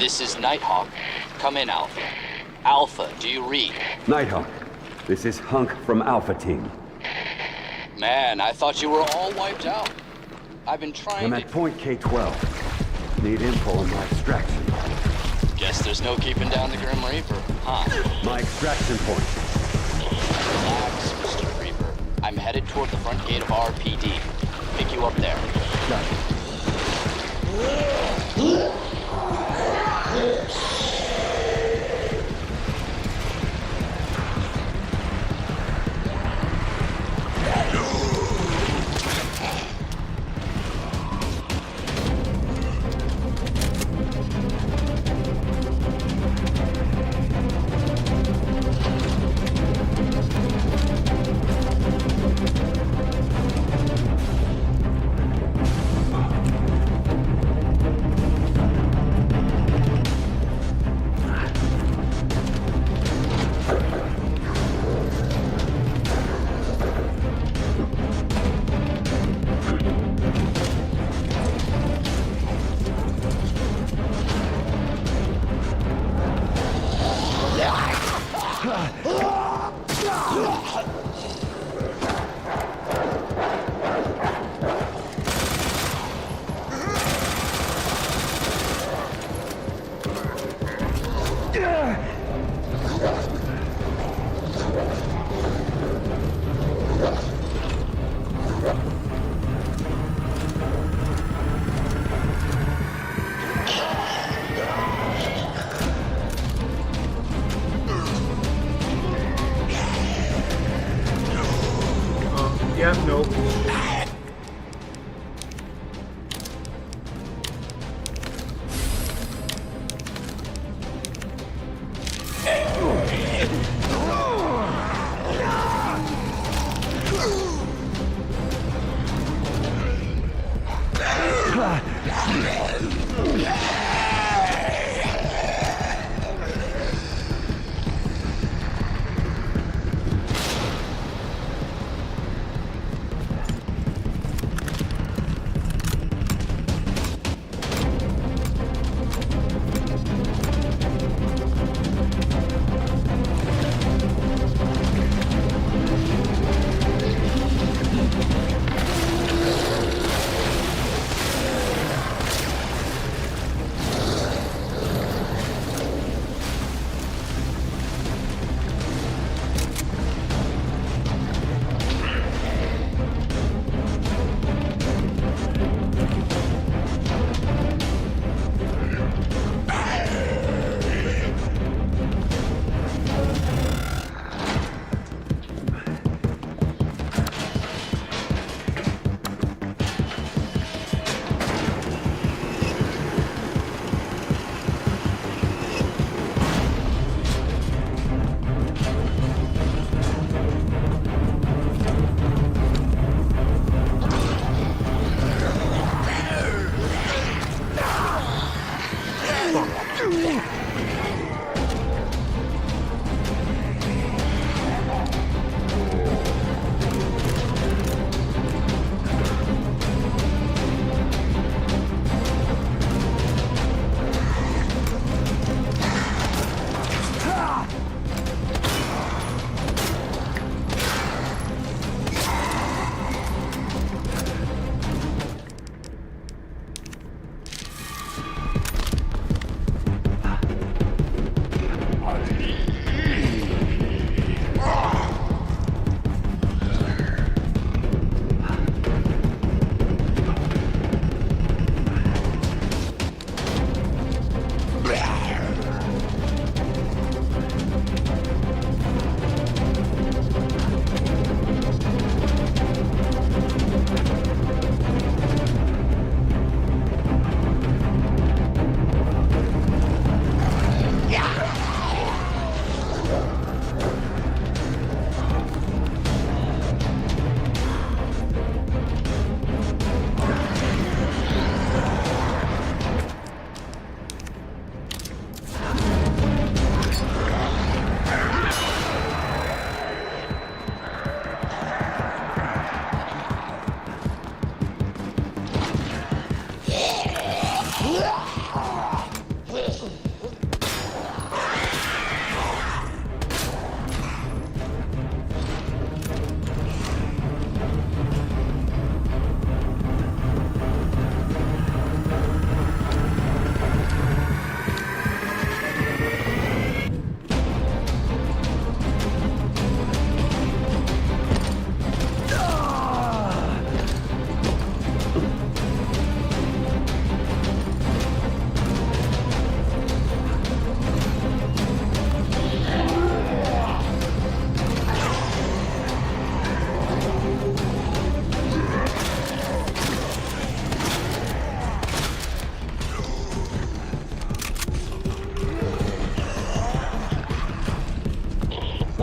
This is Nighthawk. Come in, Alpha. Alpha, do you read? Nighthawk, this is Hunk from Alpha Team. Man, I thought you were all wiped out. I've been trying I'm to... at point K-12. Need info on my extraction. Guess there's no keeping down the Grim Reaper, huh? My extraction point. Relax, Mr. Reaper. I'm headed toward the front gate of RPD. Pick you up there. Got it. Yeah, nope.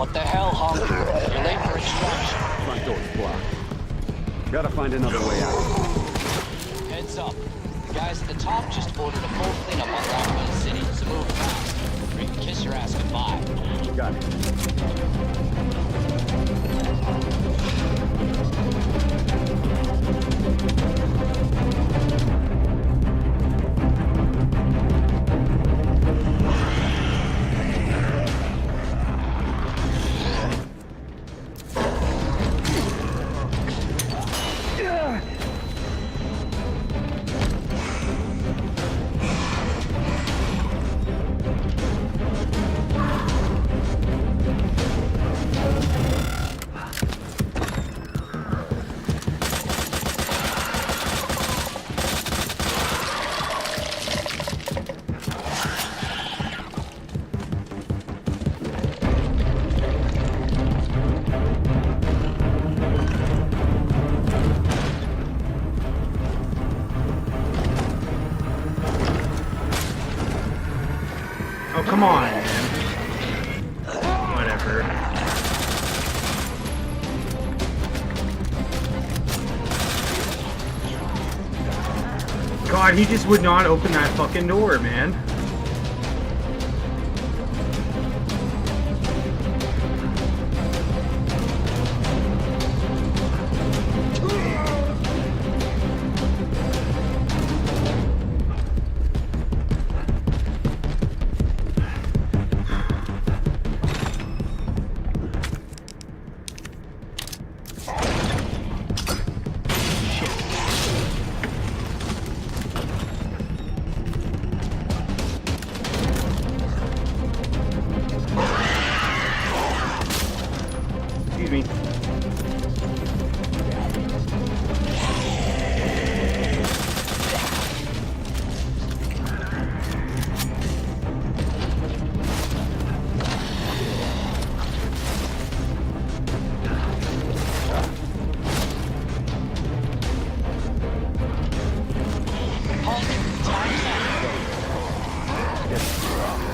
What the hell, Hunk? You're late for extraction. Front door's blocked. Gotta find another way out. Heads up. The guys at the top just ordered a full cleanup on Raccoon City, so move fast. Or you can kiss your ass goodbye. Got it. Oh, come on, man. Whatever. God, he just would not open that fucking door, man. Excuse me.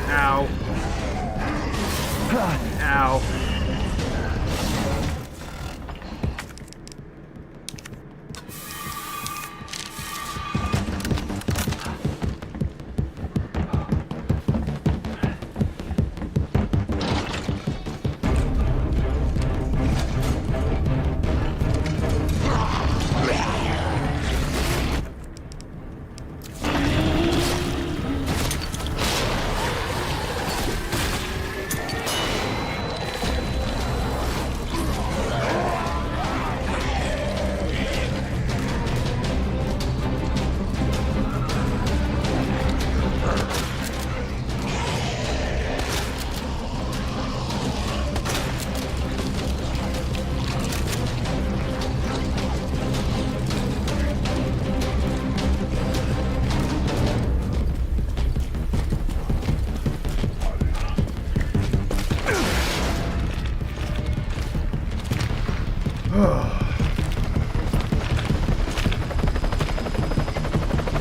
Ow. Ow.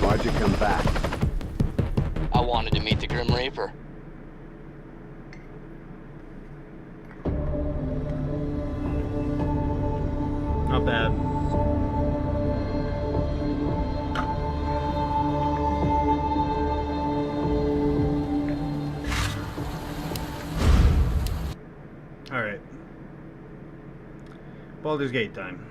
Why'd you come back? I wanted to meet the Grim Reaper. Not bad. Alright. Baldur's Gate time.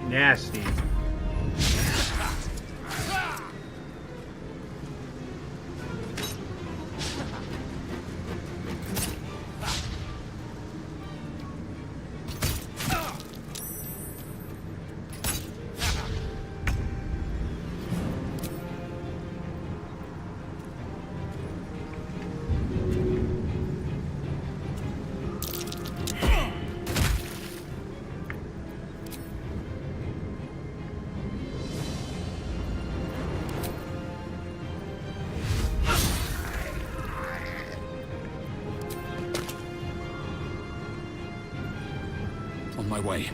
Nasty. On my way.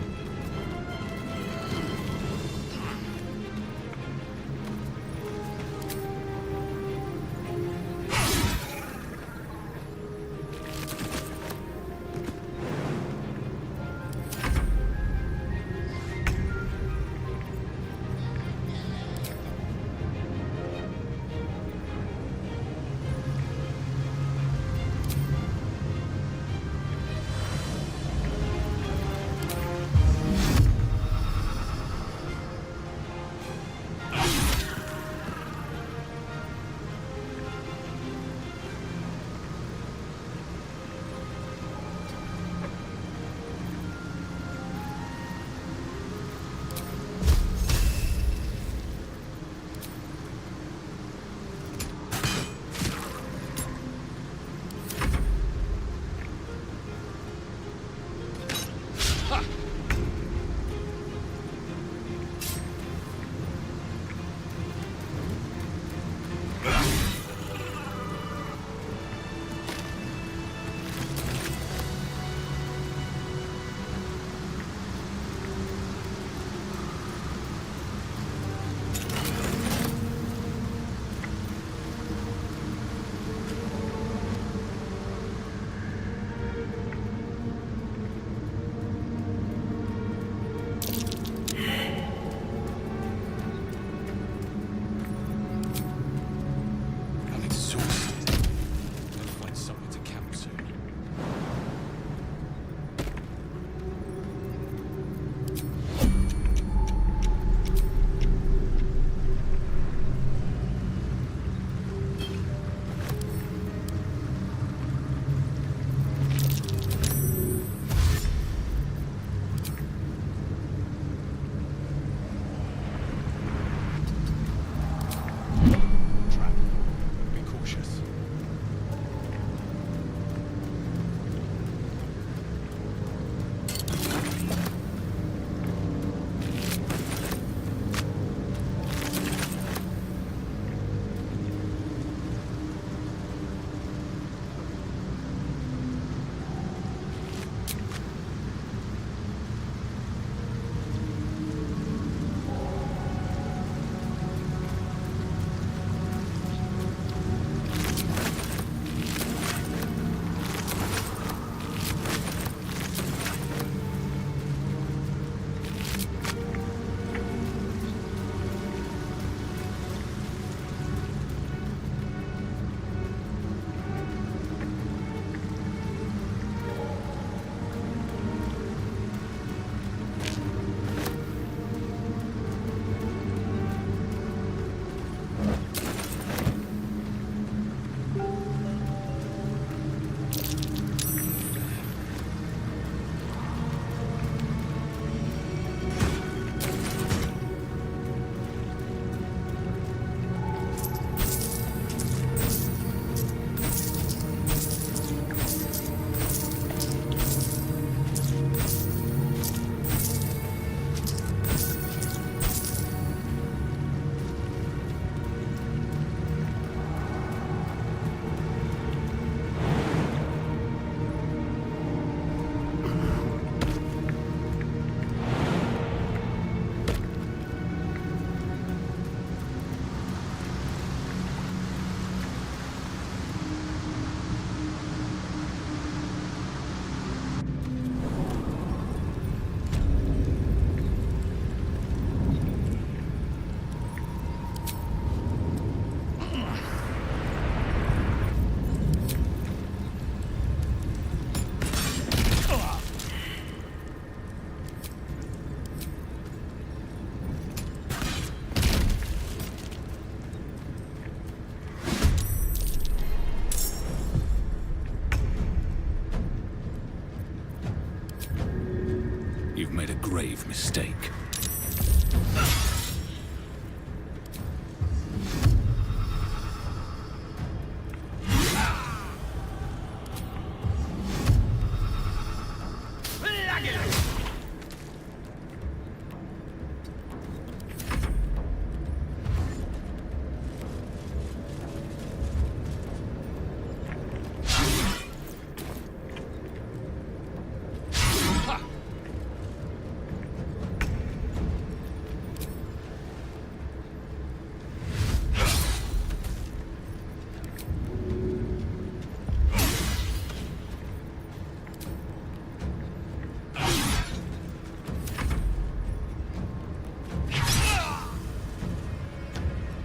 You've made a grave mistake.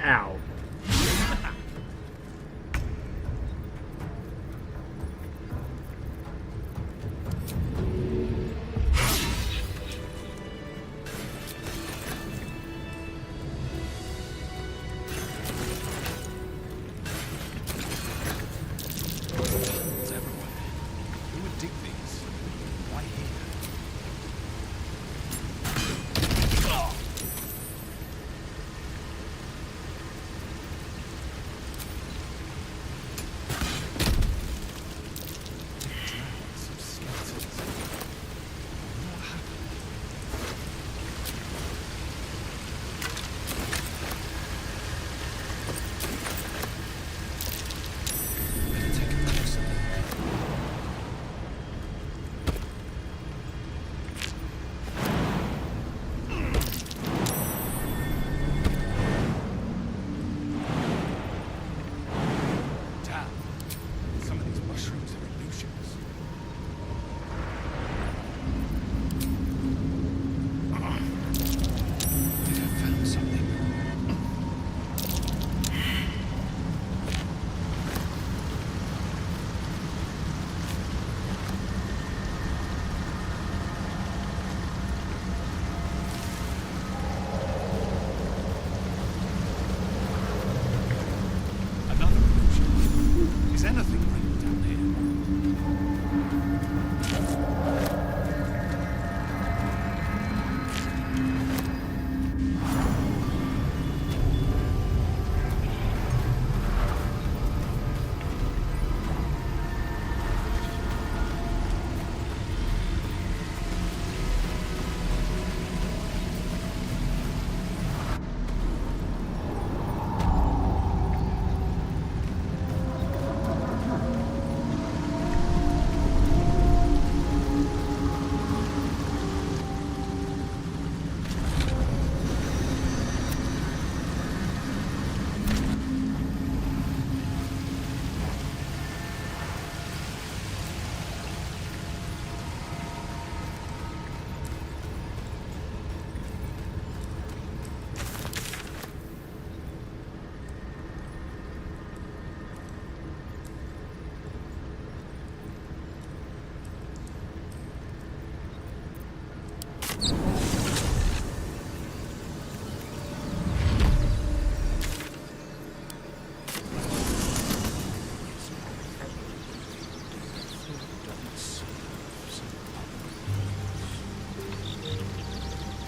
Ow. It's everywhere. Who would dig these? Why here? Some skeletons. What happened? Better take a closer look. Damn. Some of these mushrooms are illusions. I think I found something. Another illusion. Is anything real down here?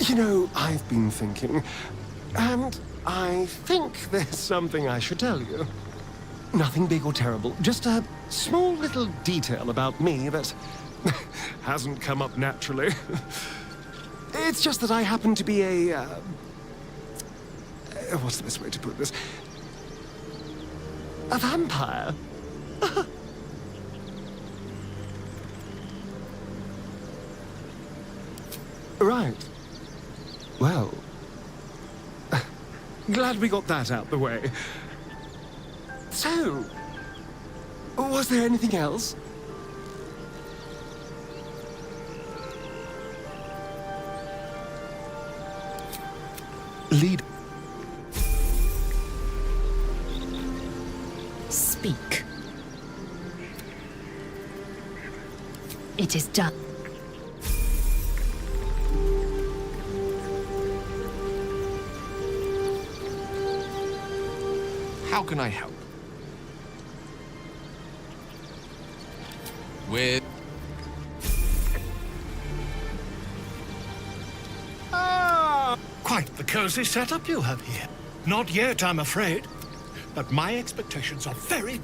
You know, I've been thinking, and I think there's something I should tell you. Nothing big or terrible, just a small little detail about me that hasn't come up naturally. It's just that I happen to be a... what's the best way to put this? A vampire. Right. Well, glad we got that out the way. So, was there anything else? Lead. Speak. It is done. How can I help? With... Quite the cozy setup you have here. Not yet, I'm afraid. But my expectations are very...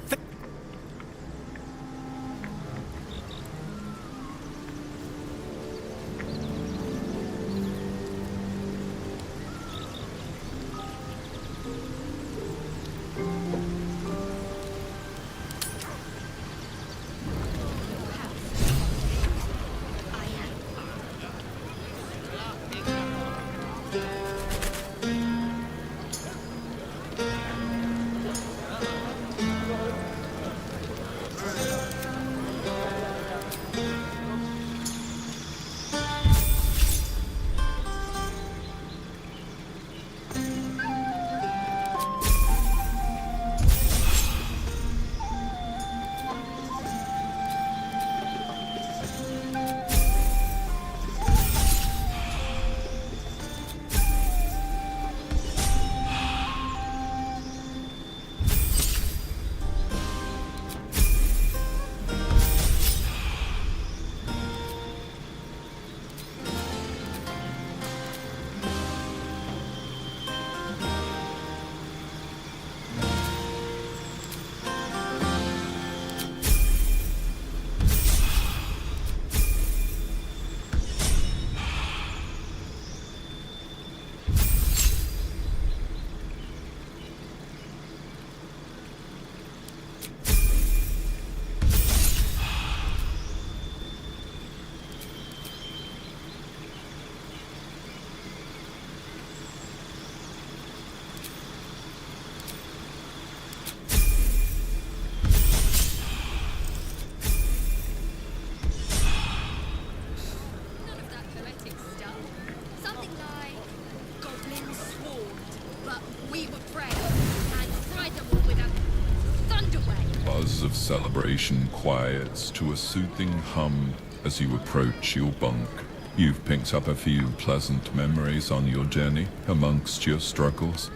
Of celebration quiets to a soothing hum as you approach your bunk. You've picked up a few pleasant memories on your journey amongst your struggles.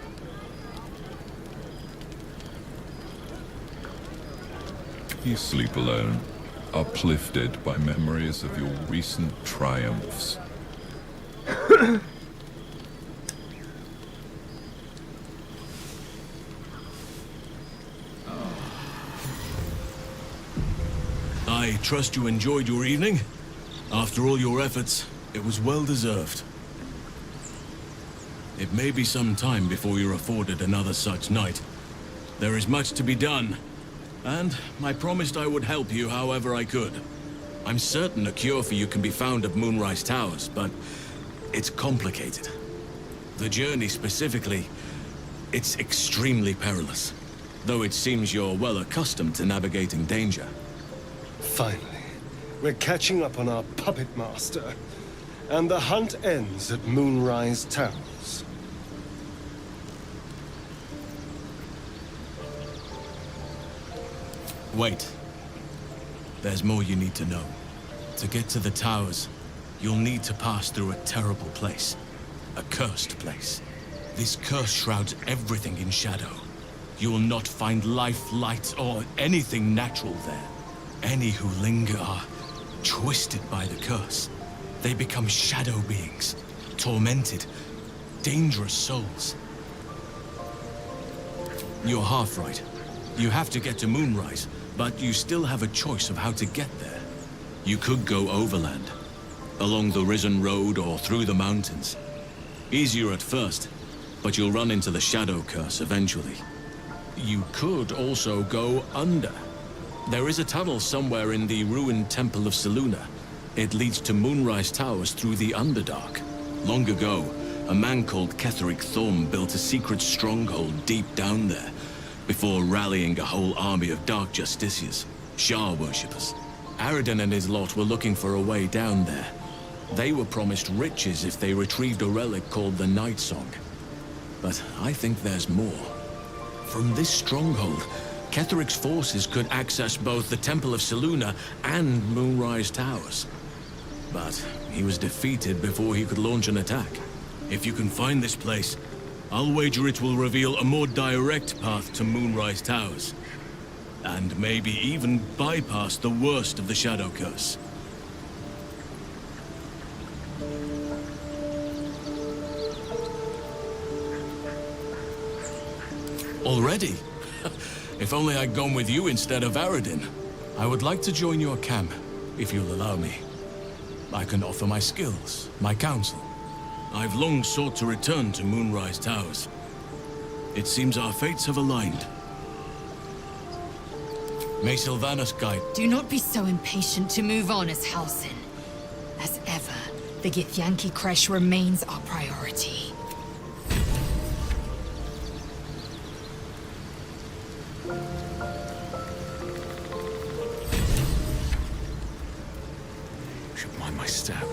You sleep alone, uplifted by memories of your recent triumphs. I trust you enjoyed your evening. After all your efforts, it was well deserved. It may be some time before you're afforded another such night. There is much to be done, and I promised I would help you however I could. I'm certain a cure for you can be found at Moonrise Towers, but it's complicated. The journey specifically, it's extremely perilous, though it seems you're well accustomed to navigating danger. Finally, we're catching up on our puppet master, and the hunt ends at Moonrise Towers. Wait. There's more you need to know. To get to the towers, you'll need to pass through a terrible place. A cursed place. This curse shrouds everything in shadow. You will not find life, light, or anything natural there. Any who linger are twisted by the curse. They become shadow beings, tormented, dangerous souls. You're half right. You have to get to Moonrise, but you still have a choice of how to get there. You could go overland, along the Risen Road or through the mountains. Easier at first, but you'll run into the shadow curse eventually. You could also go under. There is a tunnel somewhere in the ruined Temple of Selûne. It leads to Moonrise Towers through the Underdark. Long ago, a man called Ketheric Thorm built a secret stronghold deep down there, before rallying a whole army of Dark Justiciars, Shah worshippers. Aradin and his lot were looking for a way down there. They were promised riches if they retrieved a relic called the Night Song. But I think there's more. From this stronghold, Ketheric's forces could access both the Temple of Selûne and Moonrise Towers. But he was defeated before he could launch an attack. If you can find this place, I'll wager it will reveal a more direct path to Moonrise Towers. And maybe even bypass the worst of the Shadow Curse. Already? If only I'd gone with you instead of Aradin. I would like to join your camp, if you'll allow me. I can offer my skills, my counsel. I've long sought to return to Moonrise Towers. It seems our fates have aligned. May Sylvanas guide. Do not be so impatient to move on as Halsin. As ever, the Githyanki Kresh remains our priority. Should mind my step.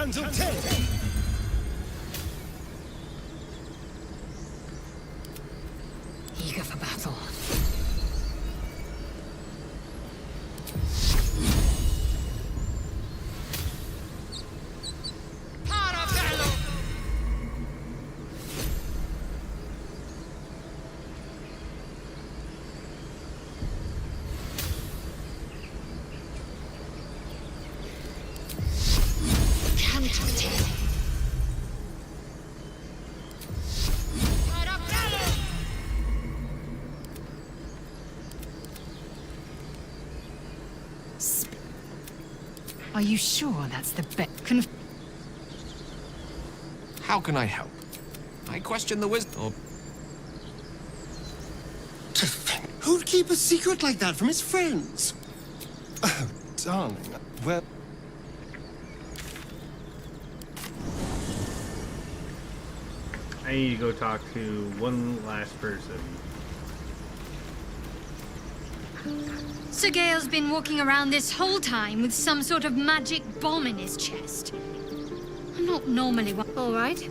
Until 10. Eager for battle. Are you sure that's the best? How can I help? I question the wisdom. To think, who'd keep a secret like that from his friends? Oh, darling. Well, I need to go talk to one last person. Sir Gale's been walking around this whole time with some sort of magic bomb in his chest. I'm not normally one. All right.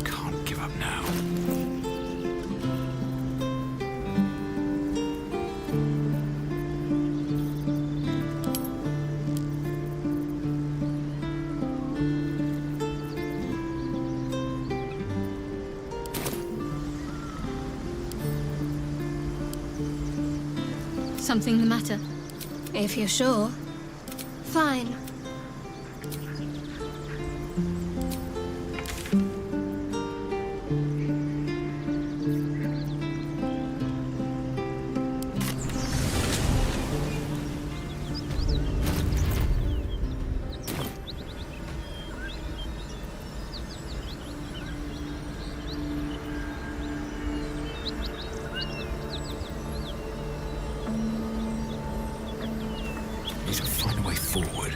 Can't give up now. Something the matter? If you're sure. Fine. Need to find a way forward.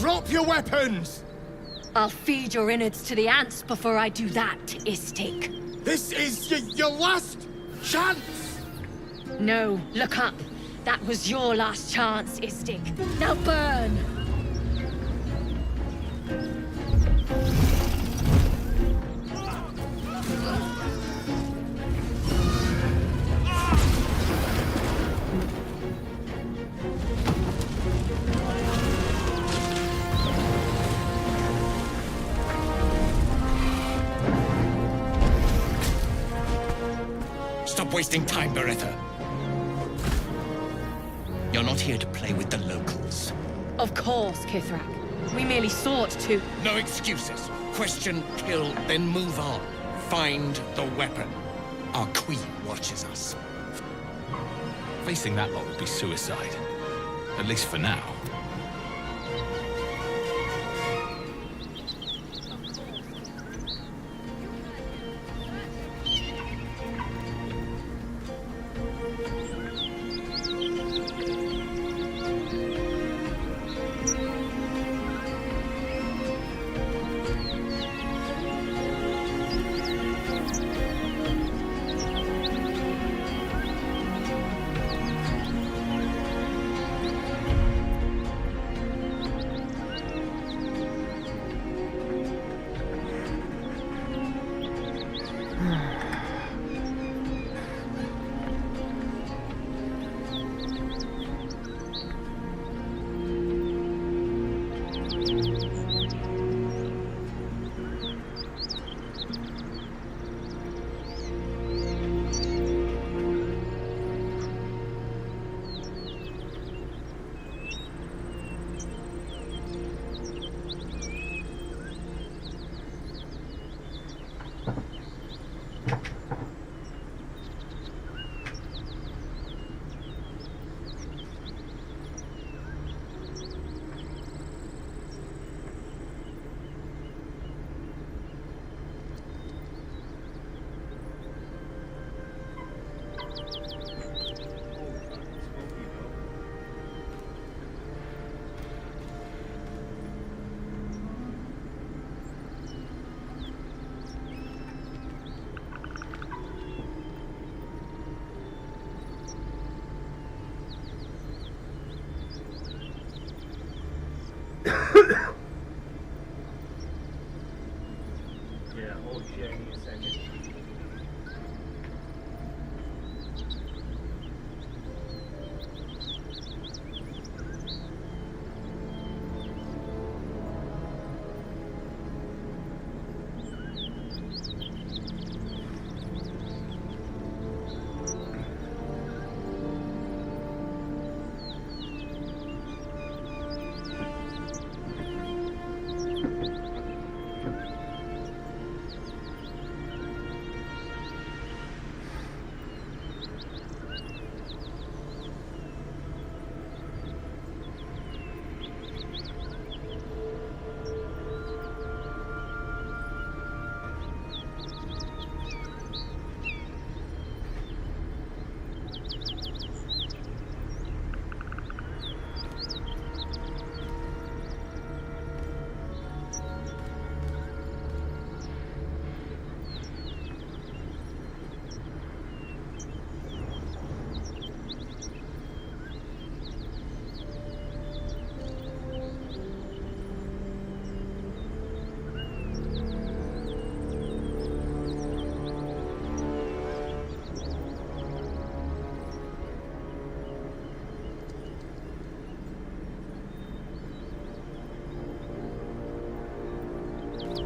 drop your weapons! I'll feed your innards to the ants before I do that, Istik. This is your last chance! No, look up. That was your last chance, Istik. Now burn! Stop wasting time, Beretta. You're not here to play with the locals. Of course, Kithrak. We merely sought to... No excuses. Question, kill, then move on. Find the weapon. Our queen watches us. Facing that lot would be suicide. At least for now.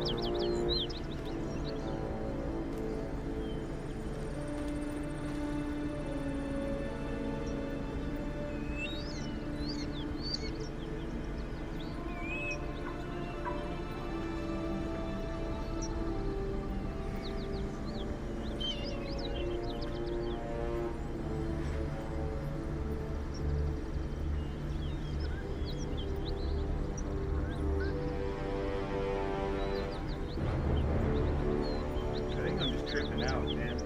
I think I'm just tripping out, man.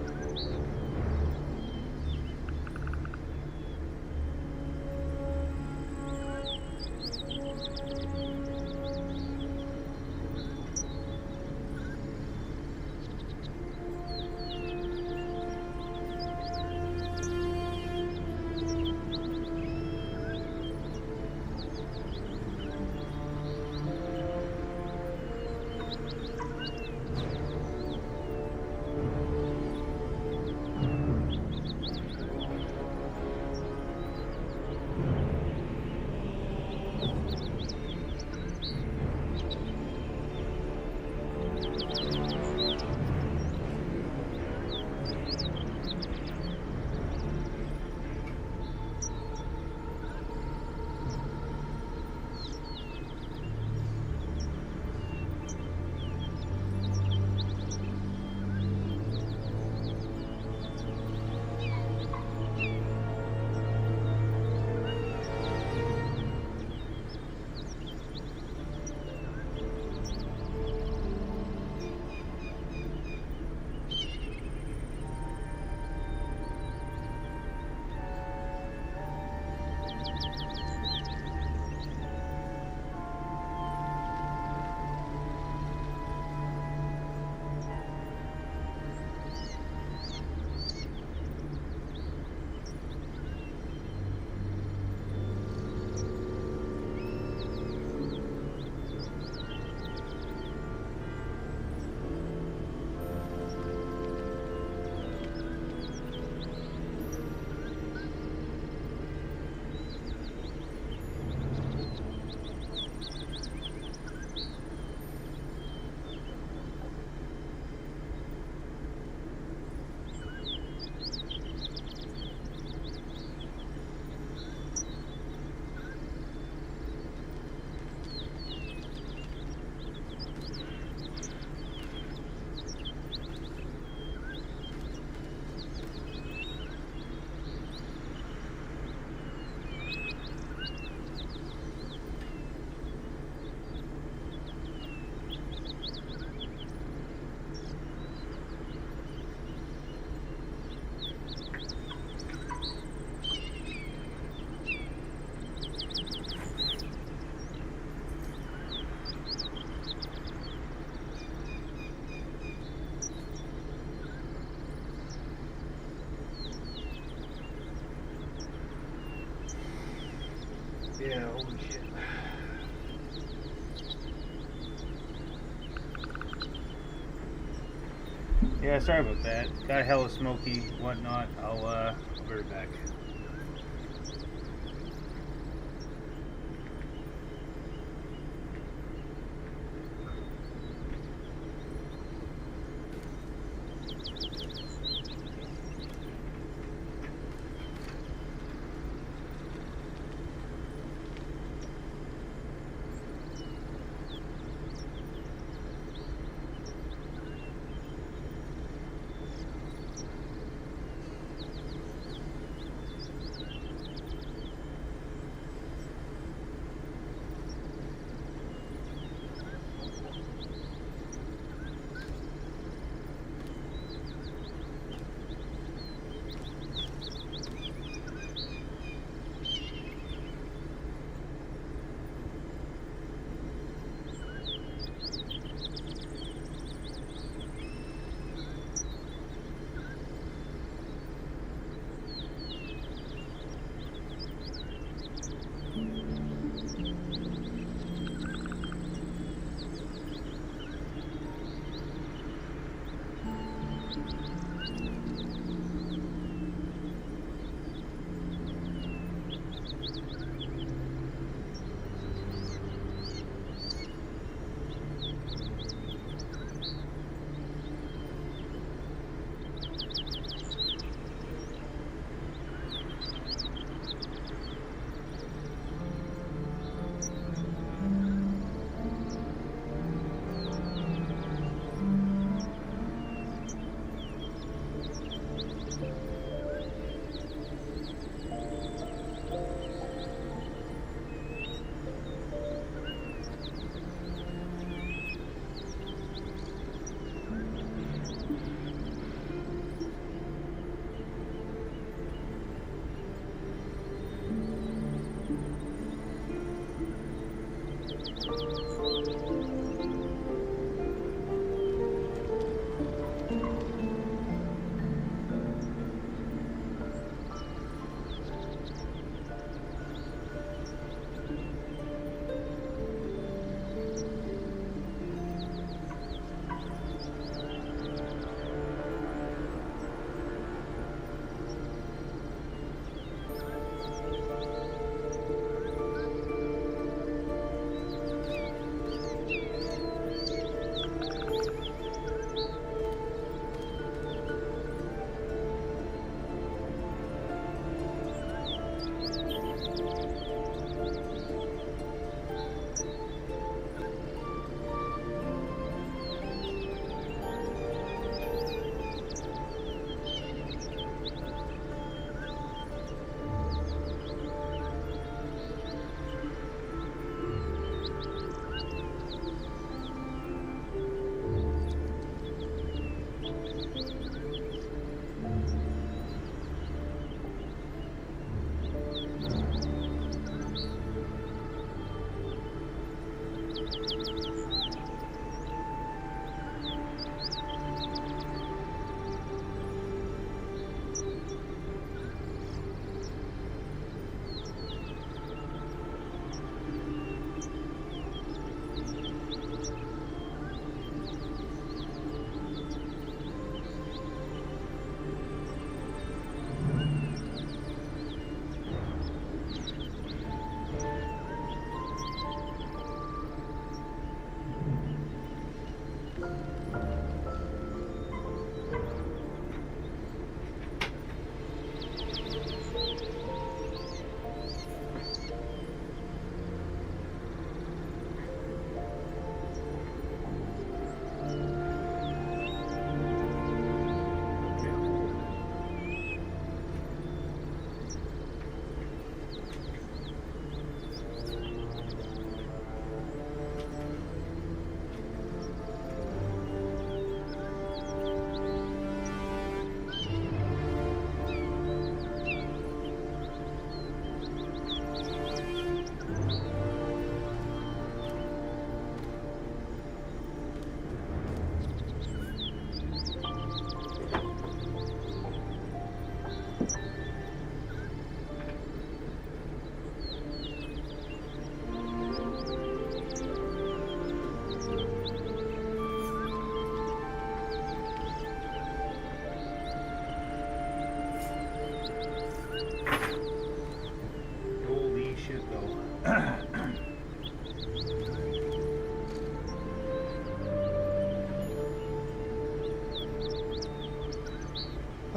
Yeah, holy shit. Yeah, sorry about that. Got hella smoky, whatnot. I'll be right back.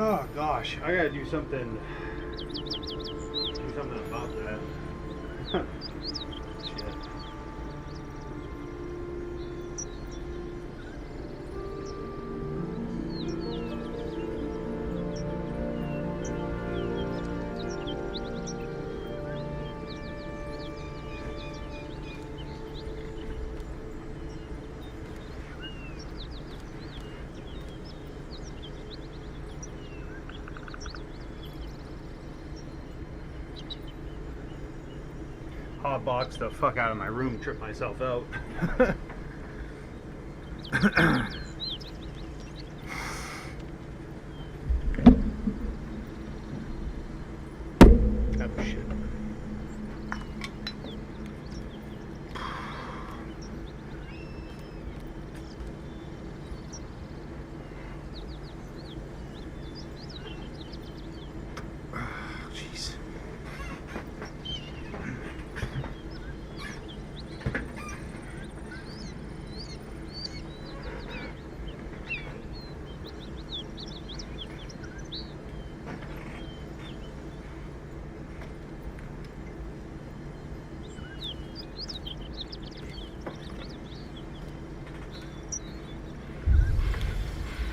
Oh gosh, I gotta do something. Do something about that. Shit. Hotbox the fuck out of my room, trip myself out. Oh shit. Jeez.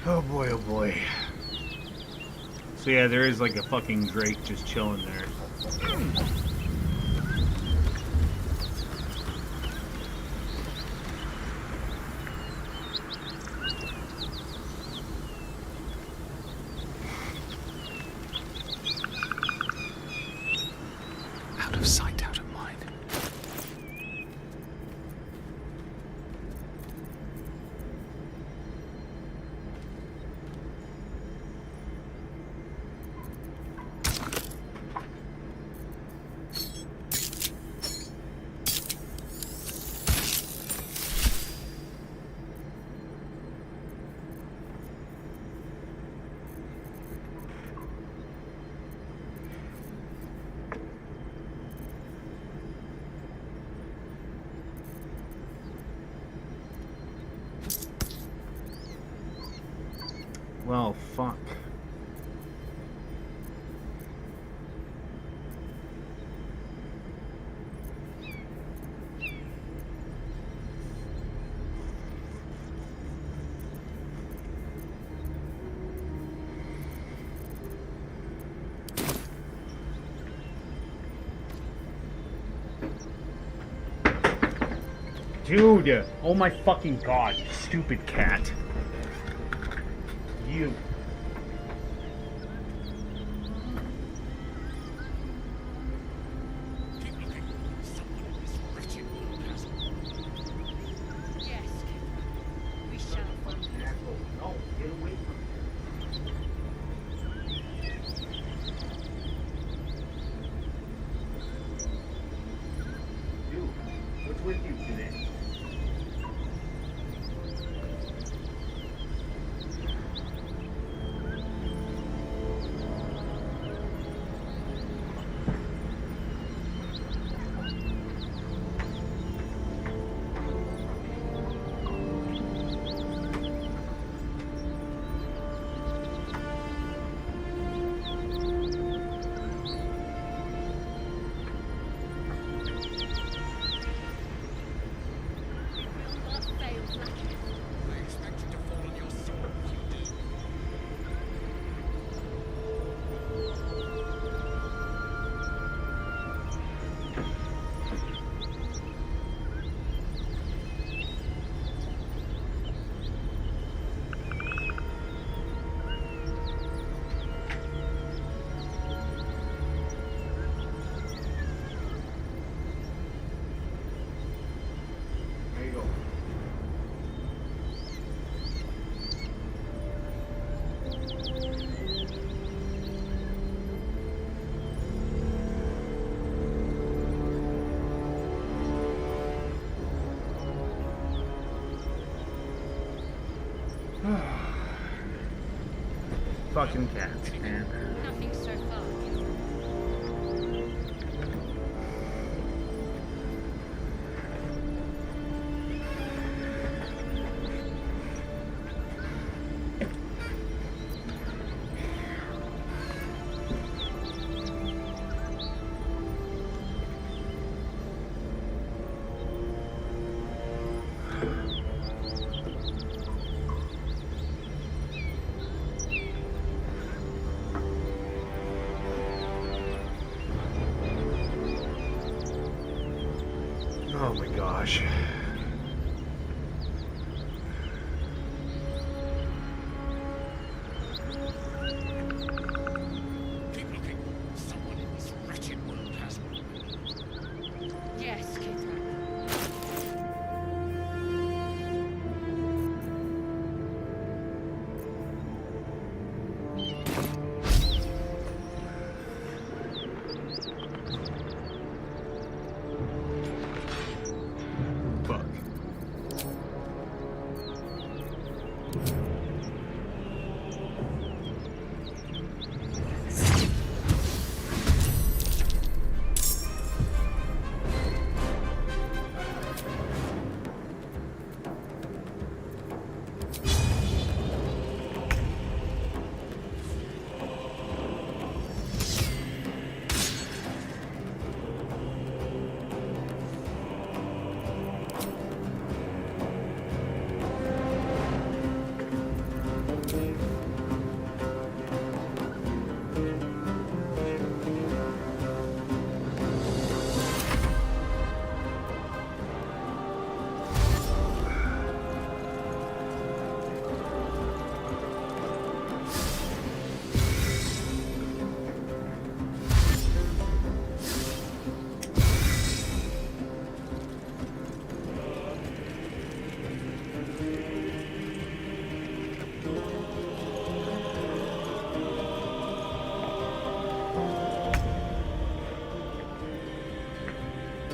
Oh boy, oh boy. So yeah, there is like a fucking Drake just chilling there. Out of sight, out of mind. Well, fuck. Dude! Oh my fucking god, you stupid cat. You. Yes. We shall find you. No, get away from me. Dude, what's with you today? There you go. Fucking cats, man. Nothing so far. gosh. Keep looking. Someone in this wretched world has. Yes, Kithra. Fuck.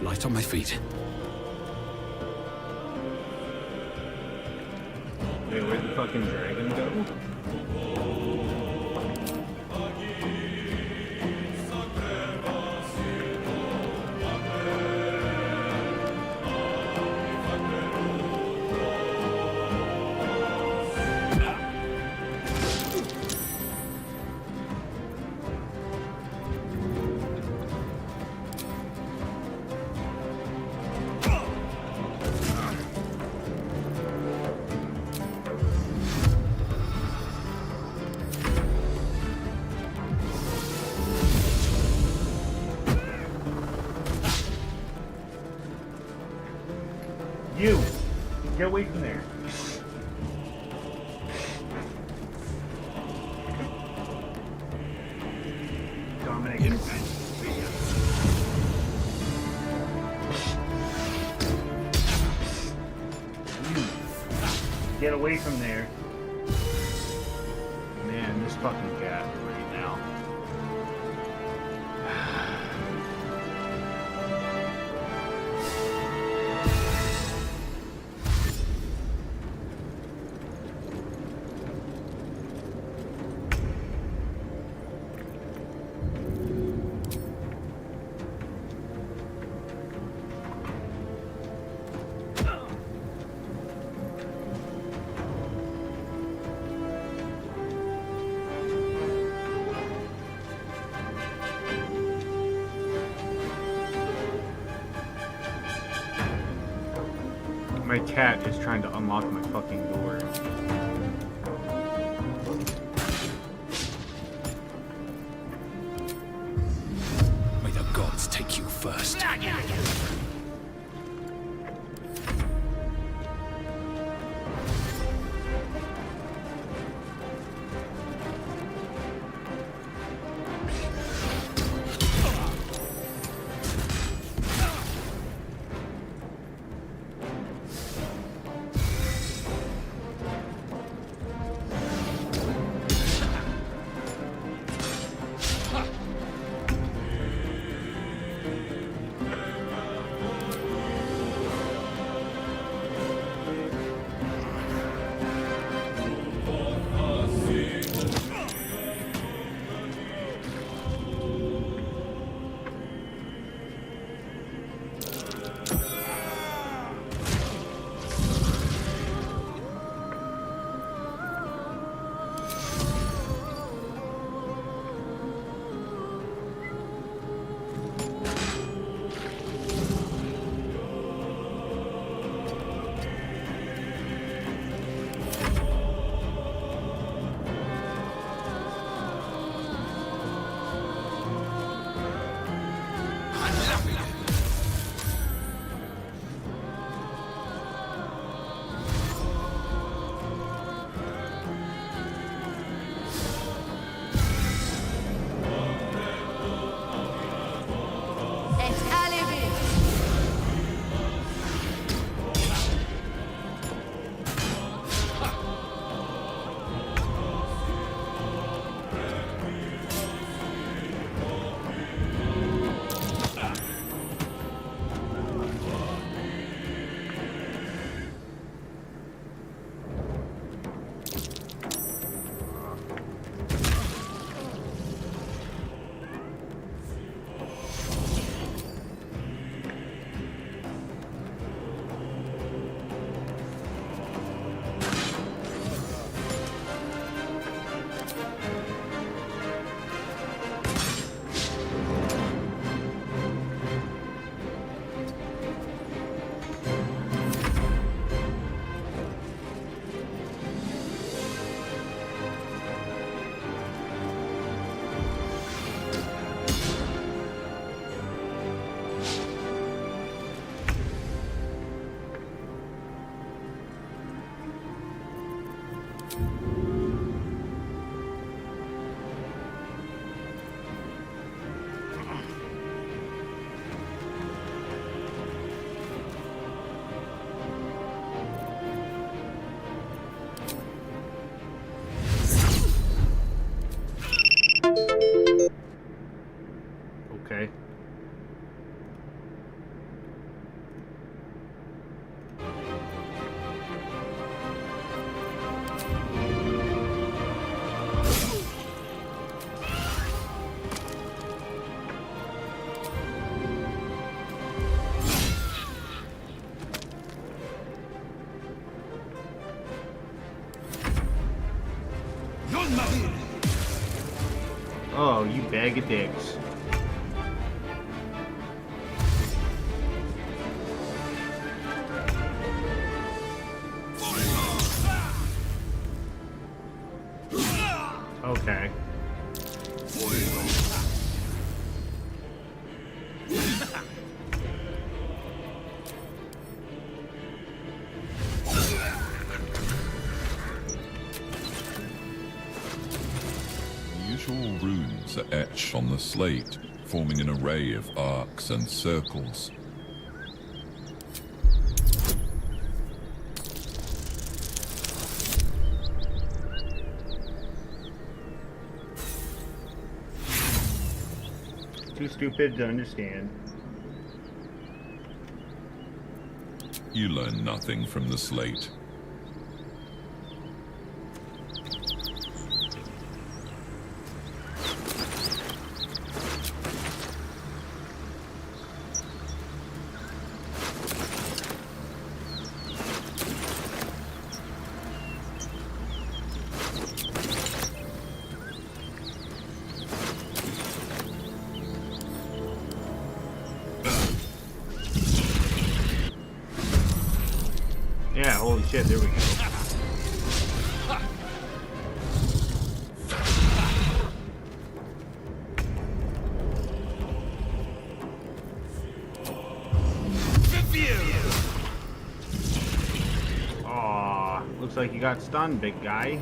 Light on my feet. Wait, where'd the fucking dragon go? You! Get away from there. Dominic. Get away from there. Man, this fucking cat right now. My cat is trying to unlock my fucking door. May the gods take you first. Oh, you bag of dicks. Okay. Unusual runes are etched on the slate, forming an array of arcs and circles. Too stupid to understand. You learn nothing from the slate. Yeah, holy shit, there we go. Aw, looks like you got stunned, big guy.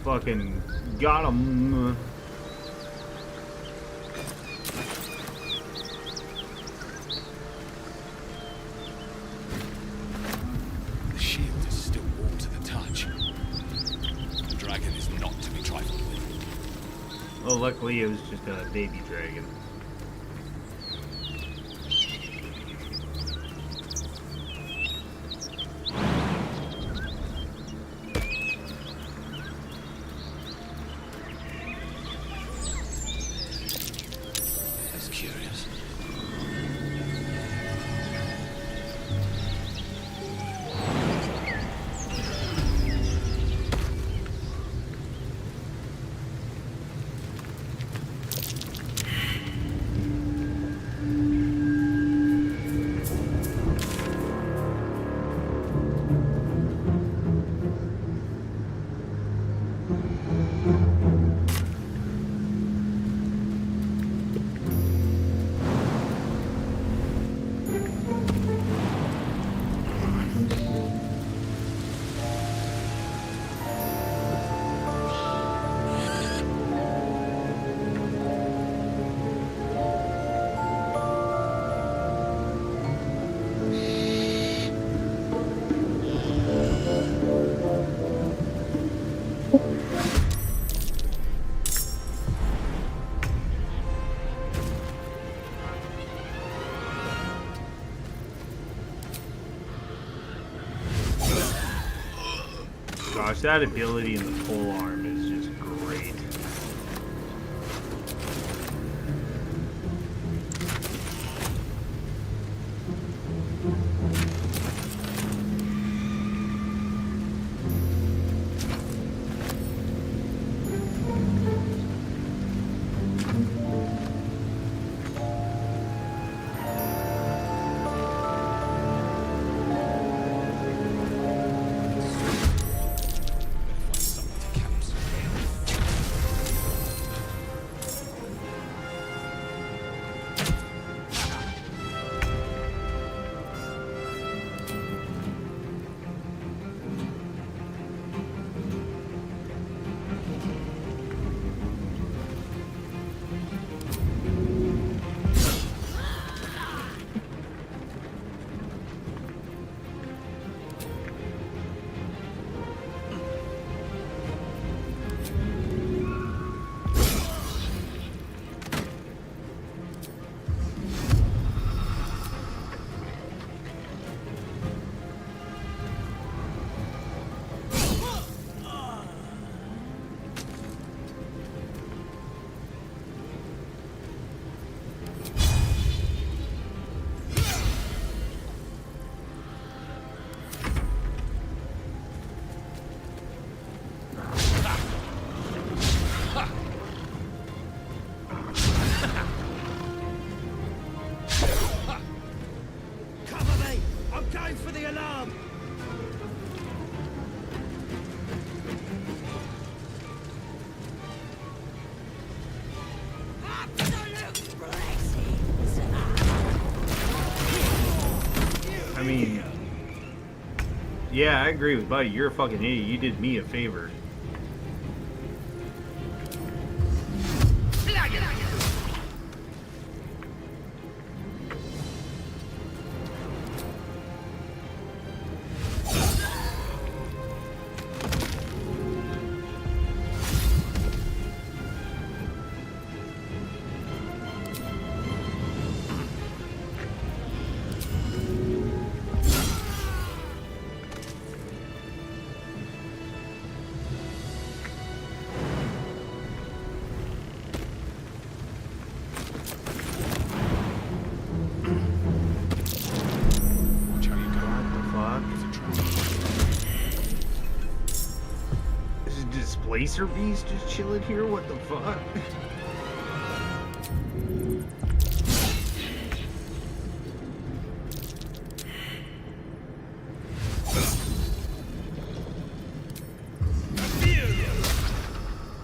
Fucking got him. The shield is still warm to the touch. The dragon is not to be trifled with. Oh, luckily it was just a baby dragon. That's curious. Gosh, that ability in the pole arm is just great. I mean, yeah, I agree with Buddy. You're a fucking idiot. You did me a favor. Displacer beast just chilling here? What the fuck?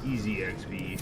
Easy XP.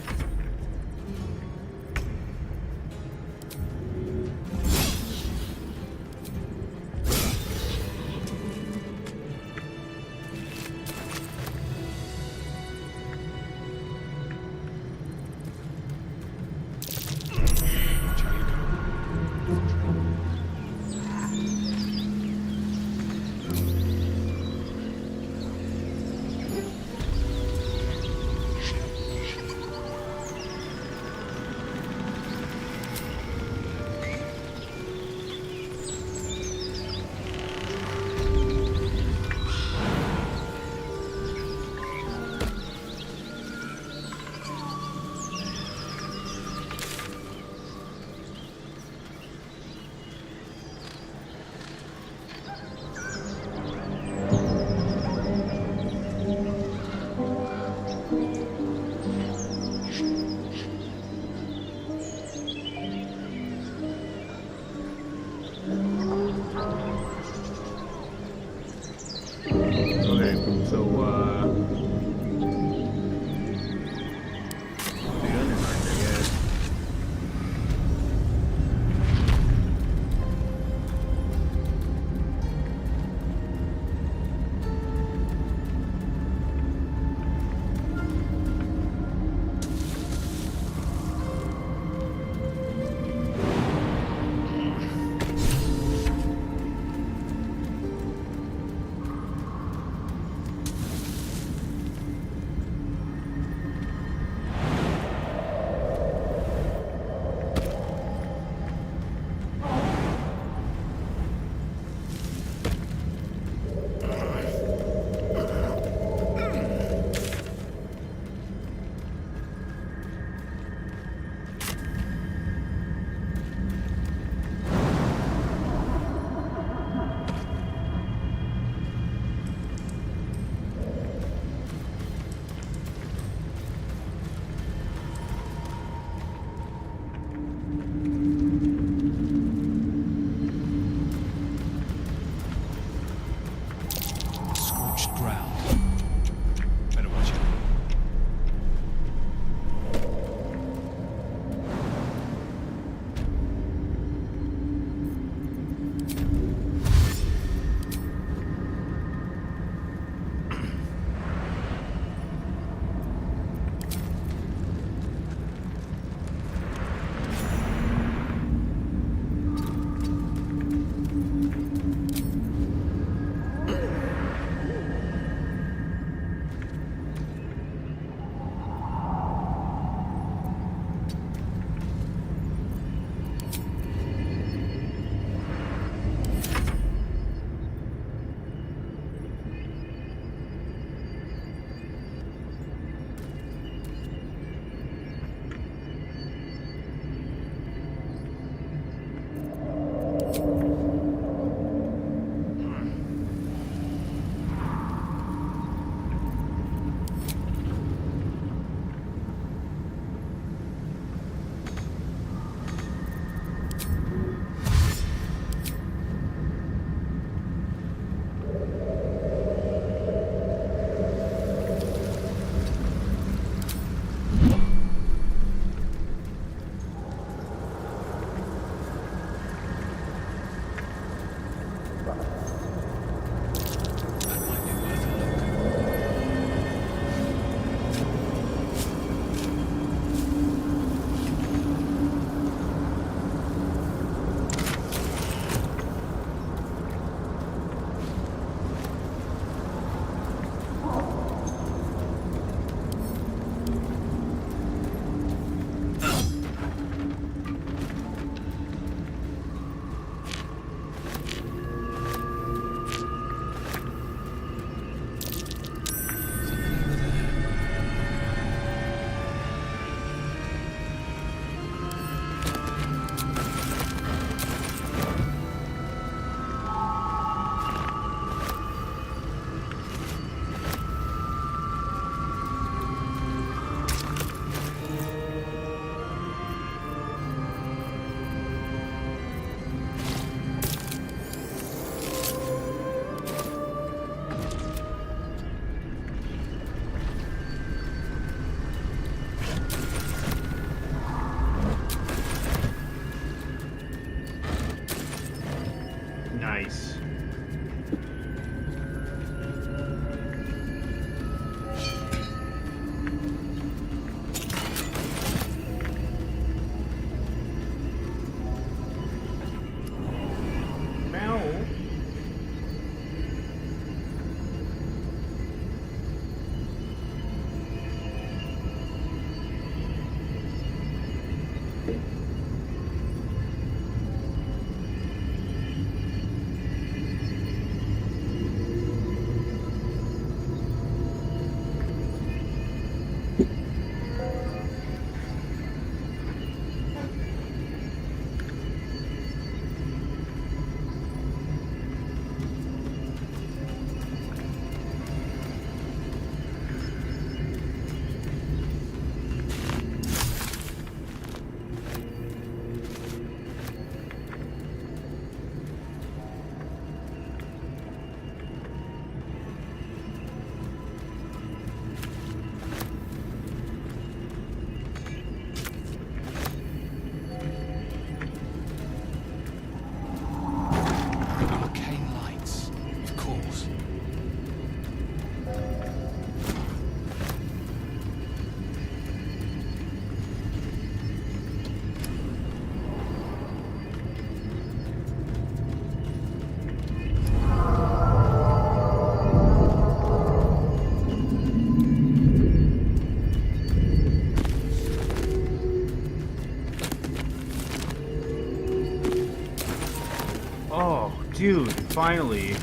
dude, finally.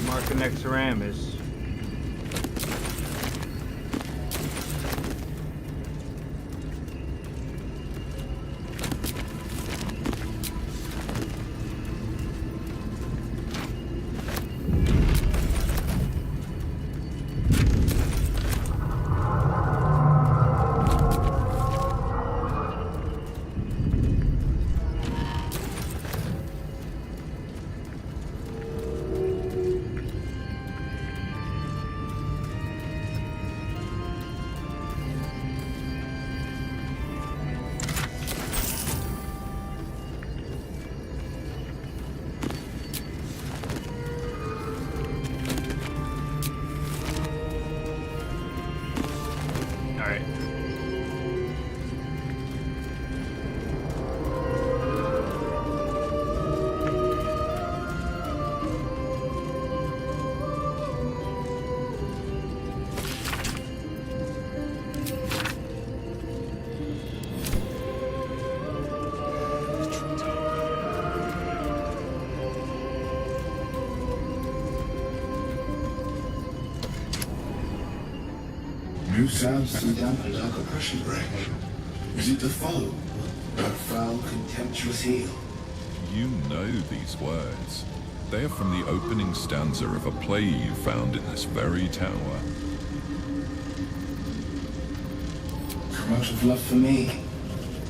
Mark the next Aramis. New sounds through damp and dark oppression break. Is it the foe? That foul, contemptuous heel? You know these words. They are from the opening stanza of a play you found in this very tower. Come out of love for me,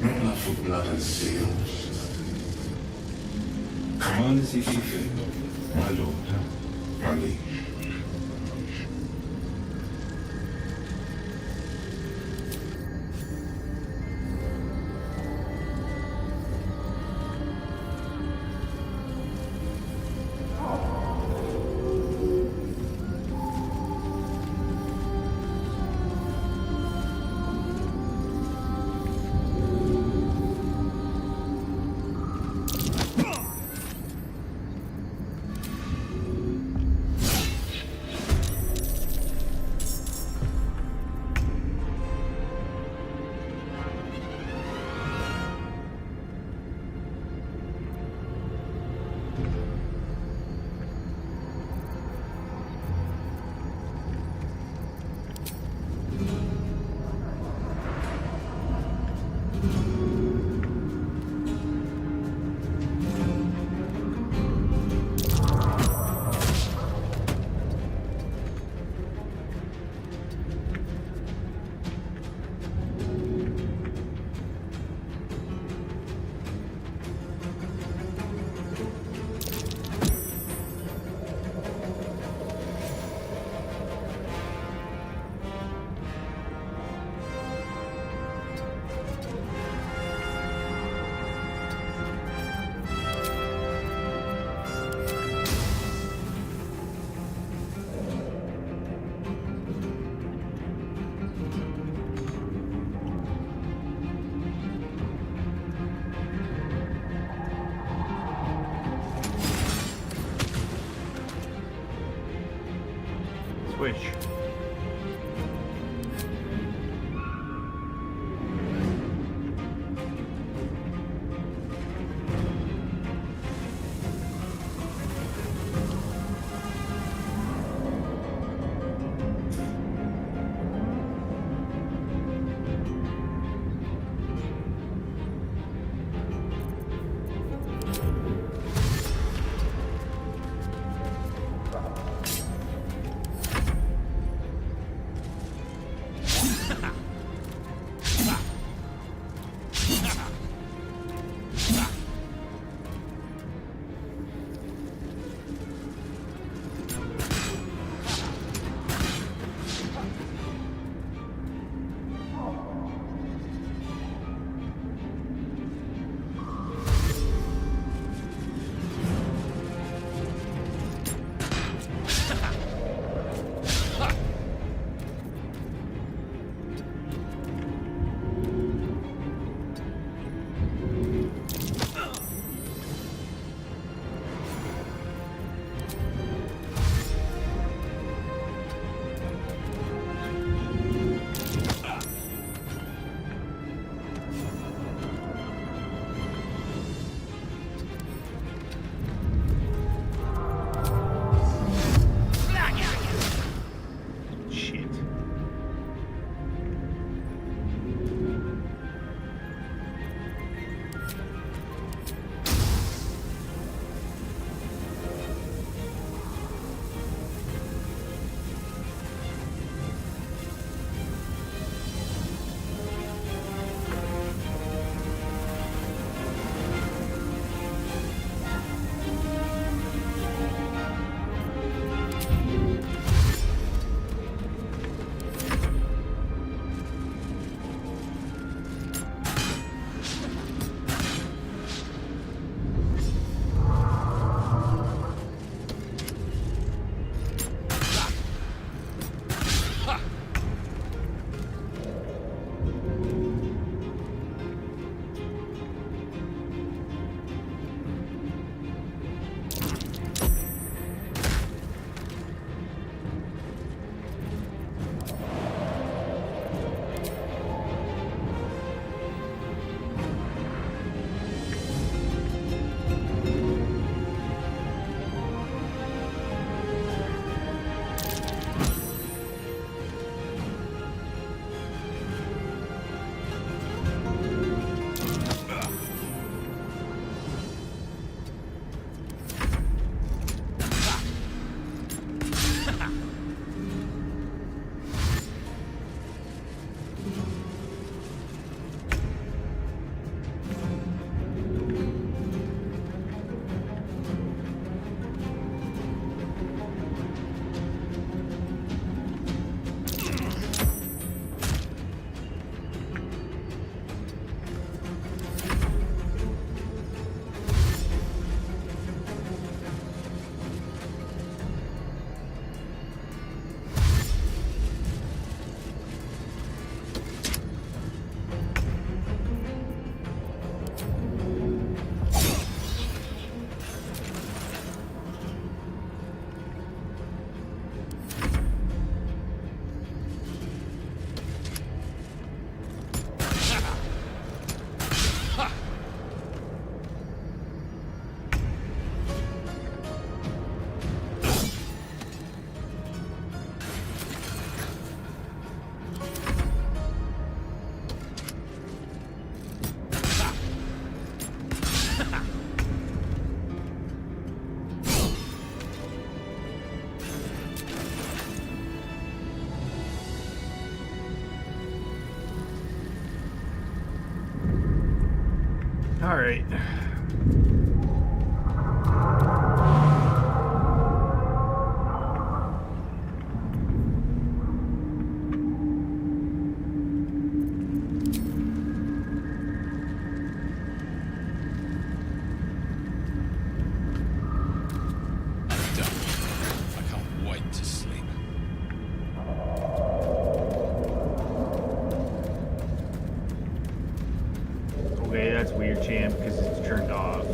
not love for blood and steel. Come on as if you feel, my lord, my liege. Switch. Alright. I can't wait to sleep. Okay, that's weird, champ, because it's turned off.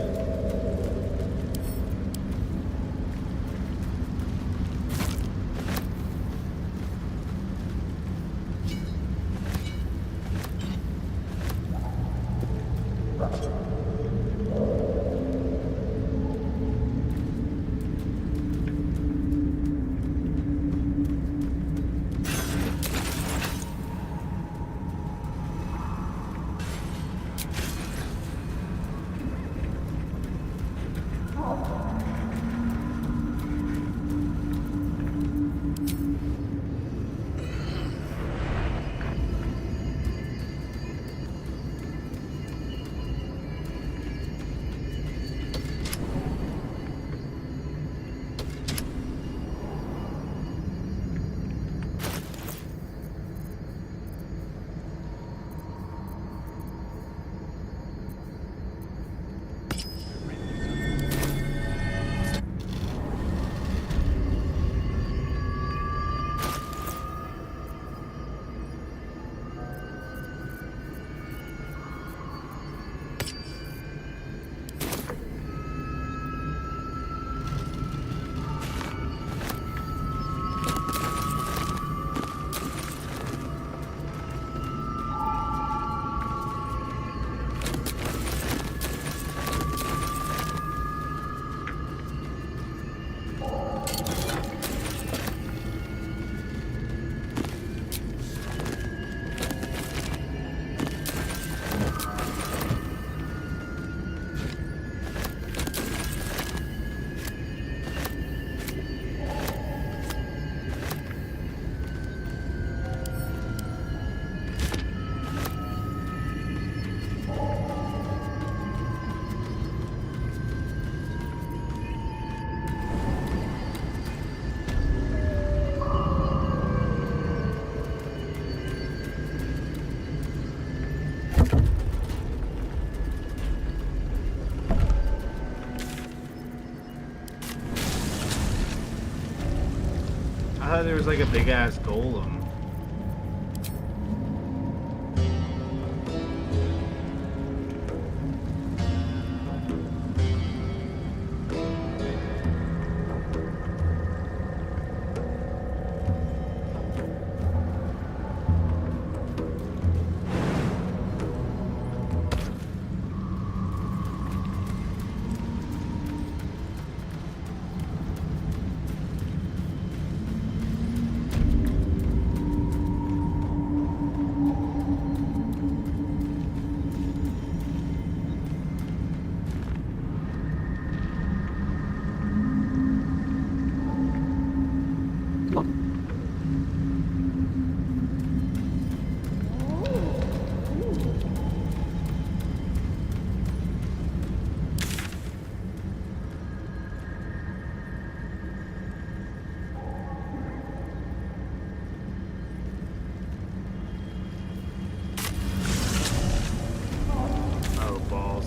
I thought there was like a big ass golem.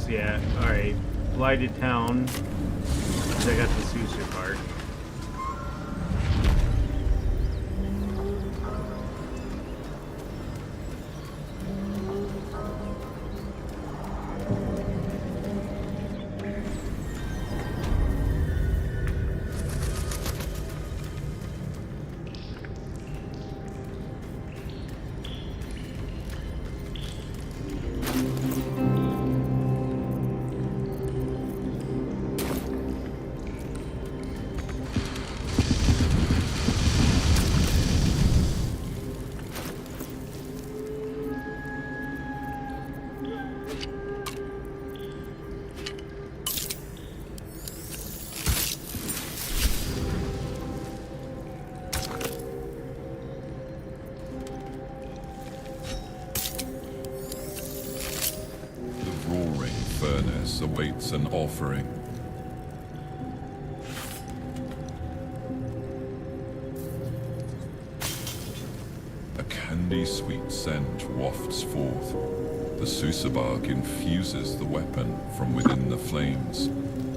Yeah, alright. Blighted Town. I got the Sousa card. Arrakis awaits an offering. A candy-sweet scent wafts forth. The Susabark infuses the weapon from within the flames.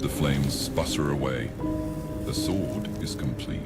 The flames sputter away. The sword is complete.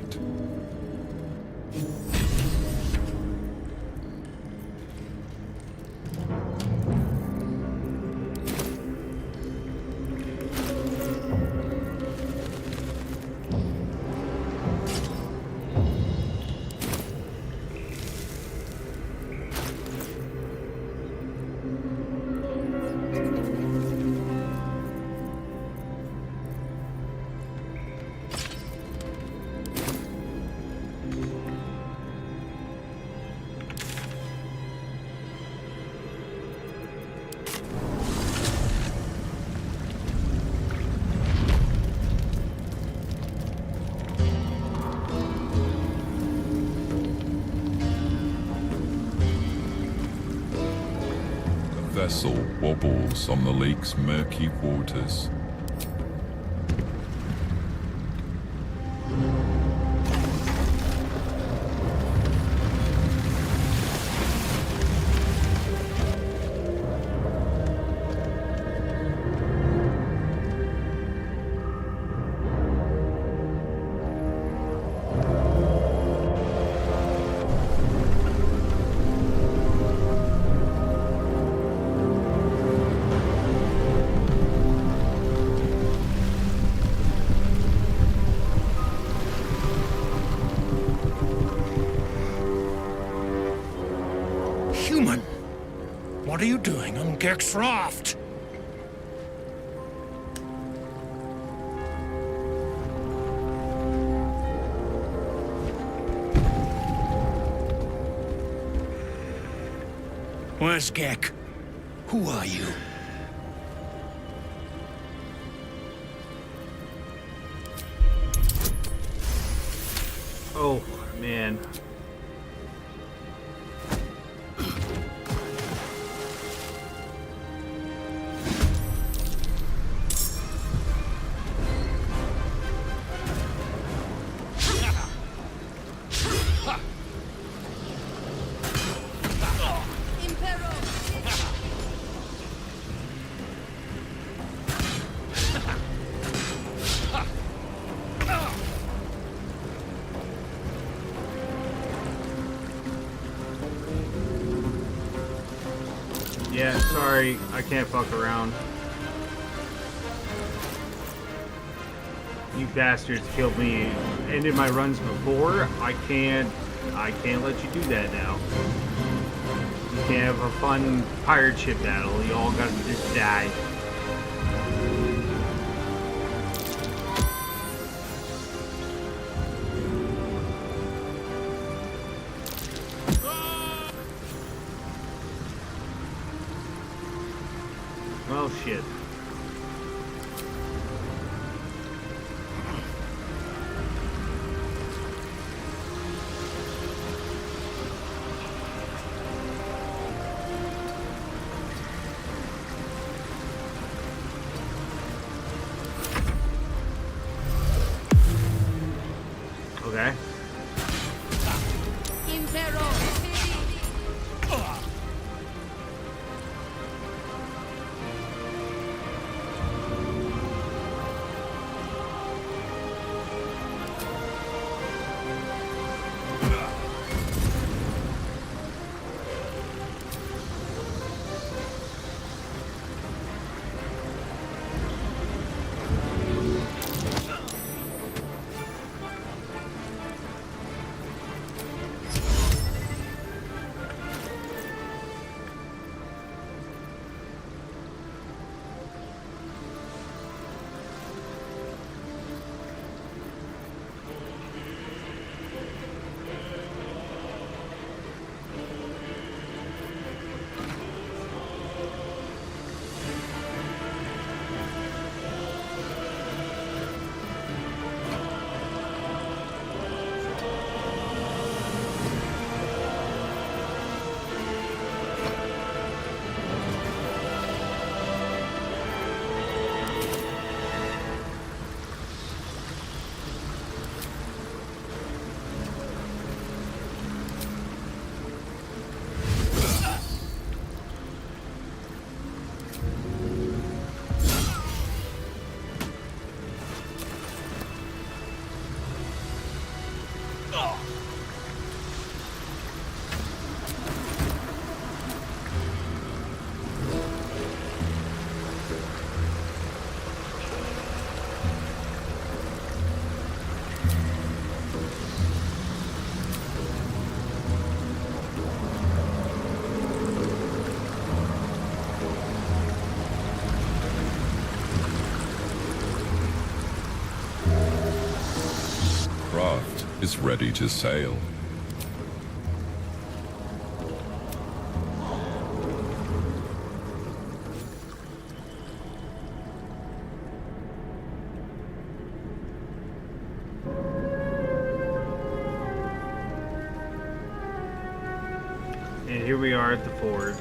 The vessel wobbles on the lake's murky waters. Human! What are you doing on Gek's raft? Where's Gek? Who are you? Oh, man. Yeah, sorry, I can't fuck around. You bastards killed me, ended my runs before. I can't let you do that now. You can't have a fun pirate ship battle. You all gotta just die. Well, shit. Okay. is ready to sail. And here we are at the forge.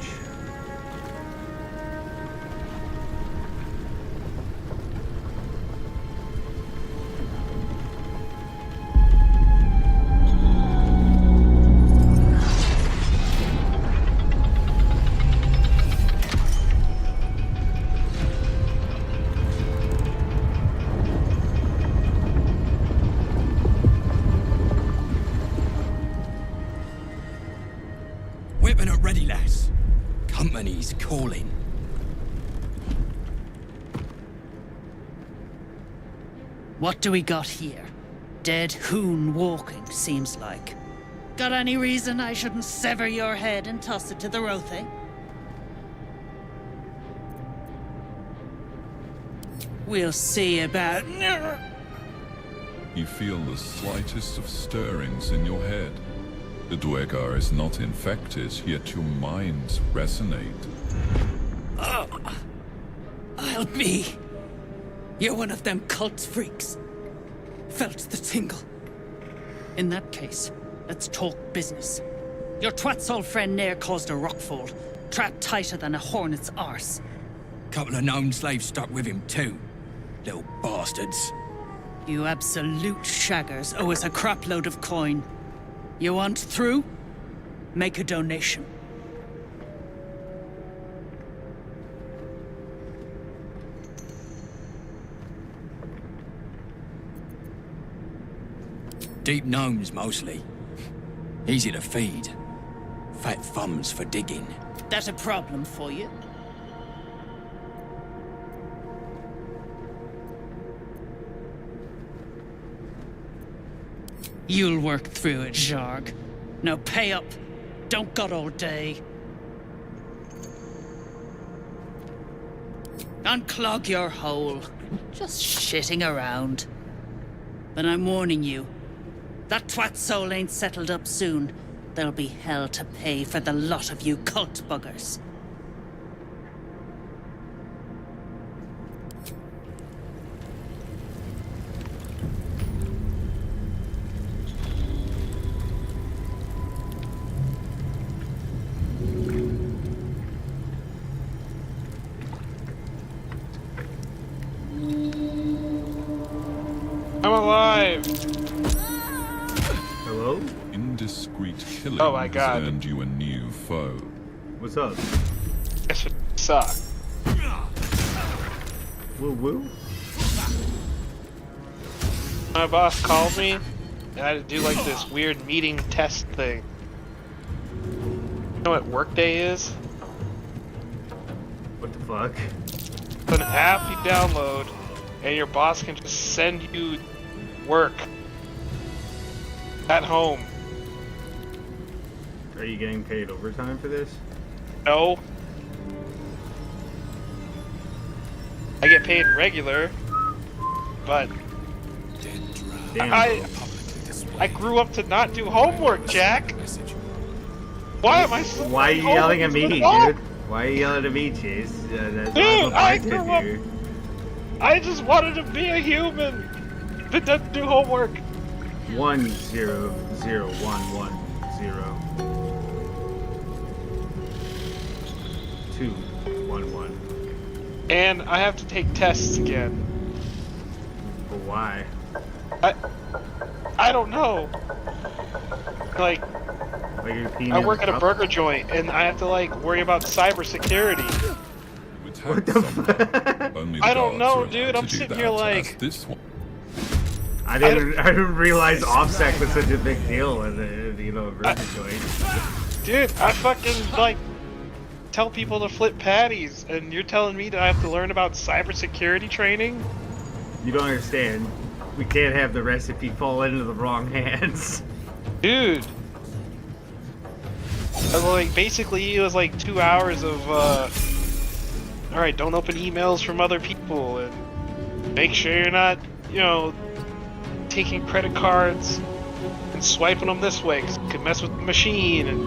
Weapon at ready, lass. Company's calling. What do we got here? Dead hoon walking, seems like. Got any reason I shouldn't sever your head and toss it to the Rothe? We'll see about... You feel the slightest of stirrings in your head. The Dwegar is not infected, yet your minds resonate. Oh, I'll be. You're one of them cult freaks. Felt the tingle. In that case, let's talk business. Your twat's old friend Nair caused a rockfall, trapped tighter than a hornet's arse. Couple of known slaves stuck with him too. Little bastards. You absolute shaggers owe us a crapload of coin. You want through? Make a donation. Deep gnomes mostly. Easy to feed. Fat thumbs for digging. That a problem for you? You'll work through it, Jarg. Now pay up. Don't got all day. Unclog your hole. Just shitting around. But I'm warning you. That twat soul ain't settled up soon. There'll be hell to pay for the lot of you cult buggers. I'm alive! Hello? Indiscreet killing Oh my God. has earned you a new foe. What's up? Guess what suck. Woo woo? My boss called me, and I had to do like this weird meeting test thing. You know what Workday is? What the fuck? It's an app you download, and your boss can just send you work at home. Are you getting paid overtime for this? No. I get paid regular, but Damn. I grew up to not do homework, Jack. Why am I so Why are you yelling at me, dude? Why are you yelling at me, Chase? That's Dude, I did, grew up. dude. I just wanted to be a human that doesn't do homework. 100110 211. And I have to take tests again. But why? I don't know. Like you're peeing I in work the at a cup? burger joint, and I have to like worry about cybersecurity. What the fuck? Only I don't guards know, are allowed dude. to I'm do sitting that, here like, as this one. I didn't realize OffSec was such a big deal in the burger joint. dude, I fucking like tell people to flip patties, and you're telling me that I have to learn about cybersecurity training? You don't understand. We can't have the recipe fall into the wrong hands. Dude. Like, basically, it was like 2 hours of, alright, don't open emails from other people, and make sure you're not, taking credit cards and swiping them this way because it could mess with the machine. And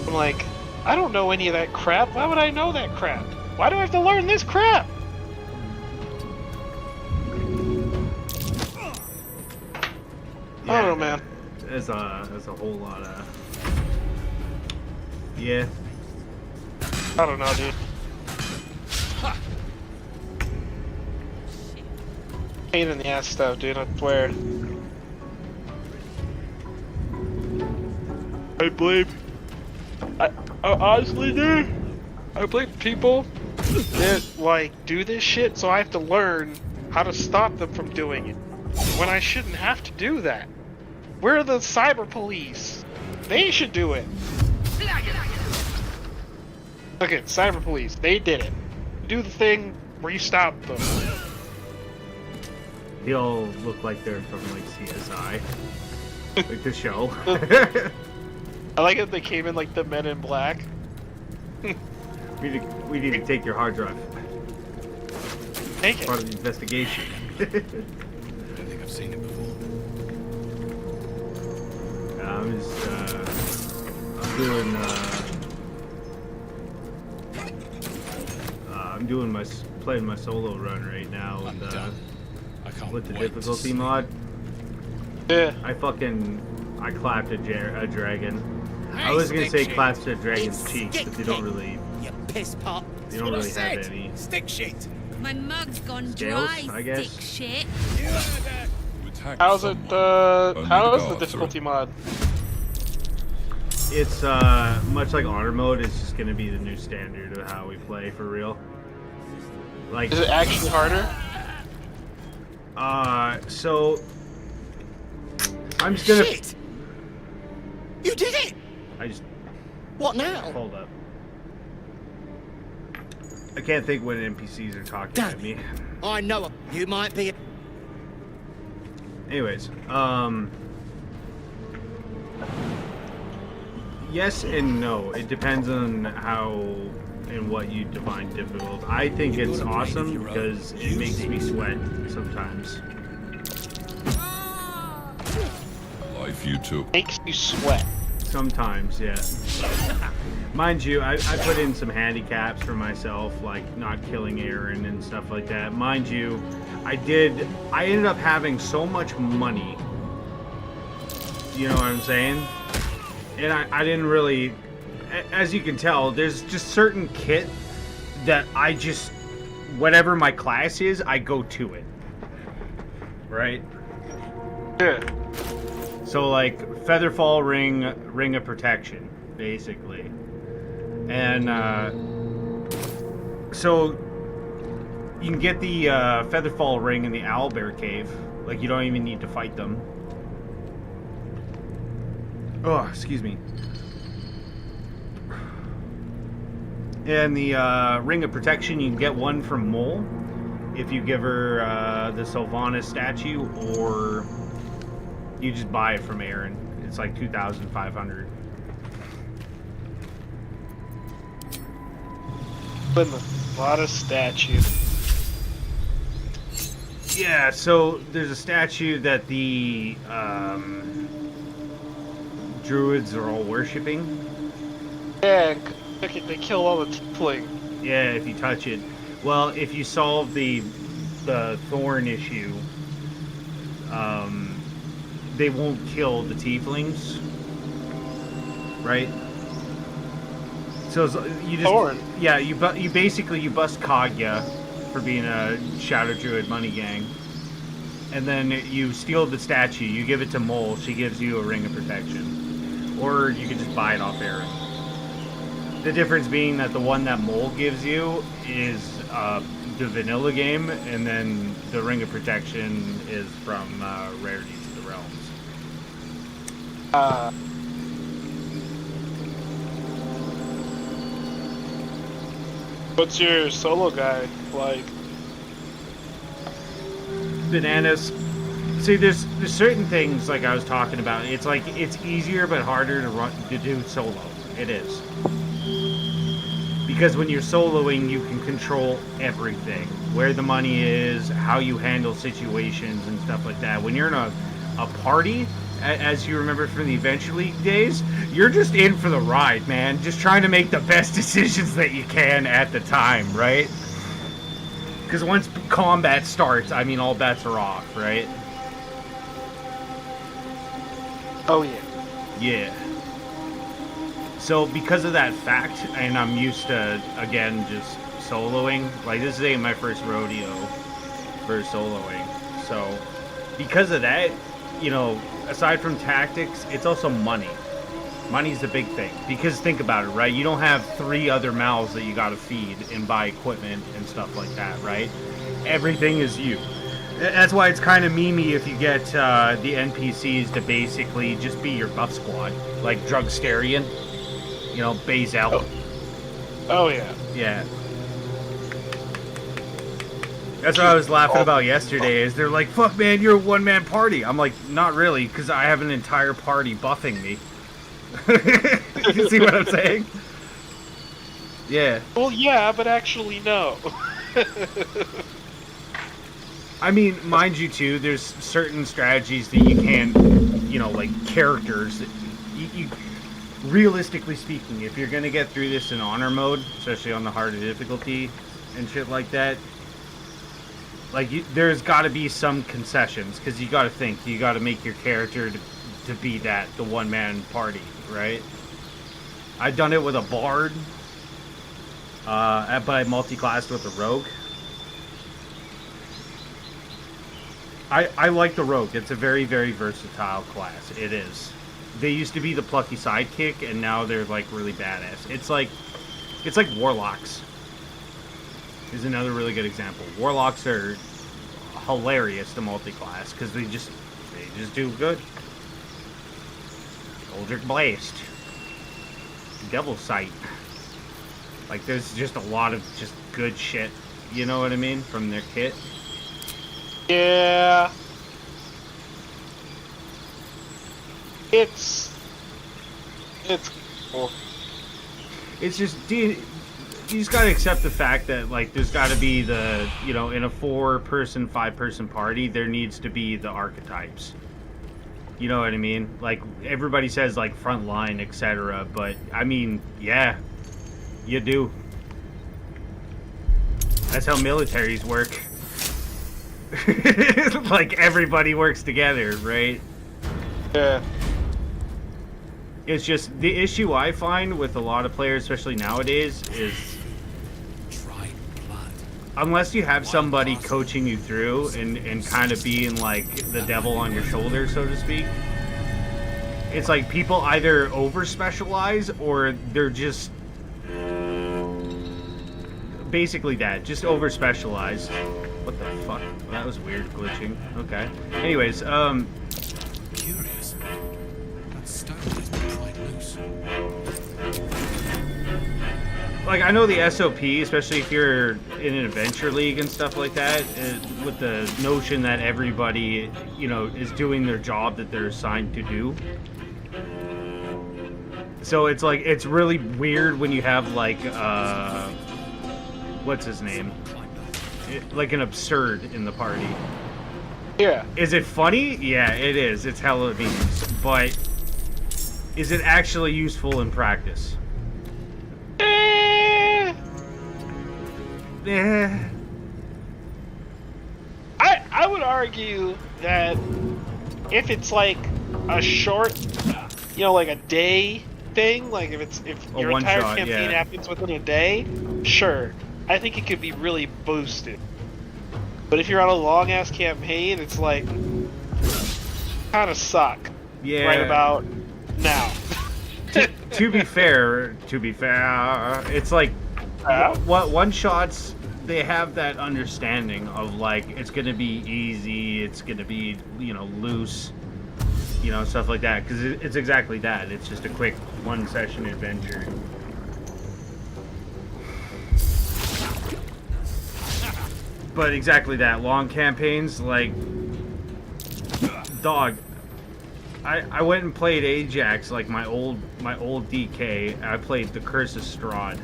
I'm like, I don't know any of that crap. Why would I know that crap? Why do I have to learn this crap? Yeah, I don't know, man. There's a whole lot of... Yeah. I don't know, dude. Pain in the ass stuff, dude, I swear. I honestly, dude, I blame people that, like, do this shit, so I have to learn how to stop them from doing it. When I shouldn't have to do that. We're the cyber police. They should do it. Look at cyber police. They did it. Do the thing where you stop them. They all look like they're from like CSI, like the show. I like it they came in like the Men in Black. we need to take your hard drive. Take it. Part of the investigation. I don't think I've seen it before. I'm just I'm doing playing my solo run right now, and with the difficulty mod. Yeah. I clapped a dragon. I was gonna say claps to a dragon's cheeks, but they don't really. You piss pot. They don't really have any. Stick shit. My mug's gone Scales, dry, I guess. stick shit. How's it, how is the difficulty mod? It's much like honor mode. It's just gonna be the new standard of how we play for real. Like, is it actually harder? So I'm just gonna. Shit! You did it! I just. What now? Hold up. I can't think when NPCs are talking Damn. at me. I know you might be. Anyways, yes and no. It depends on how and what you define difficult. I think it's awesome because it makes me sweat sometimes. Life you took. Makes you sweat. Sometimes, yeah. Mind you, I put in some handicaps for myself, like not killing Aaron and stuff like that. Mind you, I ended up having so much money. You know what I'm saying? And I didn't really, as you can tell, there's just certain kit that I just, whatever my class is, I go to it. Right? Yeah. So like Featherfall ring of protection, basically. And so you can get the Featherfall ring in the Owlbear Cave. Like, you don't even need to fight them. Oh, excuse me. And the ring of protection, you can get one from Mole if you give her the Sylvanas statue, or you just buy it from Aaron. It's like 2,500. A lot of statues. Yeah, so there's a statue that the druids are all worshipping. Yeah, they kill all the tiefling. Yeah, if you touch it. Well, if you solve the thorn issue, they won't kill the tieflings, right? So you just Thorn. Yeah, you basically bust Kagya for being a Shadow Druid money gang, and then you steal the statue. You give it to Mole. She gives you a ring of protection, or you can just buy it off Aaron. The difference being that the one that Mole gives you is the vanilla game, and then the ring of protection is from Rarities of the Realms. What's your solo guide like? Bananas. See, there's certain things like I was talking about. It's like it's easier but harder to do solo. It is. Because when you're soloing, you can control everything. Where the money is, how you handle situations and stuff like that. When you're in a party, as you remember from the Adventure League days, you're just in for the ride, man. Just trying to make the best decisions that you can at the time, right? Because once combat starts, I mean, all bets are off, right? Oh, yeah. Yeah. So because of that fact, and I'm used to, again, just soloing, like this ain't my first rodeo for soloing. So because of that, you know, aside from tactics, it's also money. Money's the big thing. Because think about it, right? You don't have 3 other mouths that you gotta feed and buy equipment and stuff like that, right? Everything is you. That's why it's kind of memey if you get the NPCs to basically just be your buff squad. Like Drugstarian, you know, Bazel. Oh, yeah. Yeah. That's what I was laughing about yesterday, is they're like, fuck man, you're a one-man party. I'm like, not really, because I have an entire party buffing me. You see what I'm saying? Yeah. Well, yeah, but actually, no. I mean, mind you, too, there's certain strategies that you can't, you know, like characters. That you realistically speaking, if you're going to get through this in honor mode, especially on the harder difficulty and shit like that, like, there's got to be some concessions, because you got to think, you got to make your character to be that, the one-man party, right? I've done it with a bard, but I multi-classed with a rogue. I like the rogue. It's a very, very versatile class. It is. They used to be the plucky sidekick, and now they're like really badass. It's like warlocks. Is another really good example. Warlocks are hilarious to multi-class because they just do good. Eldritch Blast, Devil Sight. Like there's just a lot of just good shit. You know what I mean, from their kit. Yeah. It's cool. It's just, you just gotta accept the fact that, like, there's gotta be the, you know, in a 4-person, 5-person party, there needs to be the archetypes. You know what I mean? Like, everybody says, like, front line, etc., but, I mean, yeah, you do. That's how militaries work. Like, everybody works together, right? Yeah. It's just, the issue I find with a lot of players, especially nowadays, is unless you have somebody coaching you through and kind of being like the devil on your shoulder, so to speak, it's like people either over specialize or they're just basically that, just over specialize. What the fuck? Well, that was weird, glitching. Okay. Anyways, Curious. That stone has been pried loose. like, I know the SOP, especially if you're in an adventure league and stuff like that, with the notion that everybody, you know, is doing their job that they're assigned to do. So it's like, it's really weird when you have, like, what's his name? Like an absurd in the party. Yeah. Is it funny? Yeah, it is. It's hella memes. But is it actually useful in practice? Yeah. I would argue that if it's like a short, you know, like a day thing, like if your entire campaign happens within a day, sure. I think it could be really boosted. But if you're on a long ass campaign, it's like kind of suck. Yeah. Right about now. to be fair, it's like what one shots, they have that understanding of like it's gonna be easy, it's gonna be, you know, loose, you know, stuff like that, because it's exactly that. It's just a quick 1-session adventure. But exactly that, long campaigns, like, dog, I went and played Ajax, like my old DK. I played the Curse of Strahd.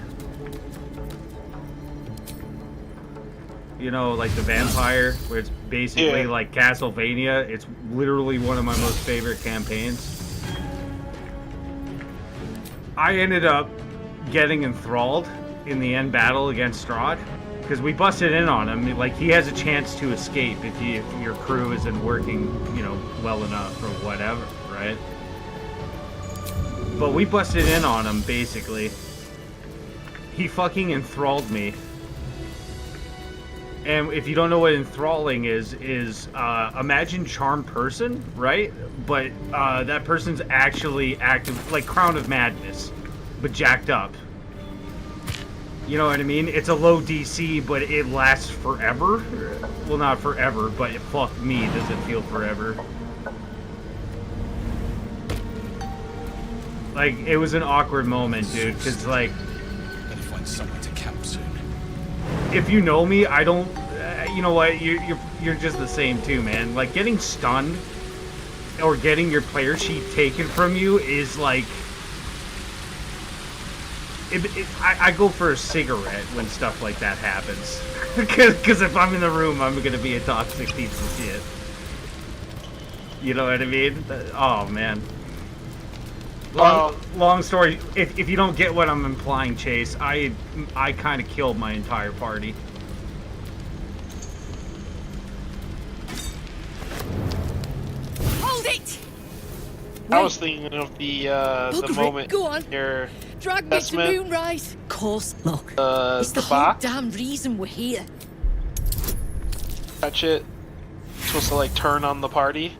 You know, like the vampire, where it's basically like Castlevania. It's literally one of my most favorite campaigns. I ended up getting enthralled in the end battle against Strahd, because we busted in on him. Like, he has a chance to escape if your crew isn't working, you know, well enough or whatever, right? But we busted in on him, basically. He fucking enthralled me. And if you don't know what enthralling is imagine Charm Person, right? But that person's actually active, like Crown of Madness, but jacked up. You know what I mean? It's a low DC, but it lasts forever. Well, not forever, but fuck me, does it feel forever. Like, it was an awkward moment, dude, because, like... Better find somewhere to camp soon. If you know me, I don't... you know what? You're just the same, too, man. Like, getting stunned or getting your player sheet taken from you is, like... I go for a cigarette when stuff like that happens. Because if I'm in the room, I'm going to be a toxic piece of shit. You know what I mean? Oh, man. Long story. If you don't get what I'm implying, Chase, I kind of killed my entire party. Hold it! I was thinking of the moment Go on. your Drag me to assessment, Moonrise. Of course, look. It's the the whole box. damn reason we're here. Touch it. Supposed to like turn on the party.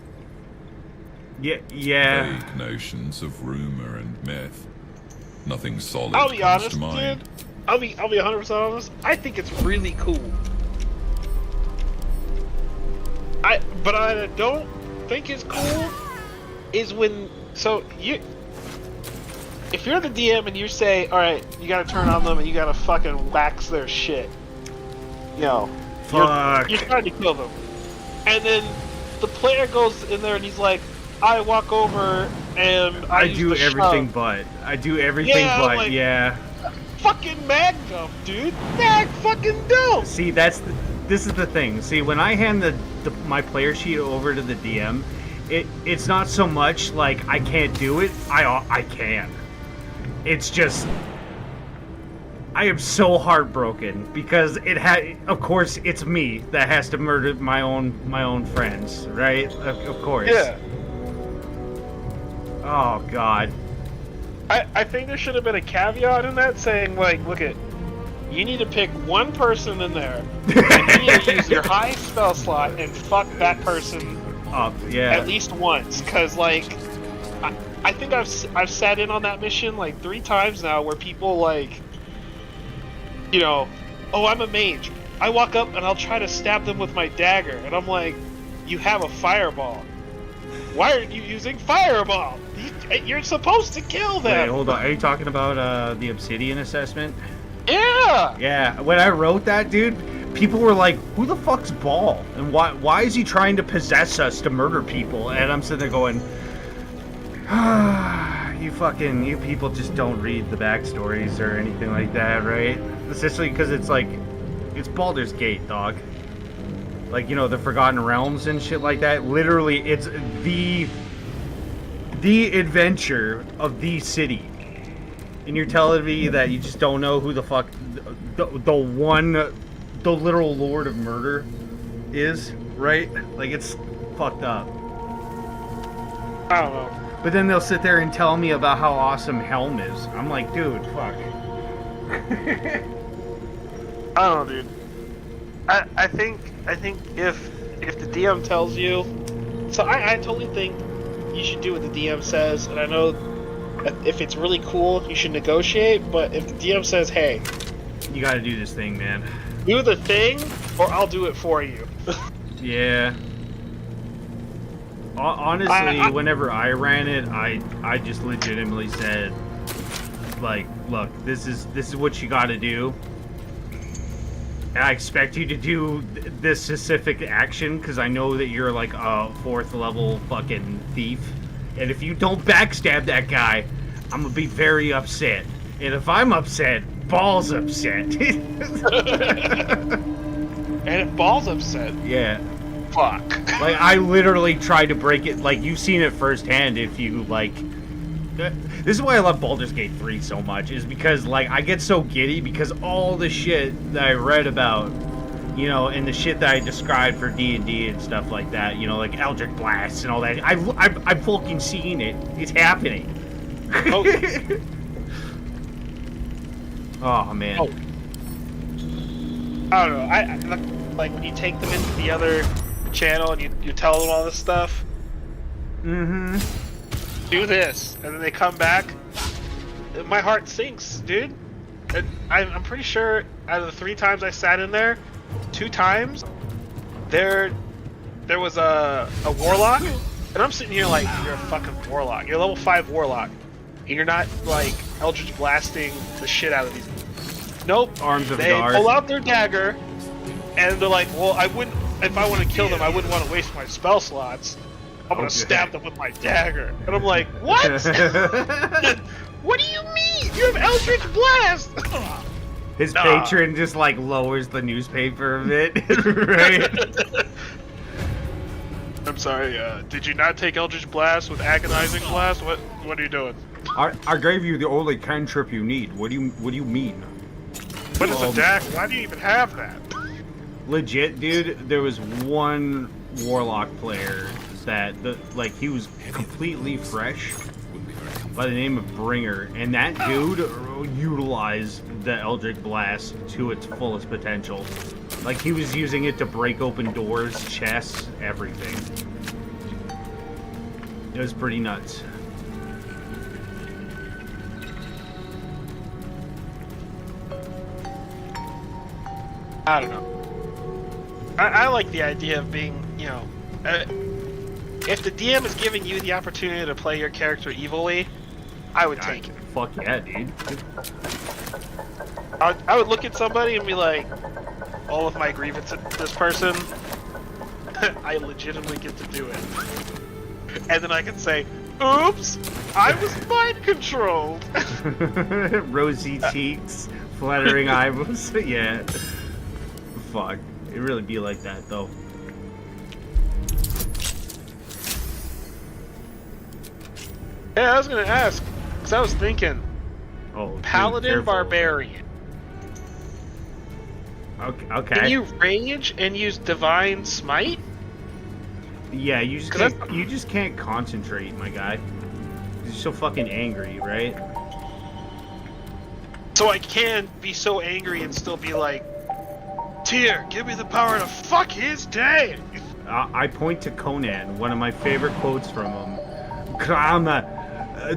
Yeah. Vague notions of rumor and myth. Nothing solid I'll be comes honest, to mind. dude. I'll be 100% honest. I think it's really cool. But I don't think it's cool is when if you're the DM and you say, all right, you gotta turn on them and you gotta fucking wax their shit. You know, you're trying to kill them, and then the player goes in there and he's like, I walk over and I do everything shove. but. I do everything but, like, yeah. Fucking mag dump, dude. Mag fucking dump. See, this is the thing. See, when I hand my player sheet over to the DM, it's not so much like I can't do it. I can. It's just I am so heartbroken because of course it's me that has to murder my own friends, right? Of course. Yeah. Oh God. I think there should have been a caveat in that saying, like, look it, you need to pick one person in there, and you need to use your high spell slot and fuck that person up, yeah. at least once, because, like, I think I've sat in on that mission, like, 3 times now, where people, like, you know, oh, I'm a mage. I walk up and I'll try to stab them with my dagger, and I'm like, you have a fireball. Why aren't you using fireball? You're supposed to kill them. Wait, hold on. Are you talking about the Obsidian assessment? Yeah. Yeah. When I wrote that, dude, people were like, "Who the fuck's Ball? And why is he trying to possess us to murder people?" And I'm sitting there going, you people just don't read the backstories or anything like that, right? Especially because it's like, it's Baldur's Gate, dog. Like, you know, the Forgotten Realms and shit like that. Literally, it's the adventure of the city. And you're telling me that you just don't know who the fuck the literal Lord of Murder is, right? Like, it's fucked up. I don't know. But then they'll sit there and tell me about how awesome Helm is. I'm like, dude, fuck. I don't know, dude. I think if the DM tells you, so I totally think you should do what the DM says, and I know if it's really cool, you should negotiate. But if the DM says, "Hey, you got to do this thing, man. Do the thing, or I'll do it for you." Yeah. Honestly, whenever I ran it, I just legitimately said, like, look, this is what you got to do. I expect you to do this specific action because I know that you're like a 4th level fucking thief. And if you don't backstab that guy, I'm gonna be very upset. And if I'm upset, Ball's upset. And Ball's upset. Yeah. Fuck. Like, I literally tried to break it. Like, you've seen it firsthand if you, like... This is why I love Baldur's Gate 3 so much, is because, like, I get so giddy because all the shit that I read about, you know, and the shit that I described for D&D and stuff like that, you know, like Eldritch Blasts and all that, I've fucking seen it. It's happening. Oh, oh man. Oh. I don't know. I like when you take them into the other channel and you tell them all this stuff. Mm-hmm. Do this, and then they come back. My heart sinks, dude. And I'm pretty sure out of the 3 times I sat in there, 2 times there was a warlock, and I'm sitting here like, you're a fucking warlock. You're a level 5 warlock, and you're not like Eldritch blasting the shit out of these. Nope. Arms of They Darth. pull out their dagger, and they're like, well, I wouldn't. If I want to kill them, I wouldn't want to waste my spell slots. I'm gonna stab them with my dagger. And I'm like, what? What do you mean? You have Eldritch Blast! His patron just, like, lowers the newspaper a bit, right? I'm sorry, did you not take Eldritch Blast with Agonizing Blast? What are you doing? I gave you the only cantrip you need. What do you mean? What is a dagger? Why do you even have that? Legit, dude, there was one warlock player that, he was completely fresh by the name of Bringer, and that dude utilized the Eldritch Blast to its fullest potential. Like, he was using it to break open doors, chests, everything. It was pretty nuts. I don't know. I like the idea of being, you know, if the DM is giving you the opportunity to play your character evilly, I would take it. Fuck yeah, dude. I would look at somebody and be like, all of my grievance at this person, I legitimately get to do it. And then I can say, oops, I was mind controlled. Rosy cheeks, fluttering eyebrows. Yeah. Fuck. It really be like that, though. Yeah, I was gonna ask, because I was thinking, Paladin Barbarian. Okay. Can you rage and use Divine Smite? Yeah, you just can't concentrate, my guy. You're so fucking angry, right? So I can be so angry and still be like, Tyr, give me the power to fuck his day! I point to Conan, one of my favorite quotes from him. Krama,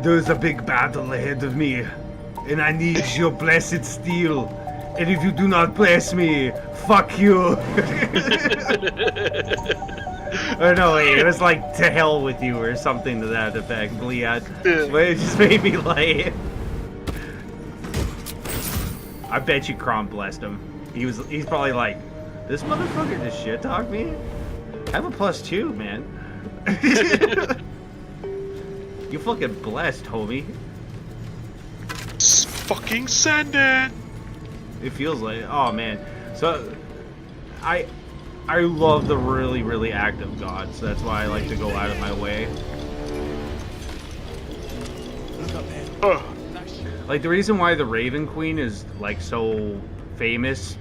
there's a big battle ahead of me, and I need your blessed steel. And if you do not bless me, fuck you. Or no, wait, it was like, to hell with you, or something to that effect, Bliad. But it just made me laugh. I bet you Crom blessed him. He's probably like, this motherfucker just shit talk me? Have a +2, man. You fucking blessed, homie. Fucking send it! It feels like, oh man. So, I love the really, really active gods. So that's why I like to go out of my way. Like, the reason why the Raven Queen is, like, so famous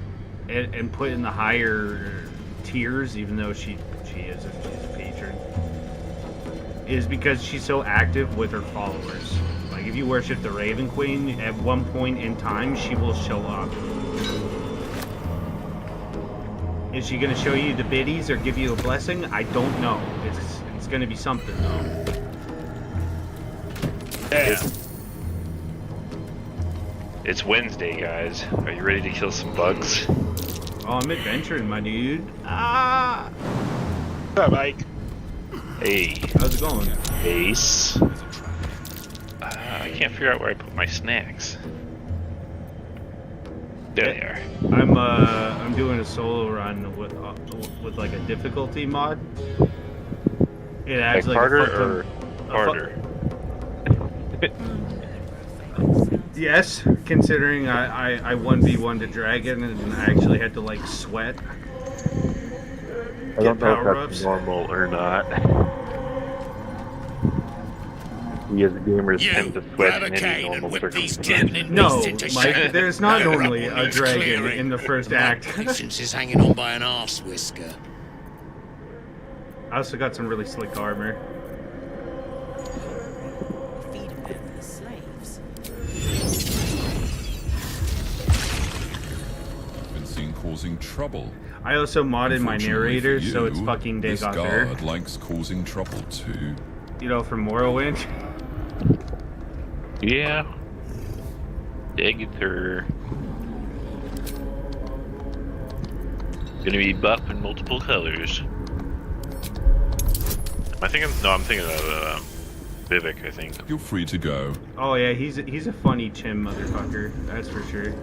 and put in the higher tiers, even though she's a patron, is because she's so active with her followers. Like, if you worship the Raven Queen, at one point in time, she will show up. Is she gonna show you the biddies or give you a blessing? I don't know. It's gonna be something, though. Yeah. It's Wednesday, guys. Are you ready to kill some bugs? Oh, I'm adventuring, my dude. Ah! What's up, Mike? Hey. How's it going? Ace. I can't figure out where I put my snacks. There they are. I'm doing a solo run with like a difficulty mod. It adds like harder or harder? Yes, considering I 1v1 to dragon and I actually had to like sweat. I don't know if power-ups. that's normal or not. We as gamers tend to sweat in any normal circumstance. No, Mike, there's not normally a dragon in the first act. Patience is hanging on by an arse whisker. I also got some really slick armor. Been seen causing trouble. I also modded my narrator, so it's fucking This Dagoth. guard likes causing trouble too. You know, from Morrowind. Yeah. Dagoth gonna be buff in multiple colors. I'm thinking of Vivek, I think. You're free to go. Oh yeah, he's a funny chim motherfucker, that's for sure.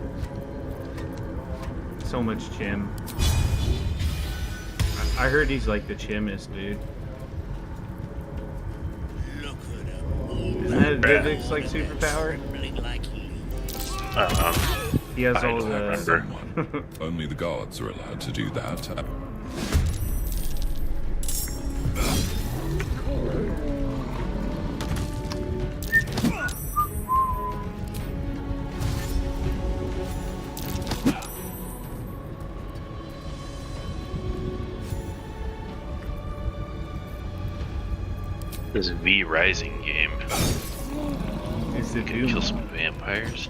So much chim. I heard he's like the chimmest, dude. Isn't that Vivek's like superpower? He has all the. Only the guards are allowed to do that. This V Rising game. It's the Can kill some vampires.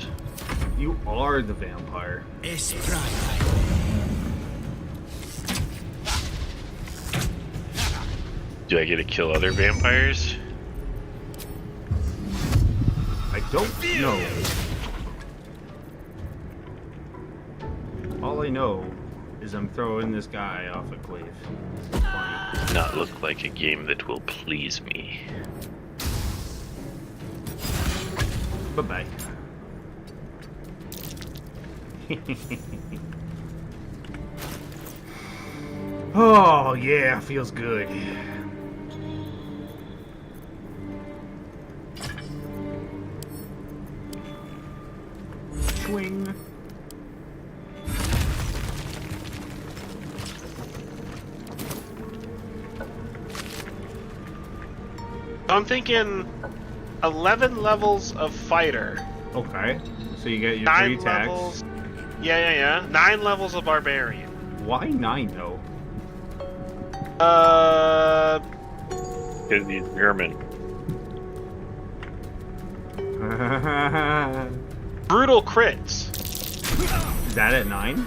You are the vampire. Do I get to kill other vampires? I don't know. All I know is I'm throwing this guy off a cliff. Funny. Not look like a game that will please me. Bye-bye. Oh, yeah, feels good. Swing. I'm thinking 11 levels of fighter. Okay. So you get your 9 3 attacks. levels. Yeah. 9 levels of barbarian. Why 9 though? Because he's German. Brutal crits. Is that at 9?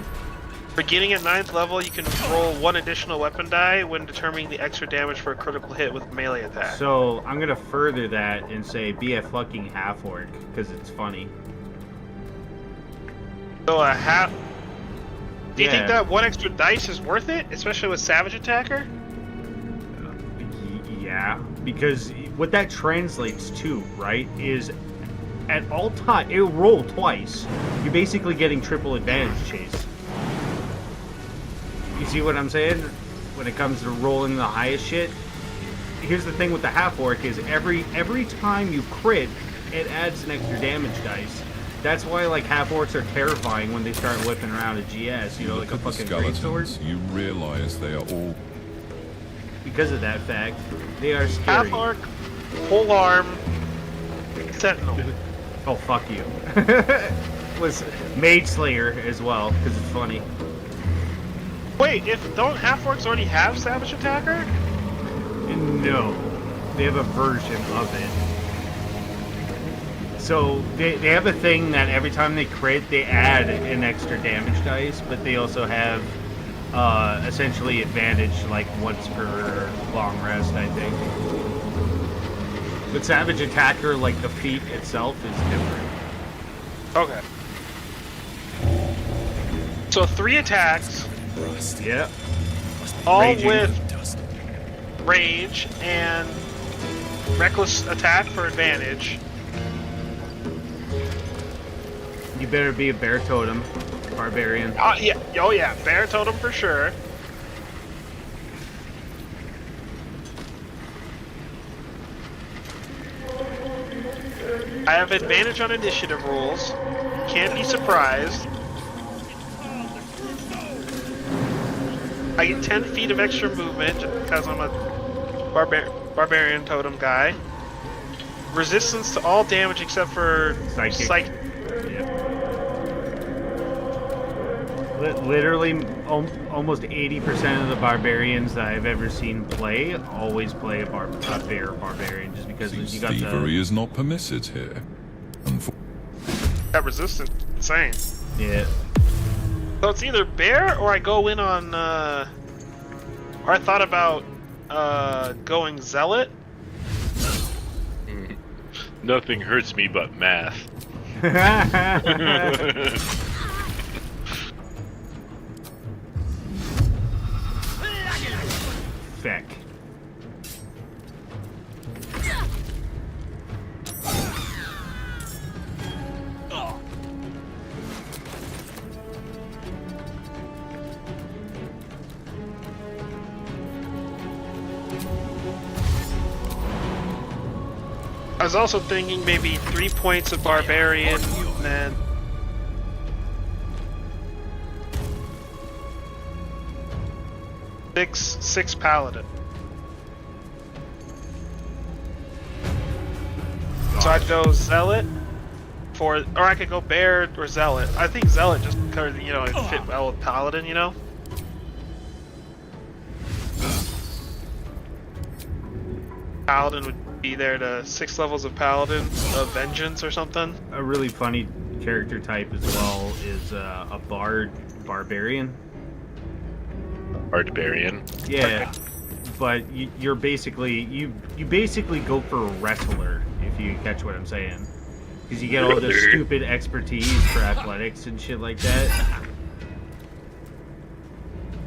Beginning at 9th level, you can roll 1 additional weapon die when determining the extra damage for a critical hit with a melee attack. So I'm gonna further that and say be a fucking half orc because it's funny. So a half. Do you Yeah. think that 1 extra dice is worth it, especially with Savage Attacker? Yeah, because what that translates to, right, is at all time it'll roll twice. You're basically getting triple advantage chase. You see what I'm saying? When it comes to rolling the highest shit. Here's the thing with the half orc is every time you crit, it adds an extra damage dice. That's why like half orcs are terrifying when they start whipping around a GS. You know, like a fucking great sword. Skeletons, you realize they are all Because of that fact, they are scary. Half orc, whole arm, sentinel. Oh fuck you. Was Mage Slayer as well because it's funny. Wait, don't half orcs already have Savage Attacker? No, they have a version of it. So they have a thing that every time they crit, they add an extra damage dice, but they also have essentially advantage like once per long rest, I think. But Savage Attacker, like the feat itself, is different. Okay. So 3 attacks. Yeah. All Raging. with rage and reckless attack for advantage. You better be a bear totem, barbarian. Yeah. Oh yeah, bear totem for sure. I have advantage on initiative rolls. Can't be surprised. I get 10 feet of extra movement just because I'm a barbarian totem guy. Resistance to all damage except for psychic. Literally, almost 80% of the barbarians that I've ever seen play always play a bear barbarian, just because you got Thievery is not permitted here. That resistance is insane. Yeah. So it's either bear or I go in on, or I thought about going zealot. Nothing hurts me but math. Feck. I was also thinking maybe 3 points of barbarian and then six paladin. So I'd go zealot or I could go bear or zealot. I think zealot just because it fit well with paladin, Paladin would be there to 6 levels of paladin of vengeance or something. A really funny character type as well is a barbarian. Barbarian. Yeah, but you're basically you basically go for a wrestler, if you catch what I'm saying, because you get all this stupid expertise for athletics and shit like that.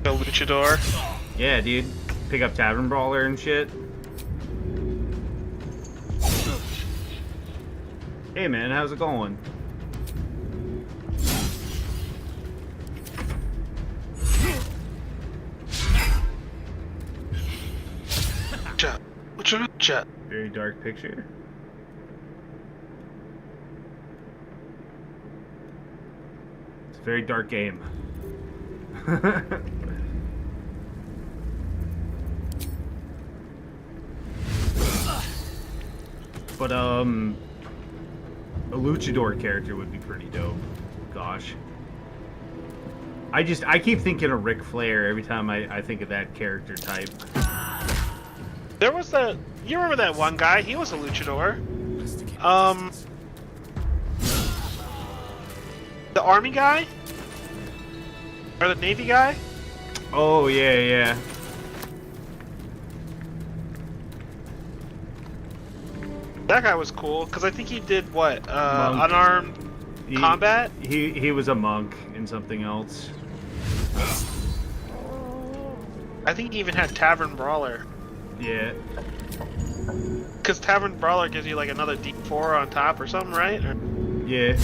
The luchador. Yeah, dude, pick up tavern brawler and shit. Hey man, how's it going? Chat. Very dark picture. It's a very dark game. But a luchador character would be pretty dope. Gosh. I keep thinking of Ric Flair every time I think of that character type. There was you remember that one guy? He was a luchador. The army guy? Or the navy guy? Oh, yeah. That guy was cool, because I think he did what? Unarmed combat? He was a monk in something else. I think he even had Tavern Brawler. Yeah. Because Tavern Brawler gives you like another D4 on top or something, right? Yeah.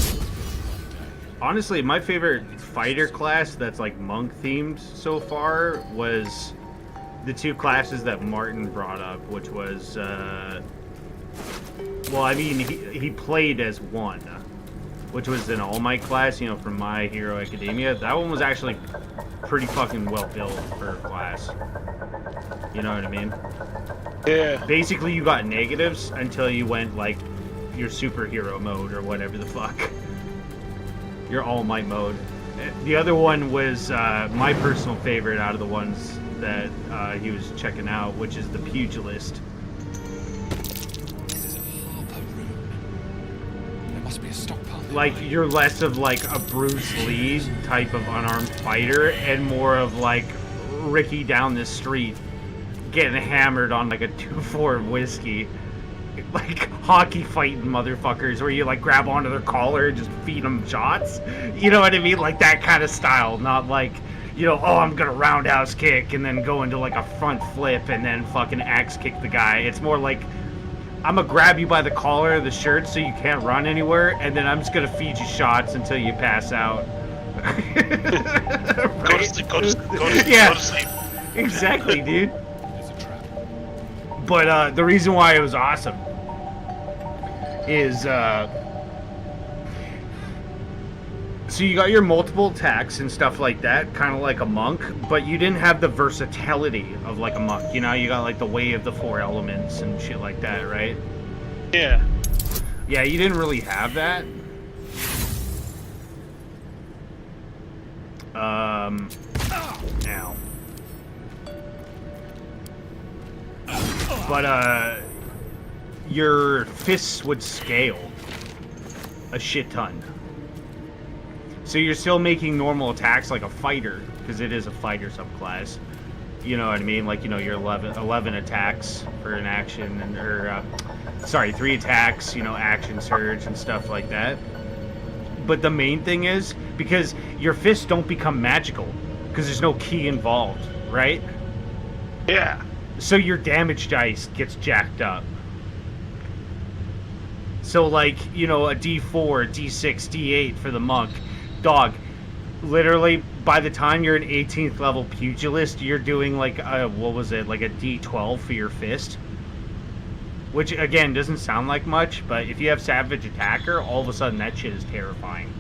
Honestly, my favorite fighter class that's like monk themed so far was the 2 classes that Martin brought up, which was well, I mean, he played as one, which was an All Might class, from My Hero Academia. That one was actually pretty fucking well built for a class. You know what I mean? Yeah. Basically, you got negatives until you went, like, your superhero mode or whatever the fuck. Your All Might mode. The other one was my personal favorite out of the ones that he was checking out, which is the Pugilist. Must be a stockpile. Like, you're less of like a Bruce Lee type of unarmed fighter and more of like Ricky down the street getting hammered on like a 2-4 of whiskey. Like hockey fighting motherfuckers where you like grab onto their collar and just feed them shots. You know what I mean? Like that kind of style, not like, oh, I'm gonna roundhouse kick and then go into like a front flip and then fucking axe kick the guy. It's more like, I'm gonna grab you by the collar of the shirt so you can't run anywhere, and then I'm just gonna feed you shots until you pass out. Right? Go to sleep, go to sleep, yeah, go to sleep. Exactly, dude. But the reason why it was awesome So you got your multiple attacks and stuff like that, kind of like a monk, but you didn't have the versatility of like a monk. You know, you got like the way of the 4 elements and shit like that, right? Yeah. Yeah, you didn't really have that. Now. But, your fists would scale a shit ton. So you're still making normal attacks like a fighter, because it is a fighter subclass. You know what I mean? Like, you know, your 11 attacks for an action, and or, sorry, 3 attacks, you know, action surge and stuff like that. But the main thing is, because your fists don't become magical, because there's no key involved, right? Yeah. So your damage dice gets jacked up. So, like, you know, a D4, D6, D8 for the monk. Dog, literally, by the time you're an 18th level pugilist, you're doing, like, what was it, like a D12 for your fist? Which, again, doesn't sound like much, but if you have Savage Attacker, all of a sudden that shit is terrifying.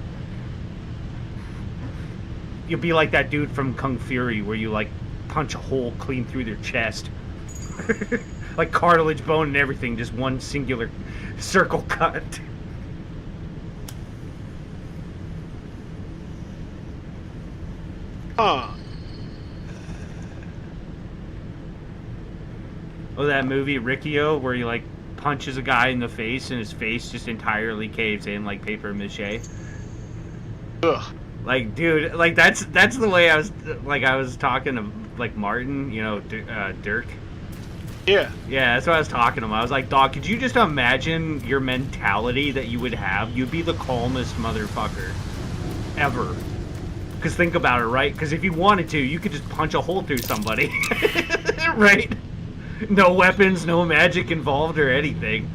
You'll be like that dude from Kung Fury, where you, like, punch a hole clean through their chest. Like cartilage, bone, and everything, just one singular circle cut. Huh. Oh, that movie Riccio, where he like punches a guy in the face and his face just entirely caves in like paper mache. Ugh. Like, dude, like that's the way I was talking to like Martin, you know, Dirk. Yeah. Yeah, that's what I was talking to him. I was like, dog, could you just imagine your mentality that you would have? You'd be the calmest motherfucker ever. Because think about it, right? Because if you wanted to, you could just punch a hole through somebody. Right? No weapons, no magic involved or anything.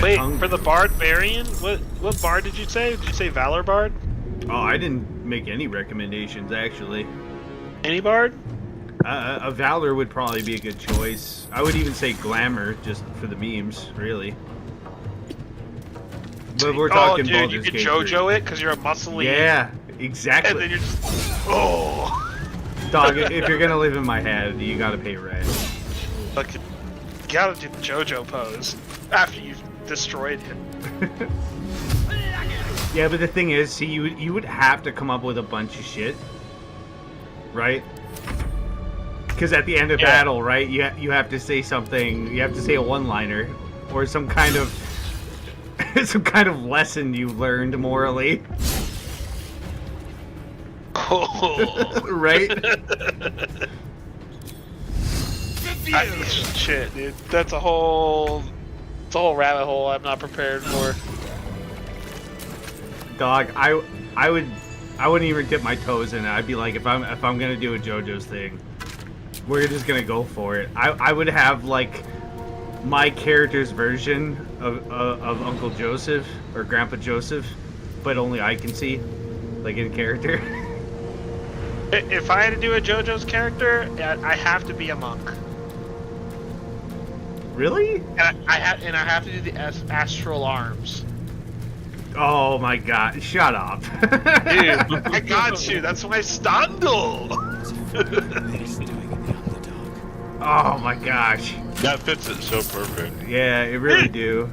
Wait, for the Bard variant? What Bard did you say? Did you say Valor Bard? Oh, I didn't make any recommendations, actually. Any Bard? A Valor would probably be a good choice. I would even say Glamour, just for the memes, really. But we're talking dude, Baldur's you could Gate JoJo 3. it because you're a muscly... Yeah, exactly. And then you're just... Oh! Dog, if you're gonna live in my head, you gotta pay rent. Like, you gotta do the JoJo pose after you've destroyed him. Yeah, but the thing is, see, you would have to come up with a bunch of shit, right? Because at the end of battle, right, you have to say something. You have to say a one-liner or some kind of lesson you learned morally. Oh. Right? Shit, dude. That's a whole rabbit hole I'm not prepared for. Dog, I wouldn't even dip my toes in it. I'd be like, if I'm gonna do a JoJo's thing, we're just gonna go for it. I would have like my character's version of Uncle Joseph or Grandpa Joseph, but only I can see, like in character. If I had to do a JoJo's character, I have to be a monk. Really? And I have to do the astral arms. Oh my god, shut up. Dude, I got you. That's my standal. Oh my gosh. That fits it so perfect. Yeah, it really do.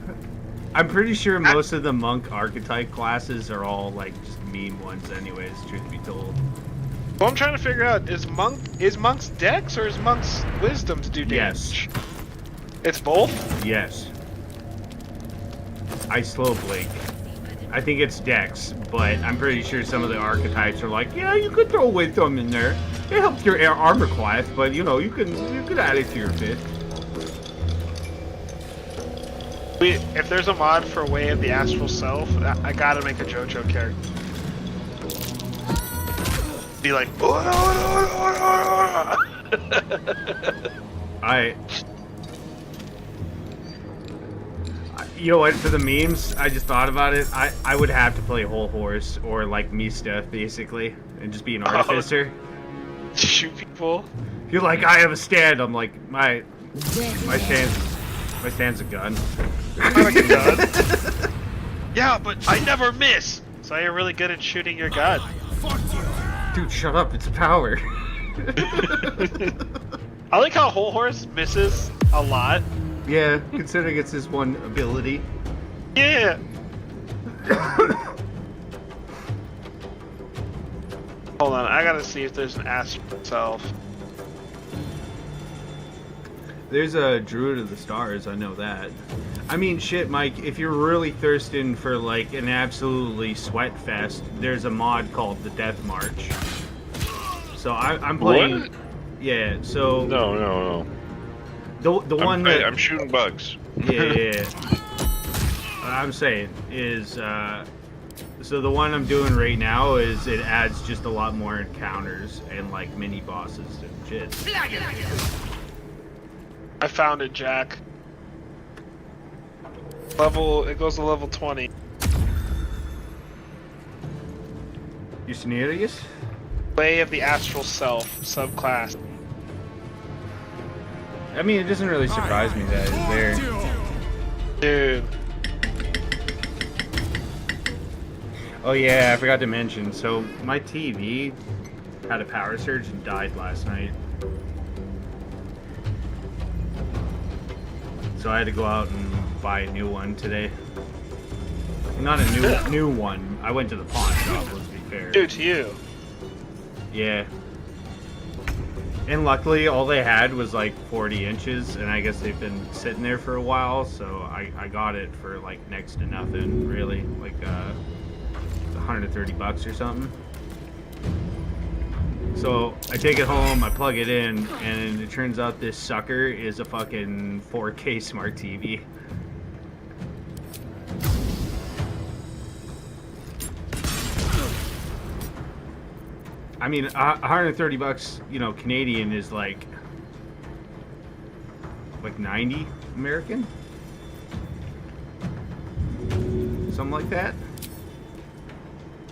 I'm pretty sure most of the monk archetype classes are all like just meme ones anyways, truth be told. Well, I'm trying to figure out, is monk's dex or is monk's wisdom to do damage? Yes. It's both? Yes. I slow blink. I think it's dex, but I'm pretty sure some of the archetypes are like, yeah, you could throw wisdom in there. It helps your armor class, but you know, you could add it to your fist. If there's a mod for Way of the Astral Self, I gotta make a JoJo character. Be like, you know what, for the memes, I just thought about it. I would have to play Whole Horse or like Mista, basically, and just be an artificer. Shoot people. You're like, I have a stand. I'm like, my stand's a gun. Yeah, but I never miss. So you're really good at shooting your gun. Dude, shut up. It's a power. I like how Whole Horse misses a lot. Yeah, considering it's his one ability. Yeah. Hold on, I gotta see if there's an Astro itself. There's a Druid of the Stars, I know that. I mean, shit, Mike, if you're really thirsting for, like, an absolutely sweat fest, there's a mod called the Death March. So I'm playing... What? Yeah, so... No. The one that... I'm shooting bugs. Yeah. What I'm saying is, so the one I'm doing right now is it adds just a lot more encounters and, like, mini-bosses and shit. I found it, Jack. It goes to level 20. You serious? Way of the Astral Self, subclass. I mean, it doesn't really surprise me that it's there. Dude. Oh yeah, I forgot to mention, so my TV had a power surge and died last night. So I had to go out and buy a new one today. Not a new one. I went to the pawn shop, let's be fair. Dude, to you. Yeah. And luckily, all they had was like 40 inches, and I guess they've been sitting there for a while, so I got it for like next to nothing, really. Like $130 or something. So I take it home, I plug it in, and it turns out this sucker is a fucking 4K smart TV. I mean, $130, you know, Canadian is like 90 American? Something like that.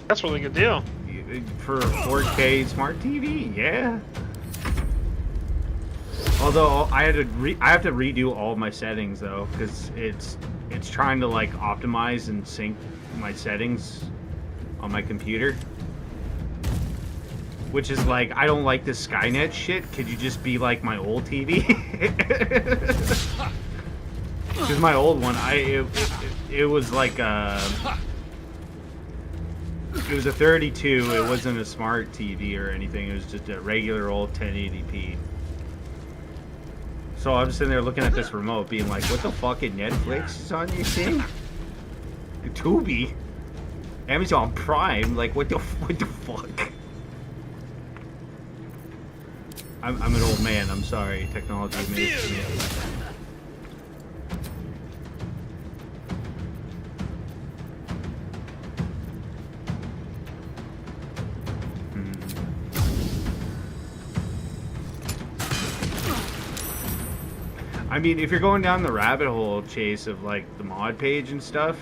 That's a really good deal. For a 4K smart TV, yeah. Although I have to redo all my settings though, because it's trying to like optimize and sync my settings on my computer. Which is like, I don't like this Skynet shit. Could you just be like my old TV? Because my old one, it was like it was a 32. It wasn't a smart TV or anything. It was just a regular old 1080p. So I'm sitting there looking at this remote, being like, "What the fuck? Netflix is on your thing? Tubi, Amazon Prime? Like, what the fuck?" I'm an old man. I'm sorry. Technology makes me. I mean, if you're going down the rabbit hole, Chase, of like the mod page and stuff,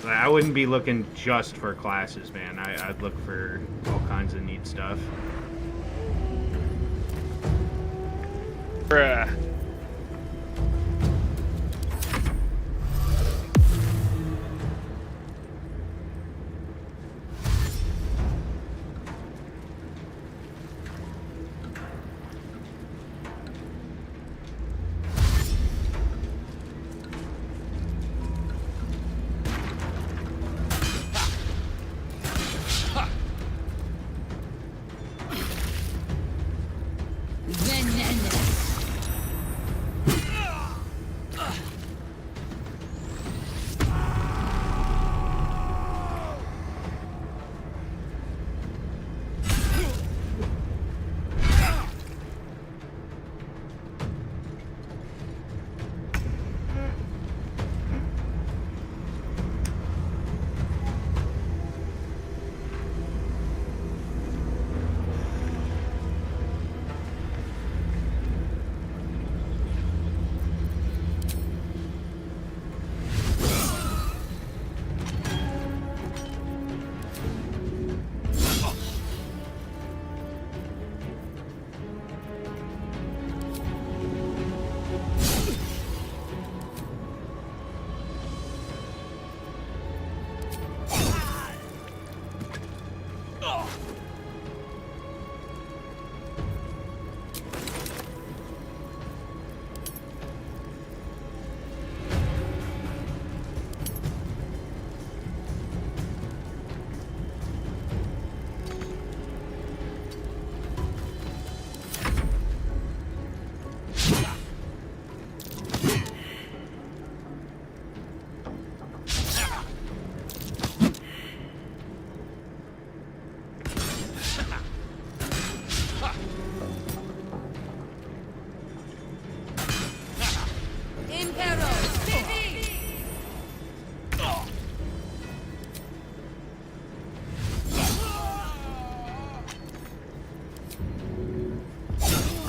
I wouldn't be looking just for classes, man. I'd look for all kinds of neat stuff. Bruh.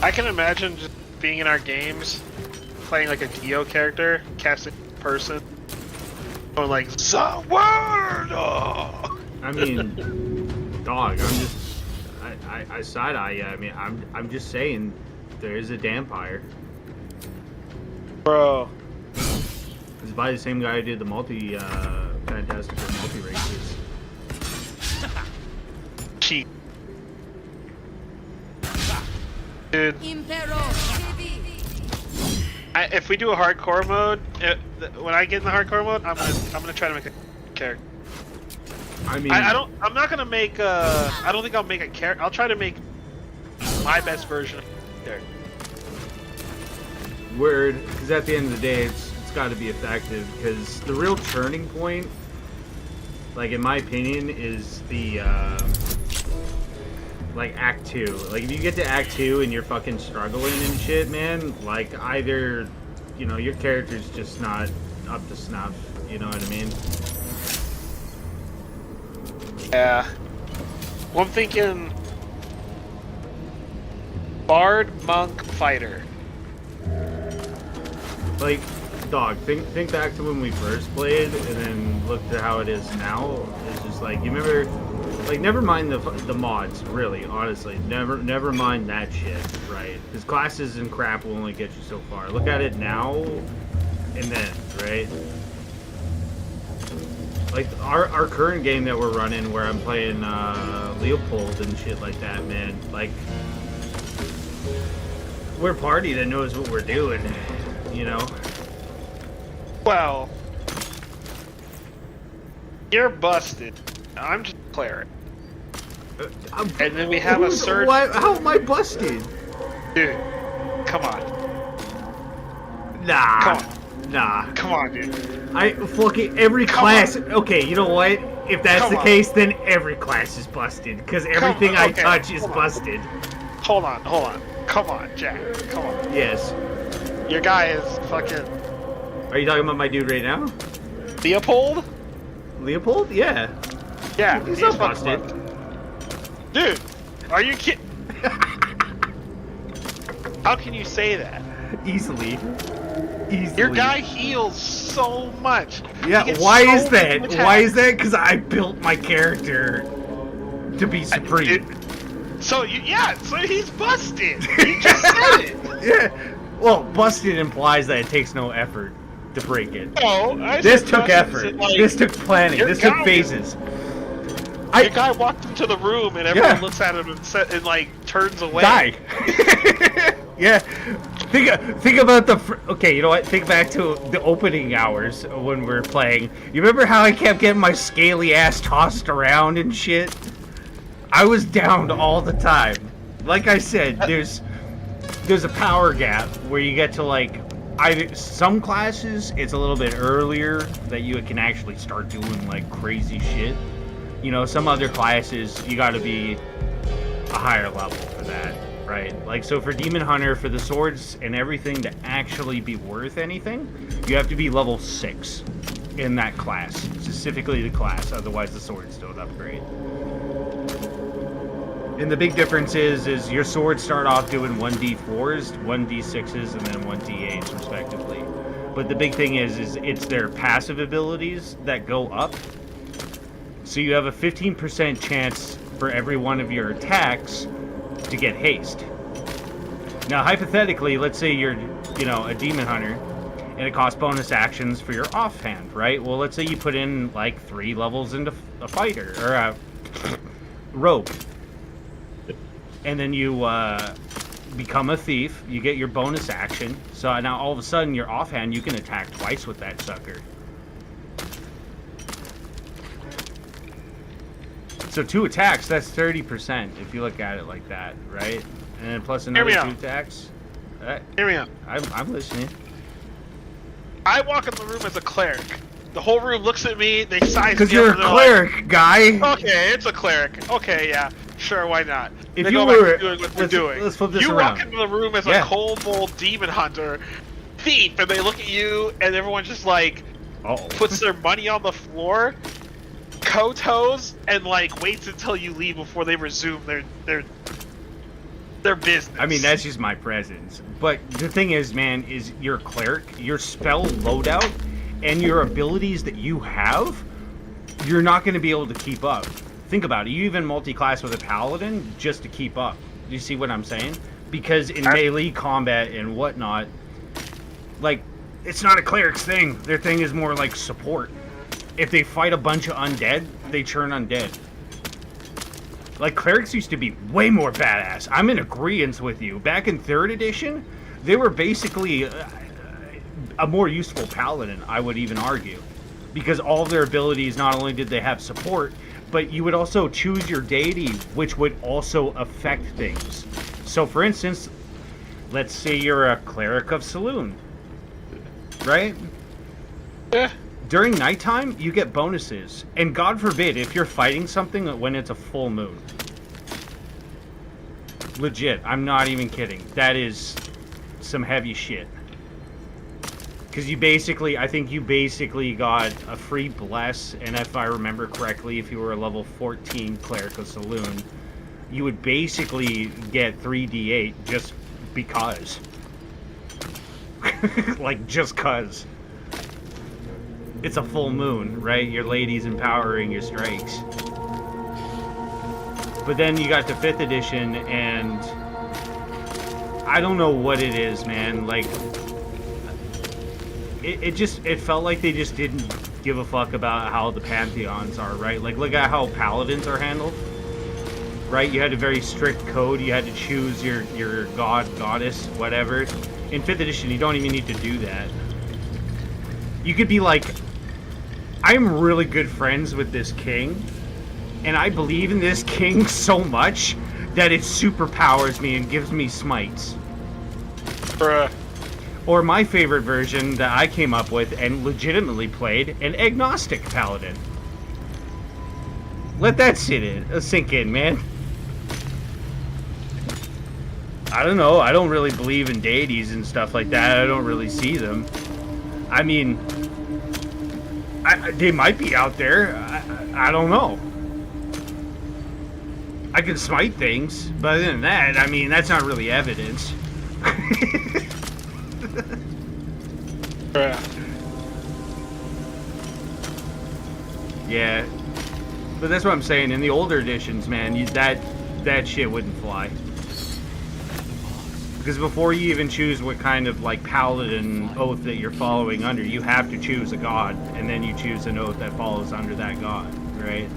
I can imagine just being in our games, playing like a Dio character, casting person, going like Zawardo. I mean, dog. I'm just. I side eye. Yeah. I mean, I'm just saying, there is a Dampire. Bro. It's by the same guy who did the Fantastic multi races. Cheat. Dude. If we do a hardcore mode, when I get in the hardcore mode, I'm gonna try to make a character. I mean, I'm not gonna make I don't think I'll make a character. I'll try to make my best version of the character. Word, because at the end of the day, it's got to be effective. Because the real turning point, like in my opinion, is the like Act 2. Like if you get to Act 2 and you're fucking struggling and shit, man, like either, you know, your character's just not up to snuff. You know what I mean? Yeah. Well, I'm thinking Bard, Monk, Fighter. Like, dog, think back to when we first played, and then look to how it is now. It's just like, you remember, like, never mind the mods, really, honestly. Never mind that shit, right? Because classes and crap will only get you so far. Look at it now, and then, right? Like, our current game that we're running, where I'm playing Leopold and shit like that, man, like, we're a party that knows what we're doing. You know? Well, you're busted. I'm just a cleric. And then we have a surge. How am I busted? Dude, come on. Nah. Come on. Nah. Come on, dude. I fucking every class. Okay, you know what? If that's the case, then every class is busted. Because everything I touch is busted. Hold on. Come on, Jack. Come on. Yes. Your guy is fucking... Are you talking about my dude right now? Leopold? Leopold? Yeah. Yeah, he's not busted. Dude, are you kidding? How can you say that? Easily. Your guy heals so much. Yeah, why is that? Why is that? Because I built my character to be supreme. So he's busted. You just said it. Yeah. Well, busted implies that it takes no effort to break it. No, this took effort. Like, this took planning. This took phases. Your guy walked into the room and everyone looks at him and like turns away. Die. Yeah. Think about okay, you know what? Think back to the opening hours when we were playing. You remember how I kept getting my scaly ass tossed around and shit? I was downed all the time. Like I said, there's a power gap where you get to like either some classes it's a little bit earlier that you can actually start doing like crazy shit. You know, some other classes you got to be a higher level for that, right? Like so for Demon Hunter, for the swords and everything to actually be worth anything, you have to be level 6 in that class, specifically the class, otherwise the swords don't upgrade. And the big difference is your swords start off doing 1d4s, 1d6s, and then 1d8s respectively. But the big thing is it's their passive abilities that go up. So you have a 15% chance for every one of your attacks to get haste. Now hypothetically, let's say you're, you know, a demon hunter, and it costs bonus actions for your offhand, right? Well, let's say you put in like 3 levels into a fighter or a rogue. And then you become a thief, you get your bonus action, so now all of a sudden your offhand, you can attack twice with that sucker. So 2 attacks, that's 30% if you look at it like that, right? And then plus another 2 attacks. Hear me out. I'm listening. I walk in the room as a cleric. The whole room looks at me, they size me up. Because you're a cleric, guy! Okay, it's a cleric. Okay, yeah. Sure, why not? If they you go were back to doing what they're doing. Let's flip this you around. walk into the room as a cold-bold demon hunter, thief, and they look at you, and everyone just like puts their money on the floor, kotos, and like waits until you leave before they resume their Their business. I mean, that's just my presence. But the thing is, man, is your cleric, your spell loadout, and your abilities that you have, you're not going to be able to keep up. Think about it. You even multi-class with a paladin just to keep up. Do you see what I'm saying? Because in melee combat and whatnot, like, it's not a cleric's thing. Their thing is more like support. If they fight a bunch of undead, they turn undead. Like, clerics used to be way more badass. I'm in agreement with you. Back in 3rd edition, they were basically a more useful paladin, I would even argue. Because all of their abilities, not only did they have support, but you would also choose your deity, which would also affect things. So, for instance, let's say you're a cleric of Saloon, right? Yeah. During nighttime, you get bonuses. And God forbid, if you're fighting something when it's a full moon. Legit, I'm not even kidding. That is some heavy shit. Because you basically, I think you basically got a free bless, and if I remember correctly, if you were a level 14 Cleric of Saloon, you would basically get 3d8 just because. Like, just cuz. It's a full moon, right? Your lady's empowering your strikes. But then you got the 5th edition, and I don't know what it is, man. Like, it felt like they just didn't give a fuck about how the pantheons are, right? Like, look at how paladins are handled, right? You had a very strict code. You had to choose your god, goddess, whatever. In 5th edition, you don't even need to do that. You could be like, I'm really good friends with this king, and I believe in this king so much that it superpowers me and gives me smites. Bruh. Or my favorite version that I came up with and legitimately played, an agnostic paladin. Let that sink in, man. I don't know. I don't really believe in deities and stuff like that. I don't really see them. I mean, they might be out there. I don't know. I can smite things, but other than that, I mean, that's not really evidence. Yeah, but that's what I'm saying. In the older editions, man, that shit wouldn't fly. Because before you even choose what kind of, like, paladin oath that you're following under, you have to choose a god, and then you choose an oath that follows under that god, right?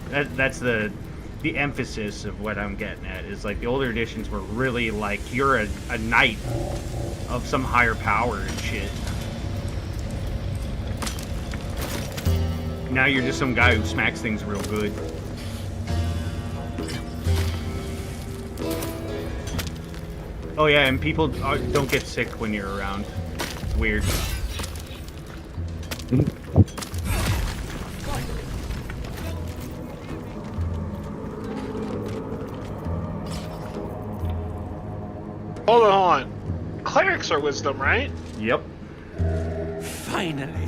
That's the emphasis of what I'm getting at, is, like, the older editions were really, like, you're a knight of some higher power and shit. Now you're just some guy who smacks things real good. Oh yeah, and people don't get sick when you're around. It's weird. Hold on. Clerics are wisdom, right? Yep. Finally.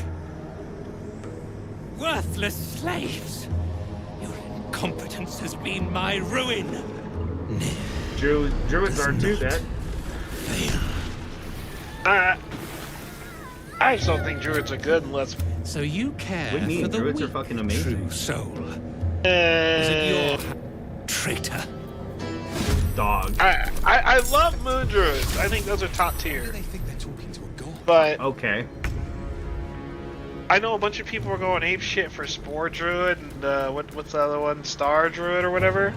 Worthless slaves. Your incompetence has been my ruin. Druids are too, Dad. I just don't think druids are good unless. So you care What do you mean? for the Druids are weak, fucking amazing. true soul. Is it your traitor? Dog. I love moon druids. I think those are top tier. They think they're talking to a god. But Okay. I know a bunch of people are going ape shit for Spore Druid and what's the other one? Star Druid or whatever.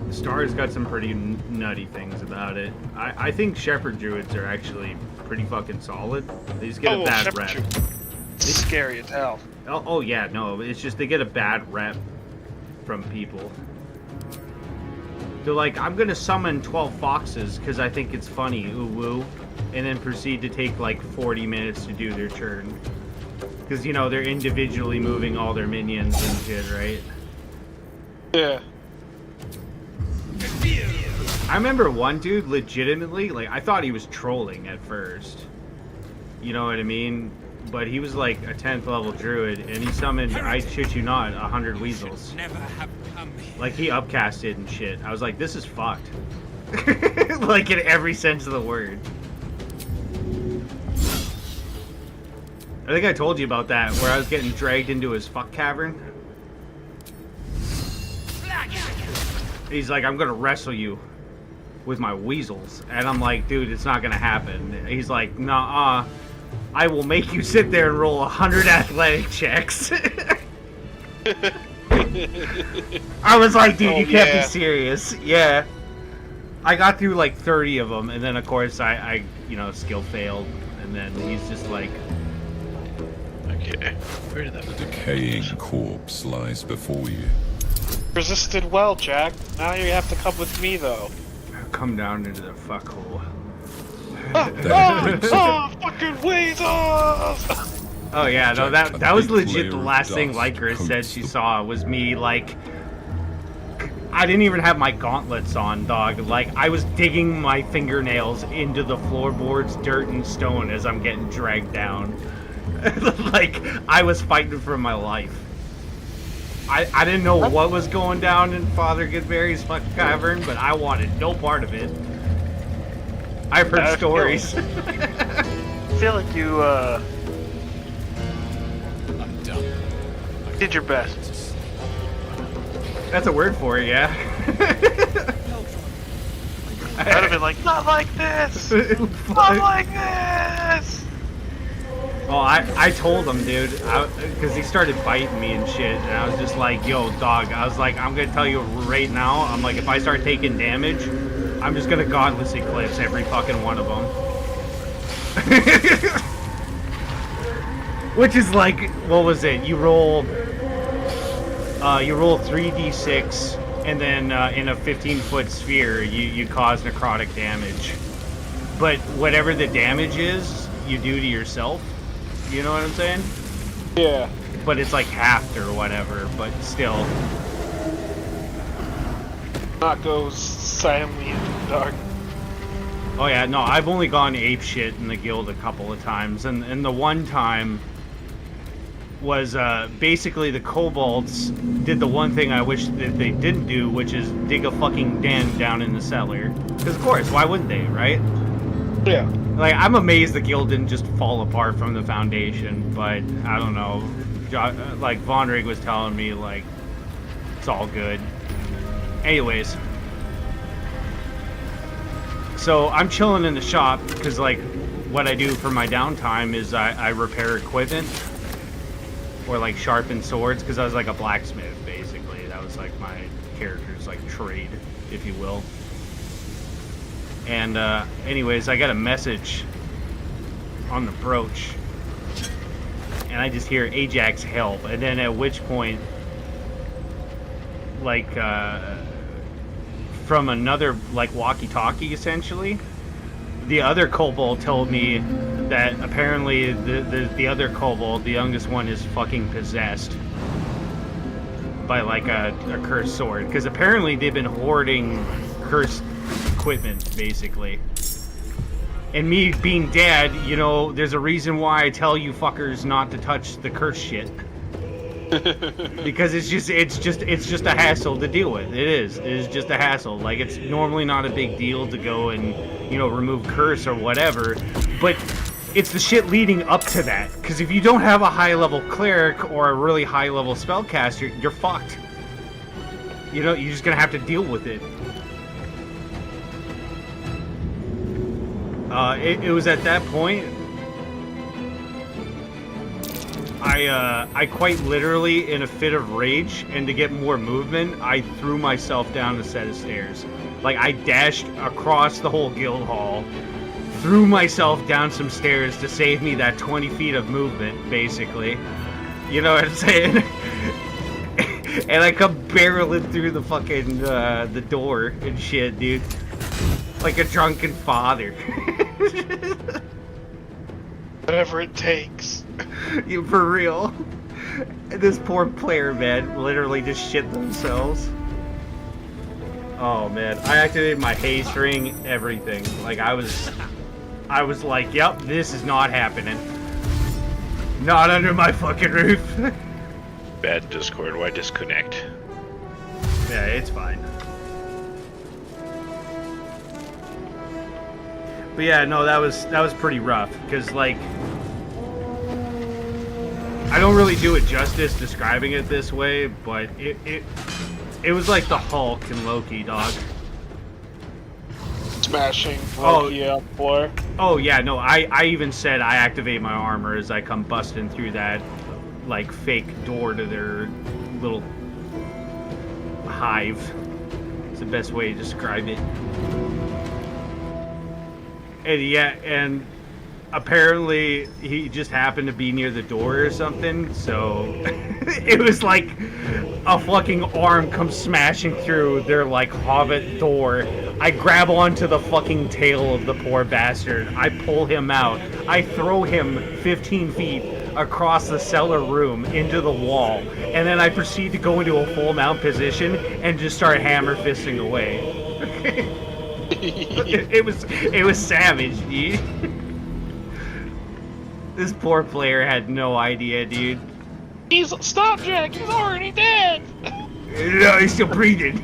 Star's got some pretty nutty things about it. I think Shepherd Druids are actually pretty fucking solid. They just get a bad Shepherd rep. Druid. It's scary as hell. Oh yeah, no, it's just they get a bad rep from people. They're like, I'm gonna summon 12 foxes because I think it's funny, ooh woo, and then proceed to take like 40 minutes to do their turn. Because, you know, they're individually moving all their minions and shit, right? Yeah. I remember one dude legitimately, like, I thought he was trolling at first. You know what I mean? but he was like a 10th level druid, and he summoned, I shit you not, 100 weasels. Never have come here. Like, he upcasted and shit. I was like, this is fucked. Like, in every sense of the word. I think I told you about that, where I was getting dragged into his fuck cavern. He's like, I'm gonna wrestle you with my weasels. And I'm like, dude, it's not gonna happen. He's like, nah, I will make you sit there and roll 100 athletic checks. I was like, dude, you can't be serious. Yeah. I got through like 30 of them, and then of course I you know, skill failed, and then he's just like... Okay, where did that... The decaying corpse lies before you. Resisted well, Jack. Now you have to come with me, though. Come down into the fuck hole. Fucking weasels! Oh yeah, no, that was legit the last thing Lycra said she saw was me, like... I didn't even have my gauntlets on, dog. Like, I was digging my fingernails into the floorboards, dirt, and stone as I'm getting dragged down. Like, I was fighting for my life. I didn't know what was going down in Father Goodberry's fuck cavern, but I wanted no part of it. I've heard stories. I feel like you, I'm done. did your best. That's a word for it, yeah. I'd have been like, not like this! Not like this! Oh, I told him, dude, because he started biting me and shit, and I was just like, yo, dog, I was like, I'm gonna tell you right now, I'm like, if I start taking damage, I'm just gonna godless eclipse every fucking one of them. Which is like, what was it? You roll 3d6, and then in a 15-foot sphere, you cause necrotic damage. But whatever the damage is, you do to yourself. You know what I'm saying? Yeah. But it's like halved or whatever, but still. Not go silently into the dark. Oh yeah, no, I've only gone ape shit in the guild a couple of times, and the one time was basically the kobolds did the one thing I wish that they didn't do, which is dig a fucking den down in the cellar. Because of course, why wouldn't they, right? Yeah. Like, I'm amazed the guild didn't just fall apart from the foundation, but I don't know. Like, Von Rig was telling me, like, it's all good. Anyways. So, I'm chilling in the shop, because, like, what I do for my downtime is I repair equipment. Or, like, sharpen swords, because I was, like, a blacksmith, basically. That was, like, my character's, like, trade, if you will. And anyways, I got a message on the brooch, and I just hear Ajax help, and then at which point, like, from another, like, walkie-talkie, essentially, the other kobold told me that apparently the other kobold, the youngest one, is fucking possessed by, like, a cursed sword, because apparently they've been hoarding cursed equipment, basically. And me being dad, you know, there's a reason why I tell you fuckers not to touch the cursed shit. Because it's just a hassle to deal with. It is just a hassle. Like, it's normally not a big deal to go and, you know, remove curse or whatever, but it's the shit leading up to that. Because if you don't have a high level cleric or a really high level spellcaster, you're fucked. You know, you're just gonna have to deal with it. It was at that point I quite literally, in a fit of rage and to get more movement, I threw myself down a set of stairs. Like, I dashed across the whole guild hall, threw myself down some stairs to save me that 20 feet of movement, basically. You know what I'm saying? And I come barreling through the fucking the door and shit, dude. Like a drunken father. Whatever it takes. You, for real. This poor player, man, literally just shit themselves. Oh man, I activated my haste ring, everything. Like, I was like, yep, this is not happening. Not under my fucking roof. Bad Discord. Why disconnect? Yeah, it's fine. But yeah, no, that was pretty rough because like I don't really do it justice describing it this way, but it was like the Hulk and Loki, dog. Smashing Loki up floor. Oh yeah, no, I even said I activate my armor as I come busting through that like fake door to their little hive. It's the best way to describe it. And yeah, and apparently he just happened to be near the door or something, so it was like a fucking arm comes smashing through their like hobbit door. I grab onto the fucking tail of the poor bastard. I pull him out. I throw him 15 feet across the cellar room into the wall, and then I proceed to go into a full mount position and just start hammer fisting away. It was savage, dude. This poor player had no idea, dude. Stop, Jack! He's already dead! No, he's still breathing.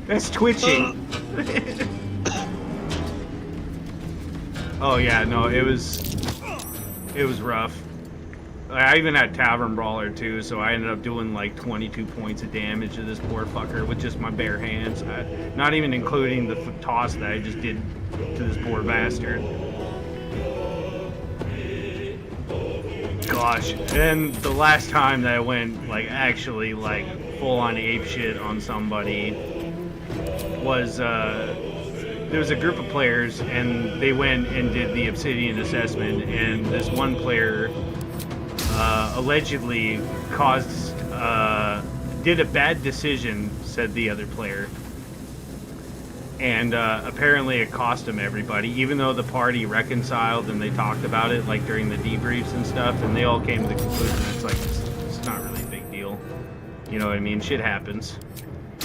That's twitching. Oh yeah, no, it was rough. I even had Tavern Brawler too, so I ended up doing like 22 points of damage to this poor fucker with just my bare hands. Not even including the toss that I just did to this poor bastard. Gosh, and the last time that I went like actually like full on ape shit on somebody was there was a group of players and they went and did the Obsidian assessment, and this one player allegedly did a bad decision, said the other player, and apparently it cost him everybody, even though the party reconciled and they talked about it like during the debriefs and stuff, and they all came to the conclusion it's like it's not really a big deal, you know what I mean? Shit happens,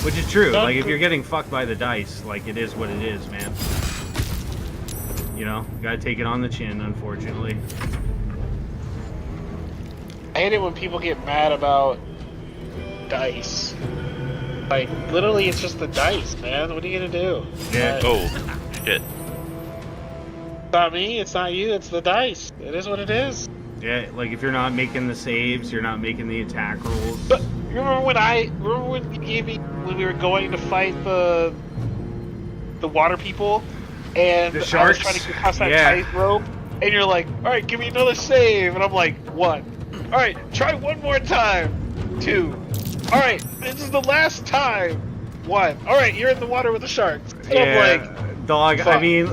which is true. Like if you're getting fucked by the dice, like it is what it is, man. You know, you gotta take it on the chin, unfortunately. I hate it when people get mad about dice. Like, literally, it's just the dice, man. What are you gonna do? Yeah. Oh, shit. It's not me, it's not you, it's the dice. It is what it is. Yeah, like if you're not making the saves, you're not making the attack rolls. But remember when you gave me when we were going to fight the water people, and The I sharks? was trying to get past that Yeah. tightrope, and you're like, all right, give me another save, and I'm like, what? All right, try one more time. 2. All right, this is the last time. 1. All right, you're in the water with the sharks. So Yeah, I'm like, dog. fuck. I mean,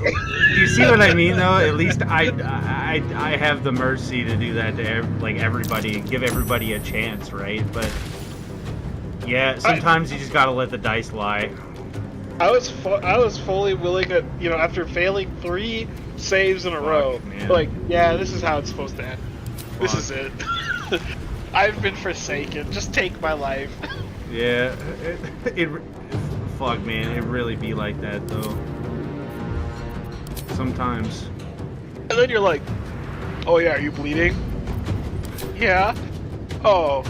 you see what I mean, though? At least I have the mercy to do that to like everybody and give everybody a chance, right? But yeah, sometimes you just gotta let the dice lie. I was fully willing to, you know, after failing 3 saves in a row, man. like, yeah, this is how it's supposed to end. This Fuck. is it. I've been forsaken. Just take my life. Yeah, fuck, man, it really be like that though. Sometimes. And then you're like, oh yeah, are you bleeding? Yeah. Oh.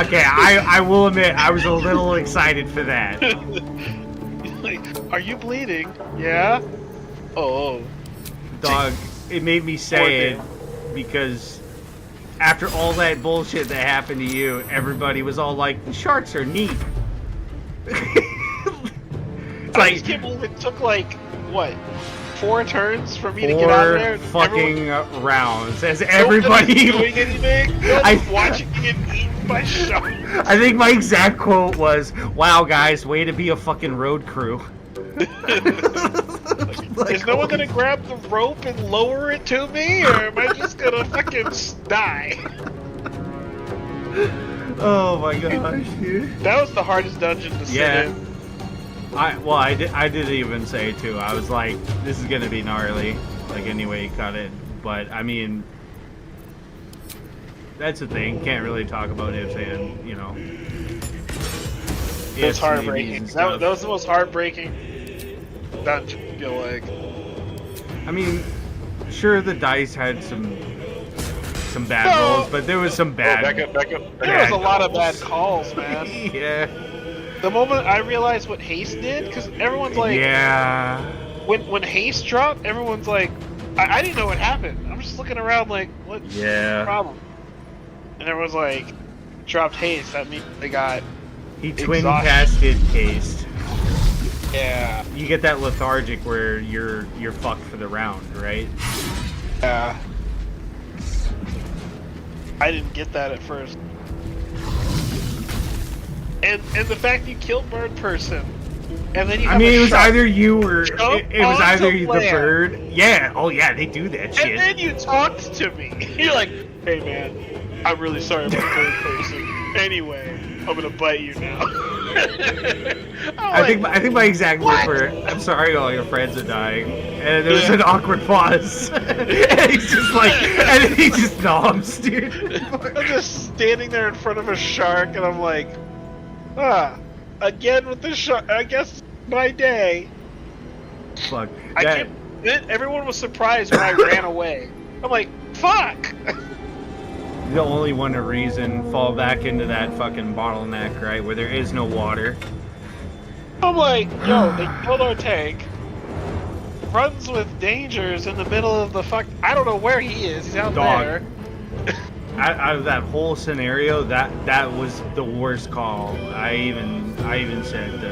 Okay, I will admit I was a little excited for that. Like, are you bleeding? Yeah. Oh. Dog, it made me say it because after all that bullshit that happened to you, everybody was all like, the sharks are neat. I just can't believe it took like, what, 4 turns for me to get out of there? 4 fucking Everyone- rounds as everybody doing anything? I'm watching me get eaten by sharks. I think my exact quote was, wow guys, way to be a fucking road crew. Is no one gonna grab the rope and lower it to me, or am I just gonna fucking die? Oh my gosh, dude. That was the hardest dungeon to sit in. I did even say too. I was like, this is gonna be gnarly. Like any way you cut it, but I mean, that's the thing. Can't really talk about ifs and you know. It's heartbreaking. That was the most heartbreaking dungeon, I feel like. I mean, sure, the dice had some some bad rolls, but there was some bad. Back up. There was a lot of bad calls, man. Yeah. The moment I realized what haste did, because everyone's like, yeah. When haste dropped, everyone's like, I didn't know what happened. I'm just looking around like, what's the problem? And everyone's like, dropped haste. That means they got. He twin casted haste. Yeah. You get that lethargic where you're fucked for the round, right? Yeah. I didn't get that at first. And the fact you killed bird person, and then you have it a was shark either you or it was either onto the land. bird. Yeah. Oh yeah, they do that shit. And then you talked to me. You're like, hey man, I'm really sorry about third person. Anyway, I'm gonna bite you now. I think my exact words were, "I'm sorry, all your friends are dying," and there was an awkward pause, and he's just like, and then he just nods, dude. I'm just standing there in front of a shark, and I'm like, again with the shark. I guess my day. Fuck. I can't. Everyone was surprised when I ran away. I'm like, fuck. The only one a reason fall back into that fucking bottleneck, right, where there is no water. I'm like, yo, they killed our tank. Runs with dangers in the middle of the fuck. I don't know where he is. He's out there. Out of that whole scenario, that was the worst call. I even said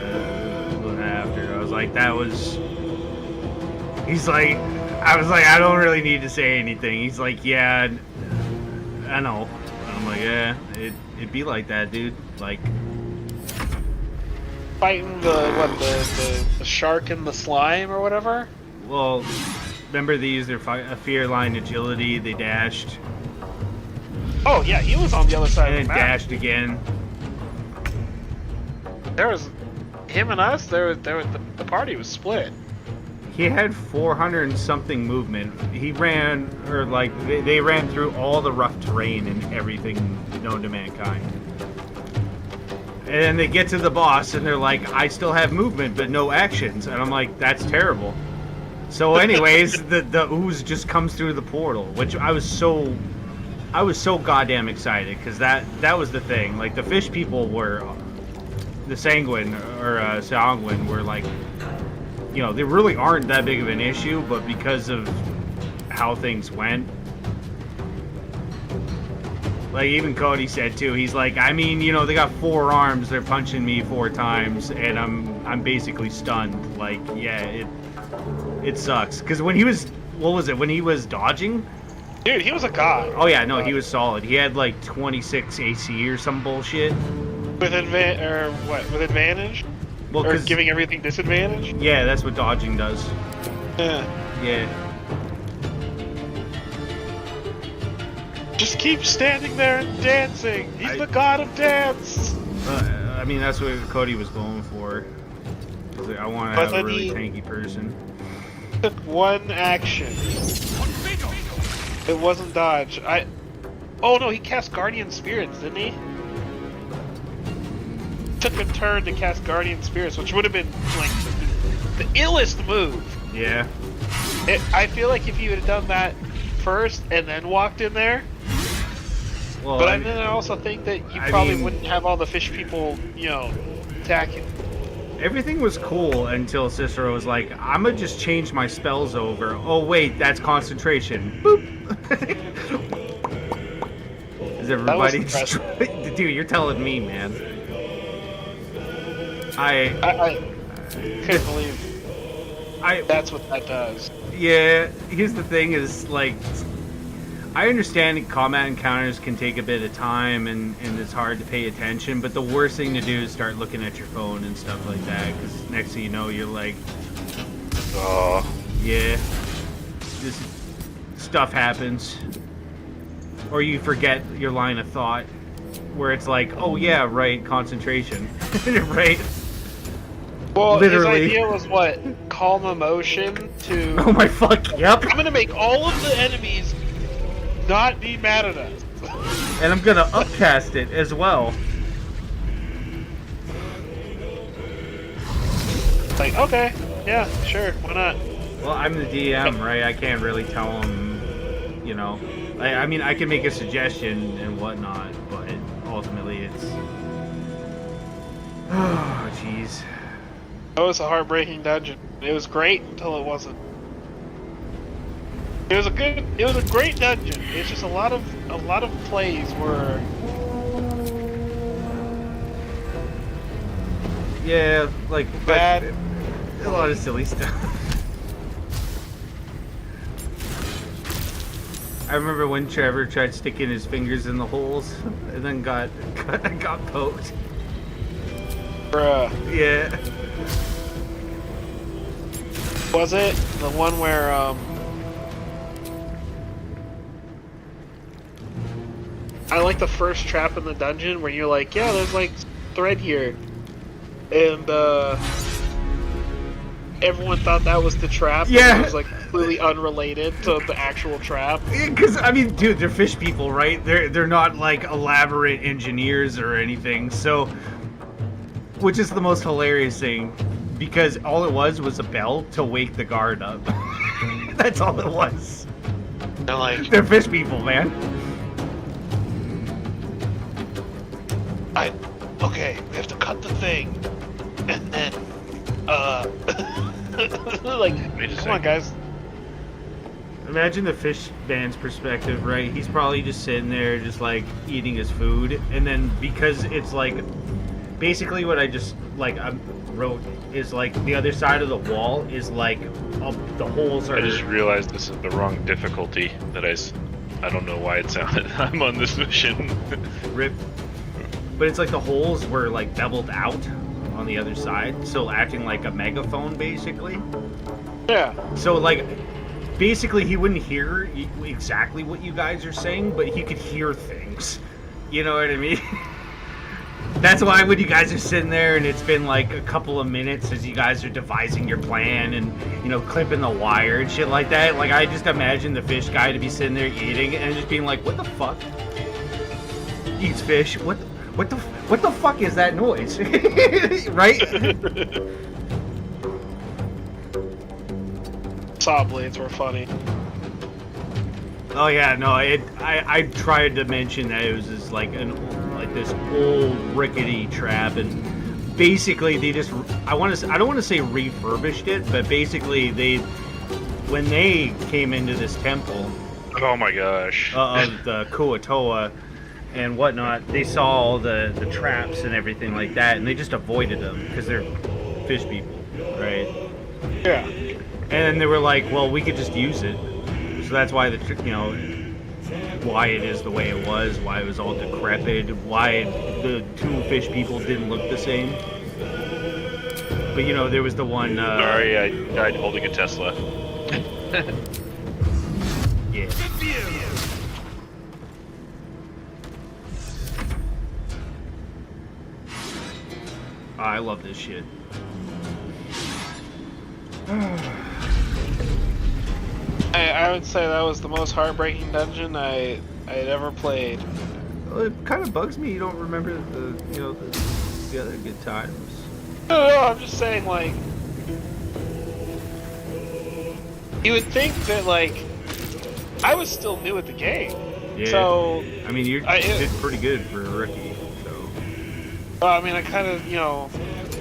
after. I was like, that was. He's like, I was like, I don't really need to say anything. He's like, yeah, I know. I'm like, yeah, it'd be like that, dude. Like. Fighting the shark and the slime or whatever? Well, remember they used their fear line agility, they dashed. Oh yeah, he was on the other side and of the then map. dashed again. There was him and us, the party was split. He had 400 and something movement. He ran, or like, they ran through all the rough terrain and everything known to mankind. And then they get to the boss and they're like, I still have movement but no actions. And I'm like, that's terrible. So anyways, the ooze just comes through the portal, which I was so goddamn excited, because that was the thing. Like, the fish people were, the sanguine were like, you know, they really aren't that big of an issue, but because of how things went, like even Cody said too, he's like, I mean, you know, they got 4 arms, they're punching me 4 times, and I'm basically stunned. Like, yeah, it sucks. Because when he was, what was it, when he was dodging? Dude, he was a god. Oh yeah, no, he was solid. He had like 26 AC or some bullshit. With advantage? Well, or giving everything disadvantage? Yeah, that's what dodging does. Yeah. Just keep standing there and dancing. He's the god of dance. I mean, that's what Cody was going for. Like, I want to have a really tanky person. Took one action. It wasn't dodge. Oh no, he cast Guardian Spirits, didn't he? Took a turn to cast Guardian Spirits, which would have been like the illest move. Yeah. I feel like if you had done that first and then walked in there. Well, But then I also think that you probably wouldn't have all the fish people, you know, attacking. Everything was cool until Cicero was like, I'm gonna just change my spells over. Oh wait, that's concentration. Boop. Is everybody destroyed? Dude, you're telling me, man. I couldn't believe that's what that does. Yeah, here's the thing is, like, I understand combat encounters can take a bit of time and it's hard to pay attention, but the worst thing to do is start looking at your phone and stuff like that, because next thing you know, you're like, oh, yeah, this stuff happens. Or you forget your line of thought, where it's like, oh yeah, right, concentration, right? Well, literally. His idea was what? Calm emotion to... Oh my fuck, yep. I'm gonna make all of the enemies not be mad at us. And I'm gonna upcast it as well. Like, okay, yeah, sure, why not? Well, I'm the DM, right? I can't really tell him, you know. I mean, I can make a suggestion and whatnot, but ultimately it's... Oh, jeez. That was a heartbreaking dungeon. It was great until it wasn't. It was a great dungeon. It's just a lot of plays were... Yeah, like bad. A lot of silly stuff. I remember when Trevor tried sticking his fingers in the holes and then got poked. Bruh. Yeah. Was it the one where I like the first trap in the dungeon where you're like, yeah, there's like thread here, and everyone thought that was the trap. Yeah. And it was like completely unrelated to the actual trap. Because I mean, dude, they're fish people, right? They're not like elaborate engineers or anything. So, which is the most hilarious thing, because all it was a bell to wake the guard up. That's all it was. They're fish people, man. Okay, we have to cut the thing, and then like, come on, guys. Imagine the fish man's perspective, right? He's probably just sitting there, just like eating his food, and then because it's like, basically what I just like I wrote is like the other side of the wall is like the holes are. I just realized this is the wrong difficulty. I don't know why it's on. I'm on this mission. Rip. But it's like the holes were like beveled out on the other side, so acting like a megaphone, basically. Yeah. So like, basically he wouldn't hear exactly what you guys are saying, but he could hear things. You know what I mean? That's why when you guys are sitting there and it's been like a couple of minutes as you guys are devising your plan and, you know, clipping the wire and shit like that, like I just imagine the fish guy to be sitting there eating and just being like, what the fuck? Eats fish? What the fuck is that noise? Right? Saw blades were funny. Oh yeah, no, I tried to mention that it was just like this old rickety trap, and basically they just I don't want to say refurbished it, but basically when they came into this temple, oh my gosh, of the Kuatoa and whatnot, they saw all the traps and everything like that, and they just avoided them because they're fish people, right? Yeah. And they were like, well, we could just use it. So that's why why it is the way it was, why it was all decrepit, why the two fish people didn't look the same. But you know, there was the one. Sorry, I died holding a Tesla. Yeah. I love this shit. I would say that was the most heartbreaking dungeon I had ever played. Well, it kind of bugs me you don't remember the other good times. No, I'm just saying, like, you would think that, like, I was still new at the game. Yeah. So I mean, you did pretty good for a rookie. So. Well, I mean, I kind of,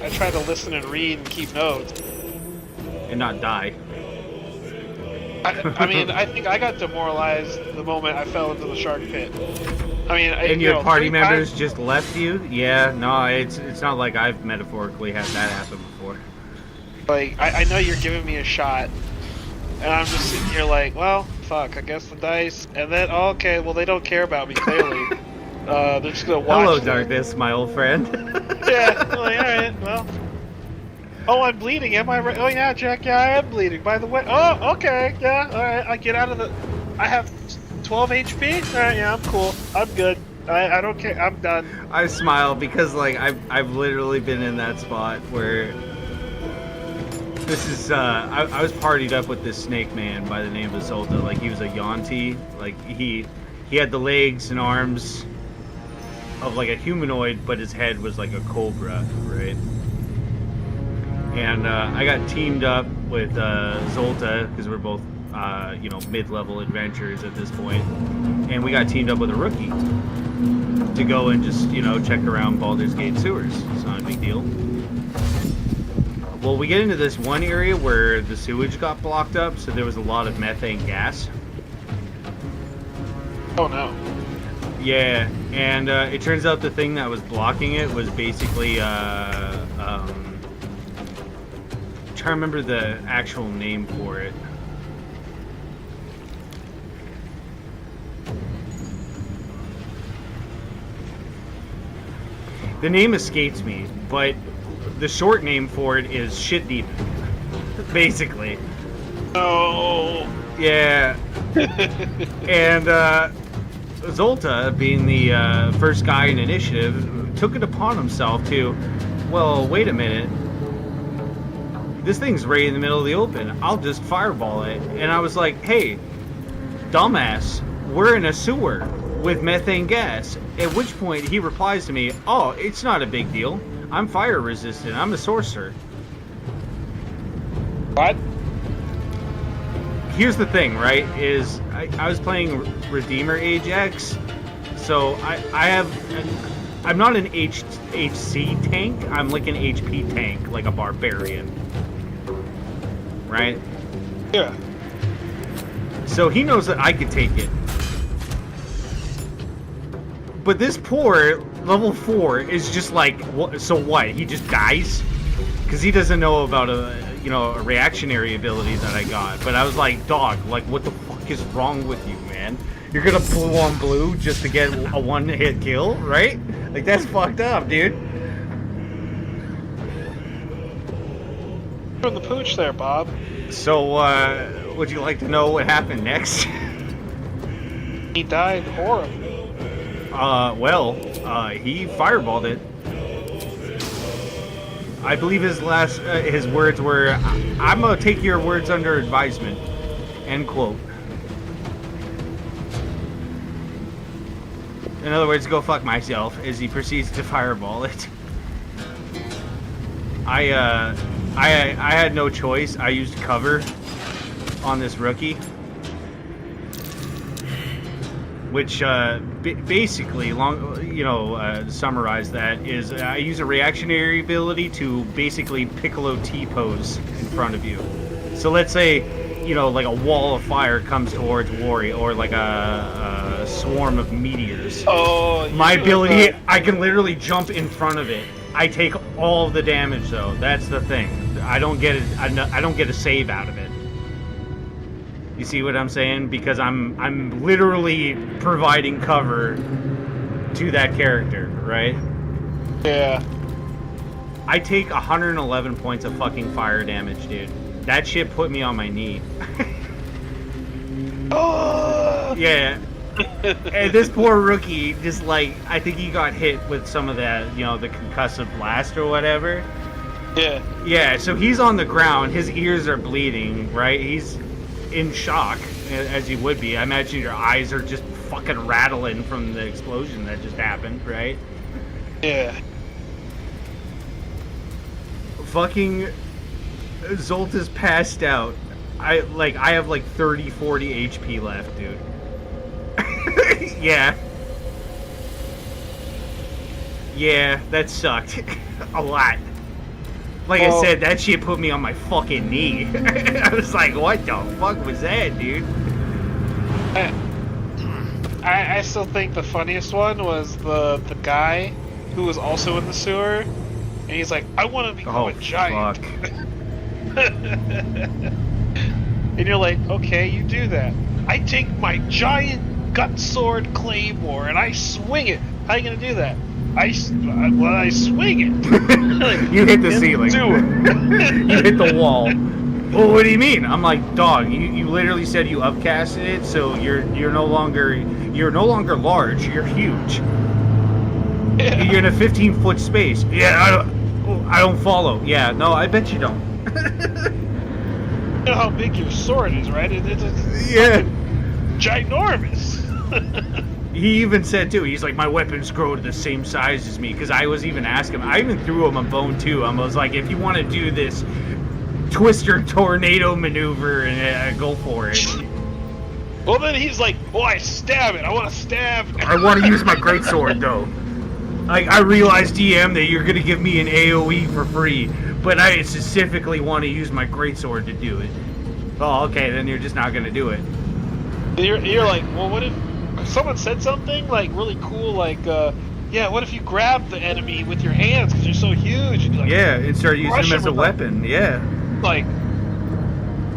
I try to listen and read and keep notes. And not die. I mean, I think I got demoralized the moment I fell into the shark pit. I mean, and your party members just left you? Yeah, no, it's not like I've metaphorically had that happen before. Like, I know you're giving me a shot, and I'm just sitting here like, well, fuck, I guess the dice, and then, oh, okay, well, they don't care about me, clearly. They're just gonna watch. Hello, darkness, my old friend. Yeah, like, alright, well. Oh, I'm bleeding, am I right? Oh, yeah, Jack, yeah, I am bleeding, by the way. Oh, okay, yeah, alright, I get out of the... I have 12 HP? Alright, yeah, I'm cool. I'm good. I don't care, I'm done. I smile because, like, I've literally been in that spot where... This is, I was partied up with this snake man by the name of Zolta. Like, he was a Yonti. Like, he had the legs and arms of, like, a humanoid, but his head was like a cobra, right? And I got teamed up with Zolta, because we're both, mid-level adventurers at this point. and we got teamed up with a rookie to go and just, you know, check around Baldur's Gate sewers. It's not a big deal. Well, we get into this one area where the sewage got blocked up, so there was a lot of methane gas. Oh no. Yeah, and it turns out the thing that was blocking it was basically, trying to remember the actual name for it. The name escapes me, but the short name for it is Shit Demon. Basically. Oh. Yeah. And Zolta, being the first guy in initiative, took it upon himself to, well, wait a minute. This thing's right in the middle of the open. I'll just fireball it. And I was like, hey, dumbass, we're in a sewer with methane gas. At which point he replies to me, oh, it's not a big deal. I'm fire resistant. I'm a sorcerer. What? Here's the thing, right? Is I was playing Redeemer Ajax, so I'm not an HC tank. I'm like an HP tank, like a barbarian. Right? Yeah. So he knows that I could take it. But this poor level 4 is just like, so what? He just dies? Because he doesn't know about a reactionary ability that I got. But I was like, dog, like, what the fuck is wrong with you, man? You're gonna blue on blue just to get a one-hit kill, right? Like, that's fucked up, dude. From the pooch there, Bob. So, would you like to know what happened next? He died horribly. He fireballed it. I believe his his words were, I'm gonna take your words under advisement, end quote. In other words, go fuck myself, as he proceeds to fireball it. I had no choice. I used cover on this rookie. Which basically, to summarize that, is I use a reactionary ability to basically Piccolo T-pose in front of you. So let's say, like a wall of fire comes towards Wari, or like a swarm of meteors. Oh, my ability, I can literally jump in front of it. I take all of the damage, though. That's the thing. I don't get it. I don't get a save out of it. You see what I'm saying? Because I'm literally providing cover to that character, right? Yeah. I take 111 points of fucking fire damage, dude. That shit put me on my knee. Oh! Yeah. And this poor rookie, just like, I think he got hit with some of that, the concussive blast or whatever. Yeah. Yeah, so he's on the ground. His ears are bleeding, right? He's in shock, as you would be. I imagine your eyes are just fucking rattling from the explosion that just happened, right? Yeah. Fucking Zolta's passed out. I have like 30, 40 HP left, dude. Yeah. Yeah, that sucked. A lot. Like I said, that shit put me on my fucking knee. I was like, what the fuck was that, dude? I still think the funniest one was the guy who was also in the sewer, and he's like, I want to become a giant. Fuck. And you're like, okay, you do that. I take my giant gut sword claymore and I swing it. How are you gonna do that? I swing it. Like, you hit the ceiling. You hit the wall. Well, what do you mean? I'm like, dog. You literally said you upcasted it, so you're no longer large. You're huge. Yeah. You're in a 15-foot space. Yeah, I don't follow. Yeah, no, I bet you don't. You know how big your sword is, right? It's ginormous. He even said too, he's like, my weapons grow to the same size as me, because I was even asking him, I even threw him a bone too. I was like, if you want to do this Twister tornado maneuver, and go for it. Well, then he's like, "Oh, I stab it. I want to stab." I want to use my greatsword though. I realize, DM, that you're gonna give me an AOE for free, but I specifically want to use my greatsword to do it. Oh, okay, then you're just not gonna do it. You're like, well, what if someone said something like really cool, like, yeah, what if you grab the enemy with your hands because you're so huge? And you, like, Yeah, and start using crush them as a with weapon. Yeah. Like,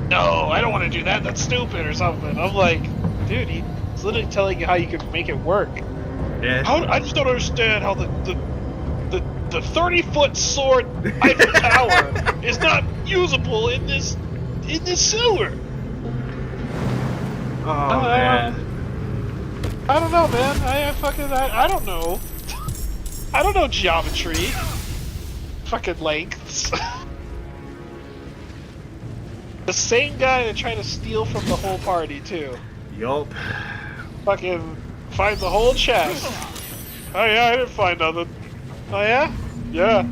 no, I don't want to do that. That's stupid or something. I'm like, dude, he's literally telling you how you can make it work. Yeah. I just don't understand how the 30-foot sword Eiffel Tower is not usable in this sewer. Oh man. I don't know, man. I don't know. I don't know geometry. Fucking lengths. The same guy that tried to steal from the whole party too. Yup. Fucking find the whole chest. Oh yeah, I didn't find nothing. Oh yeah? Yeah.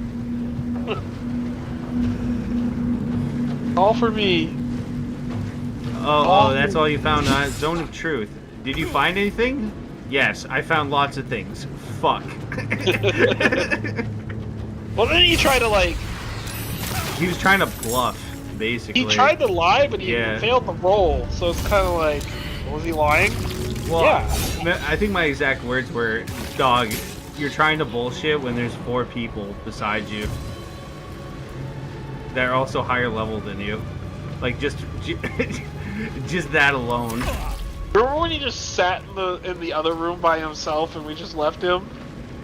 All for me. Oh, that's all you found on Zone of Truth. Did you find anything? Yes, I found lots of things. Fuck. Well, then he tried to like. He was trying to bluff, basically. He tried to lie, but he Yeah. failed the roll. So it's kind of like, was he lying? Well, yeah. I think my exact words were, "Dog, you're trying to bullshit when there's 4 people beside you that are also higher level than you. Like just that alone." Remember when he just sat in the other room by himself and we just left him?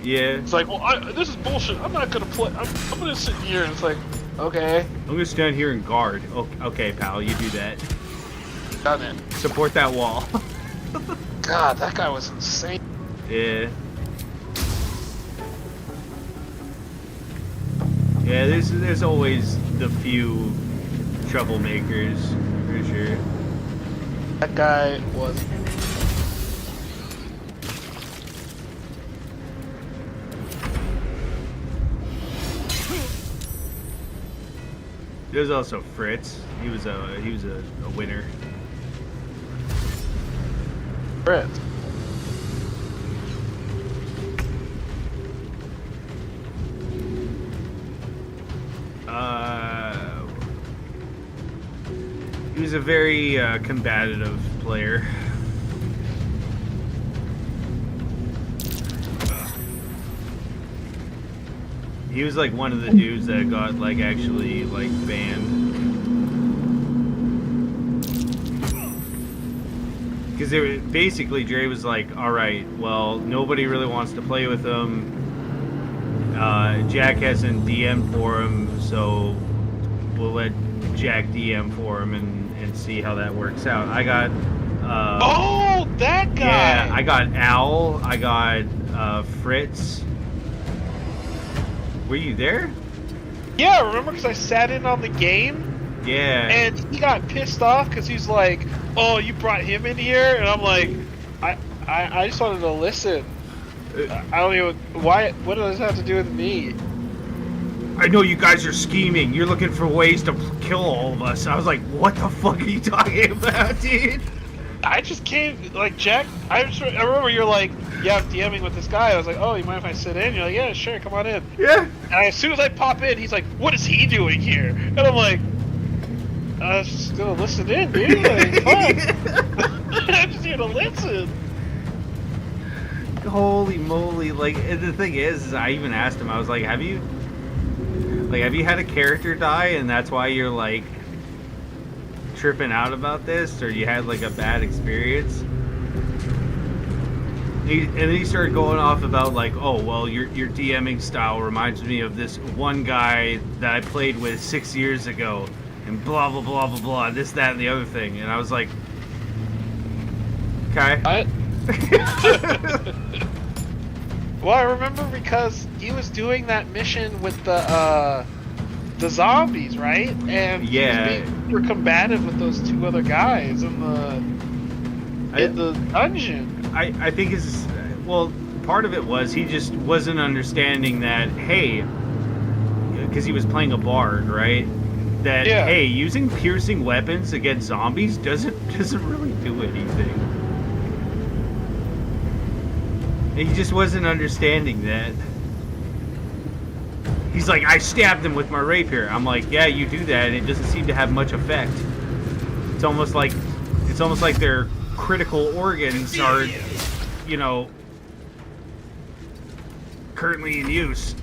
Yeah. It's like, well, this is bullshit. I'm not gonna play. I'm gonna sit here. And it's like, okay. I'm gonna stand here and guard. Okay, pal, you do that. Done it. Support that wall. God, that guy was insane. Yeah. Yeah, there's always the few troublemakers, for sure. That guy was. There's also Fritz. He was a winner. Fritz. He was a very combative player. He was like one of the dudes that got like actually like banned. Because basically Dre was like, all right, well, nobody really wants to play with him. Jack hasn't DM'd for him, so we'll let Jack DM for him and see how that works out. I got oh, that guy. Yeah, I got Al. I got Fritz. Were you there? Yeah, remember because I sat in on the game? Yeah. And he got pissed off because he's like, "Oh, you brought him in here," and I'm like, I just wanted to listen. I don't even why. What does that have to do with me? I know you guys are scheming. You're looking for ways to kill all of us. I was like, what the fuck are you talking about, dude? I just came, like, Jack, I remember you're like, yeah, I'm DMing with this guy. I was like, oh, you mind if I sit in? You're like, yeah, sure, come on in. Yeah. And as soon as I pop in, he's like, what is he doing here? And I'm like, I was just gonna listen in, dude. Like, fuck. I'm just here to listen. Holy moly. Like, the thing is I even asked him, I was like, have you had a character die and that's why you're like tripping out about this, or you had like a bad experience? And then he started going off about like, oh well, your DMing style reminds me of this one guy that I played with 6 years ago, and blah blah blah blah blah, this, that, and the other thing. And I was like, okay. Well, I remember because he was doing that mission with the zombies, right? And yeah, he was being super combative with those 2 other guys in the dungeon. I think part of it was he just wasn't understanding that, hey, because he was playing a bard, right? that hey, using piercing weapons against zombies doesn't really do anything. He just wasn't understanding that. He's like, I stabbed him with my rapier. I'm like, yeah, you do that, and it doesn't seem to have much effect. It's almost like their critical organs are, you know, currently in use.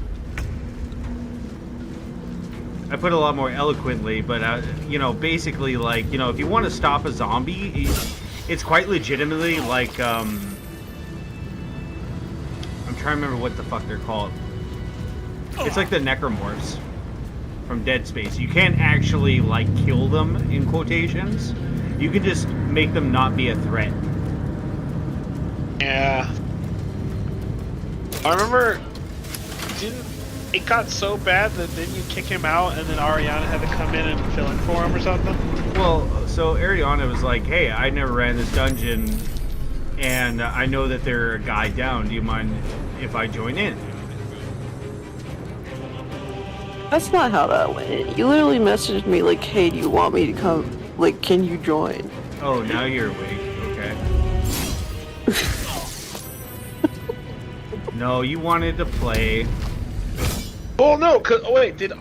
I put it a lot more eloquently, but you know, basically, like, you know, if you want to stop a zombie, it's quite legitimately like I'm trying to remember what the fuck they're called. It's like the necromorphs from Dead Space. You can't actually like kill them in quotations. You can just make them not be a threat. Yeah. I remember, it got so bad that then you kick him out and then Ariana had to come in and fill in for him or something? Well, so Ariana was like, hey, I never ran this dungeon and I know that they're a guy down. Do you mind if I join in? That's not how that went. You literally messaged me like, hey, do you want me to come? Like, can you join? Oh, now you're awake. Okay. No, you wanted to play. Oh no, wait, did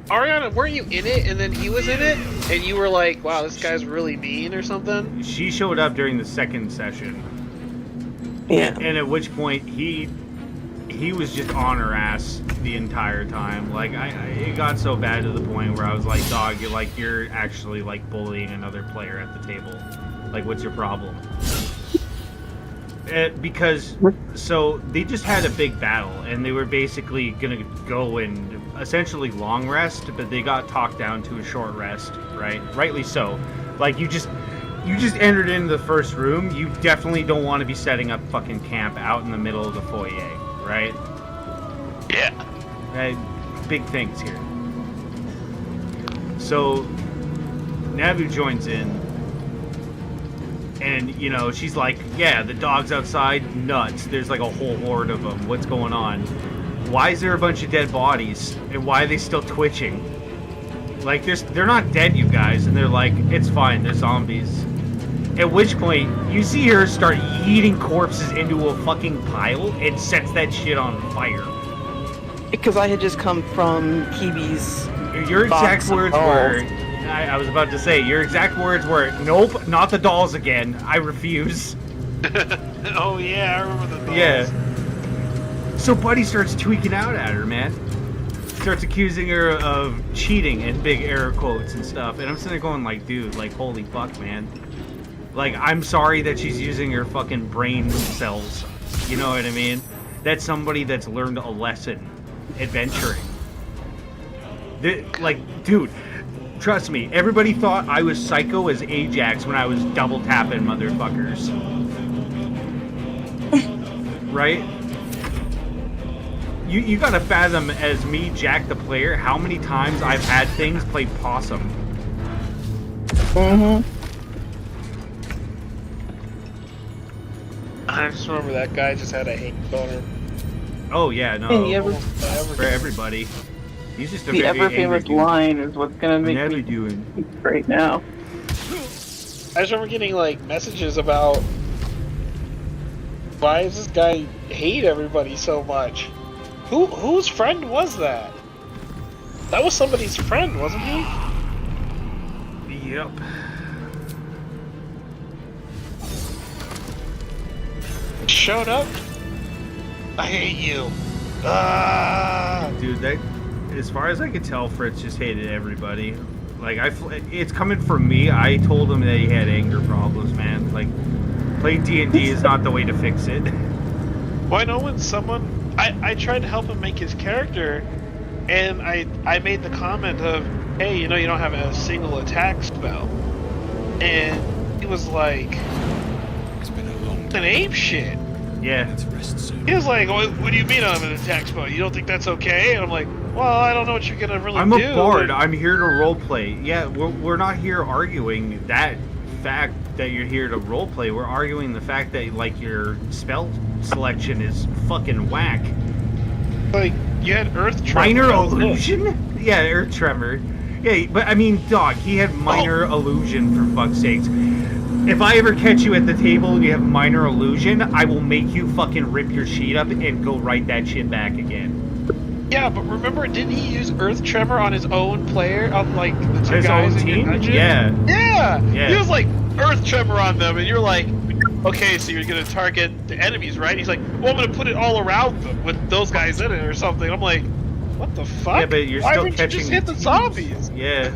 Ariana, weren't you in it and then he was in it? And you were like, wow, this guy's really mean or something? She showed up during the second session. Yeah. And at which point he was just on her ass the entire time. Like, it got so bad to the point where I was like, dog, you're actually like bullying another player at the table. Like, what's your problem? Because, so they just had a big battle and they were basically gonna go and essentially long rest, but they got talked down to a short rest, right? Rightly so. Like, you just entered into the first room. You definitely don't want to be setting up fucking camp out in the middle of the foyer, right? Yeah. Big things here. So Nabu joins in. And, you know, she's like, yeah, the dog's outside, nuts. There's like a whole horde of them. What's going on? Why is there a bunch of dead bodies? And why are they still twitching? Like, they're not dead, you guys. And they're like, it's fine, they're zombies. At which point, you see her start yeeting corpses into a fucking pile and sets that shit on fire. Because I had just come from Kiwi's. Your exact words were... I was about to say, your exact words were, nope, not the dolls again. I refuse. Oh yeah, I remember the dolls. Yeah. So Buddy starts tweaking out at her, man. Starts accusing her of cheating in big air quotes and stuff. And I'm sitting there going like, dude, like, holy fuck, man. Like, I'm sorry that she's using her fucking brain cells. You know what I mean? That's somebody that's learned a lesson. Adventuring. Like, dude... Trust me, everybody thought I was psycho as Ajax when I was double tapping motherfuckers. Right? You gotta fathom, as me, Jack the player, how many times I've had things play possum. Mm-hmm. I just remember that guy just had a hate boner. Oh yeah, no. For everybody. He's just a the very ever famous dude. Line is what's gonna make me doing right now. I just remember getting like messages about why does this guy hate everybody so much? Whose friend was that? That was somebody's friend, wasn't he? Yep. Showed up. I hate you. Ah. Dude, that. As far as I could tell, Fritz just hated everybody. Like, it's coming from me. I told him that he had anger problems, man. Like, playing D&D is not the way to fix it. Well, I know when someone... I tried to help him make his character, and I made the comment of, hey, you know, you don't have a single attack spell. And he was like... It's been a long time. An ape shit. Yeah. Let's rest soon. He was like, what do you mean I have an attack spell? You don't think that's okay? And I'm like, well, I don't know what you're gonna really do. I'm a bard. I'm here to roleplay. Yeah, we're not here arguing that fact that you're here to roleplay. We're arguing the fact that, like, your spell selection is fucking whack. Like, you had Earth Tremor. Minor illusion? Yeah, Earth Tremor. Yeah, but I mean, dog, he had minor illusion, for fuck's sakes. If I ever catch you at the table and you have minor illusion, I will make you fucking rip your sheet up and go write that shit back again. Yeah, but remember, didn't he use Earth Tremor on his own player, on like the two His guys own in your team? dungeon? Yeah. Yeah! He was like Earth Tremor on them, and you're like, okay, so you're gonna target the enemies, right? He's like, well, I'm gonna put it all around them with those guys in it or something. I'm like, what the fuck? Yeah, but you're Why still wouldn't catching you just hit the teams. zombies? Yeah.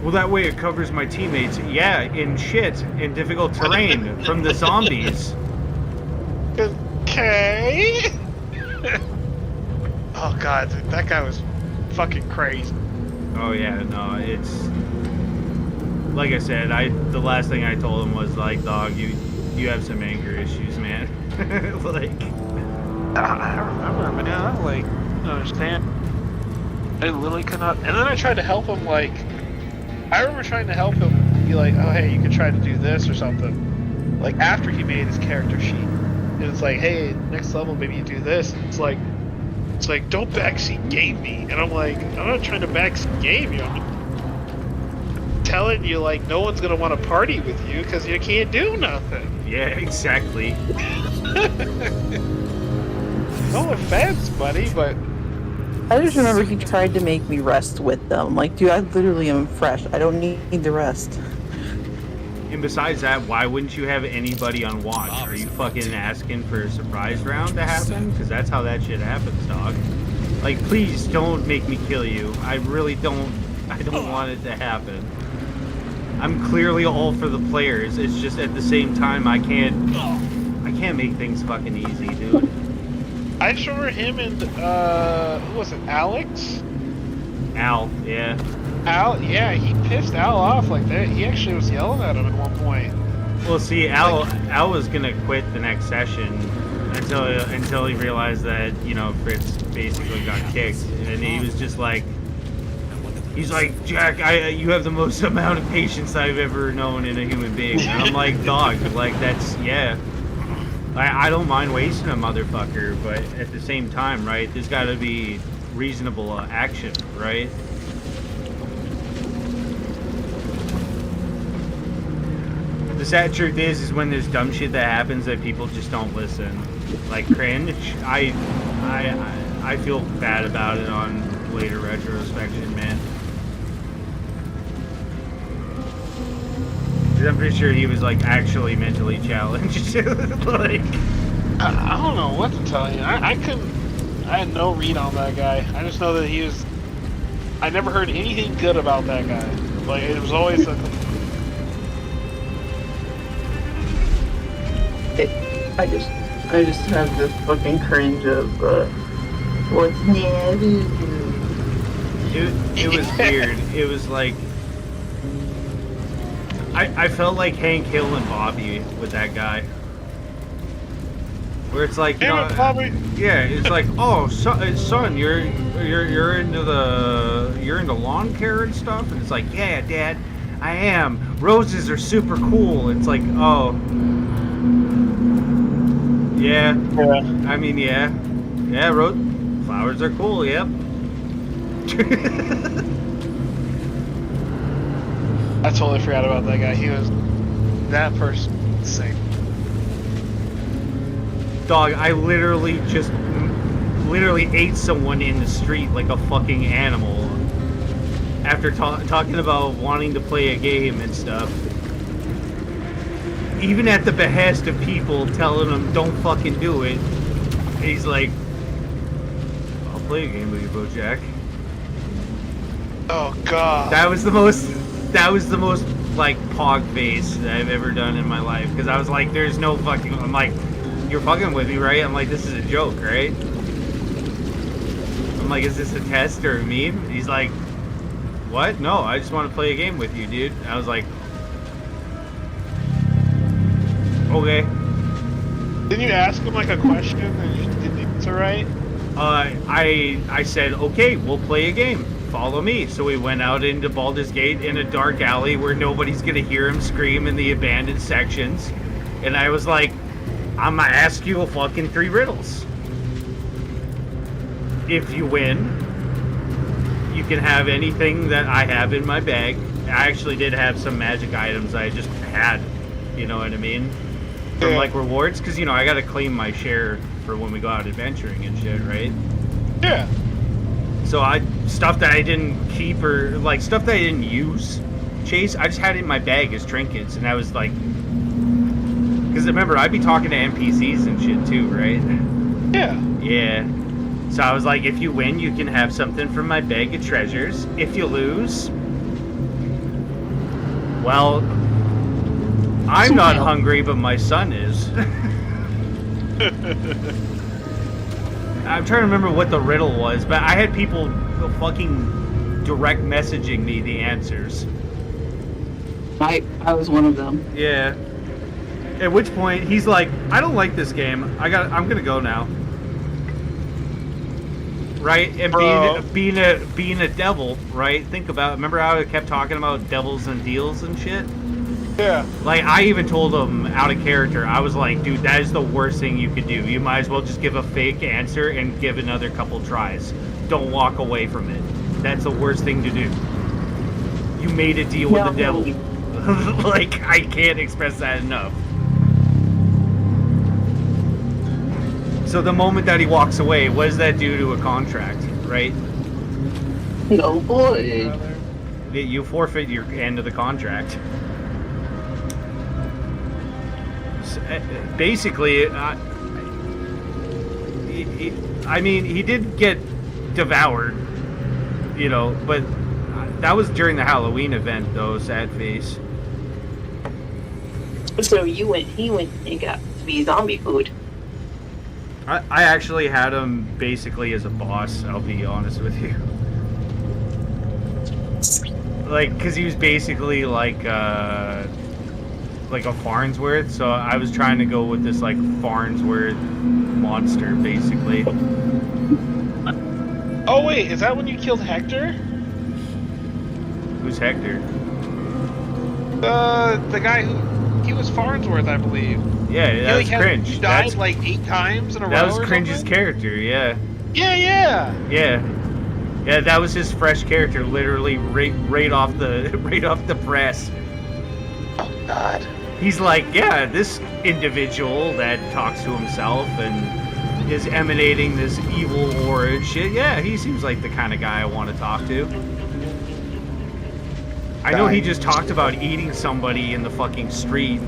Well, that way it covers my teammates. Yeah, in difficult terrain from the zombies. Okay. Oh god, dude, that guy was fucking crazy. Oh yeah, no, it's like I said. The last thing I told him was like, dog, you have some anger issues, man. Like, I remember, man. I like, don't understand. I literally could not. And then I tried to help him. Like, I remember trying to help him. Be like, oh hey, you could try to do this or something. Like after he made his character sheet, and it's like, hey, next level maybe you do this. And it's like don't backseat game me. And I'm like, I'm not trying to backseat game you. I'm telling you, like, no one's gonna want to party with you because you can't do nothing. yeah, exactly. No offense, buddy, but I just remember he tried to make me rest with them. Like, dude, I literally am fresh. I don't need the rest. And besides that, why wouldn't you have anybody on watch? Are you fucking asking for a surprise round to happen? Because that's how that shit happens, dog. Like, please don't make me kill you. I really don't. I don't want it to happen. I'm clearly all for the players. It's just at the same time I can't make things fucking easy, dude. I just remember him and who was it, Alex? Al, yeah. Al, yeah, he pissed Al off like that. He actually was yelling at him at one point. Well, see, Al was gonna quit the next session until he realized that, you know, Fritz basically got kicked, and he was just like, he's like, Jack, you have the most amount of patience I've ever known in a human being. And I'm like, dog, like, that's, yeah. I don't mind wasting a motherfucker, but at the same time, right, there's gotta be reasonable action, right? The sad truth is when there's dumb shit that happens that people just don't listen. Like cringe, I feel bad about it on later retrospection, man. 'Cause I'm pretty sure he was like actually mentally challenged. Like, I don't know what to tell you. I had no read on that guy. I just know that he was. I never heard anything good about that guy. Like, it was always a. I just have this fucking cringe of what's new. It was weird. It was like I felt like Hank Hill and Bobby with that guy. Where it's like, you know, yeah, it's like, oh, son, you're into lawn care and stuff, and it's like, yeah, Dad, I am. Roses are super cool. It's like, oh, yeah. I mean, yeah, flowers are cool. Yep. I totally forgot about that guy. He was that person. Insane. Dog, I literally ate someone in the street like a fucking animal after talking about wanting to play a game and stuff. Even at the behest of people telling him don't fucking do it, he's like, I'll play a game with you, Bojack. Oh god. That was the most like pog face that I've ever done in my life, because I was like, there's no fucking, I'm like, you're fucking with me, right? I'm like, this is a joke, right? I'm like, is this a test or a meme? He's like, what? No, I just want to play a game with you, dude. I was like, okay. Didn't you ask him like a question and you didn't answer right? I said, okay, we'll play a game. Follow me. So we went out into Baldur's Gate in a dark alley where nobody's gonna hear him scream in the abandoned sections. And I was like, I'm gonna ask you a fucking 3 riddles. If you win, you can have anything that I have in my bag. I actually did have some magic items I just had, you know what I mean? From like rewards, because you know I gotta claim my share for when we go out adventuring and shit, right? Yeah. So stuff that I didn't keep or like stuff that I didn't use, Chase, I just had it in my bag as trinkets, and I was like, because remember I'd be talking to NPCs and shit too, right? Yeah. Yeah. So I was like, if you win, you can have something from my bag of treasures. If you lose, well, I'm not hungry, but my son is. I'm trying to remember what the riddle was, but I had people fucking direct messaging me the answers. I was one of them. Yeah. At which point he's like, I don't like this game. I'm gonna go now. Right? And being a devil, right? Think about it. Remember how I kept talking about devils and deals and shit? Yeah. Like, I even told him out of character, I was like, dude, that is the worst thing you could do. You might as well just give a fake answer and give another couple tries. Don't walk away from it. That's the worst thing to do. You made a deal with the devil. Like, I can't express that enough. So the moment that he walks away, what does that do to a contract, right? No boy. You forfeit your end of the contract. Basically, I mean, he did get devoured, you know, but that was during the Halloween event, though, sad face. So he went and got to be zombie food. I actually had him basically as a boss, I'll be honest with you. Like, because he was basically like a Farnsworth, so I was trying to go with this like Farnsworth monster, basically. Oh wait, is that when you killed Hector? Who's Hector? The guy he was Farnsworth, I believe. Yeah, that was Cringe. He died like 8 times in a row. That was Cringe's character, yeah. Yeah. Yeah, that was his fresh character, literally right off the press. Oh God. He's like, yeah, this individual that talks to himself and is emanating this evil aura and shit. Yeah, he seems like the kind of guy I want to talk to. I know he just talked about eating somebody in the fucking street.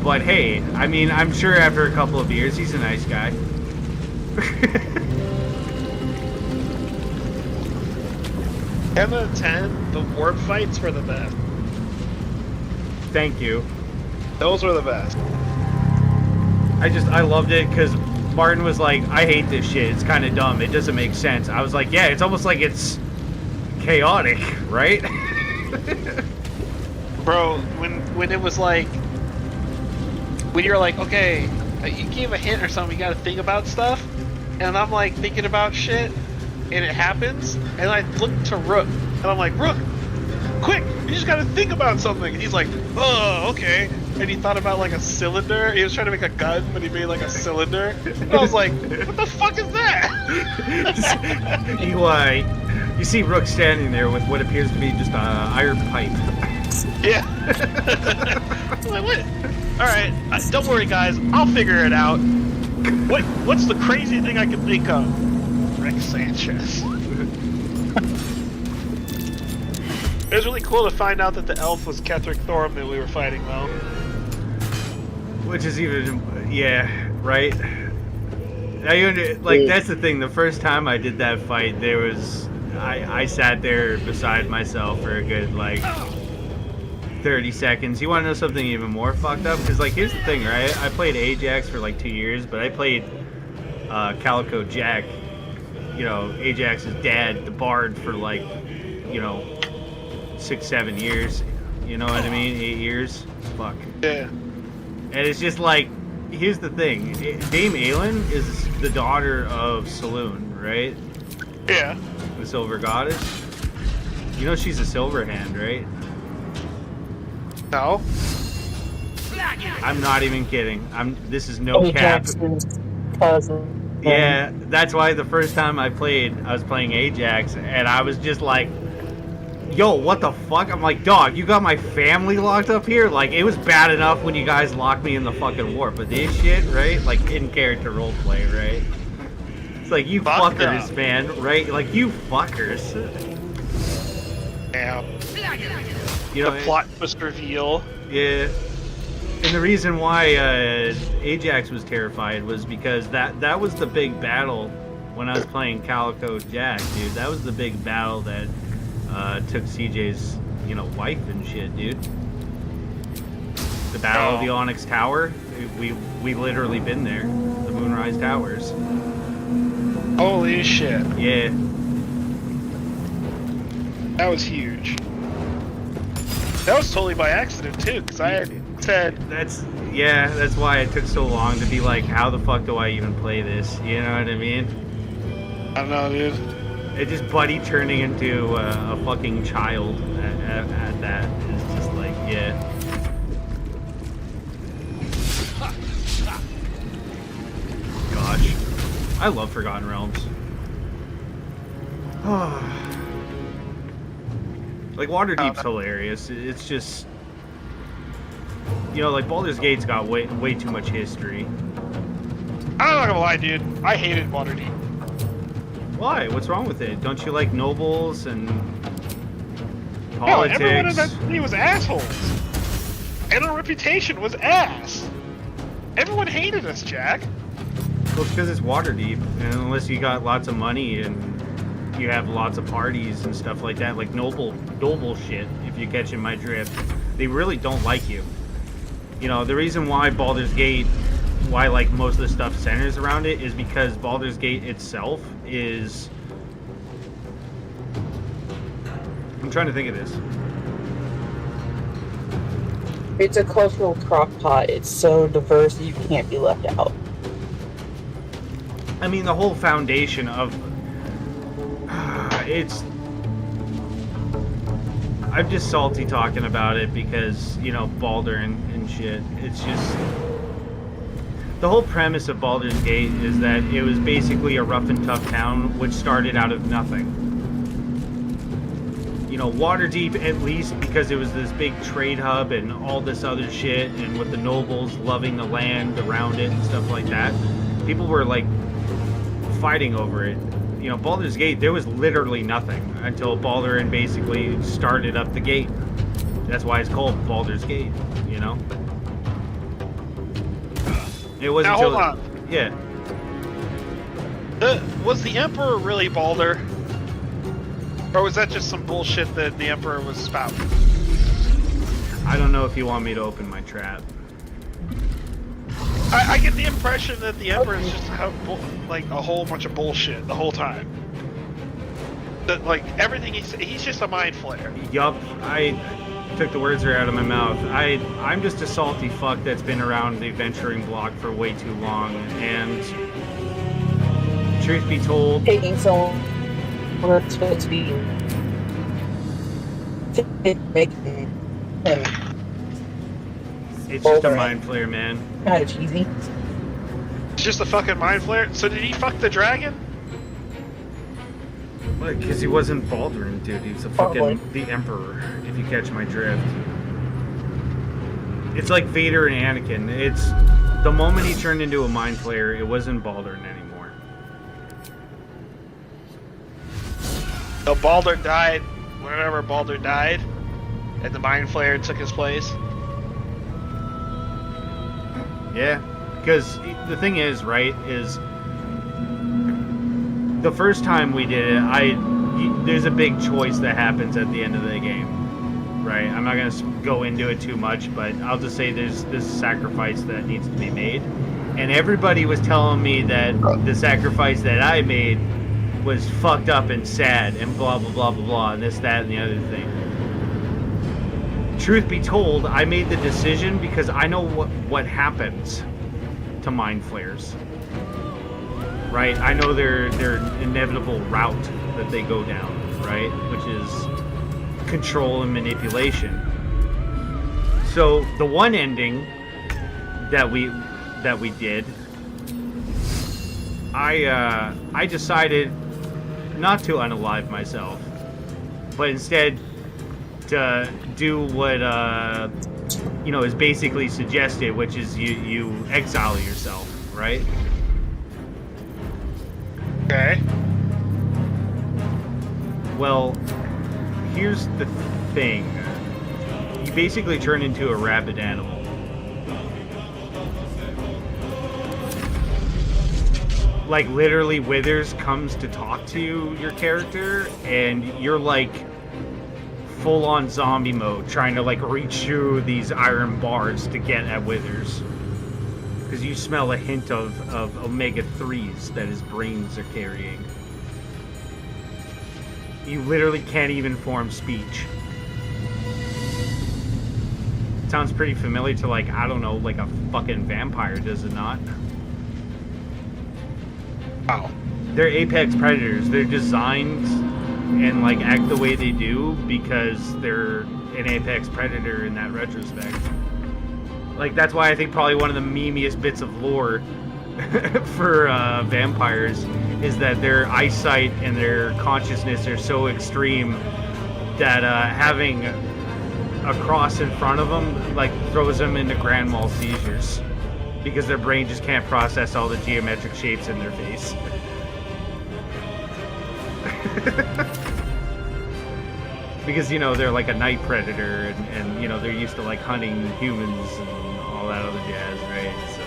But hey, I mean, I'm sure after a couple of beers, he's a nice guy. 10 out of 10, the warp fights were the best. Thank you. Those were the best. I loved it because Martin was like, I hate this shit. It's kind of dumb. It doesn't make sense. I was like, yeah, it's almost like it's chaotic, right? Bro, when it was like, when you're like, okay, you gave a hint or something, you gotta think about stuff, and I'm like thinking about shit, and it happens, and I look to Rook, and I'm like, Rook, quick, you just gotta think about something, and he's like, oh, okay, and he thought about like a cylinder, he was trying to make a gun, but he made like a cylinder, and I was like, what the fuck is that? You see Rook standing there with what appears to be just an iron pipe. Yeah. Like, what? Alright, don't worry guys, I'll figure it out. What's the crazy thing I can think of? Rex Sanchez. It was really cool to find out that the elf was Ketherick Thorm that we were fighting though. Which is even, yeah, right? That's the thing, the first time I did that fight, there was, I sat there beside myself for a good, like, 30 seconds. You want to know something even more fucked up? Because, like, here's the thing, right? I played Ajax for, like, 2 years, but I played Calico Jack, you know, Ajax's dad, the Bard, for, like, you know, 6-7 years. You know what I mean? 8 years? Fuck. Yeah. And it's just like, here's the thing. Dame Aelin is the daughter of Saloon, right? Yeah. The Silver Goddess. You know she's a Silver Hand, right? No. I'm not even kidding. This is no cap. Jackson's cousin. Yeah, that's why the first time I was playing Ajax, and I was just like, yo, what the fuck? I'm like, dog, you got my family locked up here? Like, it was bad enough when you guys locked me in the fucking war, but this shit, right? Like, in character roleplay, right? It's like, you fuckers, man, right? Like, you fuckers. Damn. You know, the plot twist reveal. Yeah. And the reason why Ajax was terrified was because that was the big battle when I was playing Calico Jack, dude. That was the big battle that took CJ's, wife and shit, dude. The Battle of the Onyx Tower. We literally been there. The Moonrise Towers. Holy shit. Yeah. That was huge. That was totally by accident too, because I had said... That's why it took so long to be like, how the fuck do I even play this? You know what I mean? I don't know, dude. It just Buddy turning into a fucking child at that is just like, yeah. Gosh. I love Forgotten Realms. Like, Waterdeep's hilarious. It's just... like, Baldur's Gate's got way too much history. I'm not gonna lie, dude. I hated Waterdeep. Why? What's wrong with it? Don't you like nobles and politics? No, everyone in that city was assholes. And our reputation was ass. Everyone hated us, Jack. Well, it's because it's Waterdeep. And unless you got lots of money and you have lots of parties and stuff like that, like noble shit, if you're catching my drift, they really don't like you. The reason why Baldur's Gate, why like most of the stuff centers around it, is because Baldur's Gate itself is... I'm trying to think of this. It's a cultural crock pot. It's so diverse that you can't be left out. I mean, the whole foundation of... I'm just salty talking about it because, Baldur and shit. It's just... The whole premise of Baldur's Gate is that it was basically a rough and tough town which started out of nothing. Waterdeep, at least because it was this big trade hub and all this other shit, and with the nobles loving the land around it and stuff like that, people were, like, fighting over it. Baldur's Gate, there was literally nothing until Baldur basically started up the gate. That's why it's called Baldur's Gate, It wasn't now, hold on. Yeah. Was the Emperor really Baldur? Or was that just some bullshit that the Emperor was spouting? I don't know if you want me to open my trap. I get the impression that the Emperor is just a whole bunch of bullshit the whole time. That, like, everything he's just a mind flayer. Yup, I took the words right out of my mouth. I'm just a salty fuck that's been around the adventuring block for way too long, and truth be told... Taking someone where it's supposed to be... making him... It's just a mind flayer, man. Kind of cheesy. It's just a fucking mind flayer? So did he fuck the dragon? What? Because he wasn't Baldwin, dude. He was the Emperor, if you catch my drift. It's like Vader and Anakin. It's... The moment he turned into a mind flayer, it wasn't Baldwin anymore. So Baldur died whenever Baldur died, and the mind flayer took his place? Yeah, because the thing is, right, is the first time we did it, there's a big choice that happens at the end of the game, right? I'm not going to go into it too much, but I'll just say there's this sacrifice that needs to be made. And everybody was telling me that the sacrifice that I made was fucked up and sad and blah, blah, blah, blah, blah, and this, that, and the other thing. Truth be told, I made the decision because I know what happens to mind flayers. Right? I know their inevitable route that they go down, right? Which is control and manipulation. So the one ending that we did, I decided not to unalive myself, but instead to do what is basically suggested, which is you exile yourself, right? Okay. Well, here's the thing. You basically turn into a rabid animal. Like, literally, Withers comes to talk to you, your character, and you're, like, full-on zombie mode, trying to, like, reach through these iron bars to get at Withers. Because you smell a hint of omega-3s that his brains are carrying. You literally can't even form speech. Sounds pretty familiar to, like, I don't know, like a fucking vampire, does it not? Wow. They're apex predators. They're designed and, like, act the way they do because they're an apex predator in that retrospect. Like, that's why I think probably one of the memeiest bits of lore for vampires is that their eyesight and their consciousness are so extreme that having a cross in front of them, like, throws them into grand mal seizures because their brain just can't process all the geometric shapes in their face. Because, they're like a night predator and they're used to, like, hunting humans and all that other jazz, right? So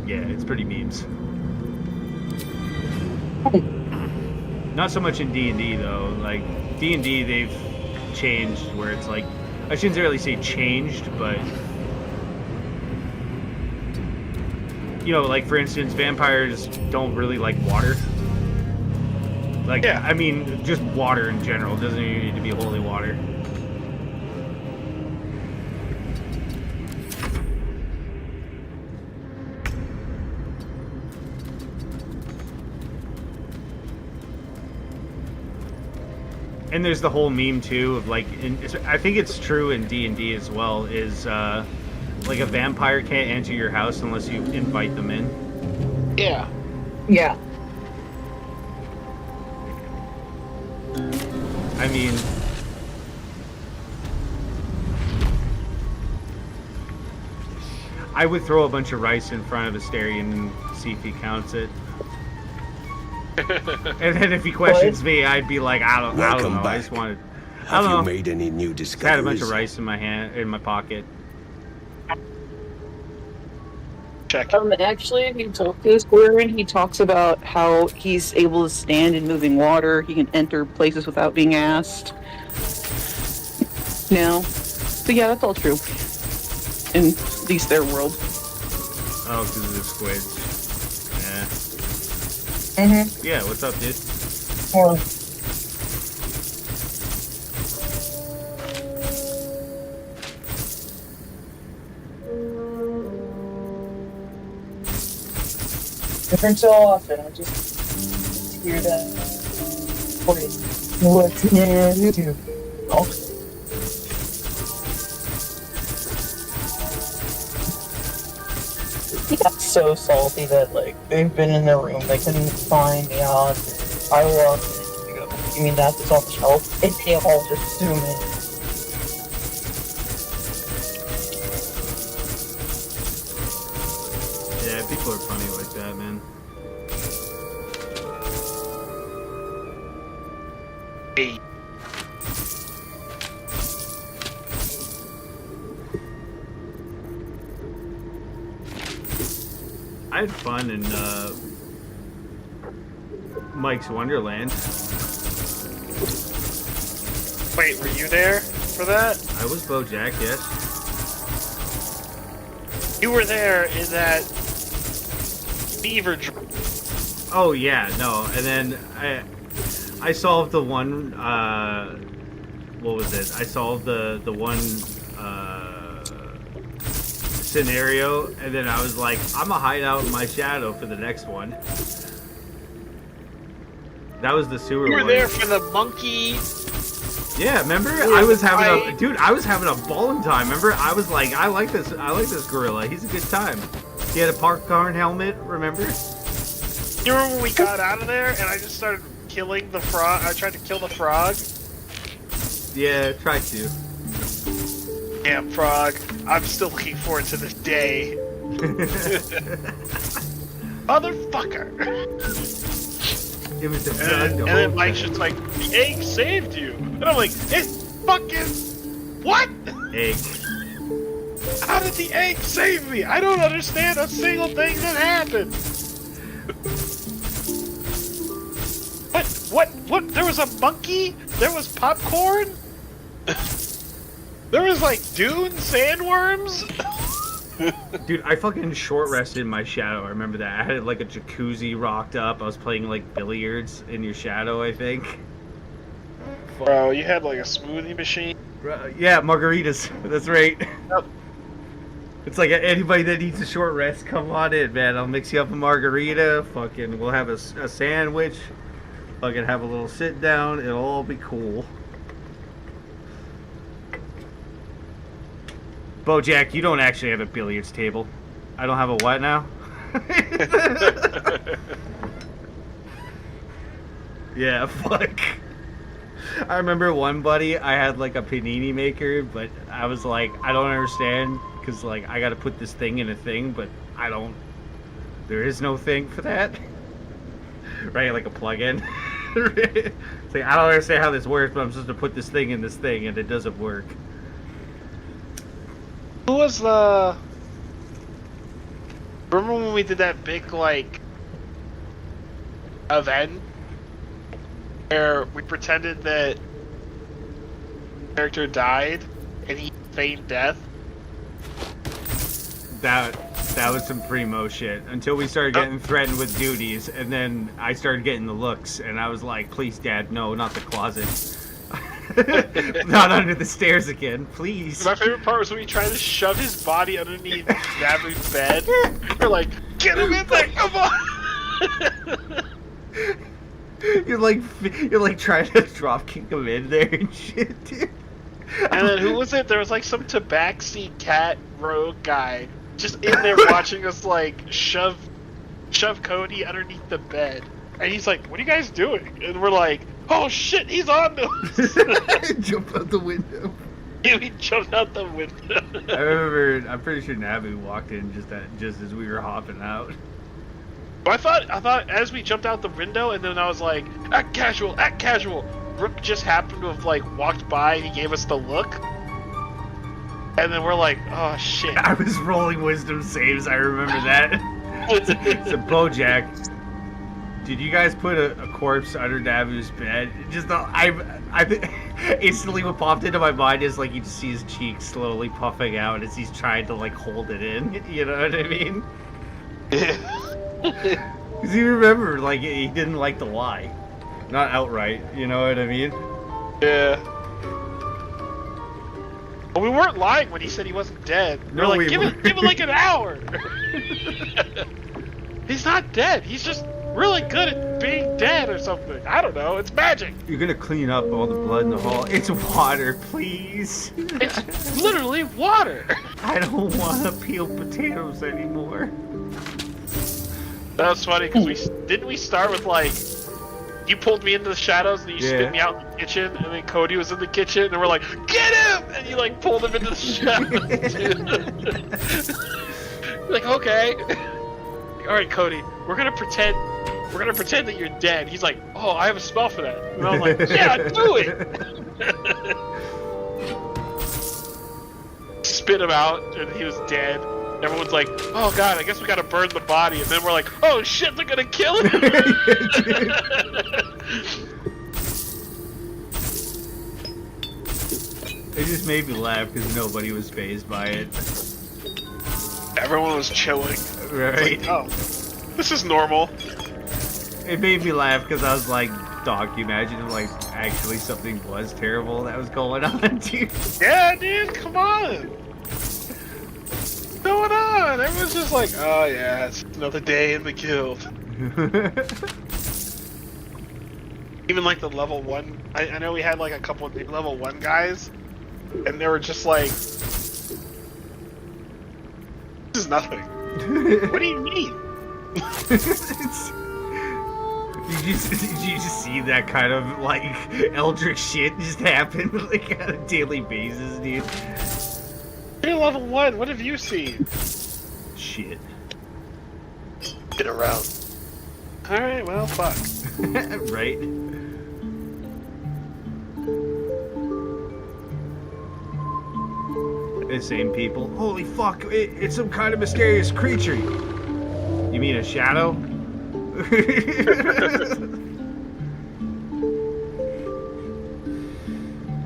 yeah, it's pretty memes. Not so much in D&D though. Like, D&D, they've changed where it's like, I shouldn't really say changed, but like, for instance, vampires don't really like water. Like, yeah. I mean, just water in general. It doesn't even need to be holy water. And there's the whole meme too of, like, I think it's true in D&D as well, is like, a vampire can't enter your house unless you invite them in. Yeah. Yeah. I mean, I would throw a bunch of rice in front of Asterion and see if he counts it. And then if he questions me, I'd be like, I don't know. Welcome I just wanted. Have you made any new discoveries? I had a bunch of rice in my pocket. Check. Actually, if you talk to this Squareman, he talks about how he's able to stand in moving water. He can enter places without being asked. No. But yeah, that's all true. In at least their world. Oh, because of the squids. Yeah. Mm-hmm. Yeah, what's up, dude? Well, different so often, I just hear that. Wait, what's in YouTube? Oh. He got so salty that, like, they've been in their room, they couldn't find the odds. I walked in and go, you mean that's off the shelf? And they all just zoom in. Yeah, people are funny like that, man. Hey. I had fun in Mike's Wonderland. Wait, were you there for that? I was BoJack, yes. You were there in that beaver. Oh yeah, no, and then I solved the one. What was it? I solved the one scenario, and then I was like, I'm gonna hide out in my shadow for the next one. That was the sewer. You were one. there for the monkey. Yeah, remember? I was having a ballin' time. Remember? I was like, I like this gorilla. He's a good time. He had a popcorn helmet, remember? You remember when we got out of there and I just started killing the frog? I tried to kill the frog. Yeah, try to. Damn frog. I'm still looking forward to this day. Motherfucker! It was the and then Mike's just like, the egg saved you. And I'm like, it's fucking... What? Egg. How did the egg save me? I don't understand a single thing that happened. What? There was a monkey? There was popcorn? There was like dune sandworms? Dude, I fucking short rested in my shadow. I remember that. I had like a jacuzzi rocked up. I was playing like billiards in your shadow, I think. Bro, you had like a smoothie machine? Yeah, margaritas. That's right. Yep. It's like anybody that needs a short rest, come on in, man. I'll mix you up a margarita. Fucking, we'll have a sandwich. Fucking have a little sit down. It'll all be cool. Bojack, you don't actually have a billiards table. I don't have a what now? Yeah, fuck. I remember one buddy, I had like a panini maker, but I was like, I don't understand, because like I gotta put this thing in a thing, but I don't, there is no thing for that. Right, like a plug-in. It's like, I don't understand how this works, but I'm supposed to put this thing in this thing, and it doesn't work. Who was the... Remember when we did that big, like, event? Where we pretended that the character died, and he feigned death? That was some primo shit. Until we started getting threatened with duties, and then I started getting the looks, and I was like, please, Dad, no, not the closet. Not under the stairs again, please. My favorite part was when we tried to shove his body underneath Nabu's bed. We're like, get him in there, come on! You're like trying to drop kick him in there and shit, dude. And then who was it? There was like some tabaxi cat rogue guy just in there watching us like shove Cody underneath the bed. And he's like, what are you guys doing? And we're like, oh shit, he's on to us! Jump out the window. Yeah, we jumped out the window. I remember, I'm pretty sure Nabu walked in just as we were hopping out. I thought as we jumped out the window, and then I was like, act casual, act casual. Rook just happened to have like walked by, and he gave us the look. And then we're like, oh shit. I was rolling wisdom saves, I remember that. So Bojack, did you guys put a corpse under Nabu's bed? Just instantly what popped into my mind is like you just see his cheeks slowly puffing out as he's trying to like hold it in. You know what I mean? Because you remember, like, he didn't like to lie. Not outright, you know what I mean? Yeah. But we weren't lying when he said he wasn't dead. No, we're like, give it like an hour! He's not dead, he's just really good at being dead or something. I don't know, it's magic! You're gonna clean up all the blood in the hall. It's water, please. It's literally water! I don't want to peel potatoes anymore. That was funny, because didn't we start with like, you pulled me into the shadows and you spit me out in the kitchen, and then Cody was in the kitchen, and we're like, get him! And you like pulled him into the shadows. Like, okay. Alright, Cody, we're gonna pretend that you're dead. He's like, oh, I have a spell for that. And I'm like, yeah, do it! Spit him out, and he was dead. Everyone's like, oh god, I guess we gotta burn the body. And then we're like, oh shit, they're gonna kill him! It just made me laugh because nobody was fazed by it. Everyone was chilling. Right. Like, oh, this is normal. It made me laugh because I was like, dog, can you imagine if like actually something was terrible that was going on, dude? Yeah, dude, come on! What's going on? Everyone's just like, oh yeah, it's another day in the guild. Even like the level 1, I know we had like a couple of level 1 guys, and they were just like, this is nothing. What do you mean? Did you just see that kind of like eldritch shit just happen like on a daily basis, dude? You're level 1. What have you seen? Shit. Get around. All right. Well, fuck. Right. The same people. Holy fuck! It's some kind of mysterious creature. You mean a shadow?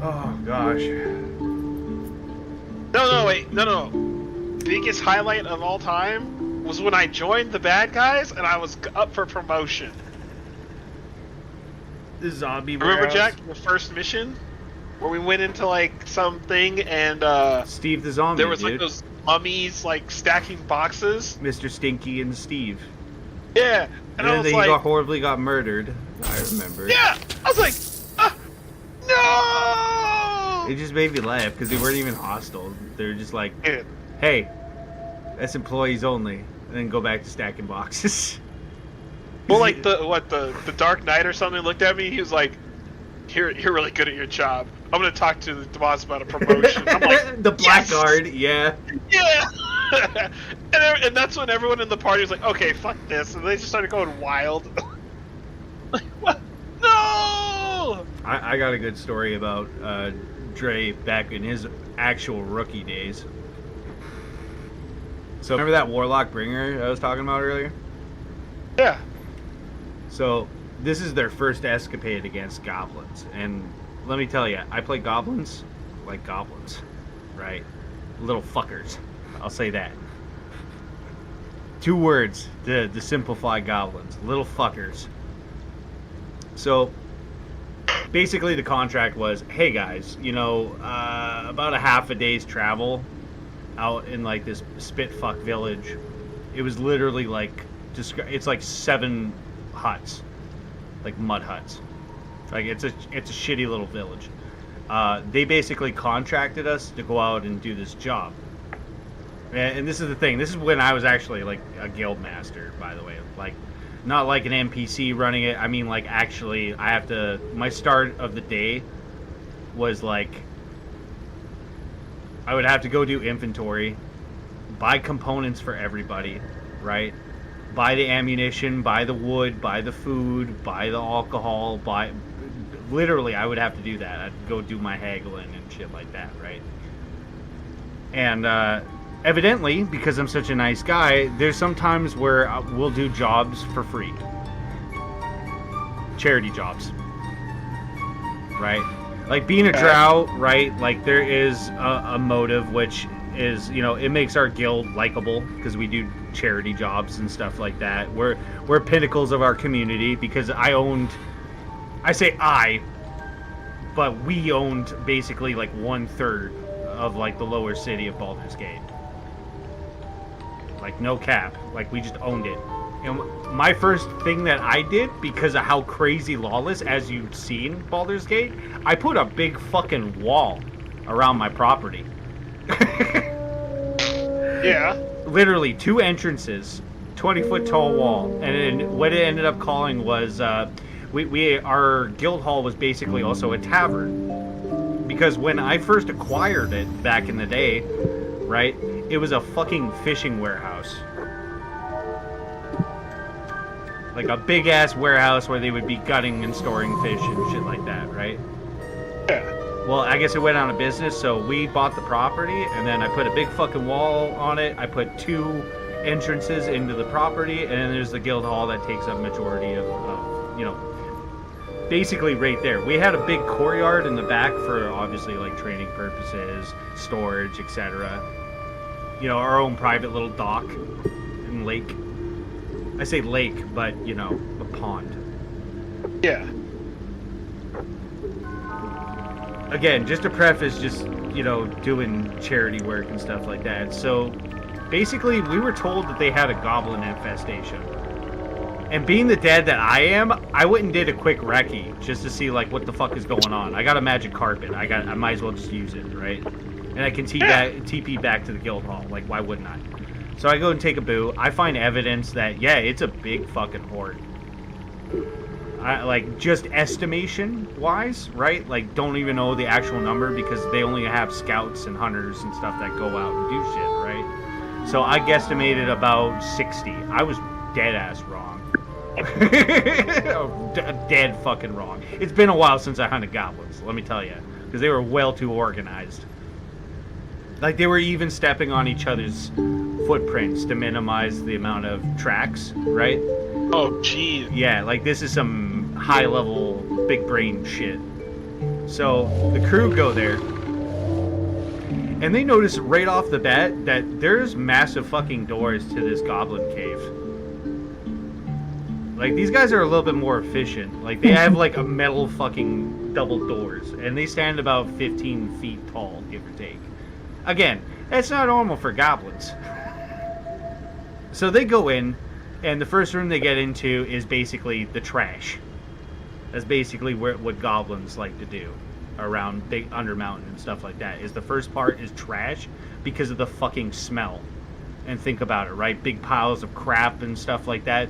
Oh gosh. No, wait. No. Biggest highlight of all time was when I joined the bad guys and I was up for promotion. The zombie Remember, warehouse? Jack, the first mission? Where we went into, like, something and, Steve the zombie, there was, dude. like, those mummies, like, stacking boxes. Mr. Stinky and Steve. Yeah. And I then was he like... horribly got murdered. I remember. Yeah! I was like, no! It just made me laugh because they weren't even hostile. They were just like, hey, that's employees only. And then go back to stacking boxes. Well, like, the Dark Knight or something looked at me, he was like, you're really good at your job. I'm gonna talk to the boss about a promotion. I'm like, the Blackguard, yeah. Yeah! and that's when everyone in the party was like, okay, fuck this. And they just started going wild. Like, what? No! I got a good story about Dre back in his actual rookie days. So remember that Warlock Bringer I was talking about earlier? Yeah. So this is their first escapade against goblins. And let me tell you, I play goblins like goblins, right? Little fuckers. I'll say that. 2 words to simplify goblins. Little fuckers. So basically the contract was, hey guys, you know, about a half a day's travel out in like this spitfuck village. It was literally like, it's like 7 huts, like mud huts. Like it's a shitty little village. They basically contracted us to go out and do this job. And this is the thing. This is when I was actually like a guild master, by the way. Like, not like an NPC running it. I mean, like, actually, I have to... My start of the day was, like... I would have to go do inventory, buy components for everybody, right? Buy the ammunition, buy the wood, buy the food, buy the alcohol, buy... Literally, I would have to do that. I'd go do my haggling and shit like that, right? And, evidently, because I'm such a nice guy, there's some times where we'll do jobs for free. Charity jobs. Right? Like, being a drow, right? Like, there is a motive, which is, you know, it makes our guild likable, because we do charity jobs and stuff like that. We're pinnacles of our community, because I say I, but we owned basically, like, 1/3 of, like, the lower city of Baldur's Gate. Like, no cap. Like, we just owned it. And my first thing that I did, because of how crazy lawless, as you've seen Baldur's Gate, I put a big fucking wall around my property. Yeah. Literally 2 entrances, 20-foot tall wall. And then what it ended up calling was, our guild hall was basically also a tavern. Because when I first acquired it back in the day, right, it was a fucking fishing warehouse. Like a big-ass warehouse where they would be gutting and storing fish and shit like that, right? Yeah. Well, I guess it went out of business, so we bought the property, and then I put a big fucking wall on it. I put 2 entrances into the property, and then there's the guild hall that takes up majority of you know, basically right there. We had a big courtyard in the back for obviously like training purposes, storage, etc. You know, our own private little dock and lake. I say lake, but you know, a pond. Yeah. Again, just to preface, just, you know, doing charity work and stuff like that. So basically we were told that they had a goblin infestation. And being the dad that I am, I went and did a quick recce just to see like what the fuck is going on. I got a magic carpet. I might as well just use it, right? And I can TP back to the guild hall. Like, why wouldn't I? So I go and take a boo. I find evidence that, yeah, it's a big fucking horde. Like, just estimation-wise, right? Like, don't even know the actual number because they only have scouts and hunters and stuff that go out and do shit, right? So I guesstimated about 60. I was dead-ass wrong. Dead fucking wrong. It's been a while since I hunted goblins, let me tell you. Because they were well too organized. Like, they were even stepping on each other's footprints to minimize the amount of tracks, right? Oh, jeez. Yeah, like, this is some high-level, big-brain shit. So, the crew go there, and they notice right off the bat that there's massive fucking doors to this goblin cave. Like, these guys are a little bit more efficient. Like, they have, like, a metal fucking double doors, and they stand about 15 feet tall, give or take. Again, that's not normal for goblins. So they go in, and the first room they get into is basically the trash. That's basically what goblins like to do around Big Undermountain and stuff like that. Is the first part is trash because of the fucking smell. And think about it, right? Big piles of crap and stuff like that.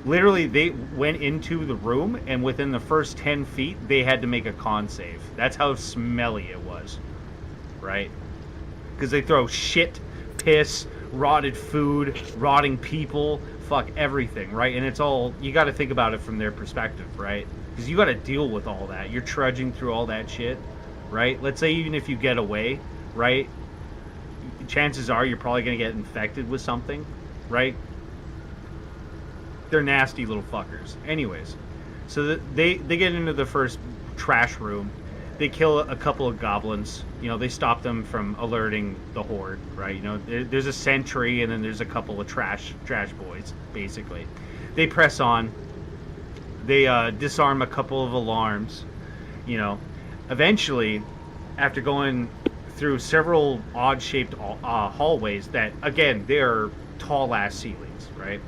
Literally, they went into the room, and within the first 10 feet, they had to make a con save. That's how smelly it was, right? Because they throw shit, piss, rotted food, rotting people, fuck everything, right? And it's all, you got to think about it from their perspective, right? Because you got to deal with all that. You're trudging through all that shit, right? Let's say even if you get away, right? Chances are you're probably going to get infected with something, right? They're nasty little fuckers. Anyways, so they get into the first trash room. They kill a couple of goblins. You know, they stop them from alerting the horde, right? You know, there's a sentry, and then there's a couple of trash boys, basically. They press on. They disarm a couple of alarms. You know, eventually, after going through several odd-shaped hallways that, again, they're tall-ass ceilings, right?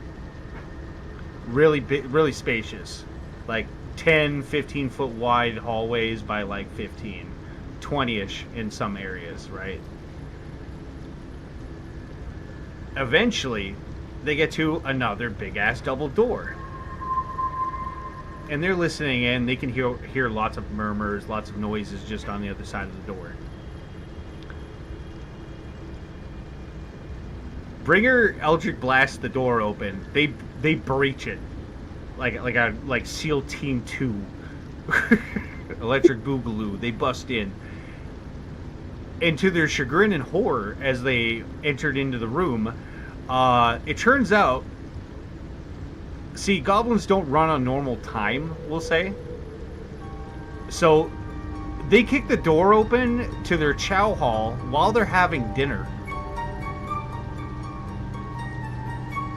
Really big, really spacious. Like 10, 15-foot wide hallways by like 15. 20-ish in some areas, right? Eventually, they get to another big-ass double door. And they're listening in. They can hear lots of murmurs, lots of noises just on the other side of the door. Bringer Eldritch blast the door open. They breach it, like SEAL Team 2, Electric Boogaloo. They bust in. And to their chagrin and horror, as they entered into the room, it turns out, see, goblins don't run on normal time, we'll say. So they kick the door open to their chow hall while they're having dinner.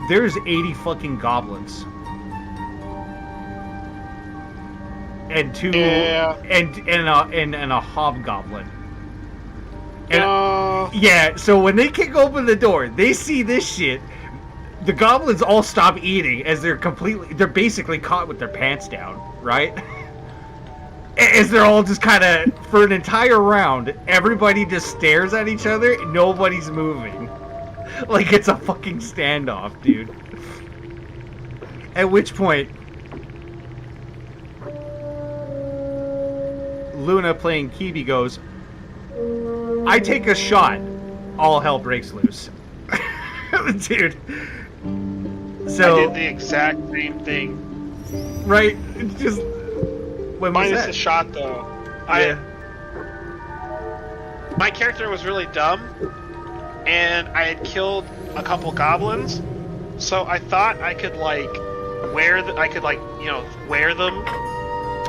There's 80 fucking goblins. And and a hobgoblin. And, yeah, so when they kick open the door, they see this shit. The goblins all stop eating as they're basically caught with their pants down, right? As they're all just kind of, for an entire round, everybody just stares at each other, nobody's moving. Like it's a fucking standoff, dude. At which point, Luna playing Kibi goes, I take a shot, all hell breaks loose. Dude. So, I did the exact same thing. Right? Just minus the shot though. Yeah. My character was really dumb, and I had killed a couple goblins, so I thought I could wear them.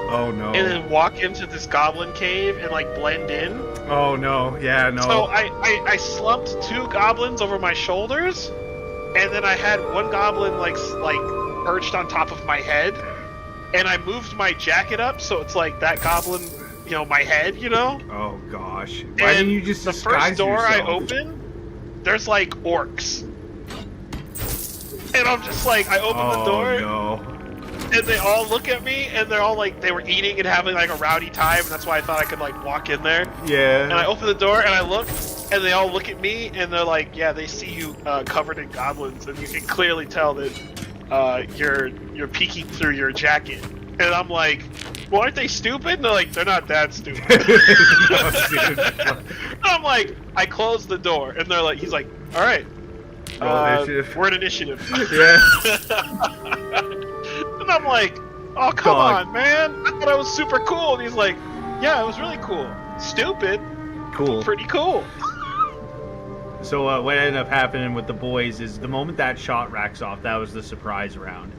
Oh no. And then walk into this goblin cave and blend in. Oh no, yeah, no. So I slumped 2 goblins over my shoulders, and then I had one goblin perched on top of my head, and I moved my jacket up so it's like that goblin, my head, Oh gosh. Why didn't you just disguise yourself? The first door yourself? I open, there's orcs. And I'm just I open the door. No. And they all look at me, and they're all they were eating and having a rowdy time, and that's why I thought I could walk in there. Yeah. And I open the door, and I look, and they all look at me, and they're like, yeah, they see you covered in goblins, and you can clearly tell that you're peeking through your jacket. And I'm like, well, aren't they stupid? And they're like, they're not that stupid. I'm like, I closed the door, and they're like, he's like, all right, we're in initiative. Yeah. And I'm like, oh, come on, man. I thought I was super cool. And he's like, yeah, it was really cool. Stupid. Cool. Pretty cool. So what ended up happening with the boys is the moment that shot racks off, that was the surprise round.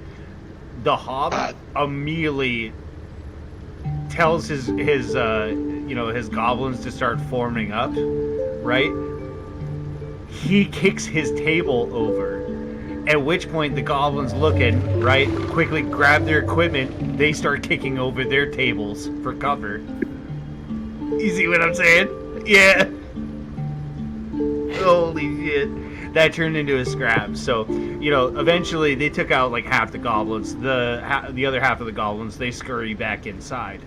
The Hob immediately tells his goblins to start forming up, right? He kicks his table over, at which point the goblins looking, right, quickly grab their equipment, they start kicking over their tables for cover. You see what I'm saying? Yeah. Holy shit. That turned into a scrap. So, eventually they took out like half the goblins. The other half of the goblins, they scurry back inside,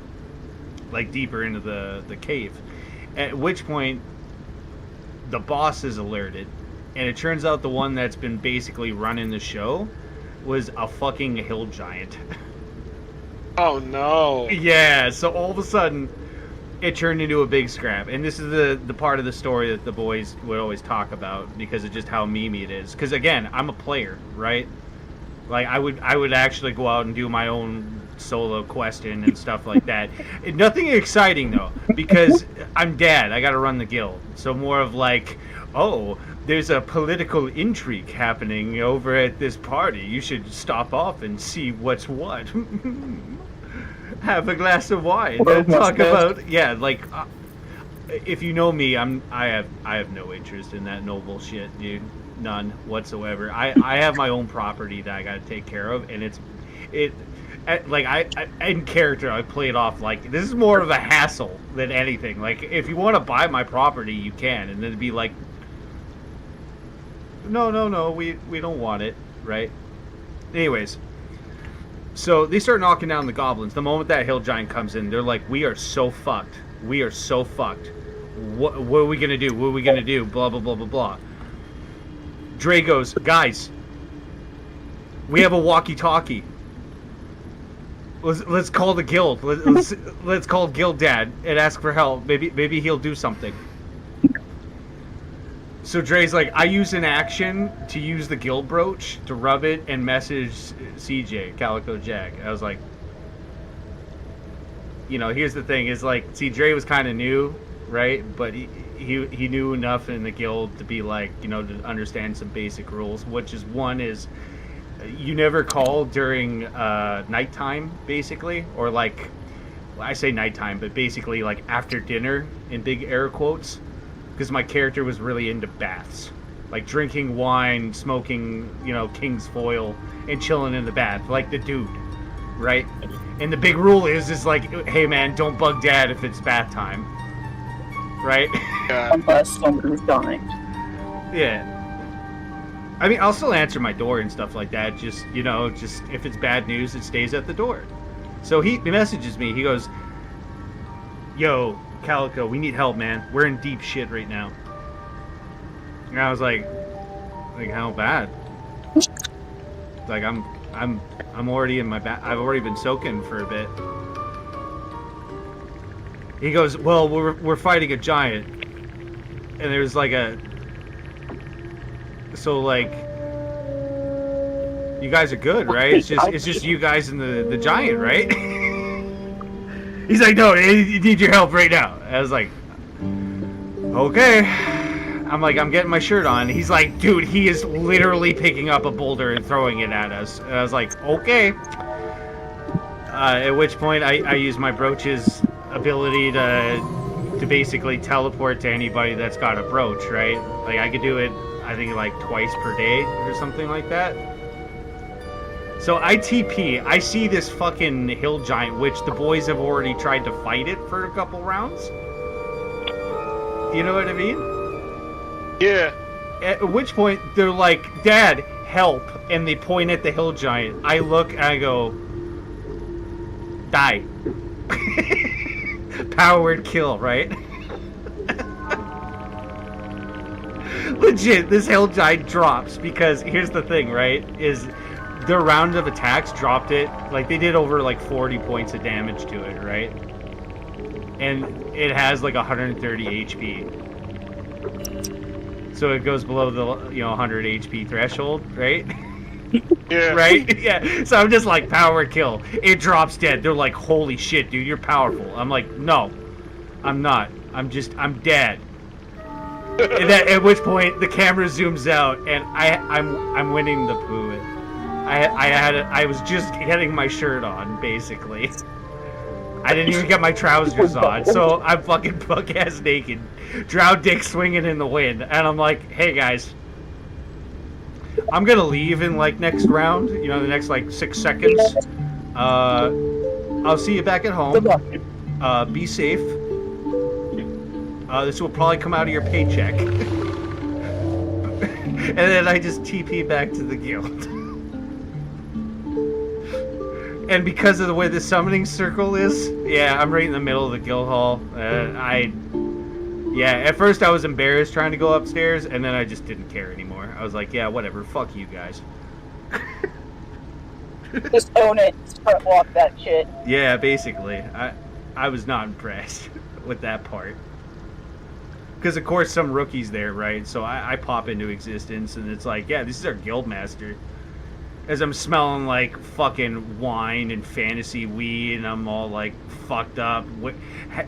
like deeper into the cave. At which point, the boss is alerted, and it turns out the one that's been basically running the show was a fucking hill giant. Oh no. Yeah. So all of a sudden, it turned into a big scrap, and this is the part of the story that the boys would always talk about because of just how memey it is. Because again, I'm a player, right? Like I would actually go out and do my own solo questing and stuff like that. Nothing exciting though, because I'm dad. I got to run the guild, so more of like, oh, there's a political intrigue happening over at this party. You should stop off and see what's what. Have a glass of wine and talk about if you know me, I have no interest in that noble shit, dude. None whatsoever. I have my own property that I got to take care of, and in character I play it off like this is more of a hassle than anything. Like if you want to buy my property, you can, and then it'd be like, no, we don't want it, right? Anyways. So they start knocking down the goblins. The moment that hill giant comes in, they're like, we are so fucked. We are so fucked. What are we going to do? What are we going to do? Blah, blah, blah, blah, blah. Dre goes, guys, we have a walkie-talkie. Let's call the guild. Let's call Guild Dad and ask for help. Maybe he'll do something. So Dre's like, I use an action to use the guild brooch to rub it and message CJ, Calico Jack. I was like, here's the thing, is like, see, Dre was kind of new, right? But he knew enough in the guild to be like, to understand some basic rules, which is one is you never call during nighttime, basically, or like, I say nighttime, but basically like after dinner in big air quotes. Because my character was really into baths, like drinking wine, smoking, king's foil, and chilling in the bath, like the dude, right? And the big rule is like, hey man, don't bug dad if it's bath time, right? Unless someone's dying. Yeah. I mean, I'll still answer my door and stuff like that. Just if it's bad news, it stays at the door. So he messages me. He goes, "Yo, Calico, we need help, man. We're in deep shit right now." And I was like how bad? Like I'm already in my bath. I've already been soaking for a bit. He goes, well, we're fighting a giant, and there's like so like you guys are good, right? It's just you guys and the giant, right? He's like, no, you need your help right now. I was like, okay. I'm like, I'm getting my shirt on. He's like, dude, he is literally picking up a boulder and throwing it at us. And I was like, okay. At which point I use my brooch's ability to basically teleport to anybody that's got a brooch, right? Like I could do it, I think like twice per day or something like that. So I TP, I see this fucking hill giant, which the boys have already tried to fight it for a couple rounds. You know what I mean? Yeah. At which point they're like, Dad, help, and they point at the hill giant. I look and I go, die. Power word kill, right? Legit, this hill giant drops because here's the thing, right? Is their round of attacks dropped it. Like, they did over, like, 40 points of damage to it, right? And it has, like, 130 HP. So it goes below the, 100 HP threshold, right? Yeah. Right? Yeah. So I'm just like, power kill. It drops dead. They're like, holy shit, dude, you're powerful. I'm like, no, I'm not. I'm dead. At which point the camera zooms out and I'm winning the poo. I was just getting my shirt on, basically. I didn't even get my trousers on, so I'm fucking buck-ass naked, drow dick swinging in the wind, and I'm like, hey guys, I'm gonna leave in like next round, the next like 6 seconds. I'll see you back at home. Be safe. This will probably come out of your paycheck. And then I just TP back to the guild. And because of the way the summoning circle is, yeah, I'm right in the middle of the guild hall. At first I was embarrassed trying to go upstairs, and then I just didn't care anymore. I was like, yeah, whatever, fuck you guys. Just own it, sprint walk that shit. Yeah, basically. I was not impressed with that part. Because, of course, some rookie's there, right? So I pop into existence, and it's like, yeah, this is our guild master. As I'm smelling like fucking wine and fantasy weed, and I'm all like fucked up,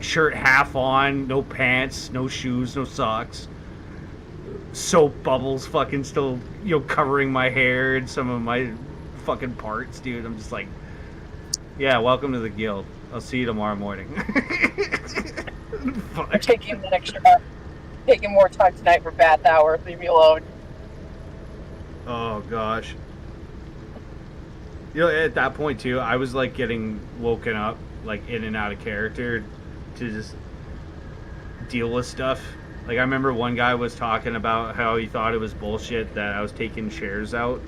shirt half on, no pants, no shoes, no socks, soap bubbles fucking still, covering my hair and some of my fucking parts, dude. I'm just like, yeah, welcome to the guild. I'll see you tomorrow morning. I'm taking more time tonight for bath hour. Leave me alone. Oh gosh. At that point too, I was like getting woken up, like in and out of character, to just deal with stuff. Like, I remember one guy was talking about how he thought it was bullshit that I was taking shares out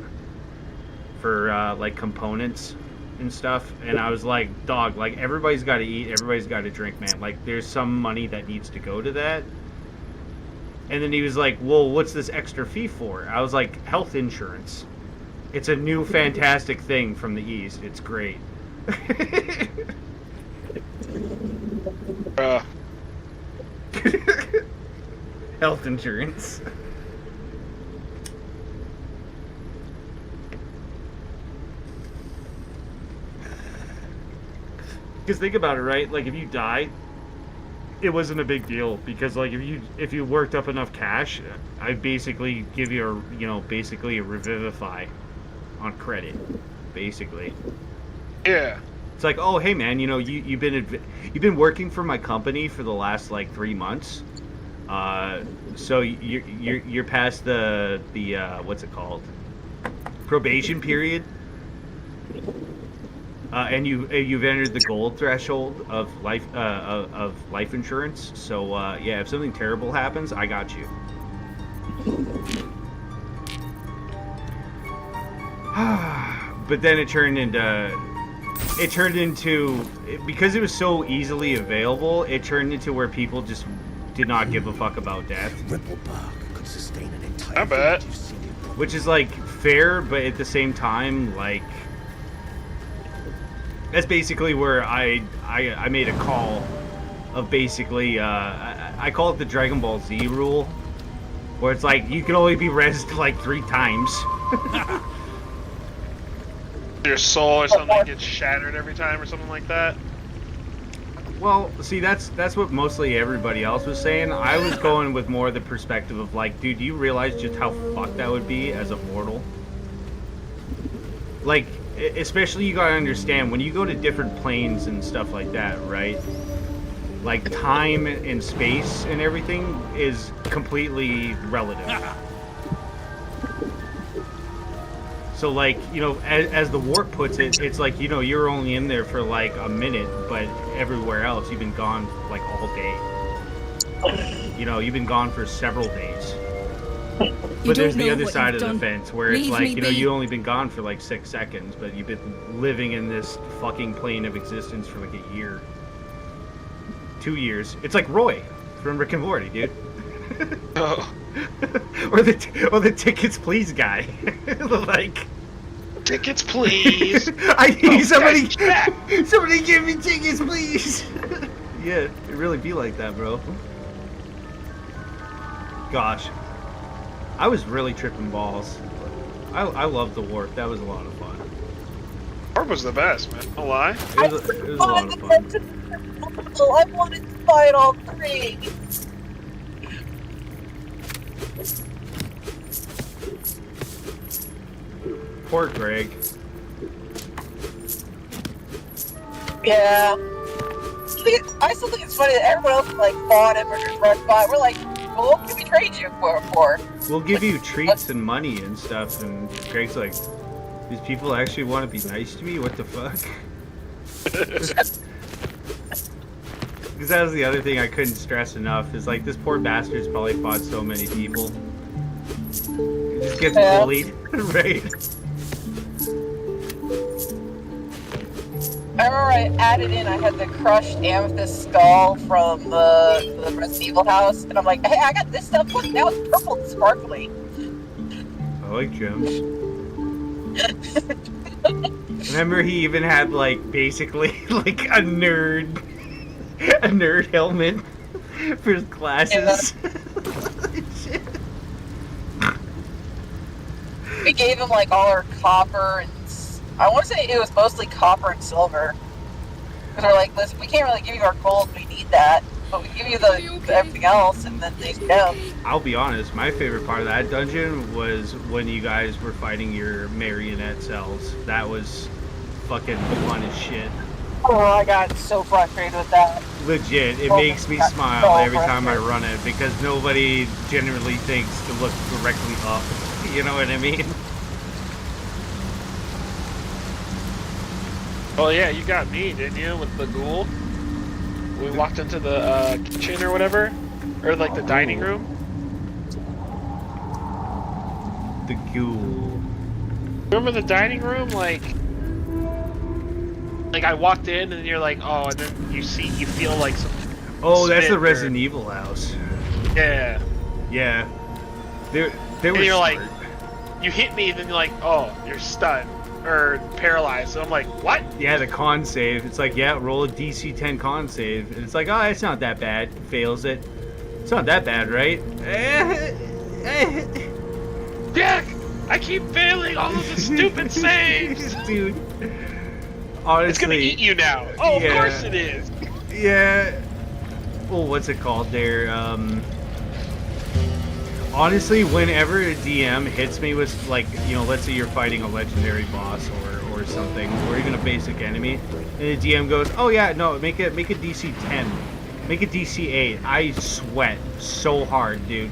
for like components and stuff, and I was like, dog, like, everybody's got to eat, everybody's got to drink, man. Like, there's some money that needs to go to that. And then he was like, well, what's this extra fee for? I was like, health insurance. It's a new fantastic thing from the East. It's great. Health insurance. Because think about it, right? Like, if you die, it wasn't a big deal, because like if you worked up enough cash, I basically give you basically a revivify on credit, basically. Yeah. It's like, oh hey man, you've been working for my company for the last like 3 months, so you're past the what's it called, probation period, and you've entered the gold threshold of life insurance. So yeah, if something terrible happens, I got you. But then it turned into because it was so easily available, it turned into where people just did not give a fuck about death. Ripple bark could sustain an entire. I bet. Which is like fair, but at the same time, like, that's basically where I made a call of basically I call it the Dragon Ball Z rule, where it's like you can only be rezzed like 3 times. Your soul or something gets shattered every time or something like that. Well, see, that's what mostly everybody else was saying. I was going with more the perspective of like, dude, do you realize just how fucked that would be as a mortal? Like, especially you gotta understand, when you go to different planes and stuff like that, right? Like, time and space and everything is completely relative. So, like, as the warp puts it, it's like, you're only in there for like a minute, but everywhere else you've been gone like all day. You've been gone for several days. But there's the other side of the fence where it's like, you only been gone for like 6 seconds, but you've been living in this fucking plane of existence for like a year. 2 years. It's like Roy from Rick and Morty, dude. Oh. or the tickets please guy. Like, tickets please. I need somebody. Somebody give me tickets please. Yeah, it really be like that, bro. Gosh, I was really tripping balls. I loved the warp. That was a lot of fun. Warp was the best, man. No lie. It was a lot of fun. I wanted to fight all three. Poor Greg. Yeah. I still think it's funny that everyone else like fought him or just rushed by. We're like, well, what can we trade you for? We'll give you treats and money and stuff, and Greg's like, these people actually want to be nice to me? What the fuck? Because that was the other thing I couldn't stress enough, is like, this poor bastard's probably fought so many people. He just gets bullied, right? I remember I added in, I had the crushed amethyst skull from the Resident Evil house, and I'm like, hey, I got this stuff, look, now it's purple and sparkly. I like gems. Remember he even had, like, basically, like, a nerd helmet for his glasses. Yeah. We gave him, like, all our copper and I want to say it was mostly copper and silver. Because we're like, listen, we can't really give you our gold, we need that. But we give you the everything else, and then they don't. I'll be honest, my favorite part of that dungeon was when you guys were fighting your marionette cells. That was fucking fun as shit. Oh, I got so frustrated with that. Legit, it makes me smile every time I run it, because nobody generally thinks to look directly up. You know what I mean? Oh yeah, you got me, didn't you, with the ghoul? We walked into the kitchen or whatever, or like the dining room. The ghoul. Remember the dining room? Like I walked in and you're like, oh, and then you feel like some. Oh, that's the Resident Evil house. Yeah. Yeah. They were. And you're like, you hit me, then you're like, oh, you're stunned. Or paralyzed. So I'm like, what? Yeah, the con save. It's like, yeah, roll a DC 10 con save. And it's like, oh, it's not that bad. Fails it. It's not that bad, right? Jack! I keep failing all of the stupid saves! Dude. Honestly. It's gonna eat you now. Oh, yeah, of course it is. Yeah. Well, what's it called there? Honestly, whenever a DM hits me with, like, you know, let's say you're fighting a legendary boss or something, or even a basic enemy, and the DM goes, oh yeah, no, make it DC 10, make it DC 8. I sweat so hard, dude.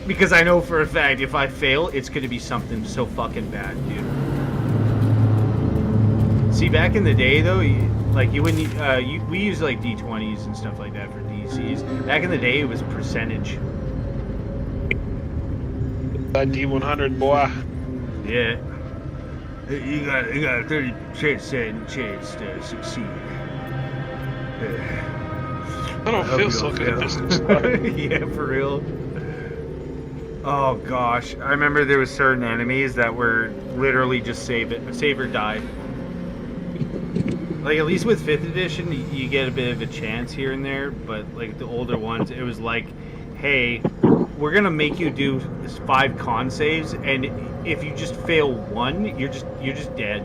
Because I know for a fact, if I fail, it's gonna be something so fucking bad, dude. See, back in the day, though, we use, like, D20s and stuff like that for DCs. Back in the day, it was percentage. That D100, boy. Yeah. You got a 30% chance to succeed. I don't feel so good this time. Yeah, for real. Oh gosh, I remember there was certain enemies that were literally just save or die. Like, at least with 5th edition, you get a bit of a chance here and there, but like the older ones, it was like, hey, we're gonna make you do 5 con saves, and if you just fail 1, you're just dead.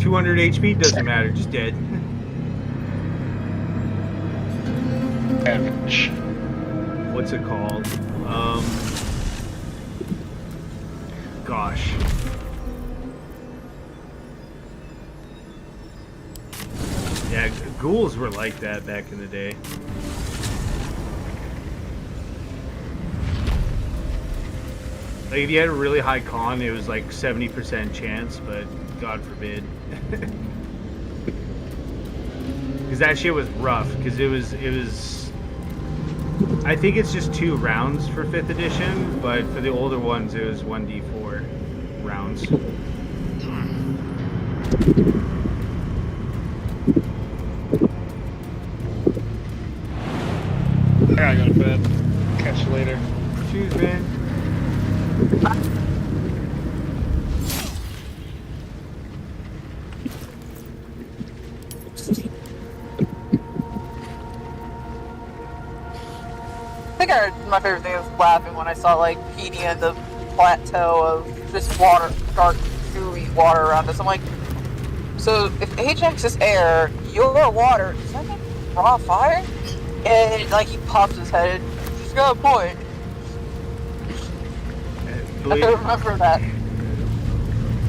200 HP doesn't matter, just dead. Average. What's it called? Gosh. Yeah, ghouls were like that back in the day. Like, if you had a really high con, it was like 70% chance, but God forbid. Because that shit was rough, because it was... I think it's just 2 rounds for 5th edition, but for the older ones, it was 1d4 rounds. catch you later. Cheers, man. I think my favorite thing was laughing when I saw like Petey and the plateau of just water, dark, gooey water around us. I'm like, so if Ajax is air, you're water. Does that mean raw fire? And like he pops his head. He's got a point. I remember that.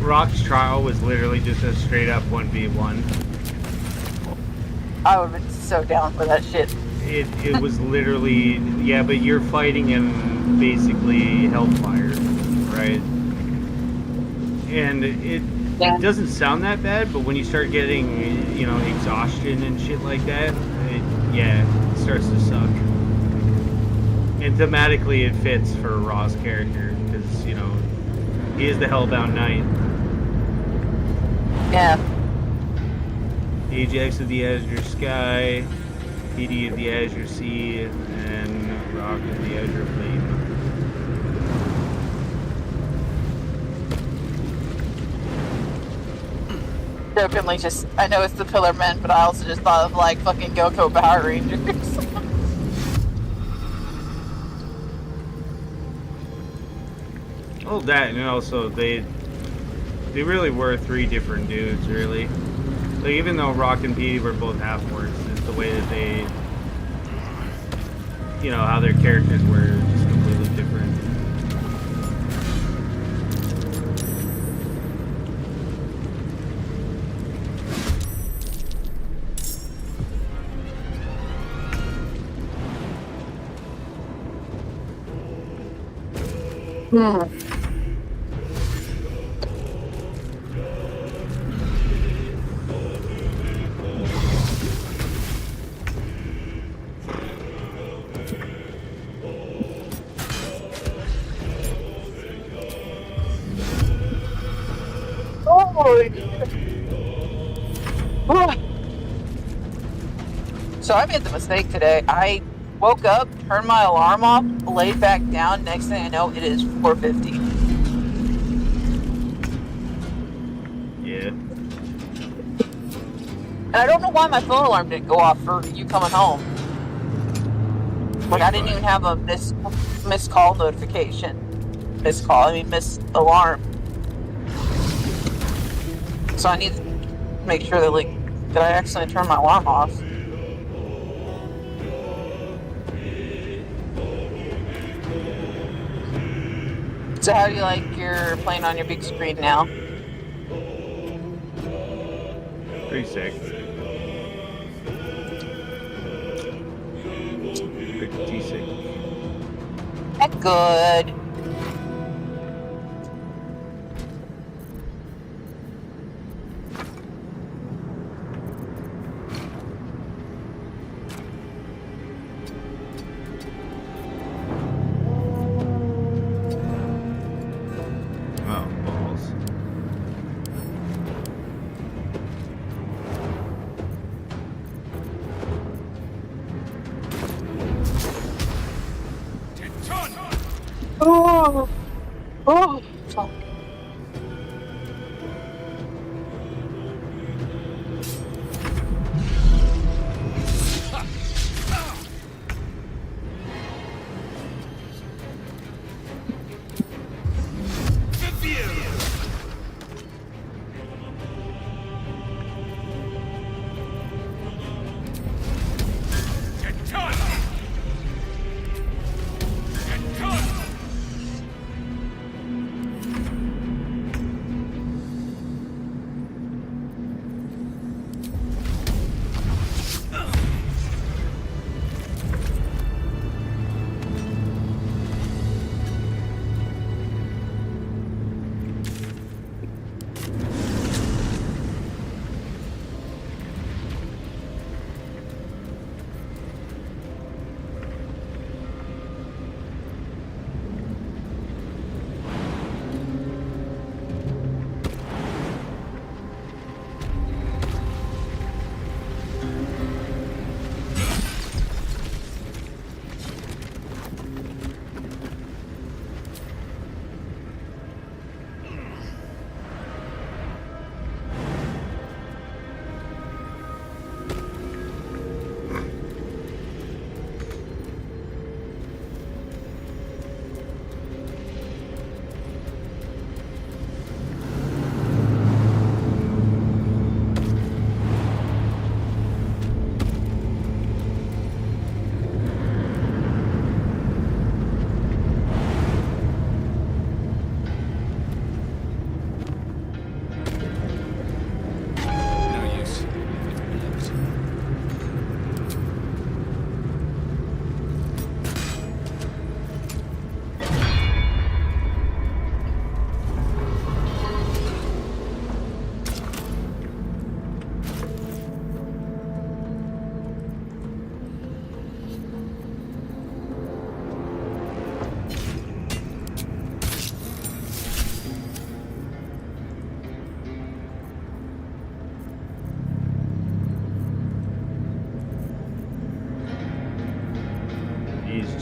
Rock's trial was literally just a straight up 1v1. I would have been so down for that shit. It was literally, yeah, but you're fighting in basically hellfire, right? And it doesn't sound that bad, but when you start getting, you know, exhaustion and shit like that, it starts to suck. And thematically it fits for Raw's character, because, you know, he is the Hellbound Knight. Yeah. Ajax of the Azure Sky, PD of the Azure Sea, and Rock of the Azure Flame. Jokingly, just I know it's the Pillar Men, but I also just thought of like fucking Goku Power Rangers. Oh, that, and also they really were three different dudes, really. Like, even though Rock and Petey were both half-orcs, it's the way that they, you know, how their characters were just completely different. So I made the mistake today. I woke up, turned my alarm off, laid back down. Next thing I know, it is 4:50. Yeah. And I don't know why my phone alarm didn't go off for you coming home. Like, I didn't even have a missed call notification. Missed alarm. So I need to make sure that, like, did I accidentally turn my alarm off? So how do you like your playing on your big screen now? Pretty sick. Pretty sick. That's good.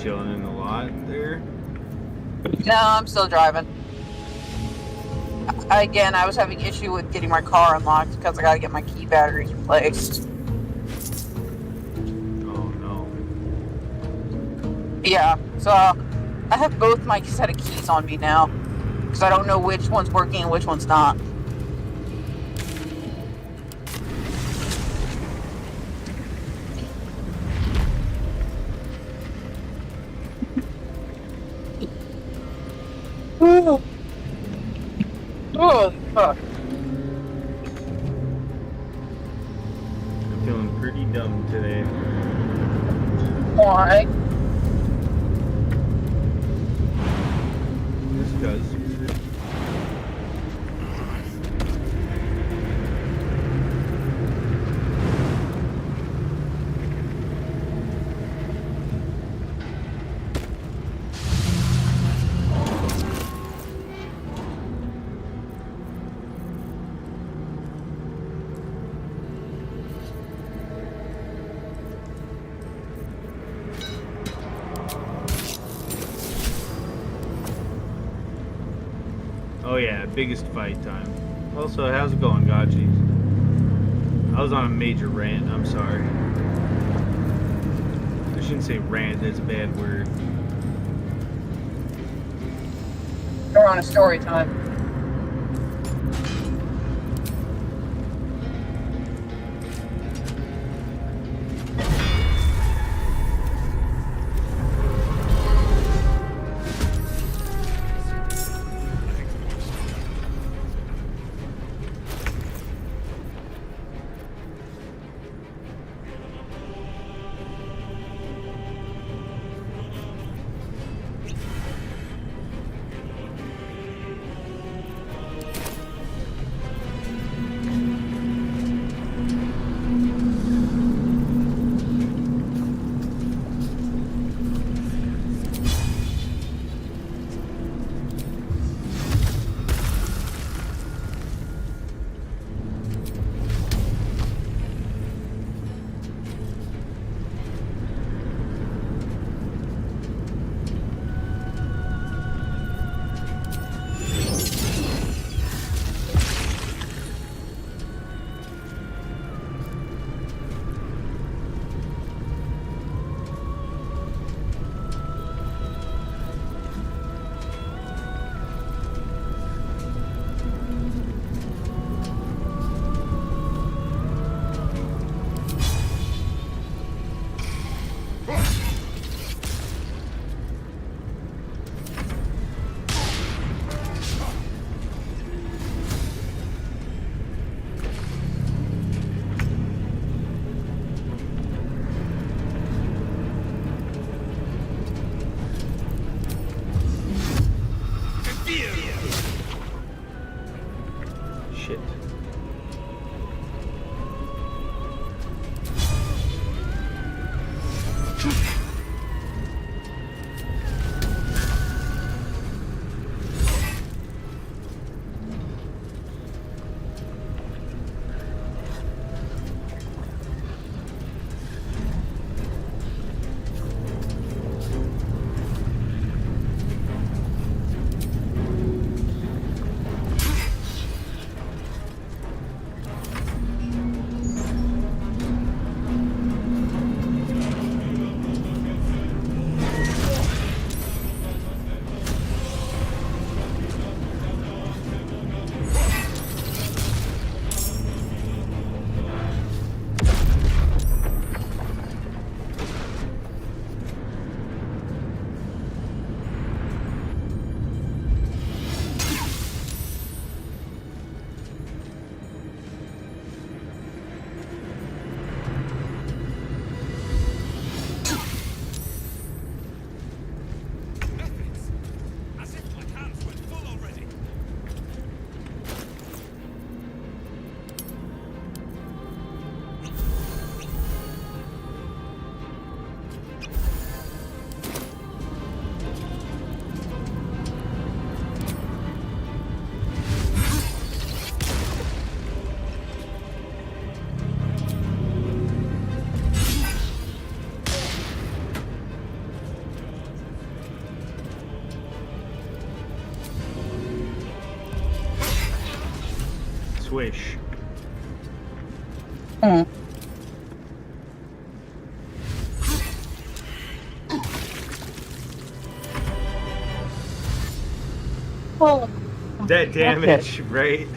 chilling in the lot there? No, I'm still driving. Again, I was having issue with getting my car unlocked because I gotta get my key batteries replaced. Oh no. Yeah, so I have both my set of keys on me now because I don't know which one's working and which one's not. Oh, fuck. I'm feeling pretty dumb today. Why? Just cause. Oh yeah, biggest fight time. Also, how's it going, Gachi? I was on a major rant, I'm sorry. I shouldn't say rant, that's a bad word. We're on a story time. squish. Well, That damage, right?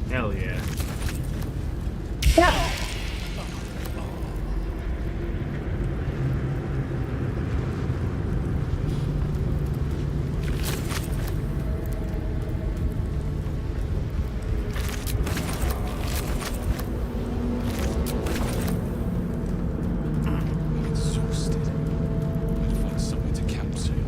Hell yeah. Yeah. I'm exhausted. I'd find somewhere to camp soon.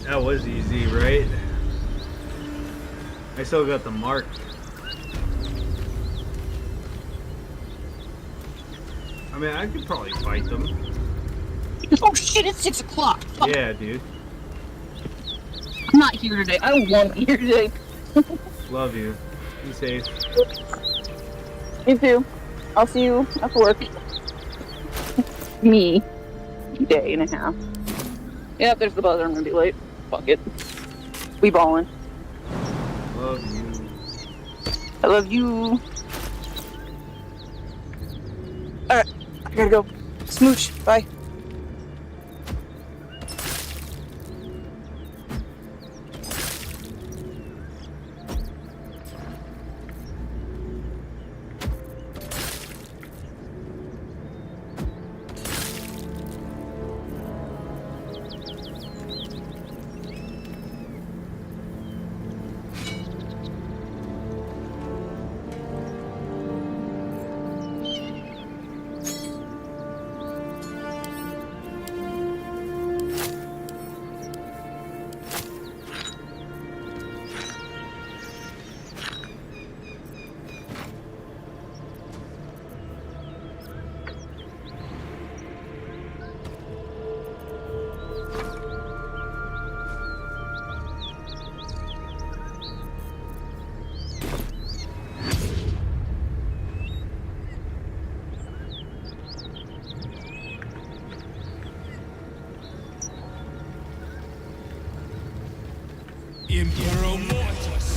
That was easy, right? I still got the mark. I mean, I could probably fight them. Oh shit, it's 6 o'clock. Fuck. Yeah, dude. I'm not here today. I don't want to be here today. Love you. Be safe. You too. I'll see you after work. Me. Day and a half. Yeah, there's the buzzer. I'm gonna be late. Fuck it. We ballin'. Love you. I love you. Alright, I gotta go. Smooch. Bye. Impero Mortis.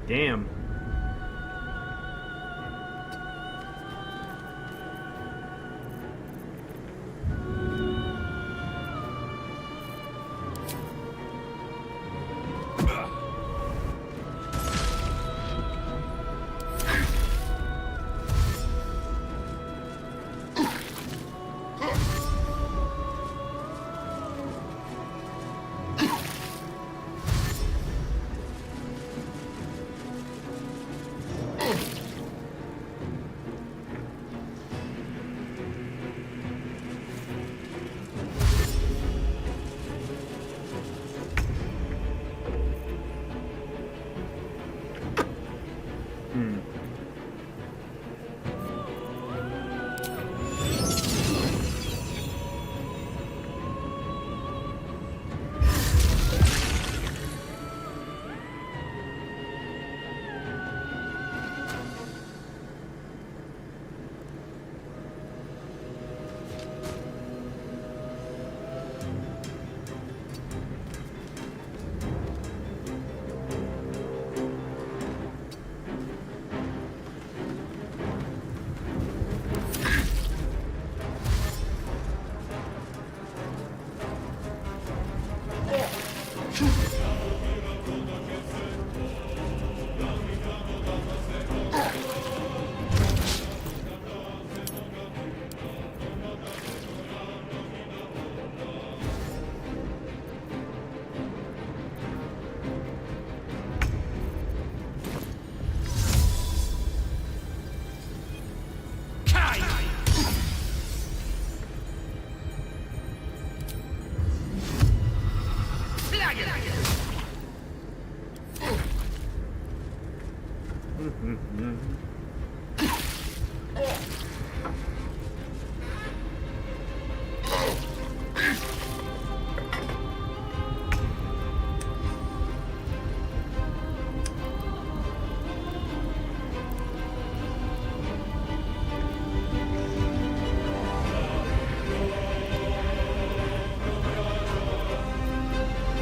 Damn.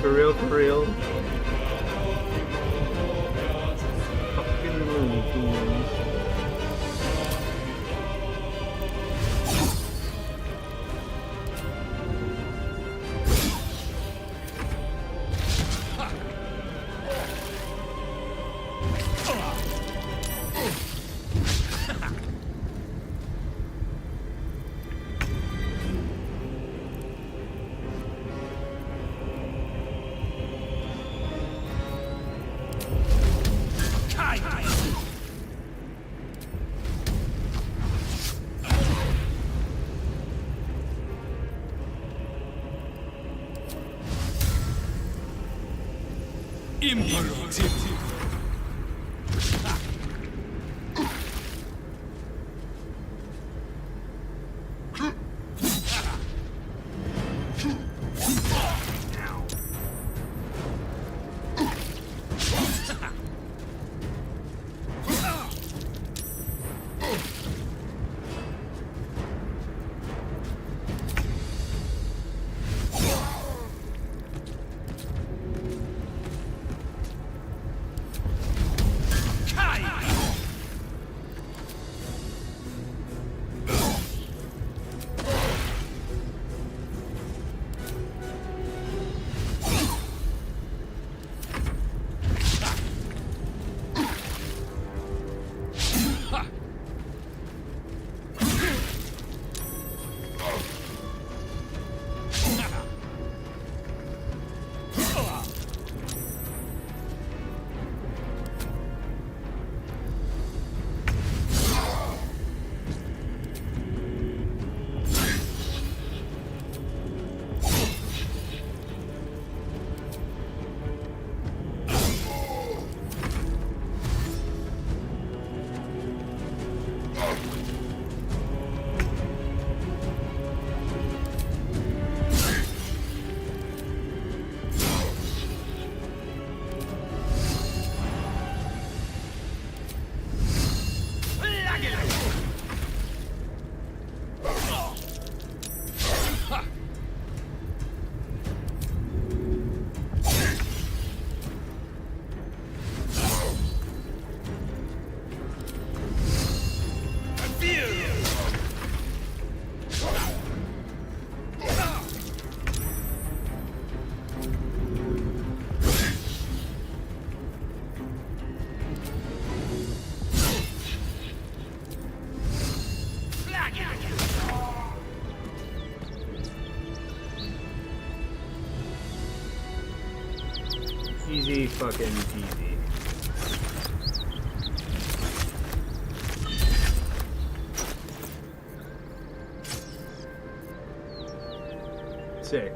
For real, for real. Fucking Looney Tunes. Imperative. Easy fucking peasy. Sick.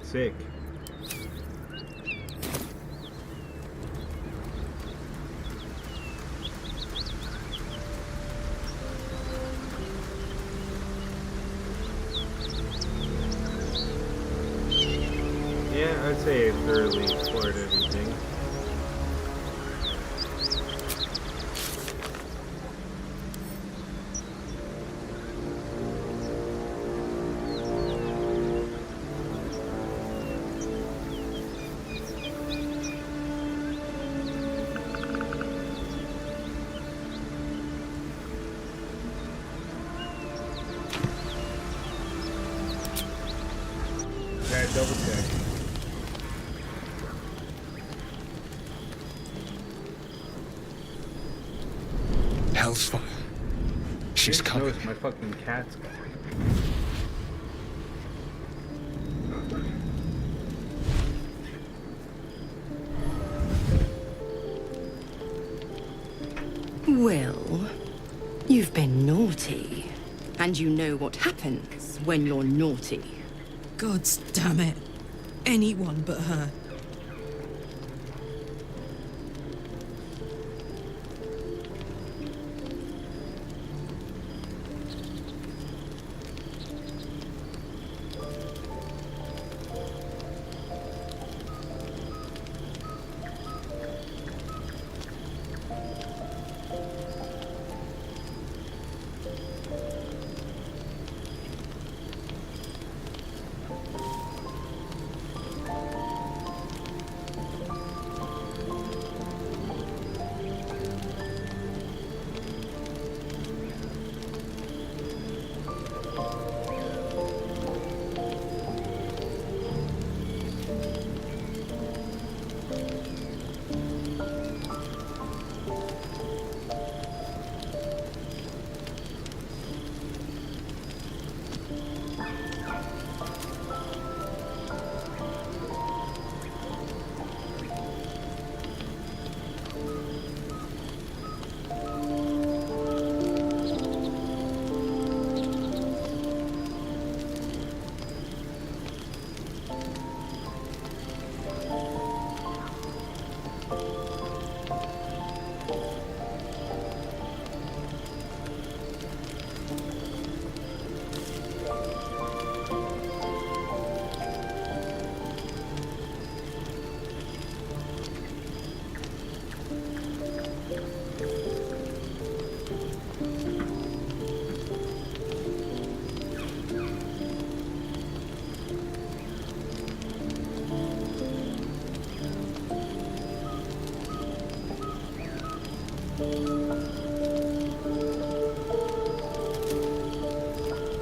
Sick. Yeah, I'd say I've thoroughly explored everything. Yeah, double check. Hell's fire. She's coming. Notice my fucking cat's gone. Well, you've been naughty. And you know what happens when you're naughty. God damn it. Anyone but her.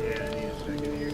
Yeah, I need a second here.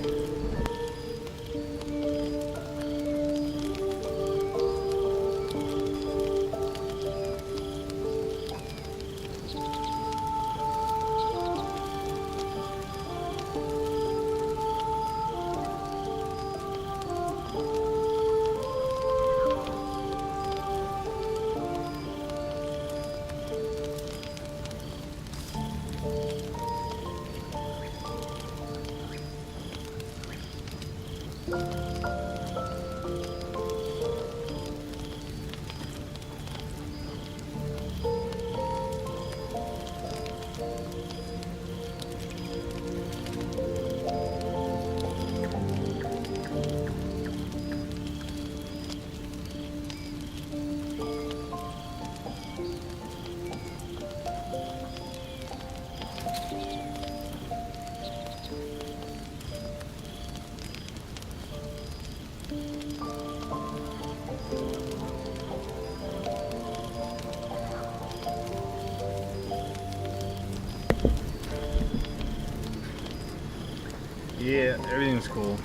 Yeah, everything's cool.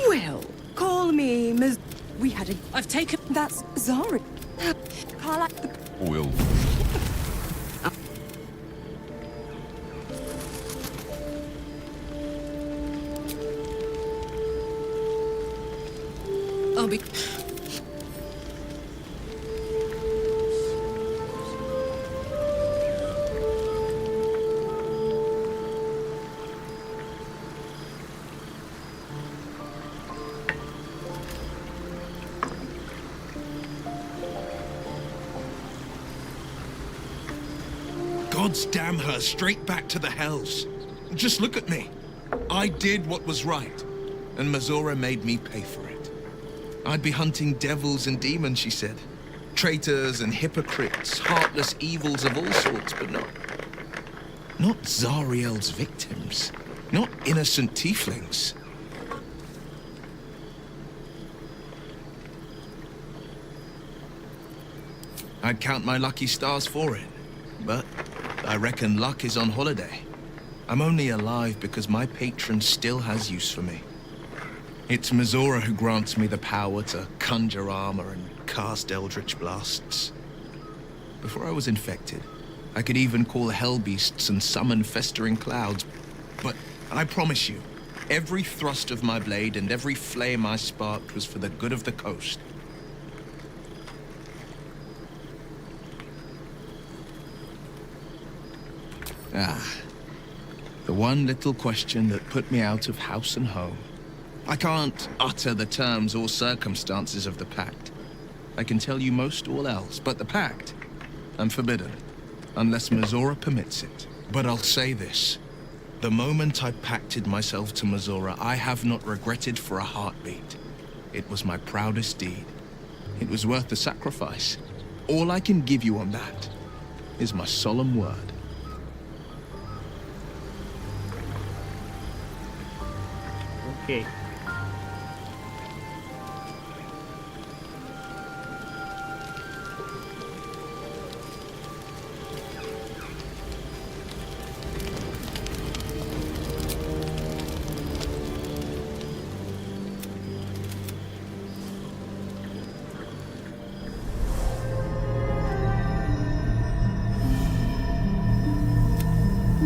Well, call me Ms. We had a... I've taken... That's Zari. Carla... Will. I'll be... Gods damn her, straight back to the hells. Just look at me. I did what was right, and Mazora made me pay for it. I'd be hunting devils and demons, she said. Traitors and hypocrites, heartless evils of all sorts, but not Zariel's victims. Not innocent tieflings. I'd count my lucky stars for it, but I reckon luck is on holiday. I'm only alive because my patron still has use for me. It's Mazora who grants me the power to conjure armor and cast eldritch blasts. Before I was infected, I could even call hell beasts and summon festering clouds. But I promise you, every thrust of my blade and every flame I sparked was for the good of the coast. The one little question that put me out of house and home. I can't utter the terms or circumstances of the pact. I can tell you most all else, but the pact, I'm forbidden, unless Mazora permits it. But I'll say this. The moment I pacted myself to Mazora, I have not regretted for a heartbeat. It was my proudest deed. It was worth the sacrifice. All I can give you on that is my solemn word. Okay.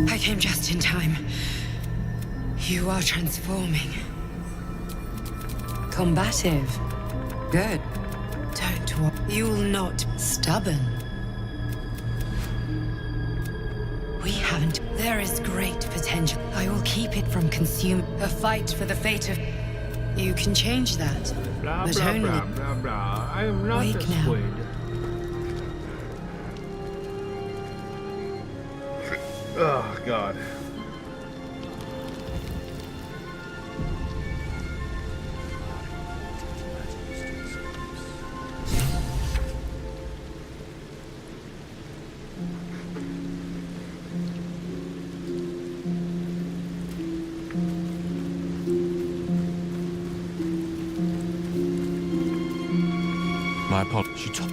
I came just in time. You are transforming. Combative. Good. Don't worry. You'll not stubborn. We haven't. There is great potential. I will keep it from consuming. A fight for the fate of... You can change that. Blah, but blah, only... blah, blah, blah. I am not Wake a now. squid. Oh, God. My apologies. She told...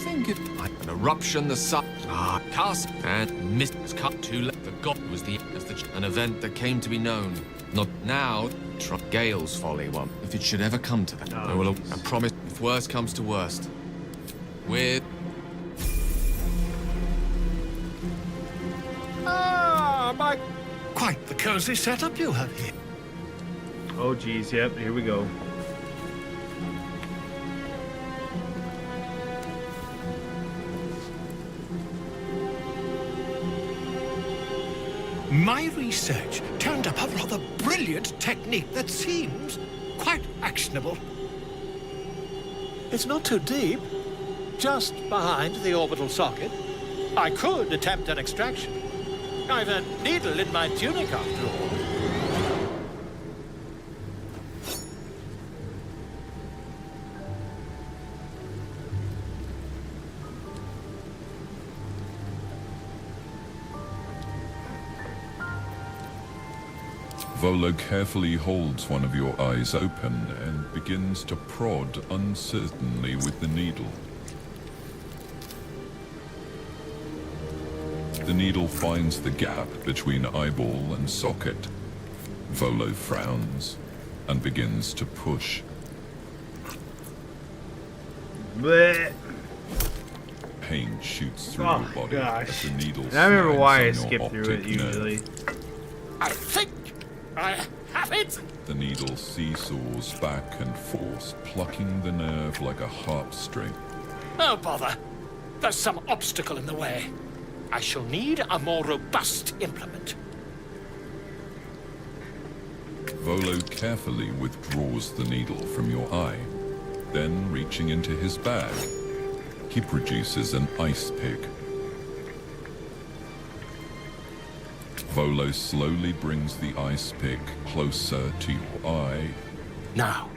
Think it... An eruption, the sun... cast... And mist was cut too late. The god was the... An event that came to be known. Not now. Gale's folly one. If it should ever come to that, I will... And promise, if worst comes to worst. With... Ah, my... Quite the cozy setup you have here. Oh, geez. Yep, here we go. My research turned up a rather brilliant technique that seems quite actionable. It's not too deep, just behind the orbital socket. I could attempt an extraction. I've a needle in my tunic after all. Volo carefully holds one of your eyes open and begins to prod uncertainly with the needle. The needle finds the gap between eyeball and socket. Volo frowns and begins to push. Blech. Pain shoots through Oh, your body gosh. as the needle I remember slides why I on your skip through it optic usually. nerve. I think I have it! The needle seesaws back and forth, plucking the nerve like a harpstring. Oh, bother. There's some obstacle in the way. I shall need a more robust implement. Volo carefully withdraws the needle from your eye. Then, reaching into his bag, he produces an ice pick. Volo slowly brings the ice pick closer to your eye. Now,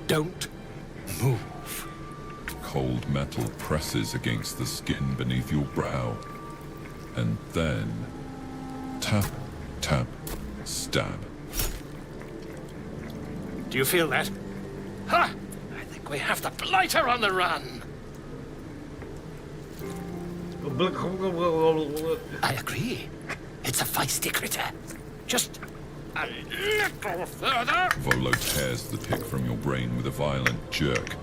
don't move. Cold metal presses against the skin beneath your brow. And then, tap, tap, stab. Do you feel that? Ha! I think we have the blighter on the run. I agree. It's a feisty critter. Just a little further. Volo tears the pick from your brain with a violent jerk.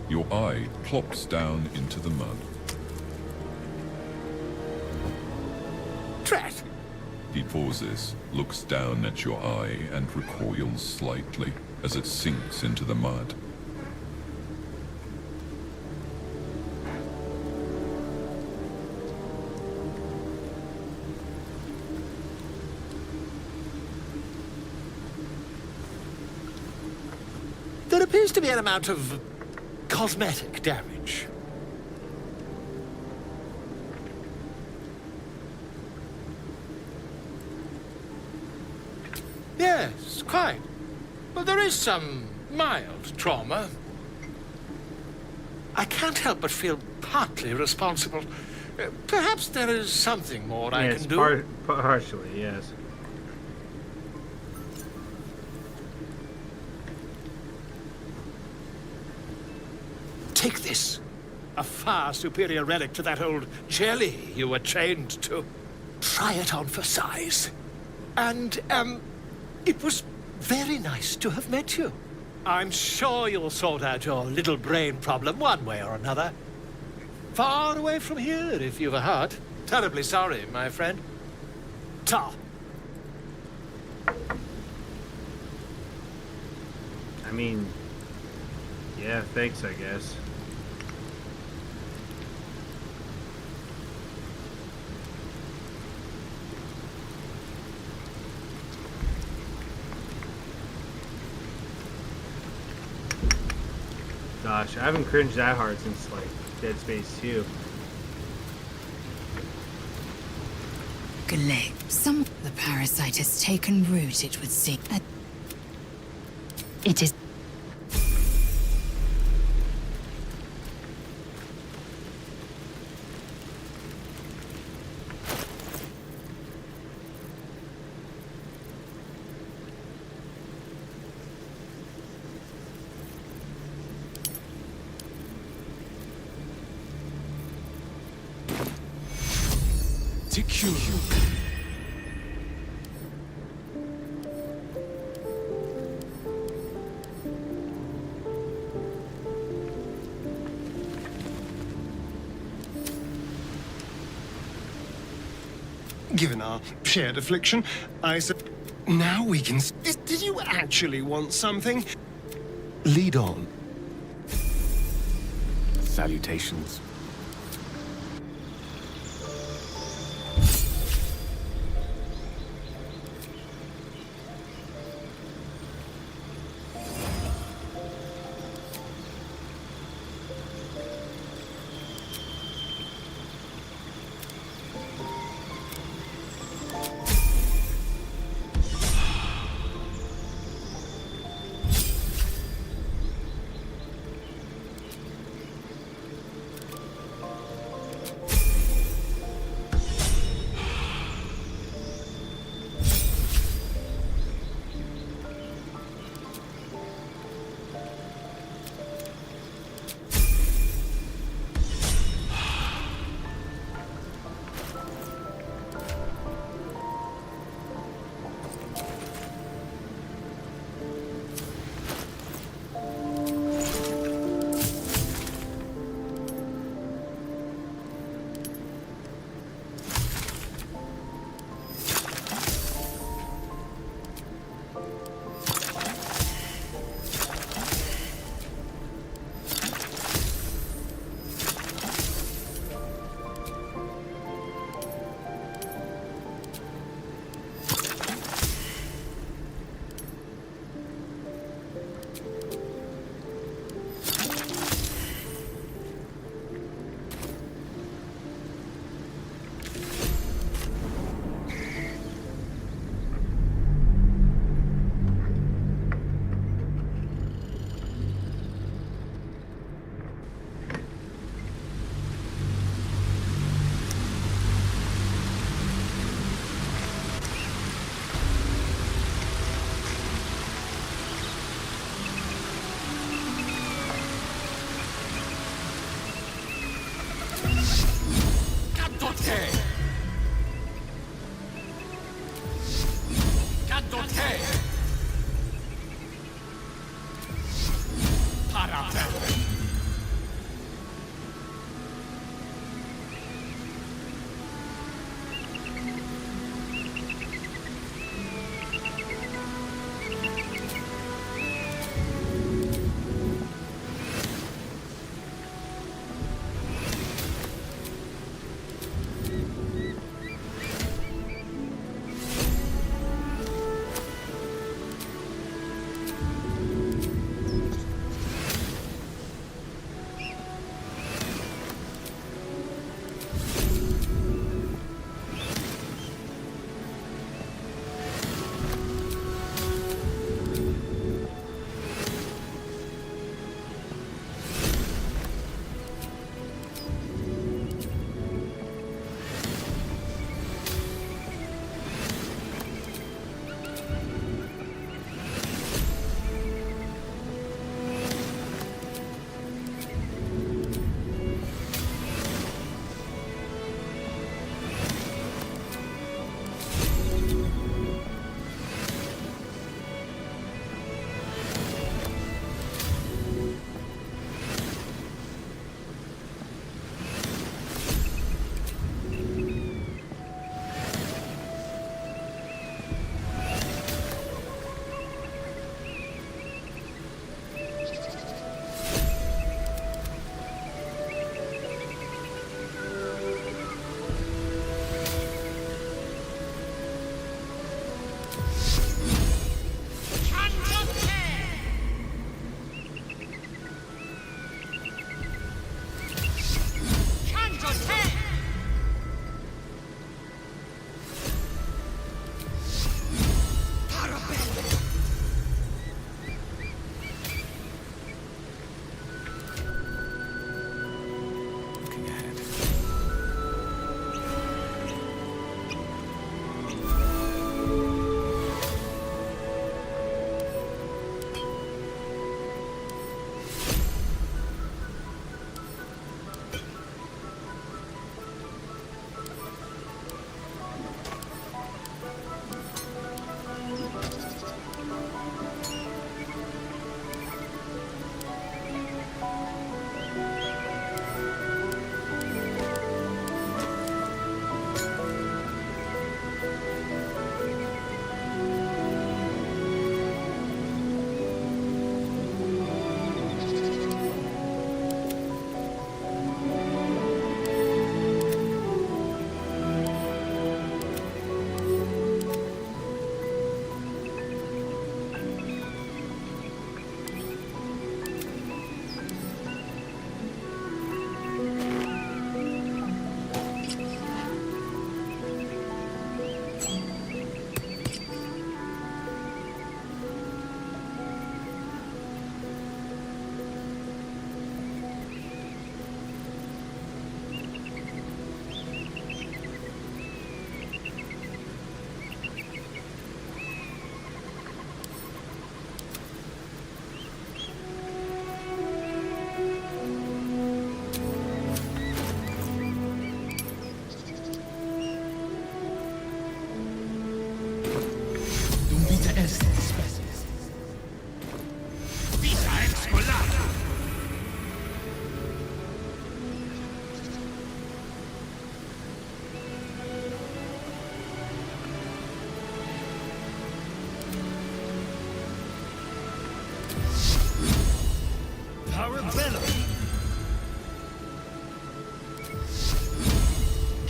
Your eye plops down into the mud. Drat! He pauses, looks down at your eye, and recoils slightly as it sinks into the mud. There appears to be an amount of cosmetic damage. Yes, quite. But there is some mild trauma. I can't help but feel partly responsible. Perhaps there is something more I Yes, can do. partially, yes. Take this. A far superior relic to that old jelly you were chained to. Try it on for size. And, it was very nice to have met you. I'm sure you'll sort out your little brain problem one way or another. Far away from here, if you've a heart. Terribly sorry, my friend. Ta. I mean, yeah, thanks, I guess. Gosh, I haven't cringed that hard since, like, Dead Space 2. Some the parasite has taken root, it would seem. It is. Given our shared affliction, I said, now we can... Did you actually want something? Lead on. Salutations.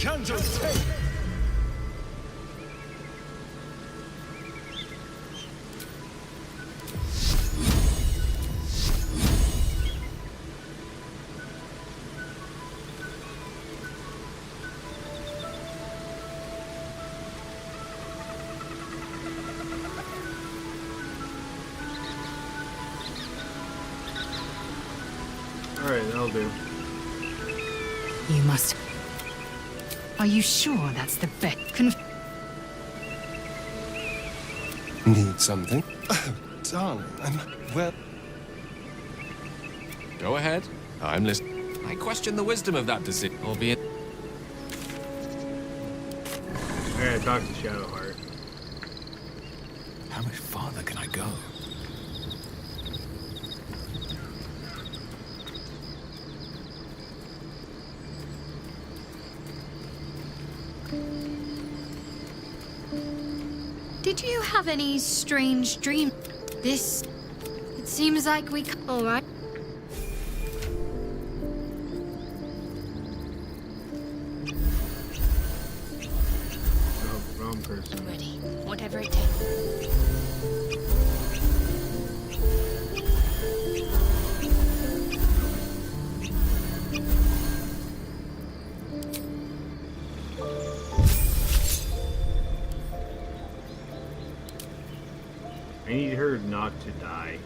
Chanzo take! Alright, that'll do. You must... Are you sure that's the best? Need something? Oh, darling, well... Go ahead. I'm listening. I question the wisdom of that decision, albeit... I gotta talk to Shadowheart. How much farther can I go? Did you have any strange dream? This... It seems like we... Alright. Oh, wrong person. Ready. Whatever it takes. I need her not to die.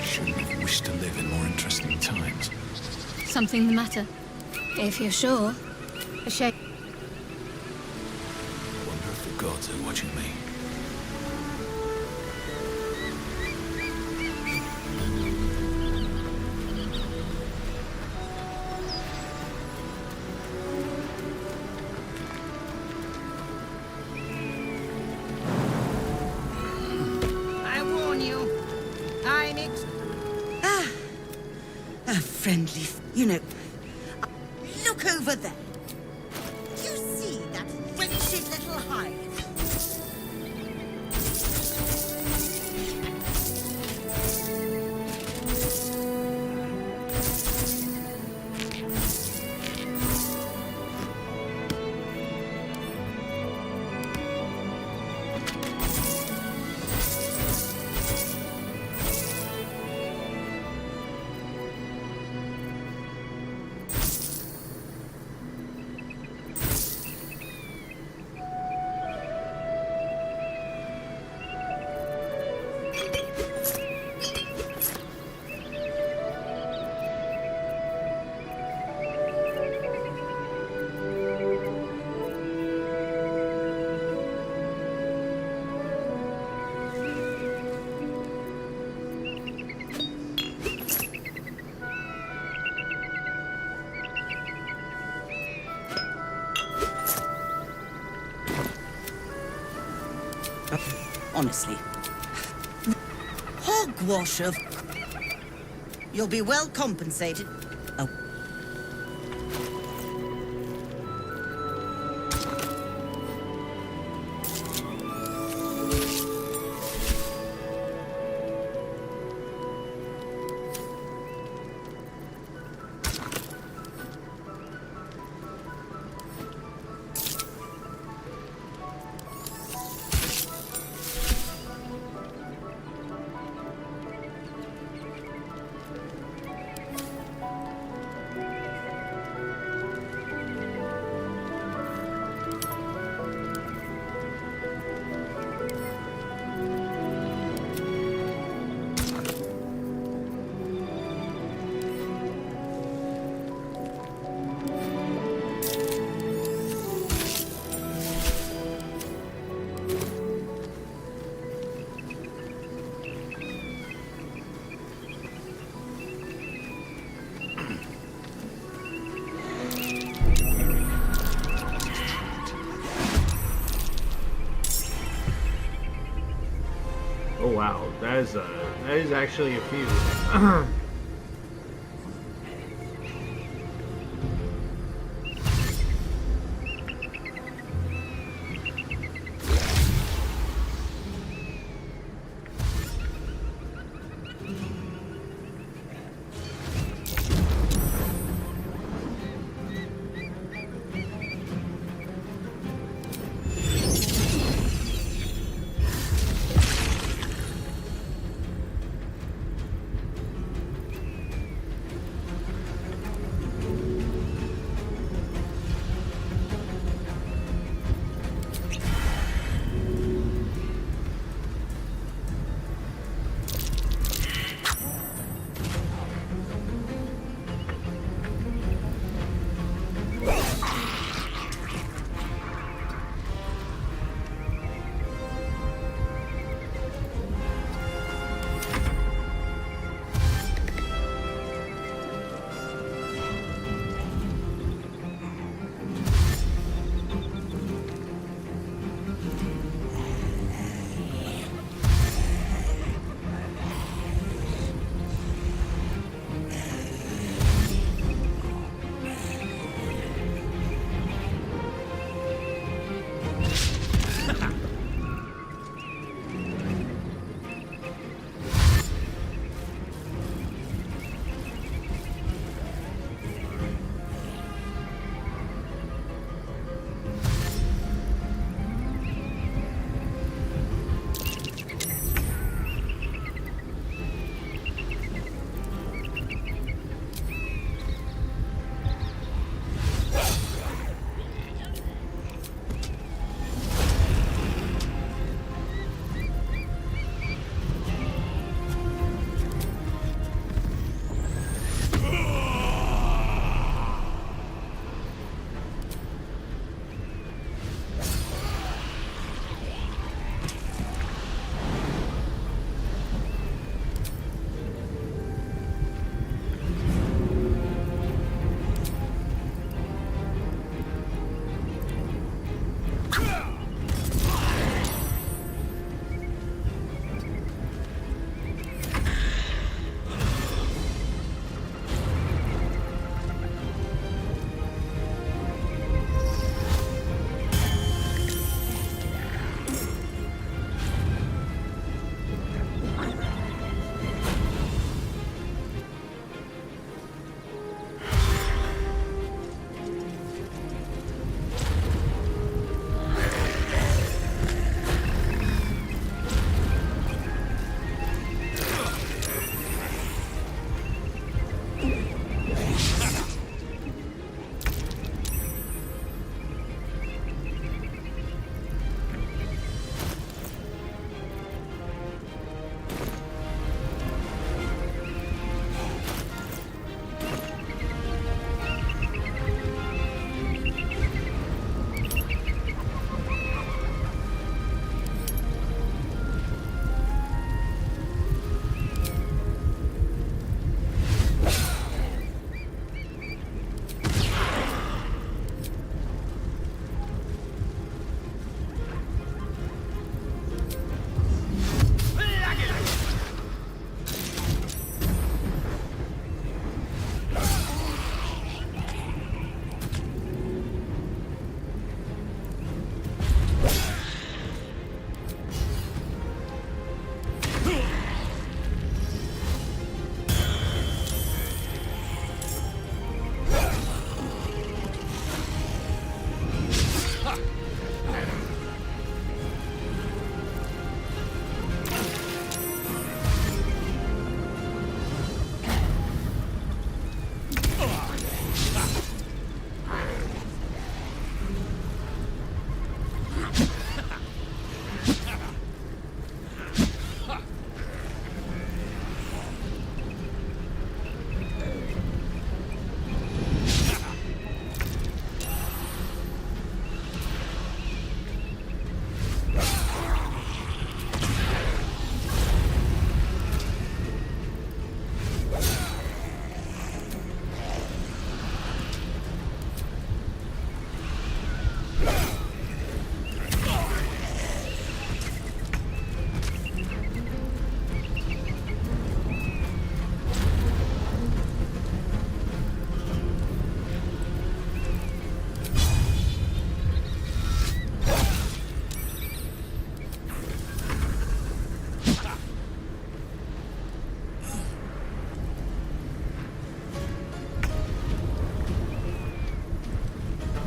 Shouldn't have wished to live in more interesting times. Something the matter? If you're sure. A shame. I wonder if the gods are watching me. I warn you. A friendly, you know. Look over there. Do you see that wretched little hive? Honestly. Hogwash of... You'll be well compensated. Oh. Oh wow, that is actually a few.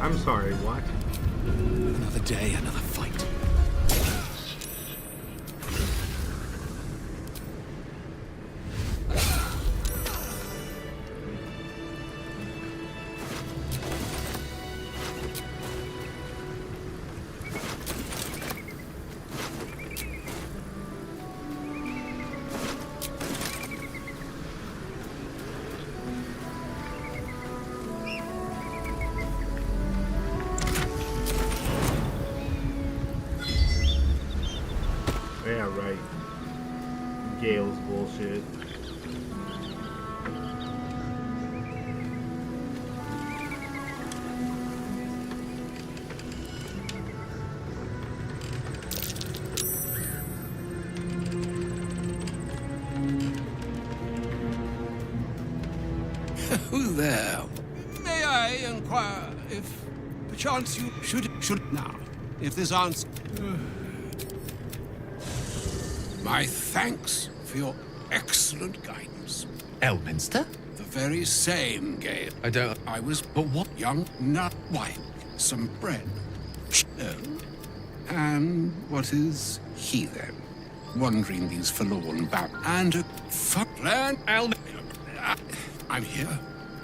I'm sorry, what? Another day, another fight. Yeah, right. Gale's bullshit. Who there? May I inquire if perchance you should now, if this answer. My thanks for your excellent guidance. Elminster? The very same, Gale. I was but what young nut wife, some bread. No. And what is he then? Wandering these forlorn back and a fuckland I'm here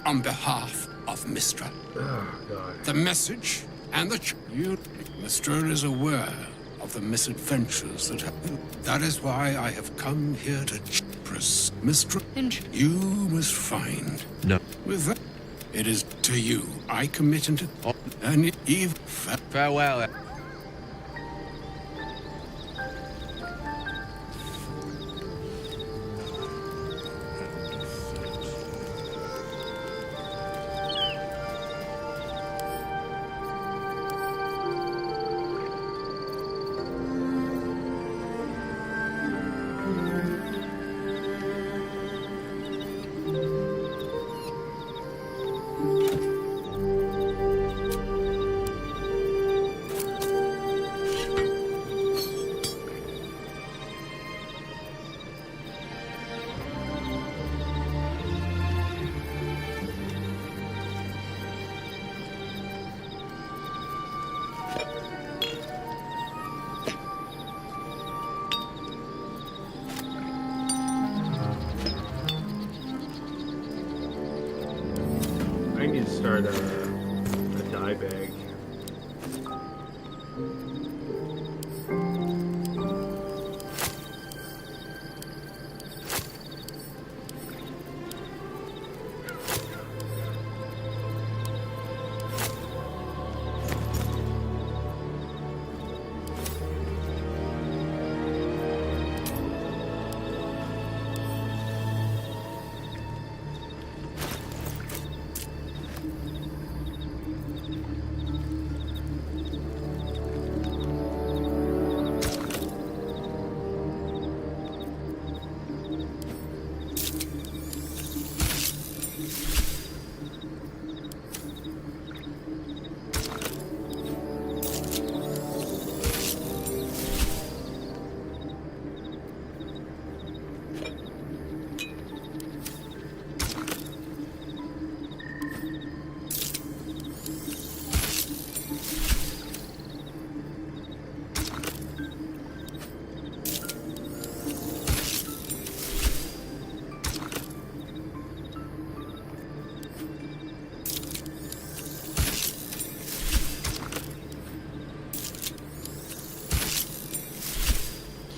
on behalf of Mistra. Oh, God. The message and you, Mistra is aware of the misadventures that happened. That is why I have come here to press Mistra. You must find. No. With that, it is to you I commit into and Eve. Farewell. I need to start a dye bag.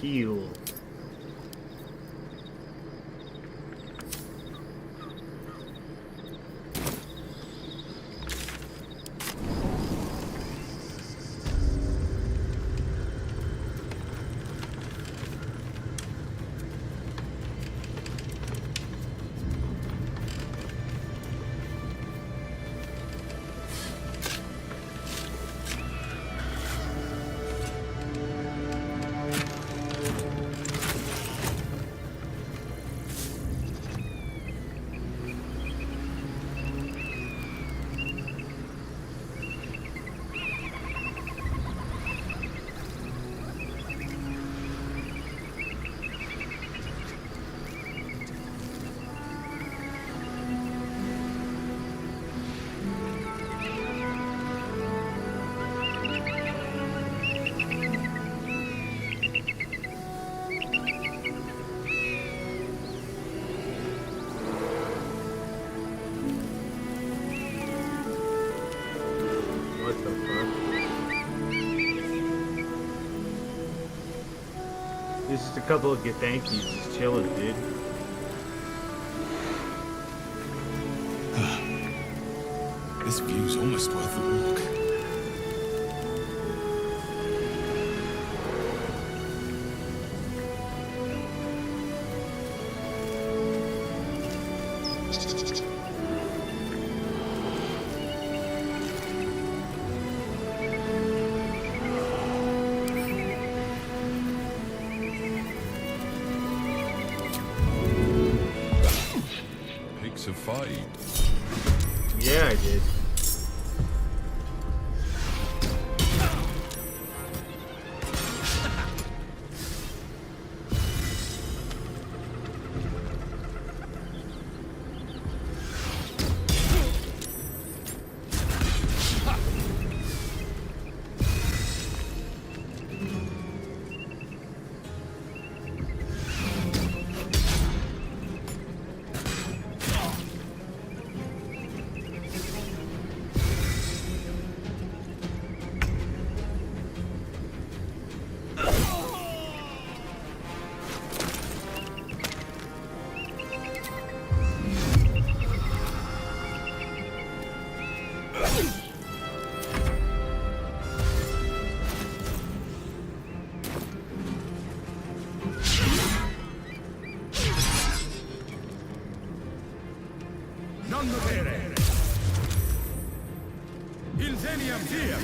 Heal. Just a couple of Githyanki's just chilling, dude. This view's almost worth the walk. Pigs of fight. Yeah, I did. Non dovere. Ingenium via.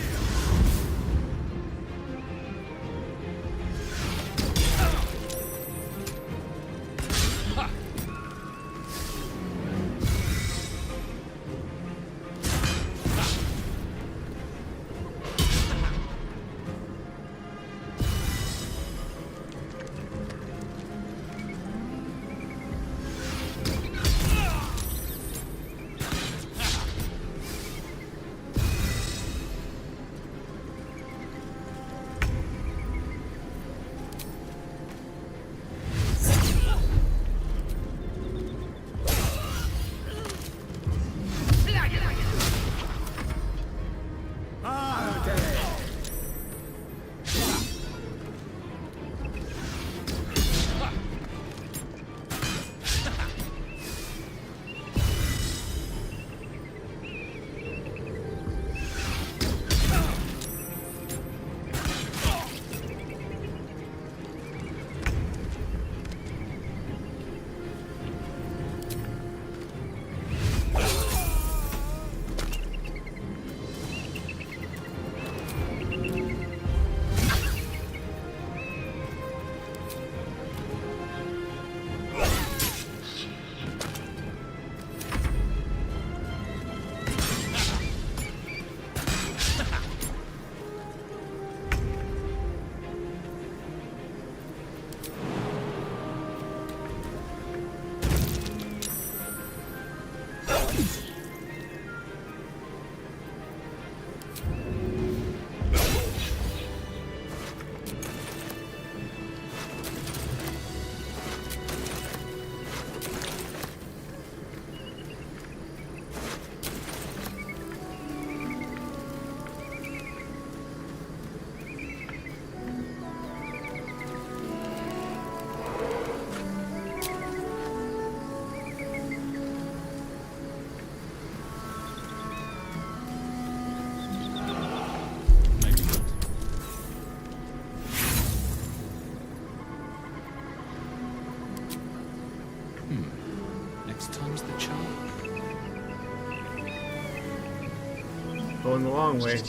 Next time's the charm. Going the long way.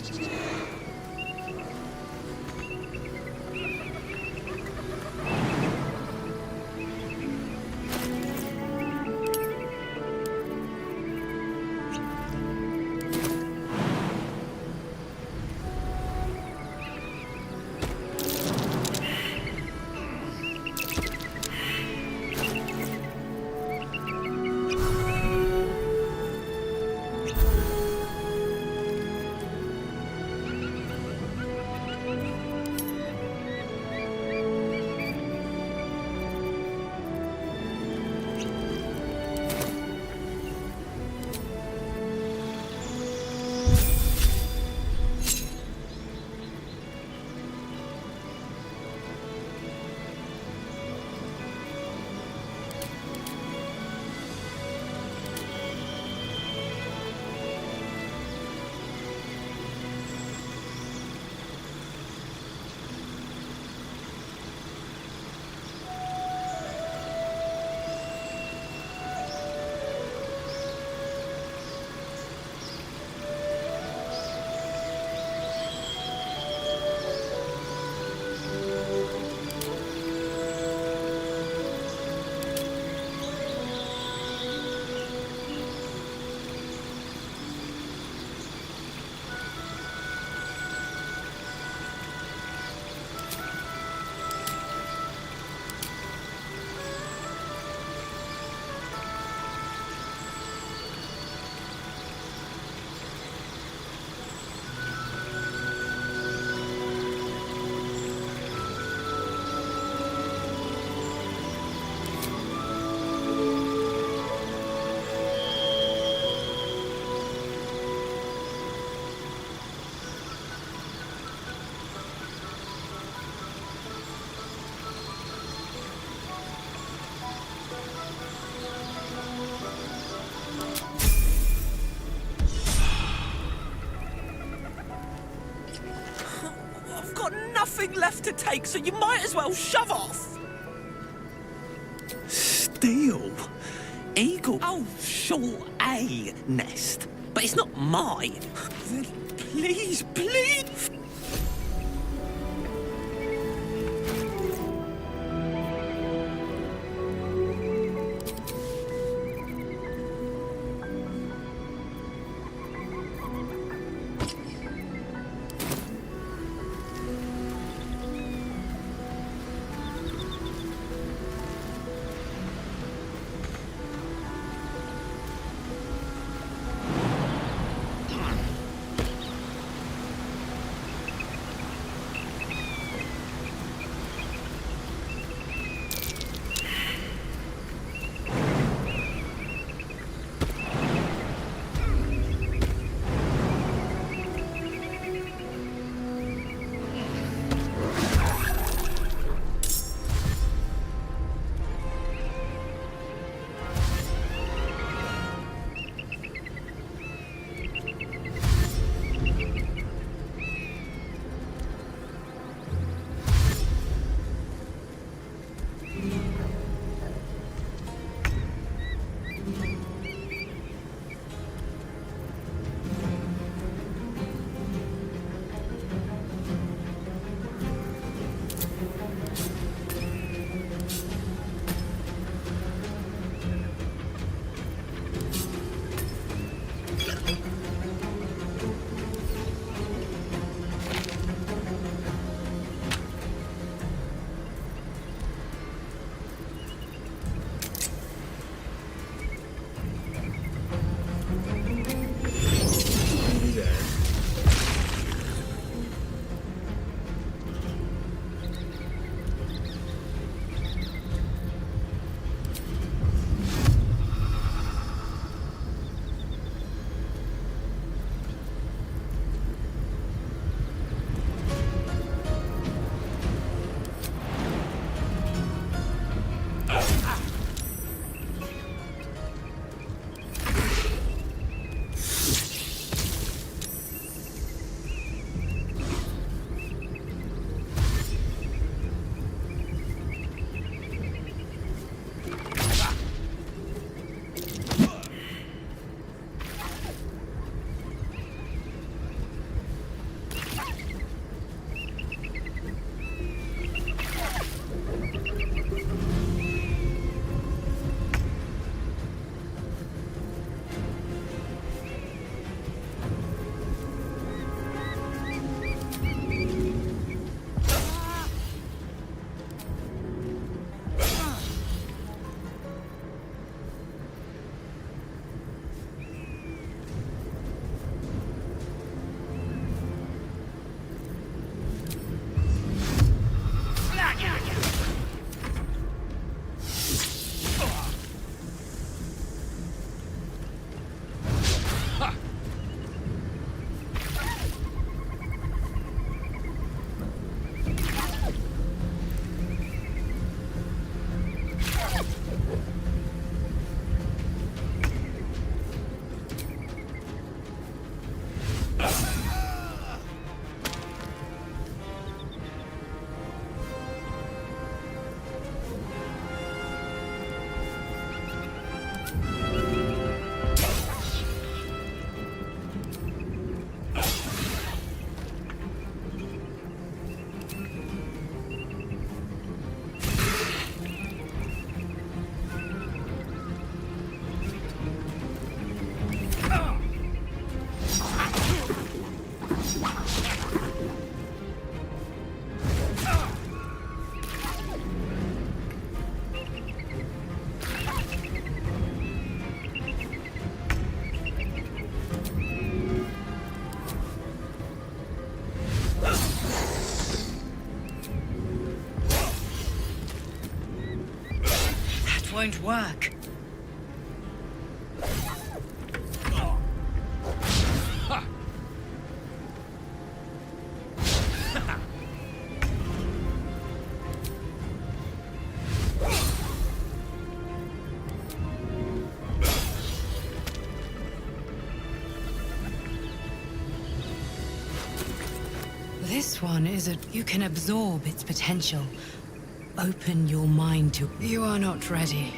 life to take, so you might as well shove off. Steal? Eagle? Oh, sure, a nest. But it's not mine. Please, please. won't work. This This one is you can absorb its potential. Open your mind to... You are not ready.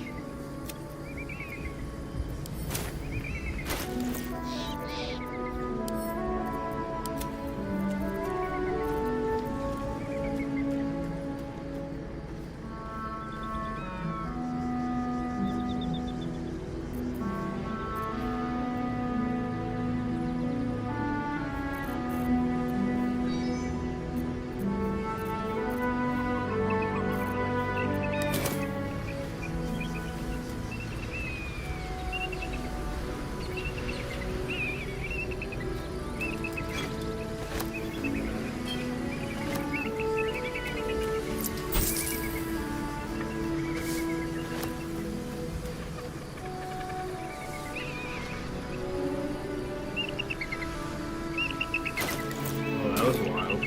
That was wild.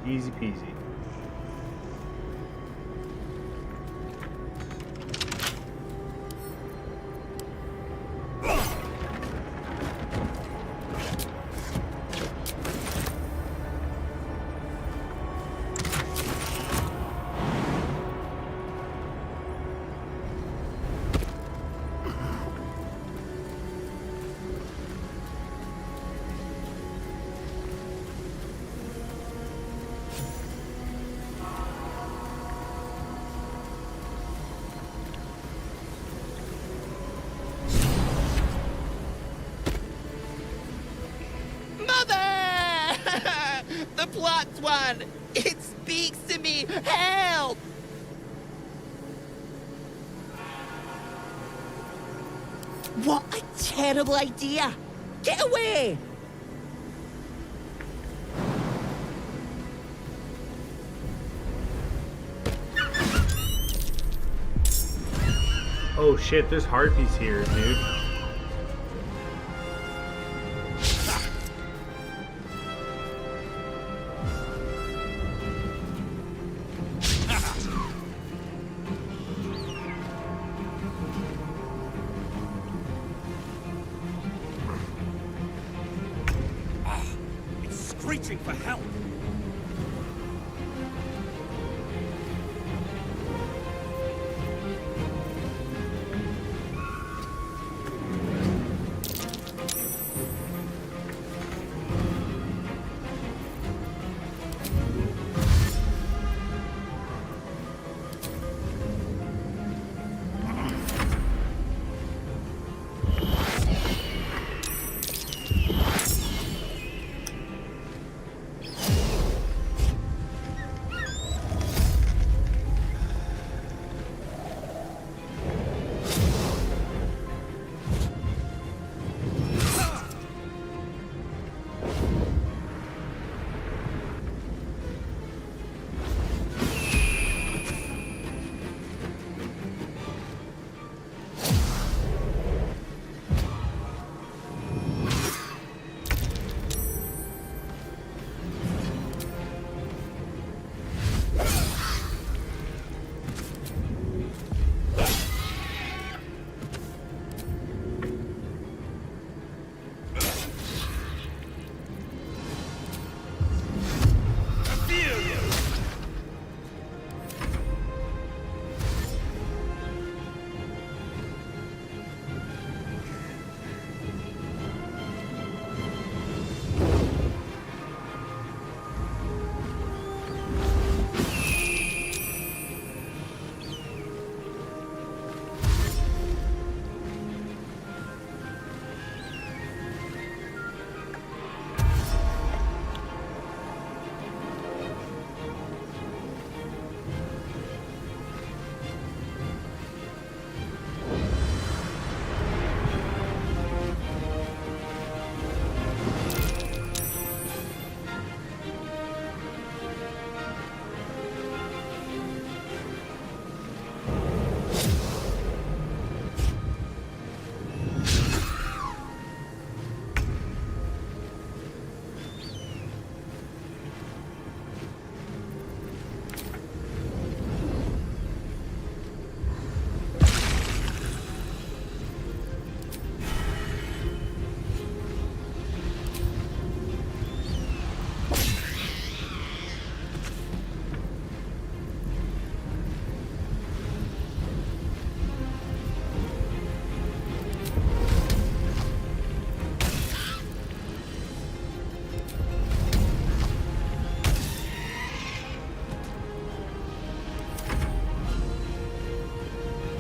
Easy peasy. The plot's won! It speaks to me! Help! What a terrible idea! Get away! Oh shit, there's harpies here, dude. Screeching for help!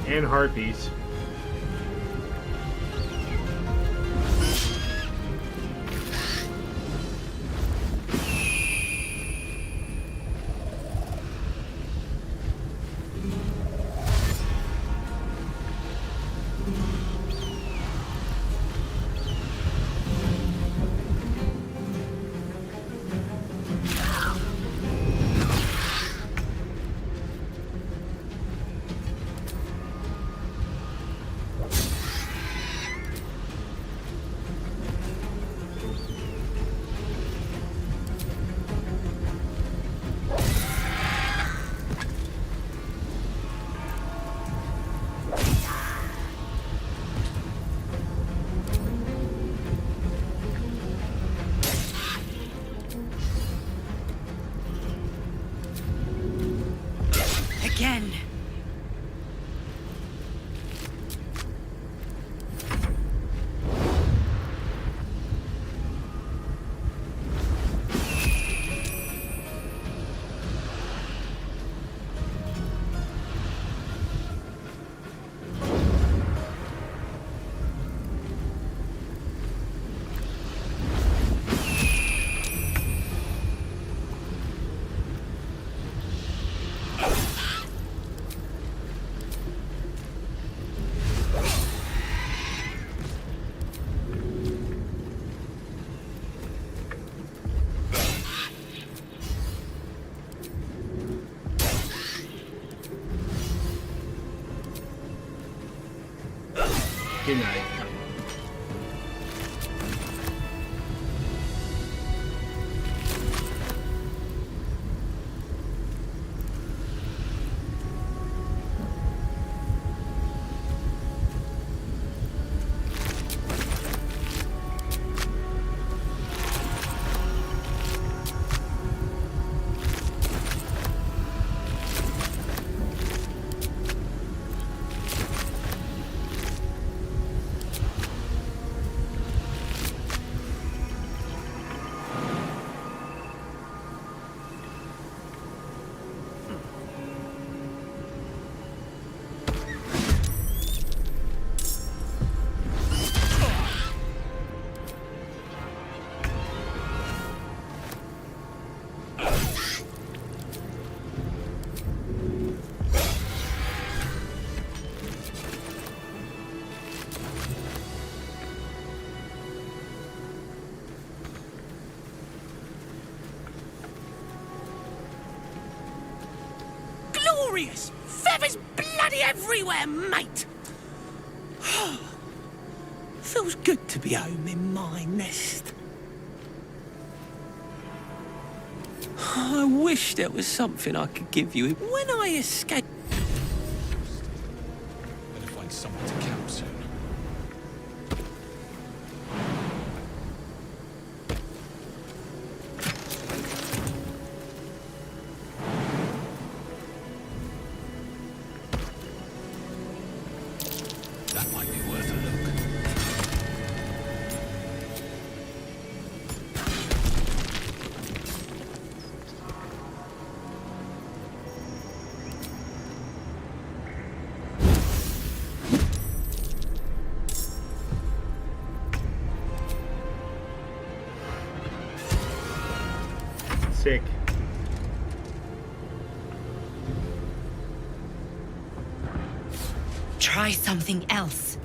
And harpies. Again. Good night. Glorious! Feathers bloody everywhere, mate! Feels good to be home in my nest. I wish there was something I could give you when I escape. Better find someone to camp soon. That might be worth a look. Sick. Try something else.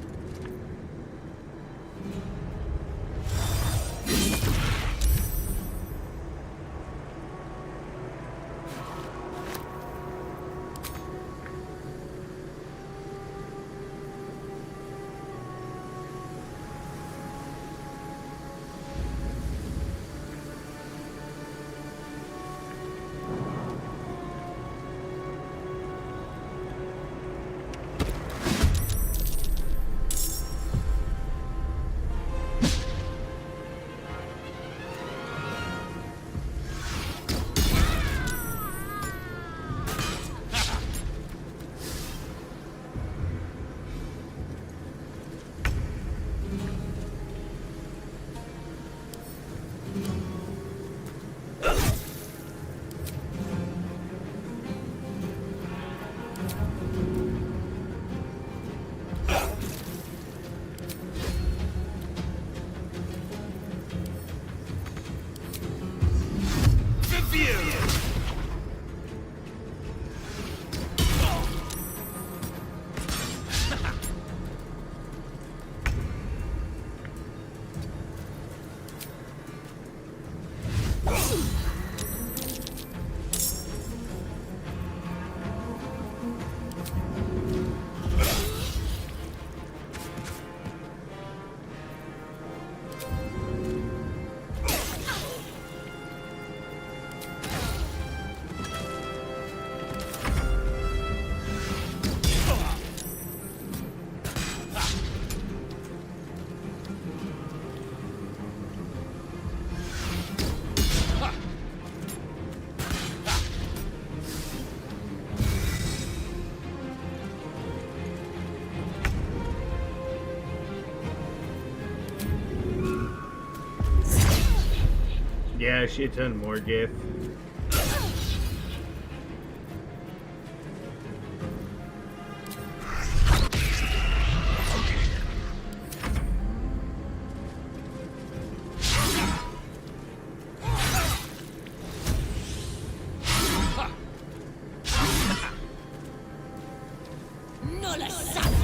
Yeah, shit ton more gift. No la sabes.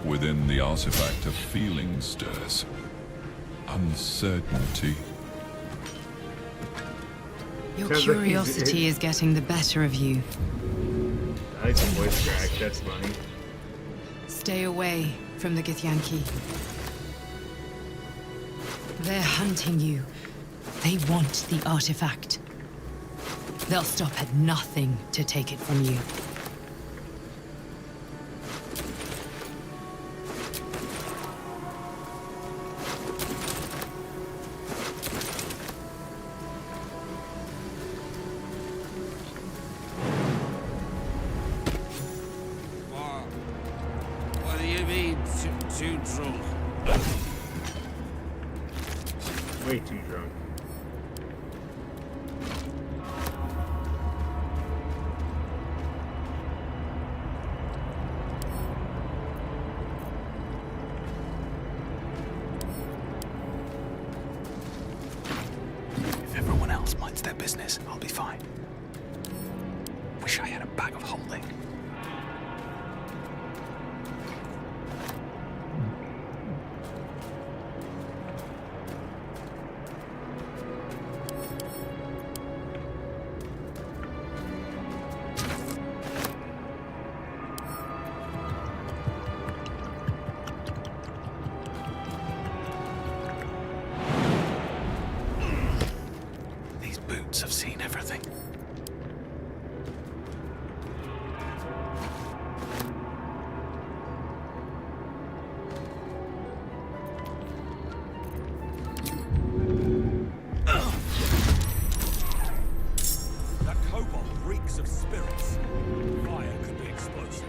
Within the artifact, a feeling stirs. Uncertainty. Your Sounds like curiosity is getting the better of you. I like the voice crack, that's funny. Stay away from the Githyanki. They're hunting you. They want the artifact. They'll stop at nothing to take it from you. What do you mean, too drunk? Way too drunk. If everyone else minds their business, I'll be fine. Wish I had a bag of holding. These boots have seen everything. That cobalt reeks of spirits. Fire could be explosive.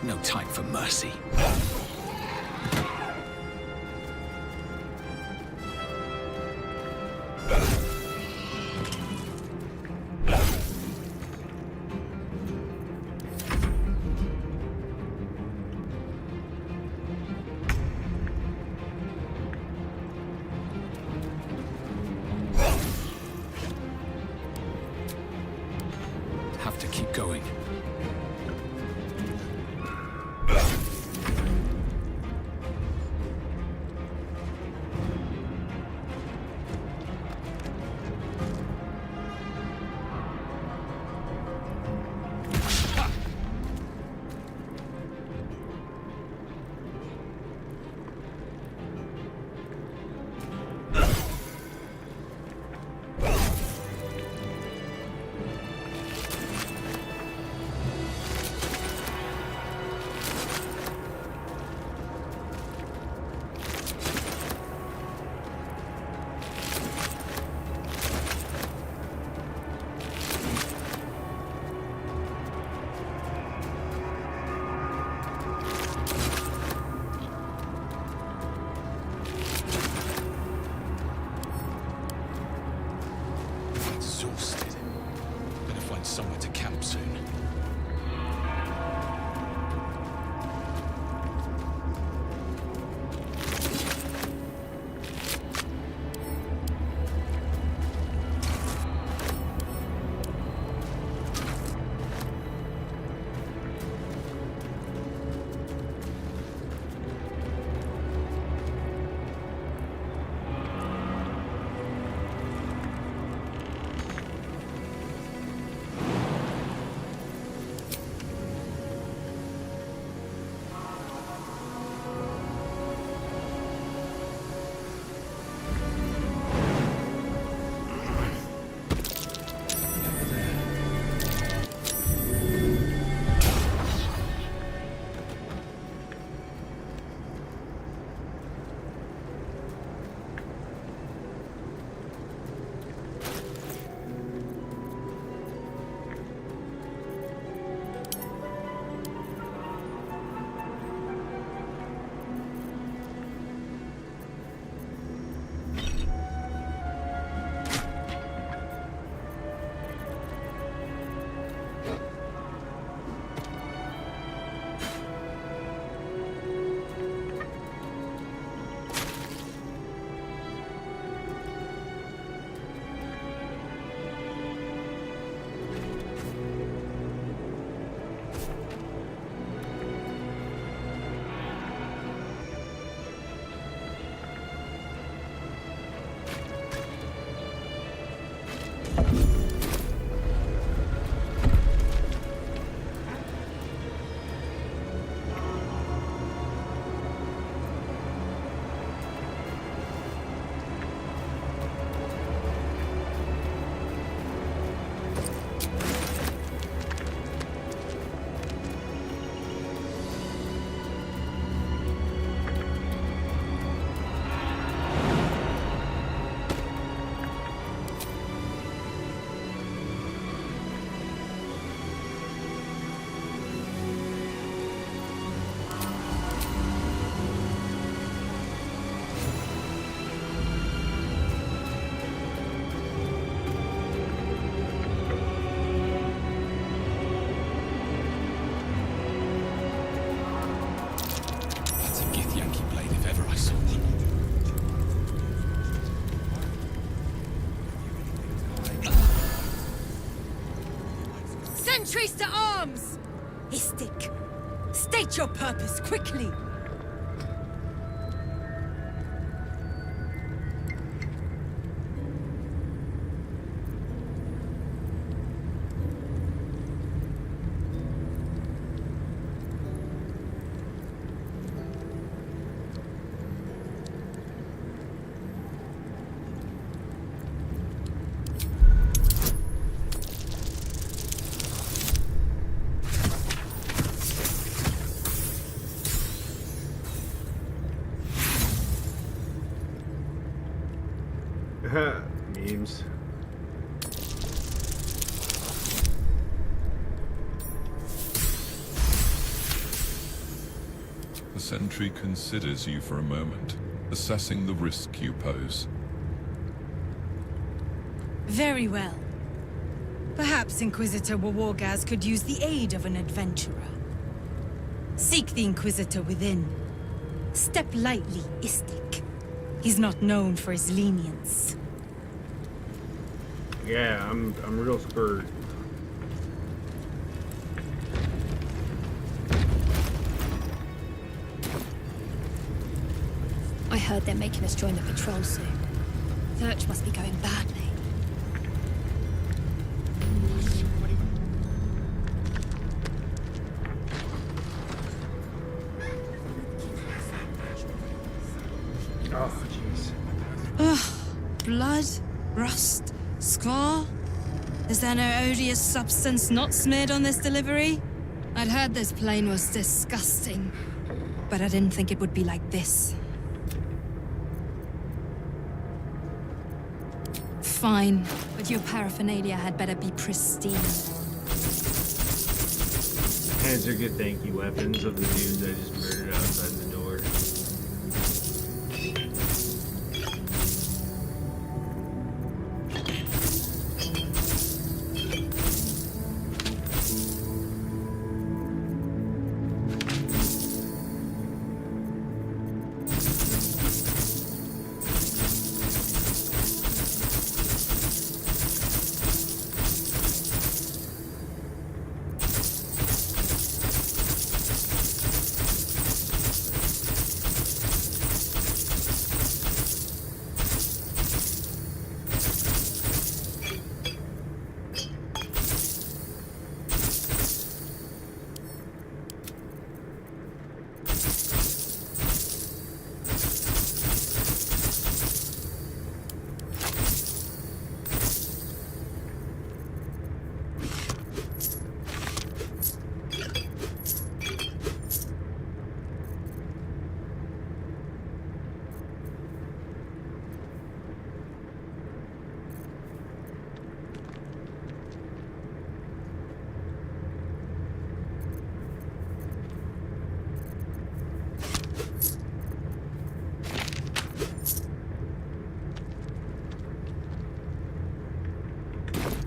No time for mercy. Have to keep going. Sentries to arms! Istik, state your purpose quickly. Memes. The sentry considers you for a moment, assessing the risk you pose. Very well. Perhaps Inquisitor Wawargaz could use the aid of an adventurer. Seek the Inquisitor within. Step lightly, Istik. He's not known for his lenience. Yeah, I'm real spurred. I heard they're making us join the patrol soon. Search must be going badly. Oh, jeez. Ugh. Blood? Rust? Scar? Is there no odious substance not smeared on this delivery? I'd heard this plane was disgusting, but I didn't think it would be like this. Fine, but your paraphernalia had better be pristine. Hands are good thank you weapons of the dudes I just murdered outside the door.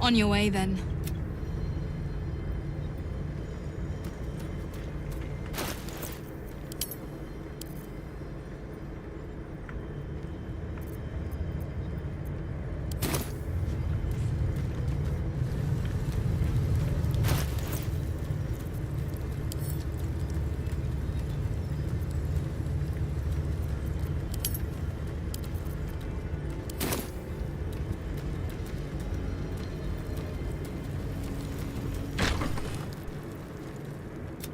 On your way, then.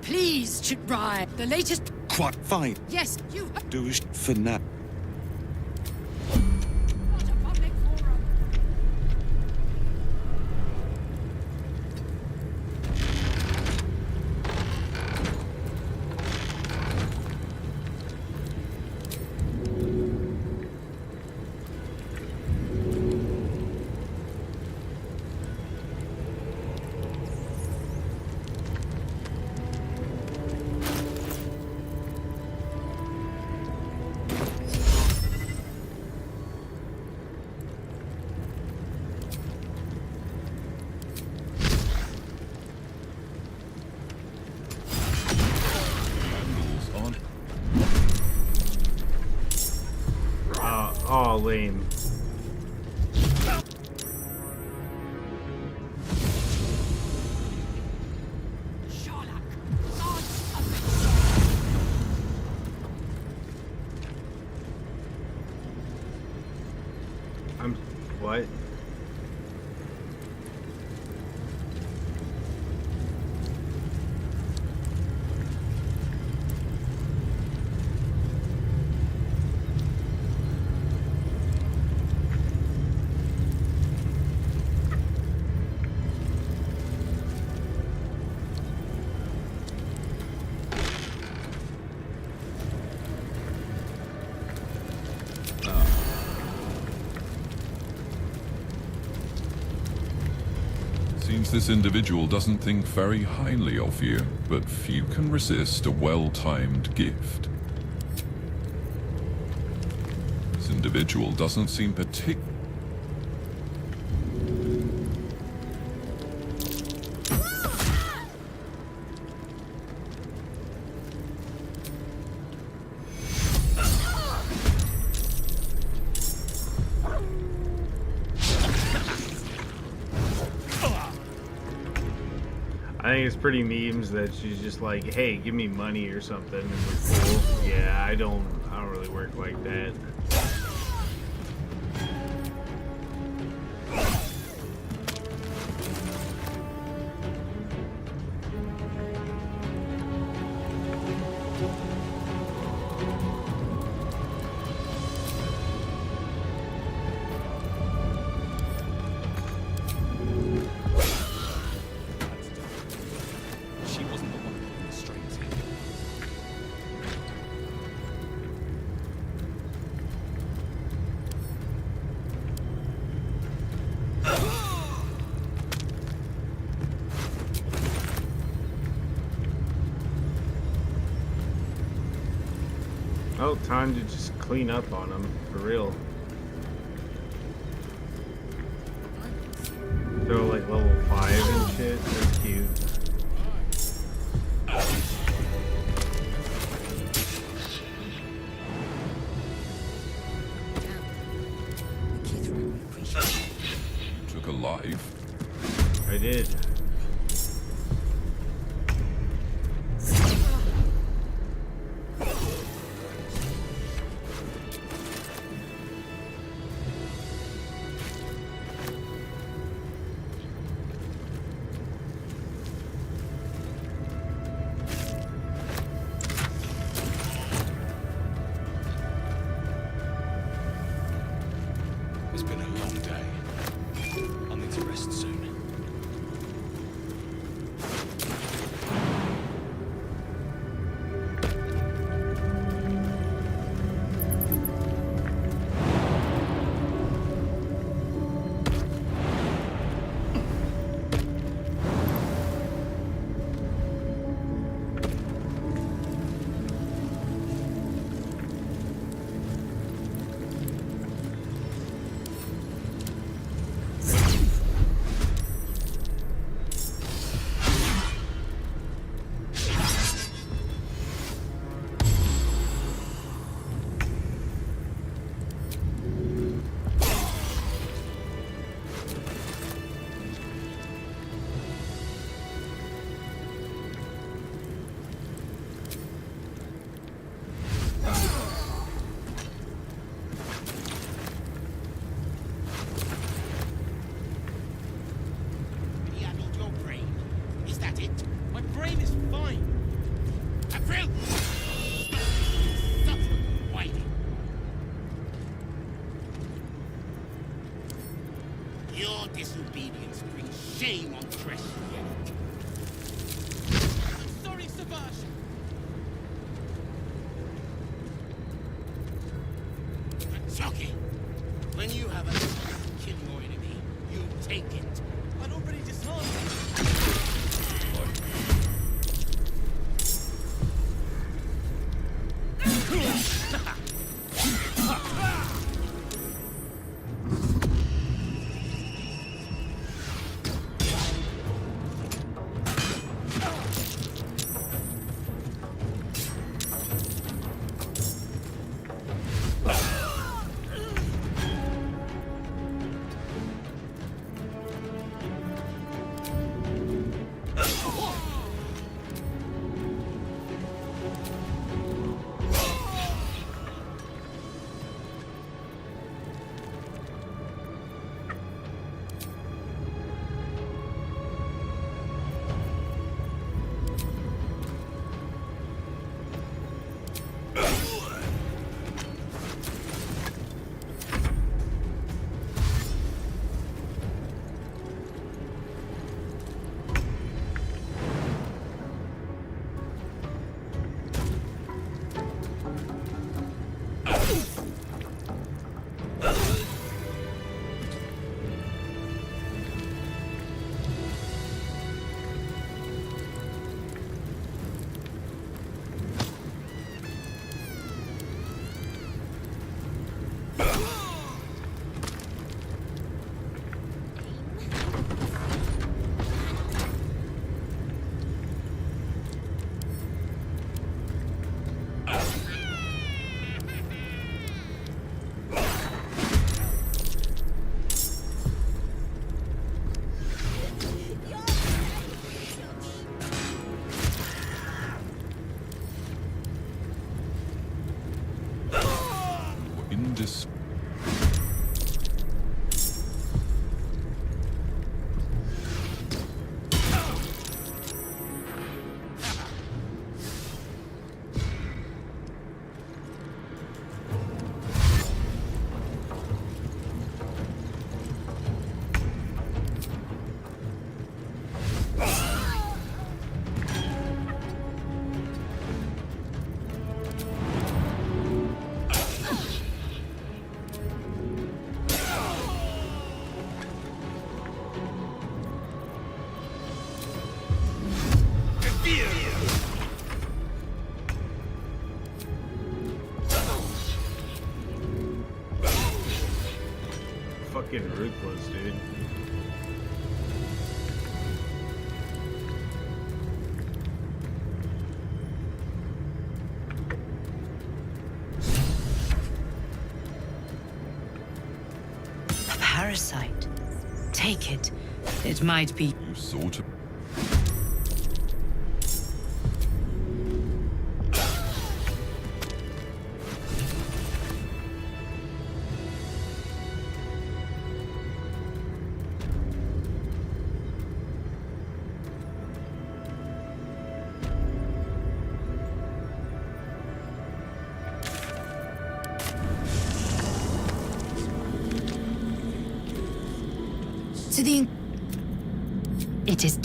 Please, Chitrai, the latest... Quite fine. Yes, you... Do it for now. Oh, lame. What? Seems this individual doesn't think very highly of you, but few can resist a well-timed gift. This individual doesn't seem particular. I think it's pretty memes that she's just like, hey, give me money or something, and we're cool. Yeah, I don't really work like that. She wasn't the one pulling the strings here. Oh, time to just clean up on them, for real. They're like level 5 and shit, that's cute. Took a life. I did. It's been a long day. I'll need to rest soon. I need your brain. Is that it? My brain is fine. April! Stop whining. Your disobedience brings shame on Crest. Sorry, Savage. Chucky, when you have a chance to kill your enemy, you take it. I'd already disarmed Fucking ruthless, dude. A parasite. Take it. It might be. You sort of. To the... It is...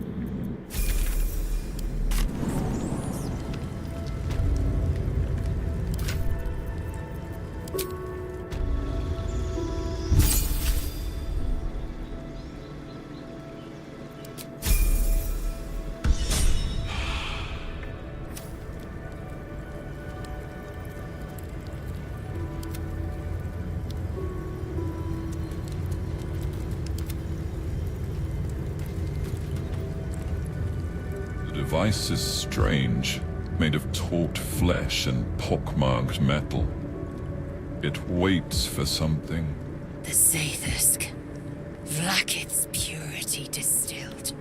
The device is strange, made of taut flesh and pockmarked metal. It waits for something. The Zaithusk. Vlaakith's purity distilled.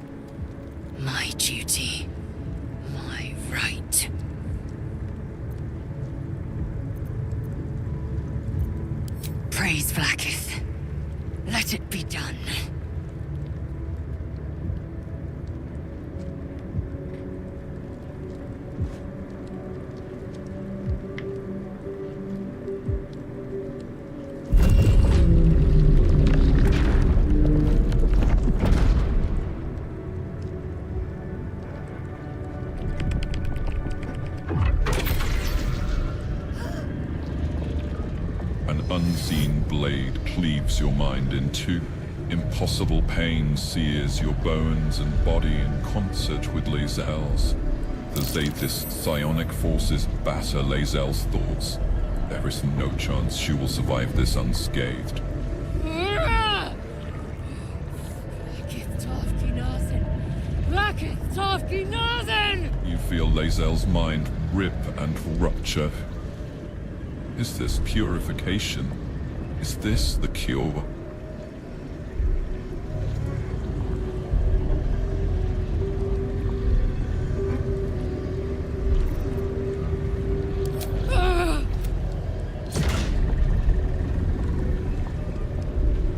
My duty. My right. Praise Vlaakith. Let it be done. An unseen blade cleaves your mind in two. Impossible pain sears your bones and body in concert with Lae'zel's. The Zaithist psionic forces batter Lae'zel's thoughts. There is no chance she will survive this unscathed. You feel Lae'zel's mind rip and rupture. Is this purification? Is this the cure?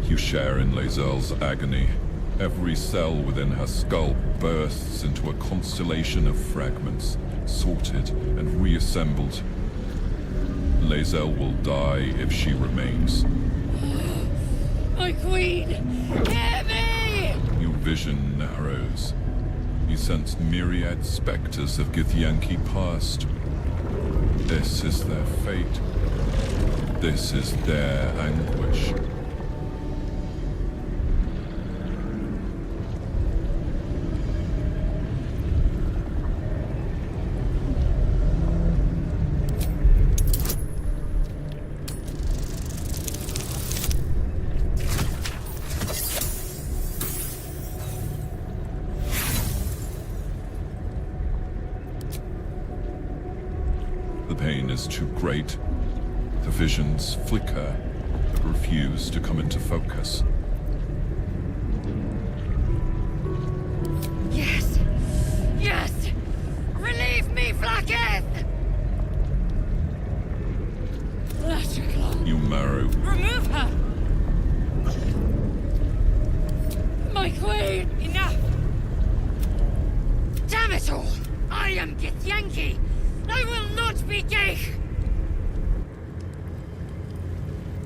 You share in Lae'zel's agony. Every cell within her skull bursts into a constellation of fragments, sorted and reassembled. Lae'zel will die if she remains. My queen! Hear me! Your vision narrows. You sense myriad specters of Githyanki past. This is their fate. This is their anguish. is too great. The visions flicker, but refuse to come into focus. Yes! Yes! Relieve me, Vlaakith! Umaru. Remove her! My queen! Enough! Damn it all! I am Githyanki! I will not be gay!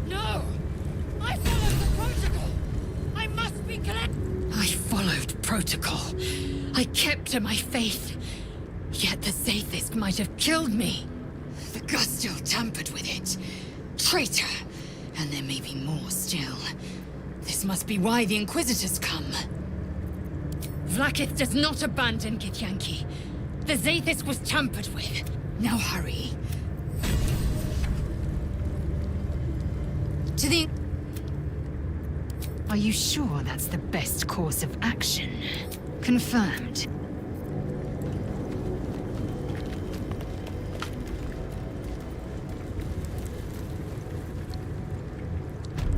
No! I followed the protocol! I must be collect- I followed protocol. I kept to my faith. Yet the Zaithist might have killed me. The Gustil tampered with it. Traitor! And there may be more still. This must be why the Inquisitors come. Vlaakith does not abandon Githyanki. The Zaithist was tampered with. Now hurry. To the... Are you sure that's the best course of action? Confirmed.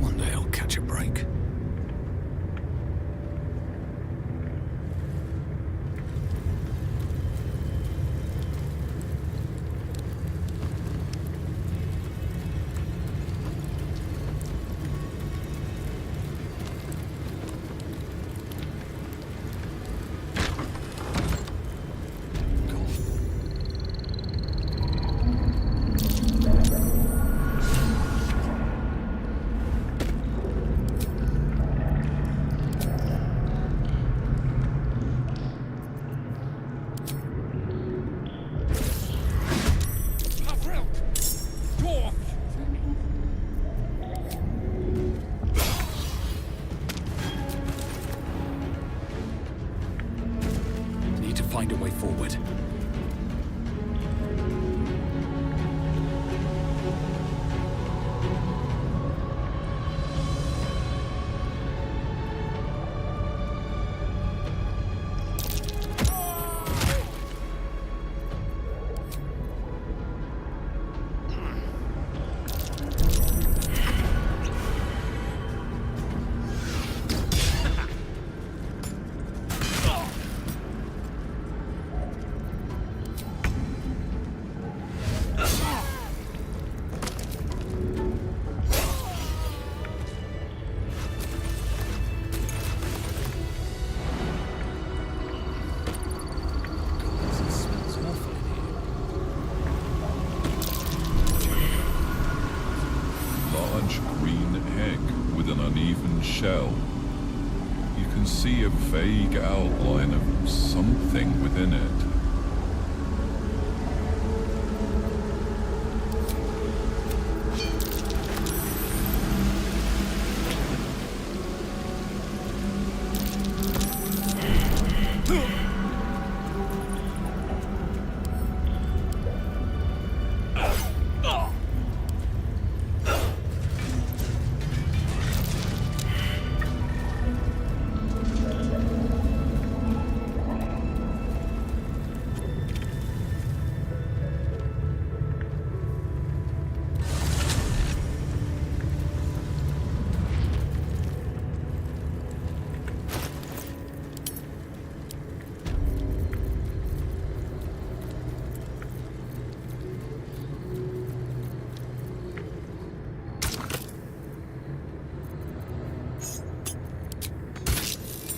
One day I'll catch a break. Need to find a way forward. Large green egg with an uneven shell. You can see a vague outline of something within it.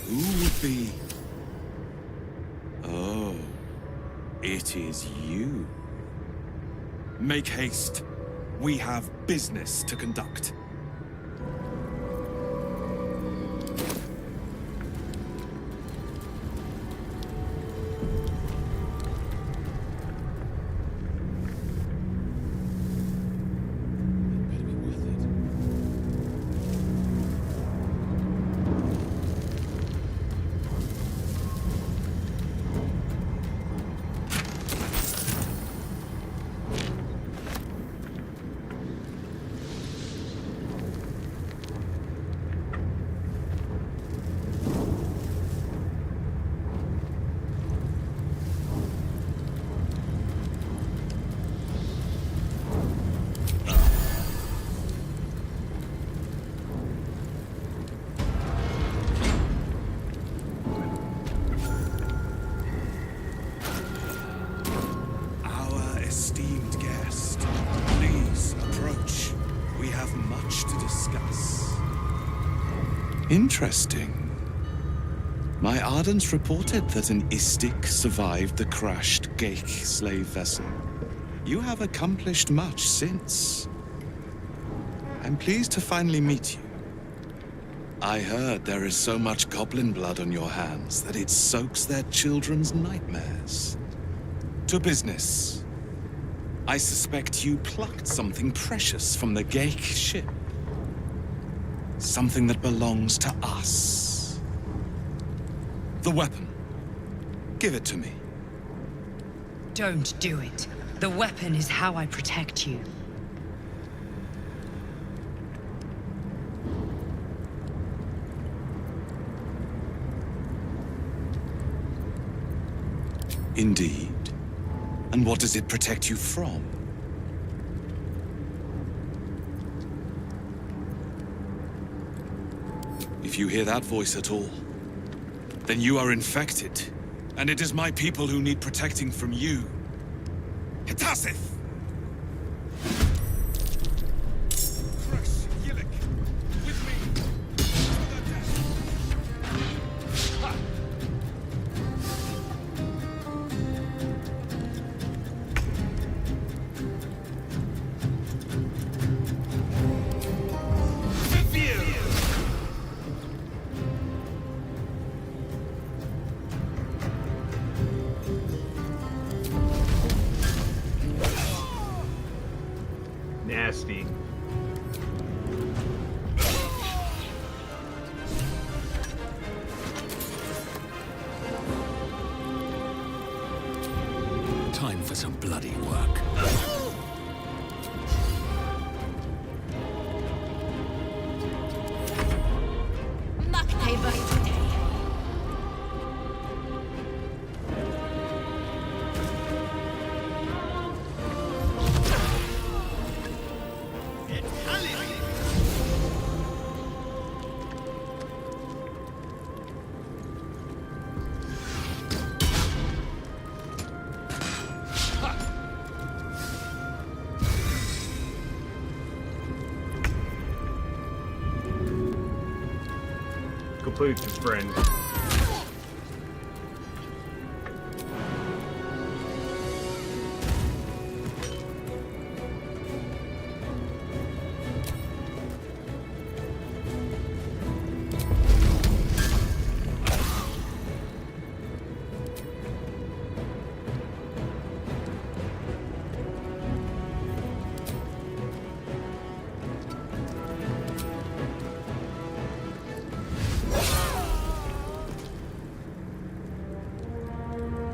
Who would be? Oh, it is you. Make haste. We have business to conduct. much to discuss. Interesting. My Ardents reported that an Istik survived the crashed Geik slave vessel. You have accomplished much since. I'm pleased to finally meet you. I heard there is so much goblin blood on your hands that it soaks their children's nightmares. To business. I suspect you plucked something precious from the Geik ship. Something that belongs to us. The weapon. Give it to me. Don't do it. The weapon is how I protect you. Indeed. And what does it protect you from? If you hear that voice at all, then you are infected, and it is my people who need protecting from you. Hitasith! Nasty. Time for some bloody work. Muck paper today. Complete his friend.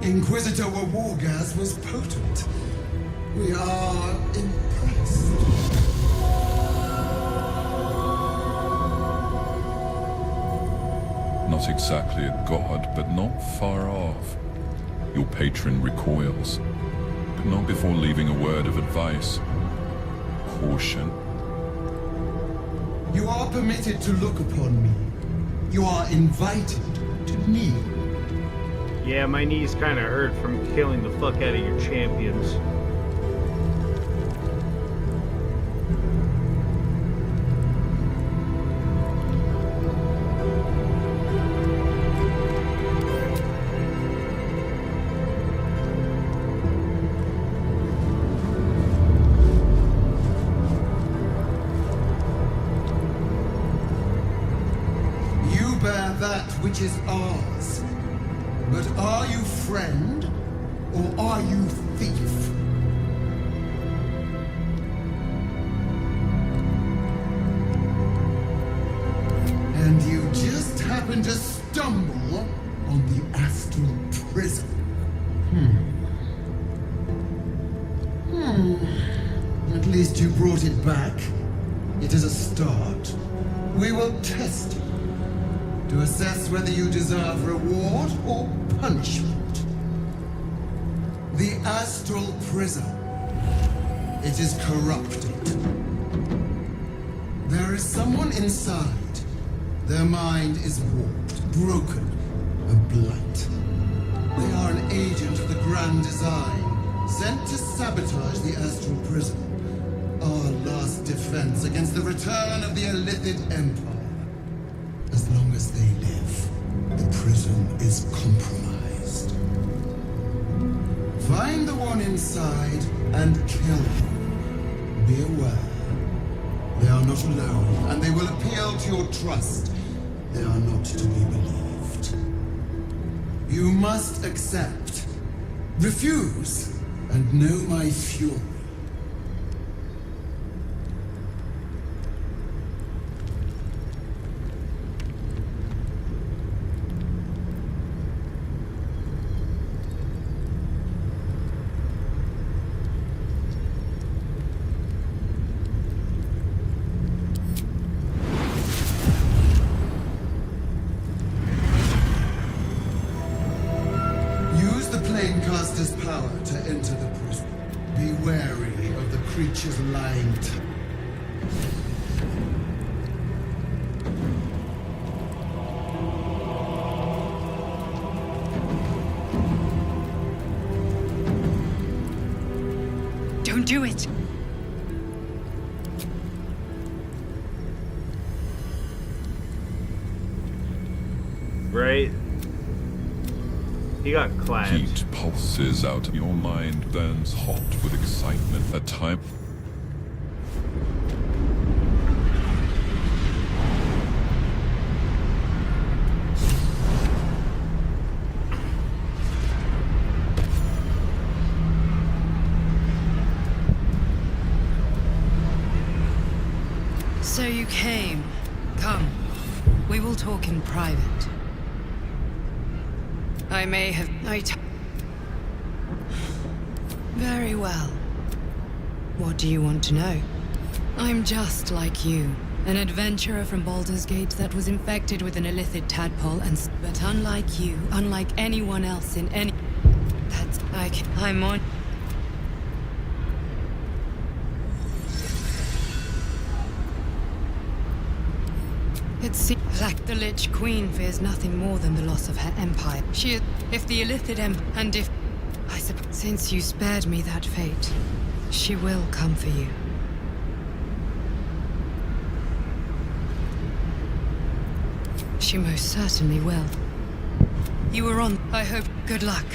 Inquisitor Wargas was potent. We are impressed. Not exactly a god, but not far off. Your patron recoils, but not before leaving a word of advice. Caution. You are permitted to look upon me. You are invited to kneel. Yeah, my knees kind of hurt from killing the fuck out of your champions. You bear that which is ours. But are you friend, or are you thief? And you just happen to stumble on the astral prison. At least you brought it back. It is a start. We will test you to assess whether you deserve reward or punishment. The astral prison. It is corrupted. There is someone inside. Their mind is warped, broken, a blight. They are an agent of the Grand Design, sent to sabotage the astral prison. our last defense against the return of the Illithid Empire. As long as they live, the prison is compromised. Find the one inside and kill them. Be aware. They are not alone, and they will appeal to your trust. They are not to be believed. You must accept. Refuse, and know my fury. Caster's power to enter the prison. Be wary of the creature's lying tongue. Don't do it! Right? He got clapped. Heat pulses out. Your mind burns hot with excitement. A time. So you came. Come. We will talk in private. I may have... Very well. What do you want to know? I'm just like you. An adventurer from Baldur's Gate that was infected with an Illithid tadpole and... But unlike you, unlike anyone else in any... That's... I'm on... It seems like the Lich Queen fears nothing more than the loss of her empire. She is... If the Illithid and if... I suppose... Since you spared me that fate, she will come for you. She most certainly will. You were on... I hope... Good luck.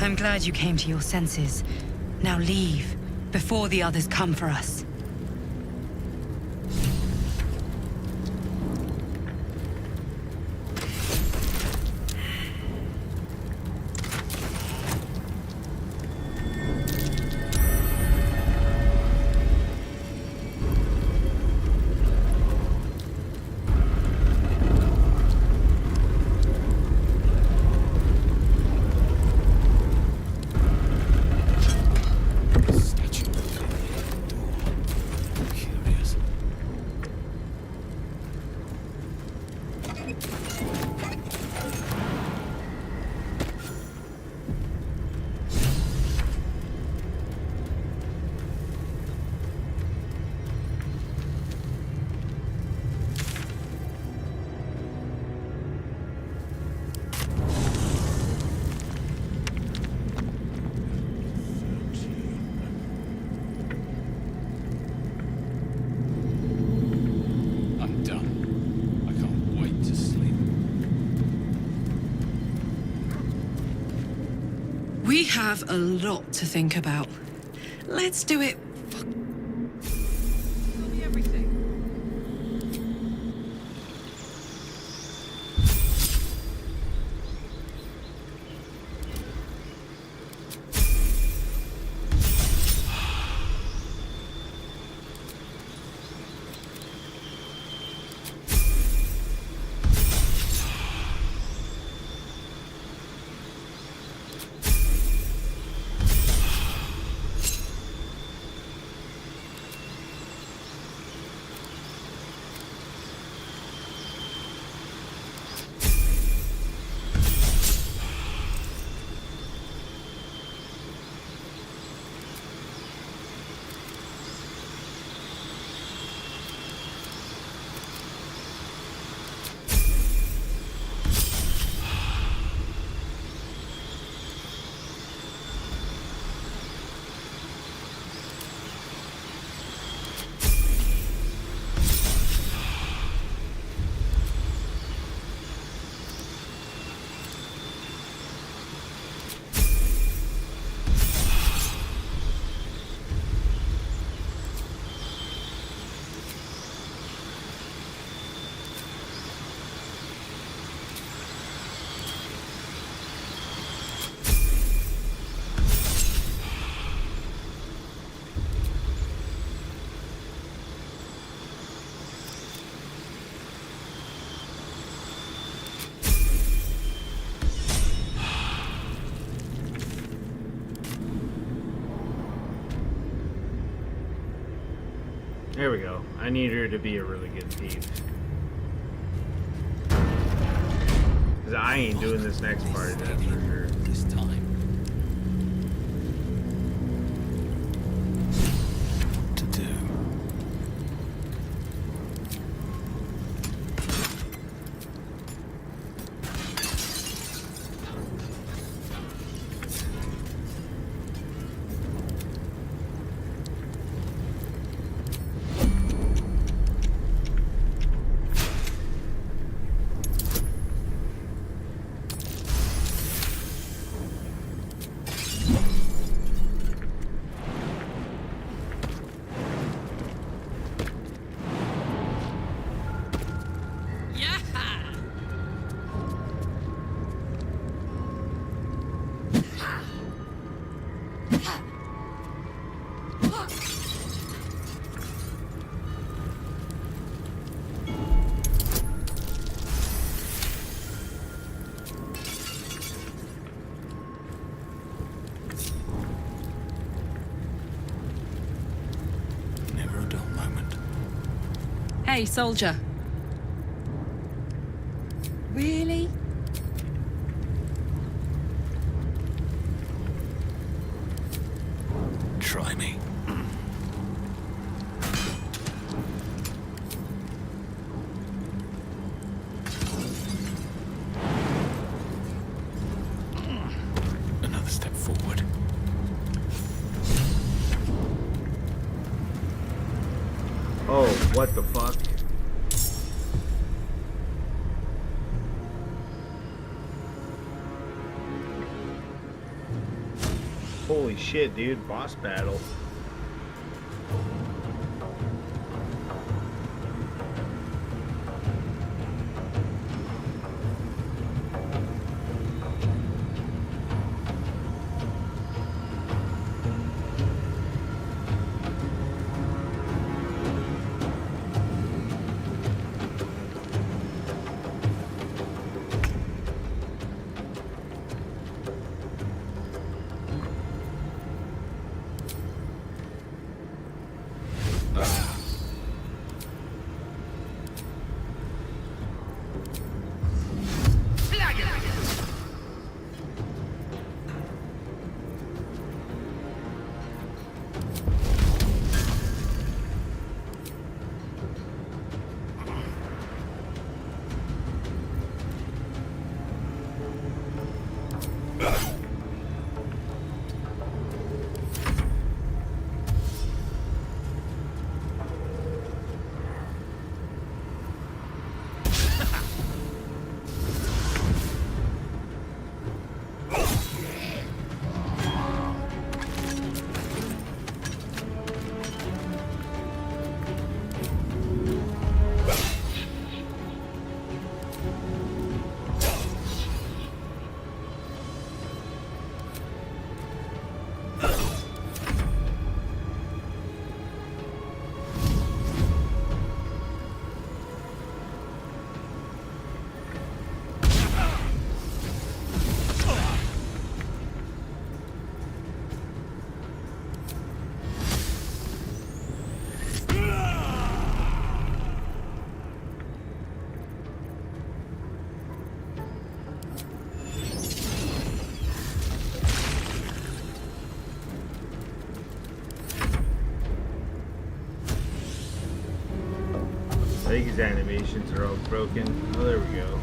I'm glad you came to your senses. Now leave, before the others come for us. We have a lot to think about. Let's do it. Tell me everything. There we go. I need her to be a really good thief. Because I ain't doing this next part, that's for sure. This time. What to do? Hey, soldier. Really? Try me. Another step forward. Oh, what the fuck? Holy shit, dude. Boss battle. I think his animations are all broken. Oh, there we go.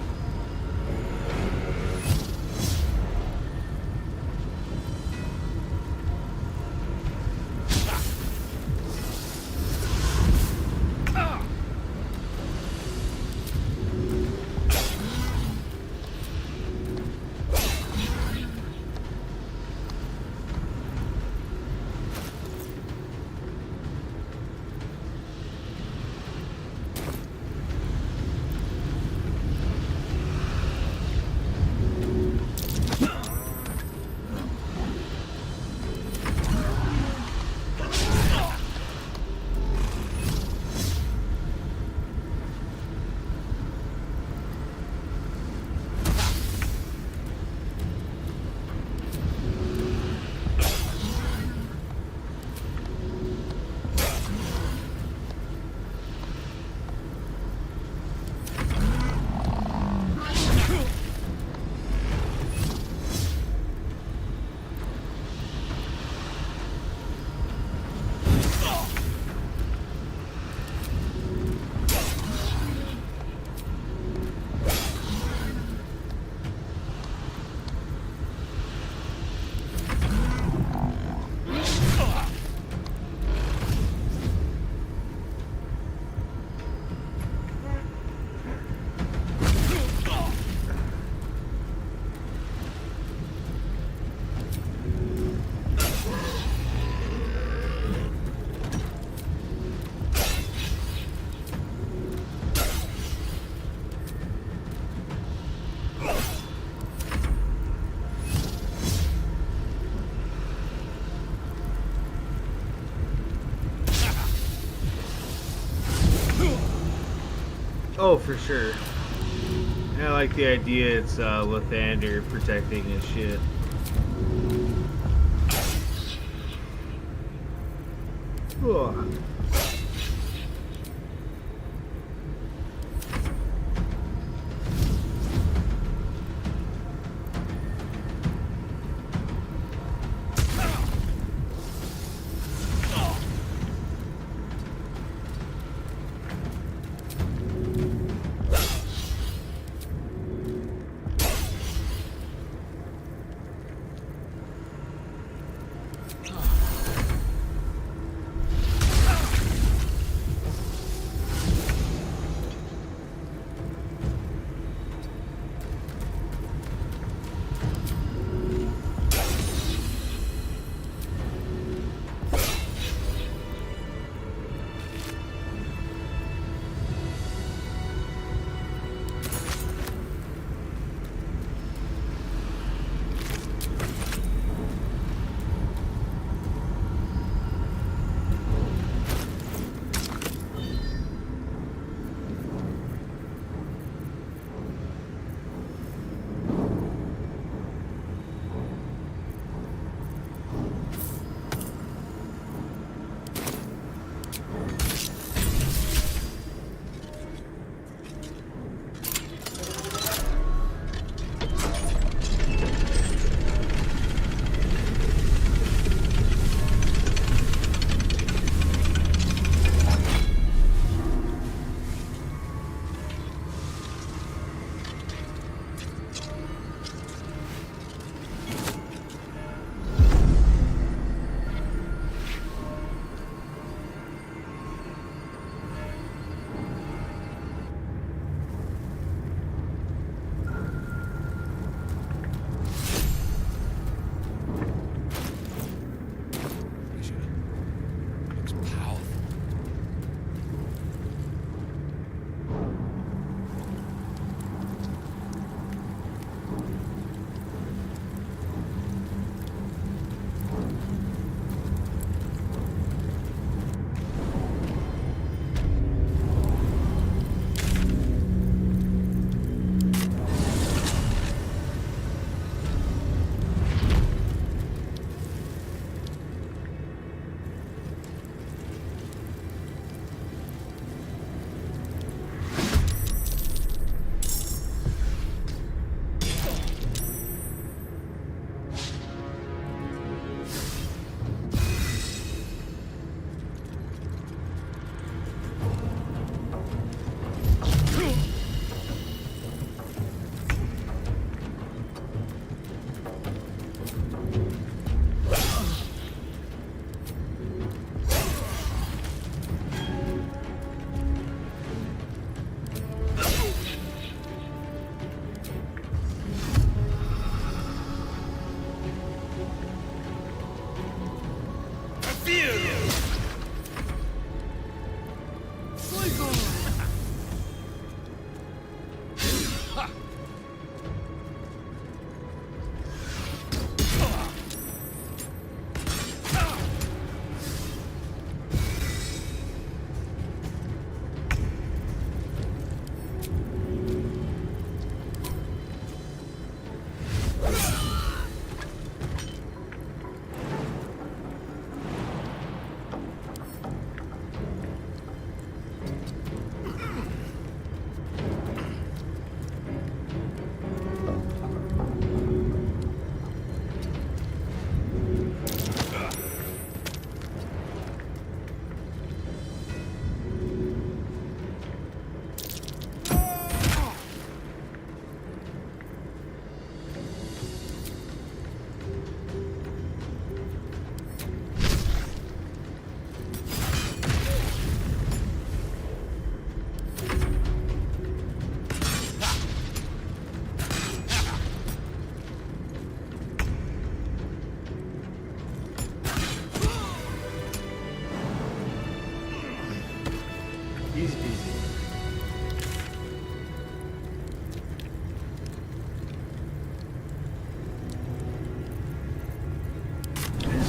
Oh, for sure. I like the idea it's Lathander protecting his shit. Ugh.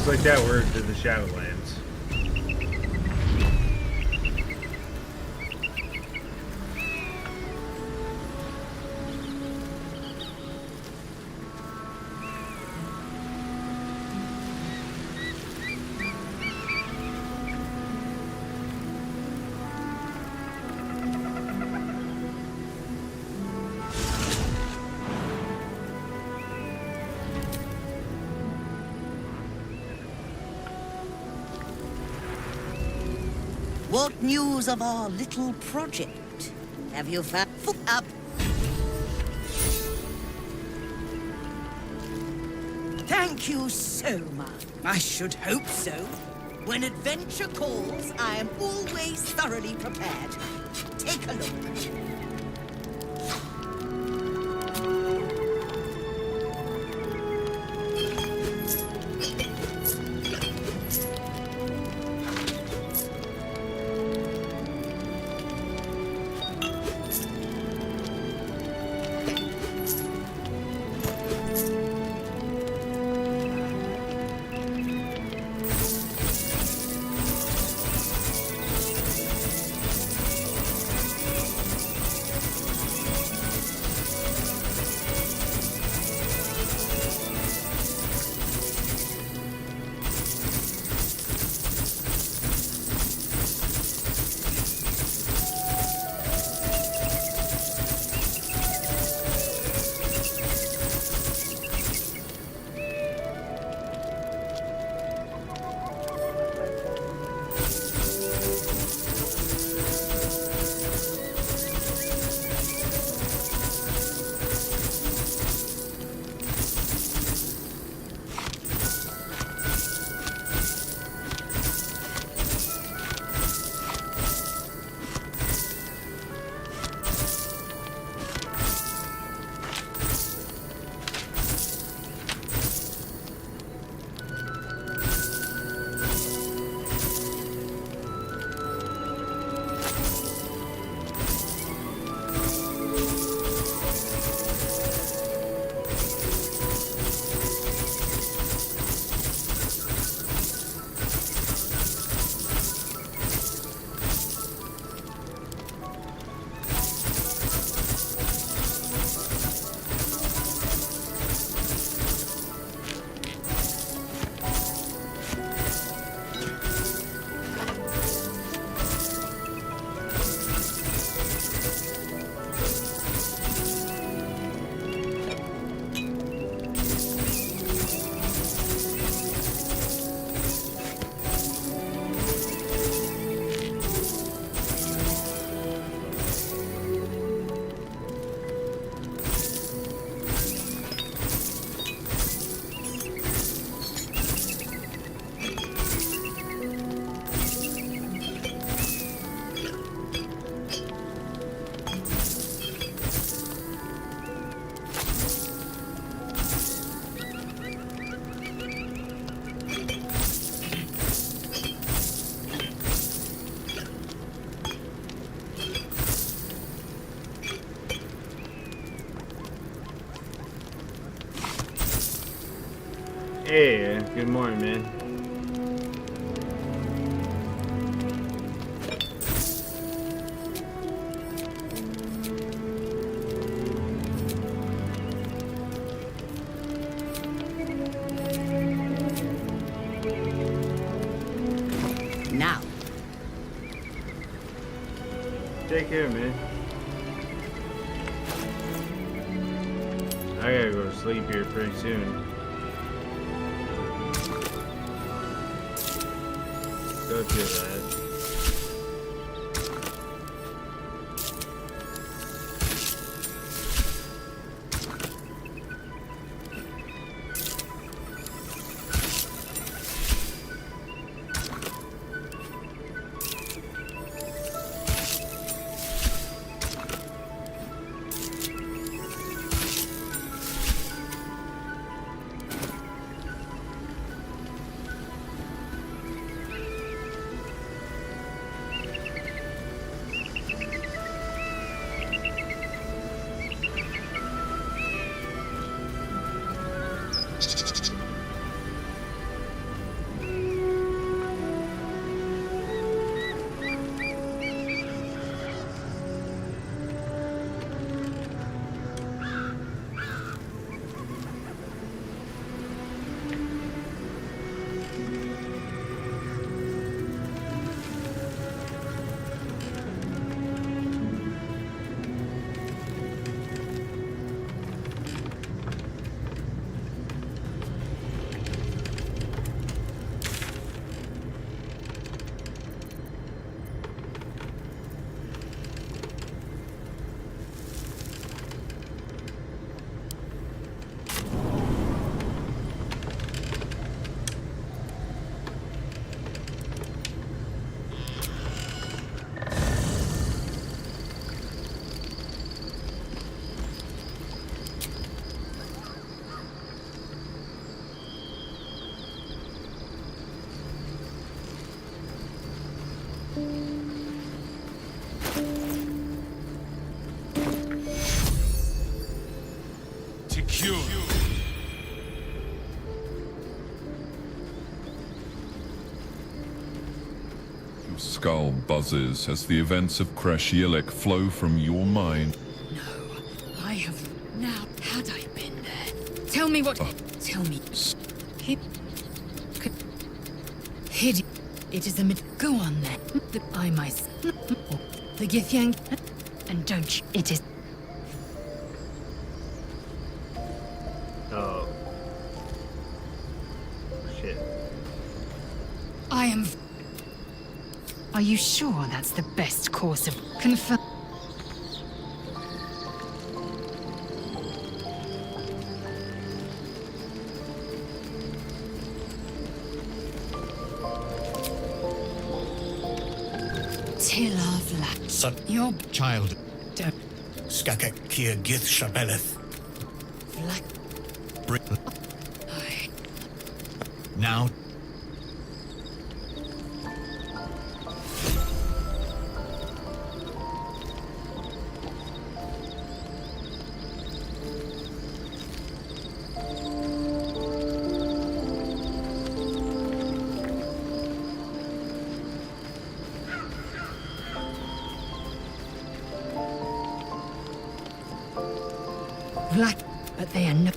Like that, we're to the Shadowlands. What news of our little project? Have you found up? Thank you so much. I should hope so. When adventure calls, I am always thoroughly prepared. Take a look. Hey, good morning, man. Now. Take care, man. I gotta go to sleep here pretty soon. Go do that. Secure. Your skull buzzes as the events of Krashilik flow from your mind. I have now. Had I been there? Tell me what. Tell me. Hid. It is a mid. Go on then. I myself. The Githyank. And don't you. It is. Oh. Shit. I am. Are you sure that's the best course of confirm? Tilavla. Son, Your child. don't. Skakek Kia Gith Shabeleth. Black. Brit. Now. Black, but they are no.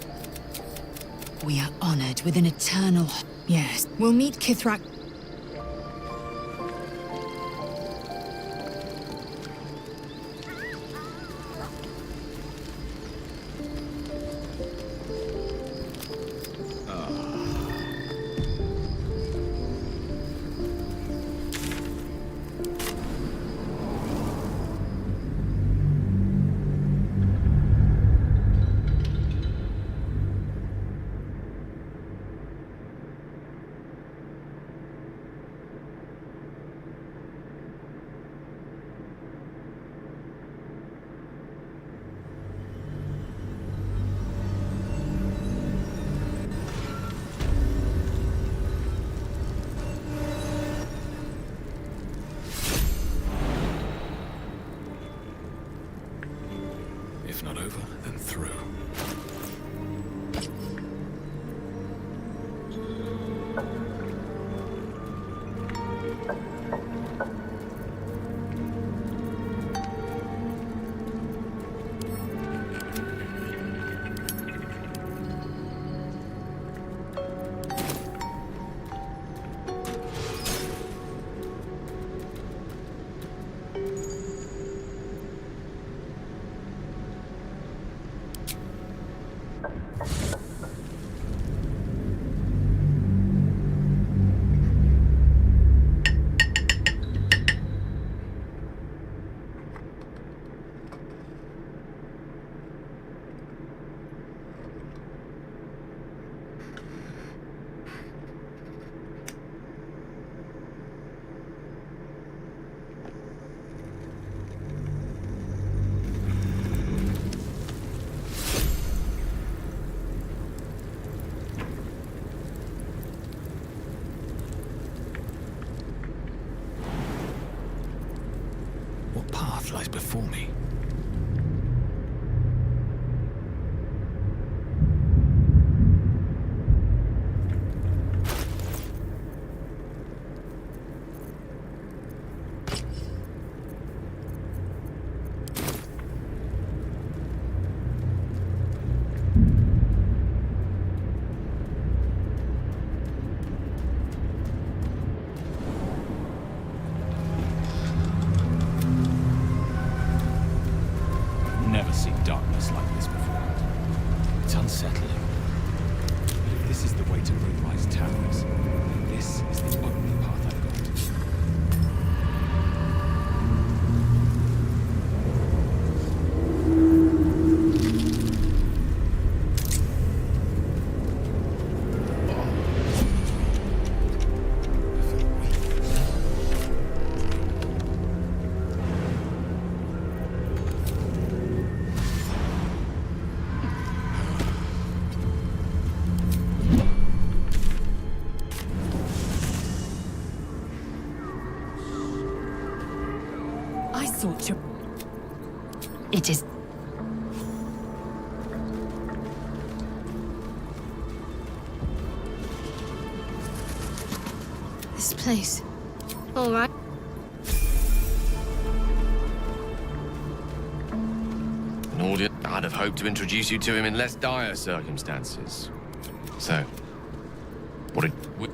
We are honored with an eternal. Yes, we'll meet Kithrak. If not over, then through. What path lies before me? I sought your... It is... This place. All right. An audience. I'd have hoped to introduce you to him in less dire circumstances. So, what did we...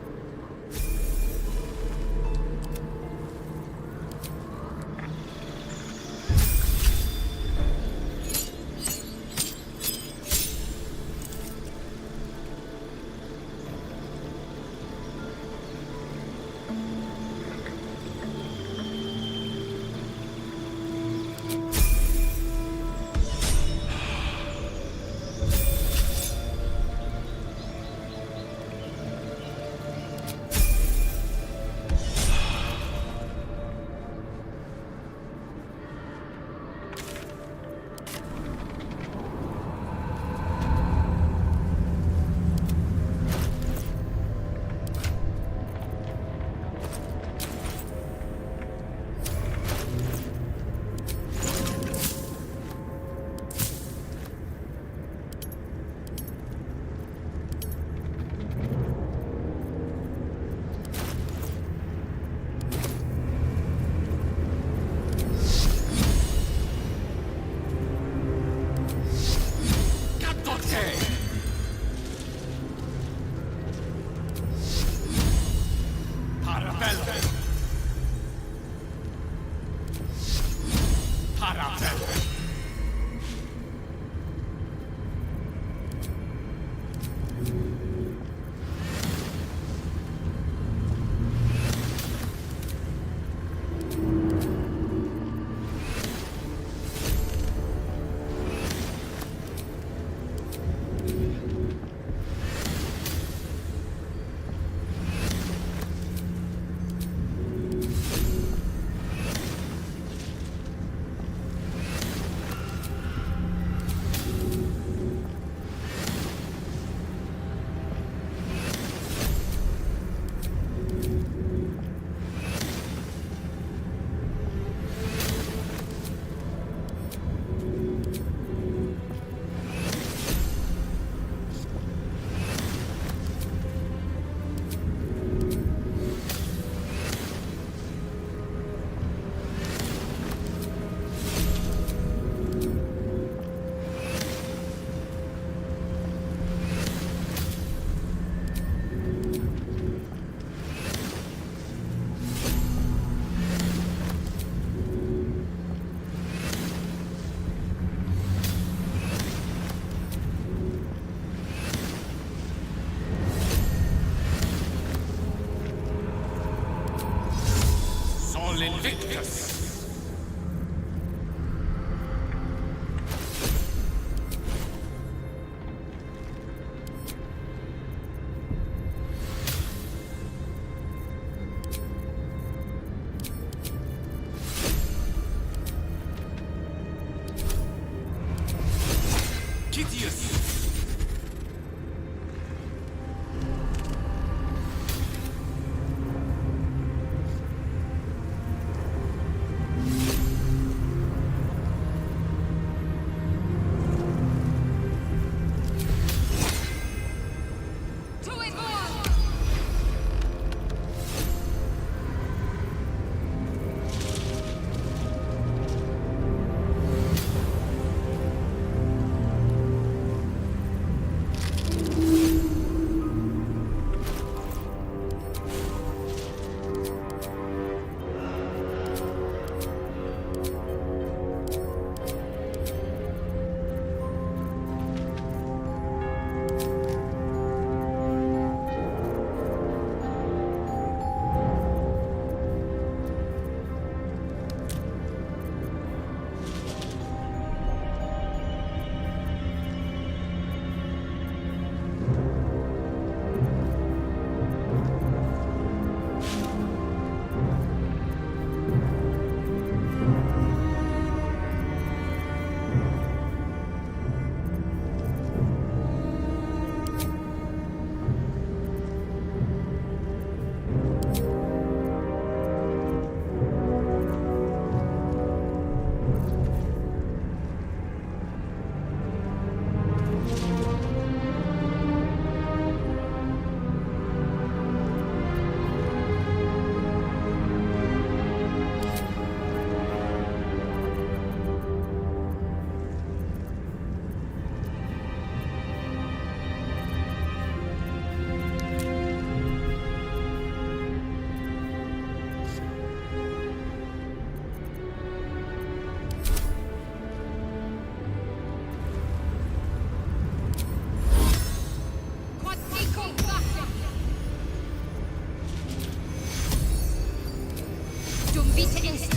Vita est spes.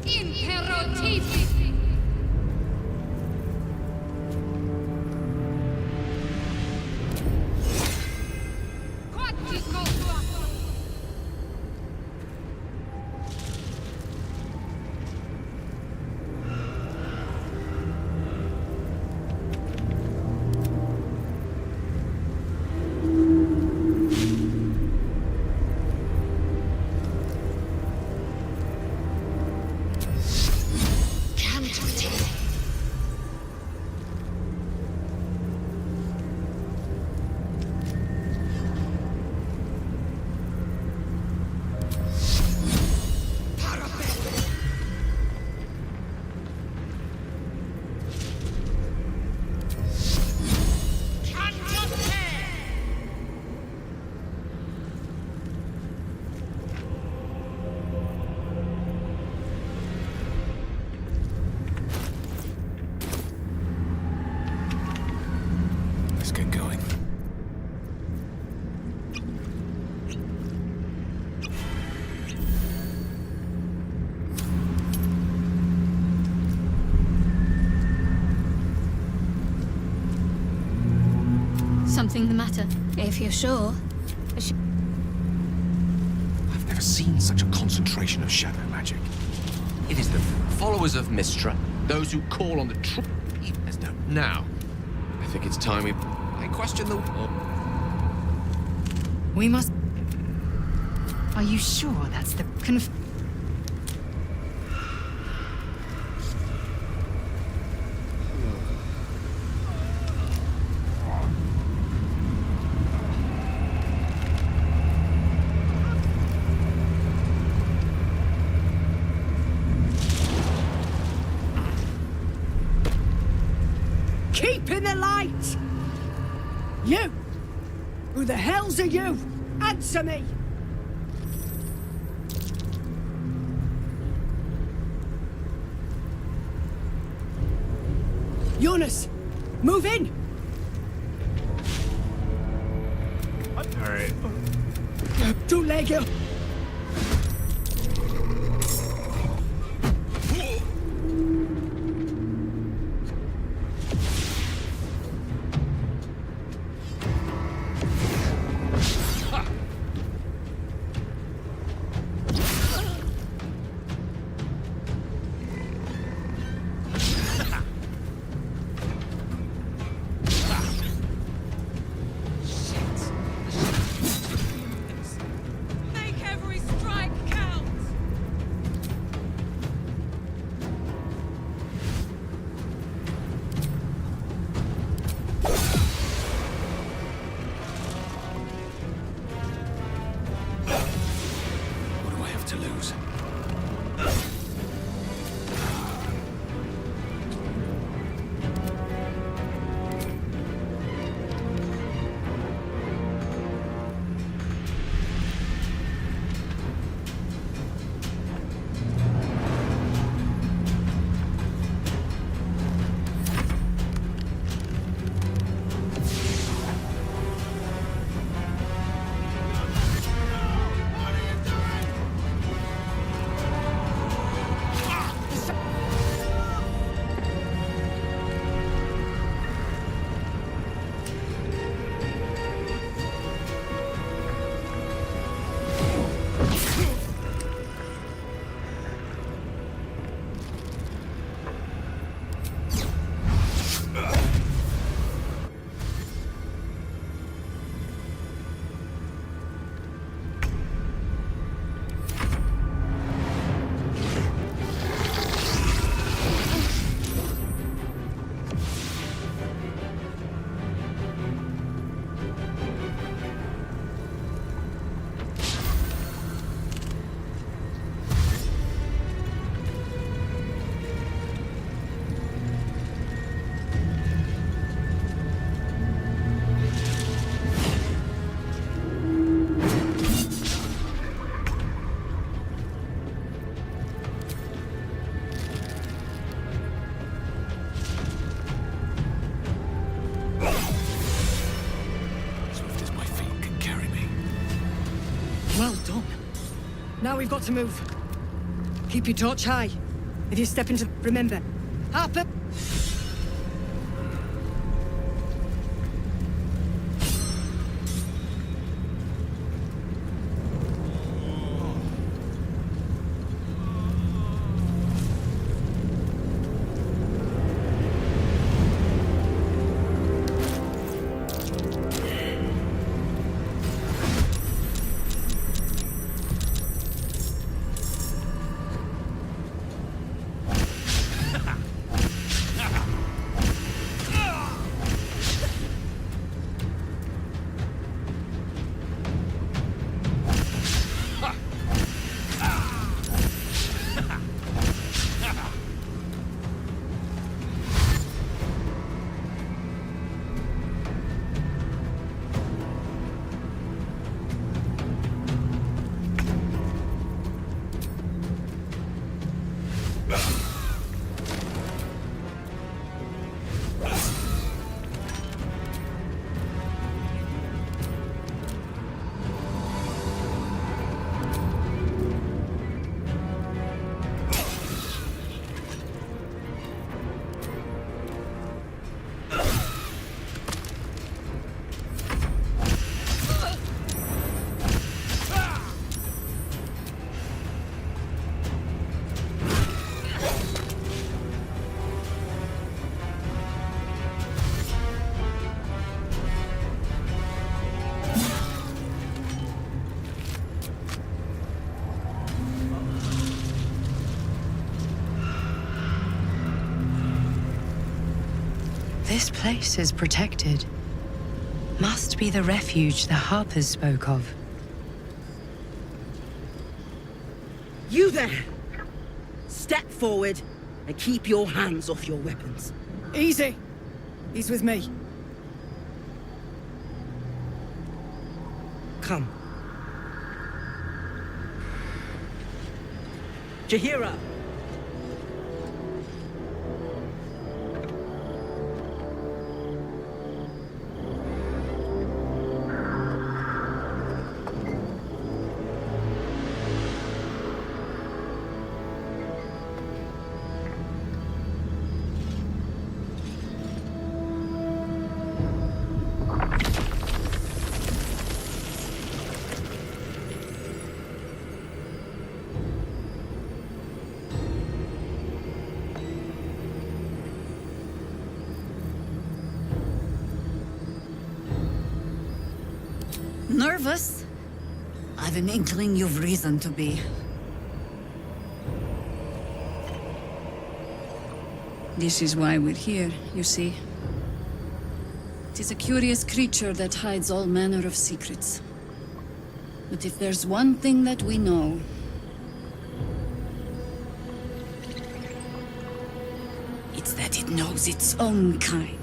Imperativ. Let's get going. Something the matter? If you're sure. I've never seen such a concentration of shadow magic. It is the followers of Mystra, those who call on the true. Now, I think it's time I question the. We must... Are you sure that's the... Keep in the light! You! Who the hell's are you? Answer me! Jonas! Move in! Alright. Too late, you. Make Now we've got to move. Keep your torch high. If you step into... Remember, Harper... This place is protected. Must be the refuge the Harpers spoke of. You there! Step forward and keep your hands off your weapons. Easy. He's with me. Come. Jahira! Nervous? I've an inkling you've reason to be. This is why we're here, you see. It is a curious creature that hides all manner of secrets. But if there's one thing that we know... it's that it knows its own kind.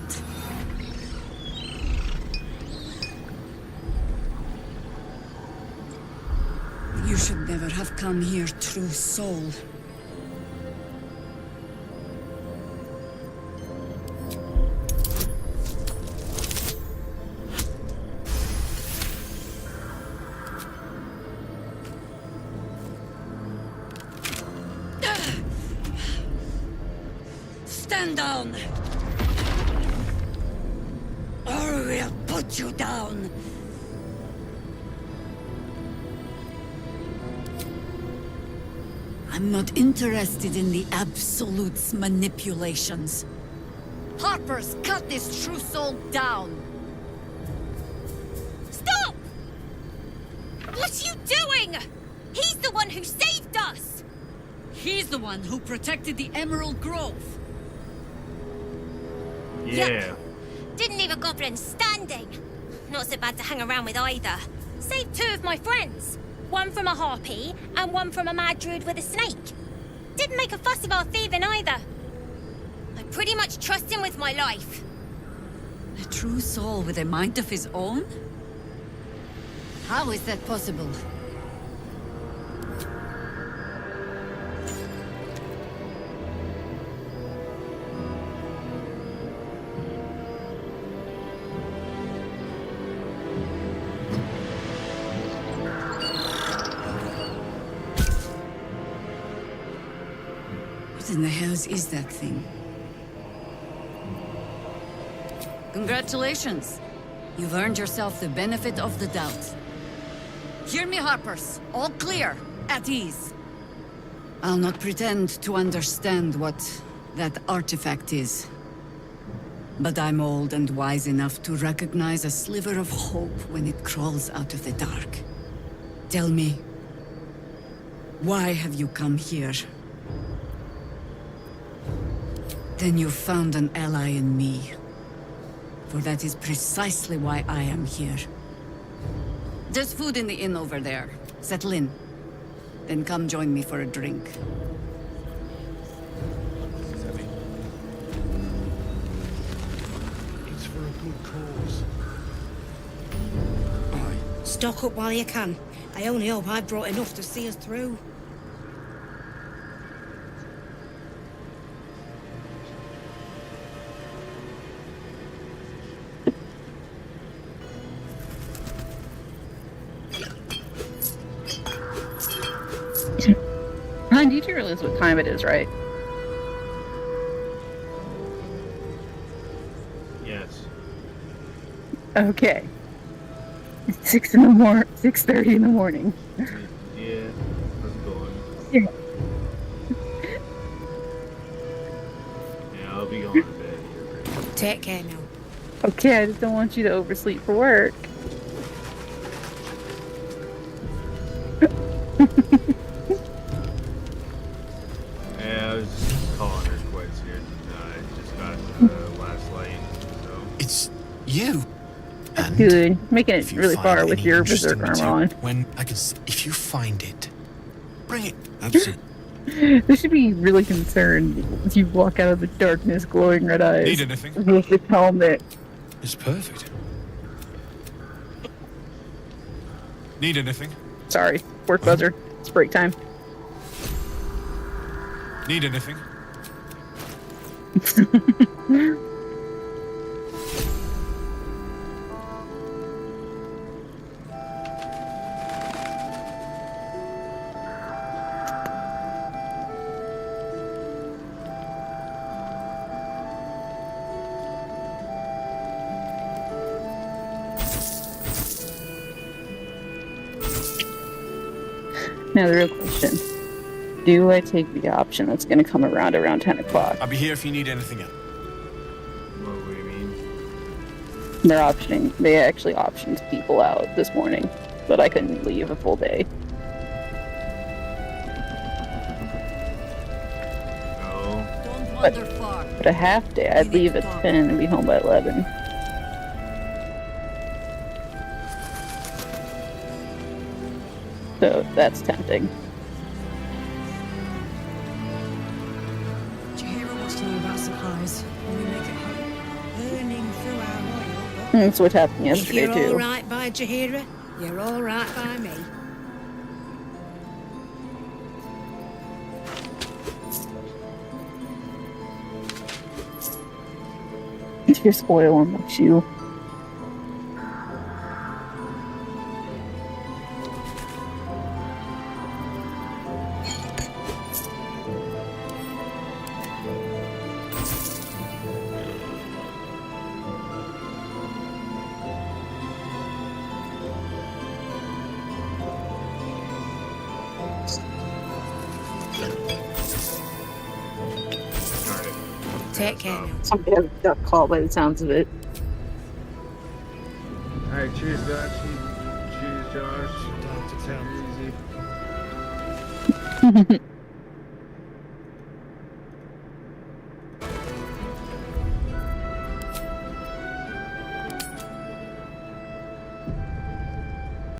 You should never have come here, true soul. Stand down! Or we'll put you down! I'm not interested in the Absolute's manipulations. Harpers, cut this true soul down! Stop! What are you doing? He's the one who saved us! He's the one who protected the Emerald Grove. Yeah. Didn't leave a goblin standing. Not so bad to hang around with either. Saved two of my friends. One from a harpy, and one from a mad druid with a snake. Didn't make a fuss of our thieving either. I pretty much trust him with my life. A true soul with a mind of his own? How is that possible? in the hells is that thing? Congratulations. You've earned yourself the benefit of the doubt. Hear me, Harpers. All clear. At ease. I'll not pretend to understand what that artifact is. But I'm old and wise enough to recognize a sliver of hope when it crawls out of the dark. Tell me, why have you come here? Then you found an ally in me. For that is precisely why I am here. There's food in the inn over there. Settle in. Then come join me for a drink. It's for a good cause. Stock up while you can. I only hope I brought enough to see us through. Hon, you do realize what time it is, right? Yes. Okay. It's 6:30 in the morning. Yeah, how's it going? Yeah. Yeah, I'll be going to bed here. Take care now. Okay, I just don't want you to oversleep for work. Yeah, I was just calling her quits here. I just got last light, so. It's you. And Good. Making it if you really find far with any your interesting berserk armor on. When I can, if you find it, bring it. Absolutely. They should be really concerned if you walk out of the darkness, glowing red eyes. Need anything? With this helmet. It's perfect. Need anything? Sorry, work buzzer. It's break time. Need anything? Now the real question. Do I take the option that's going to come around 10 o'clock? I'll be here if you need anything else. What do you mean? They actually optioned people out this morning, but I couldn't leave a full day. No. Don't wander far. But a half day, I'd leave at 10 and be home by 11. So that's tempting. Did you hear what's to know about supplies when we make it home? Burning through our oil. That's what happened If yesterday you're too. all right by Jahira, you're all right by me. There's oil on my shoe. Take care now. Somebody had a duck call by the sounds of it. Alright, cheers, Josh. Cheers, Josh. Down to town. Easy.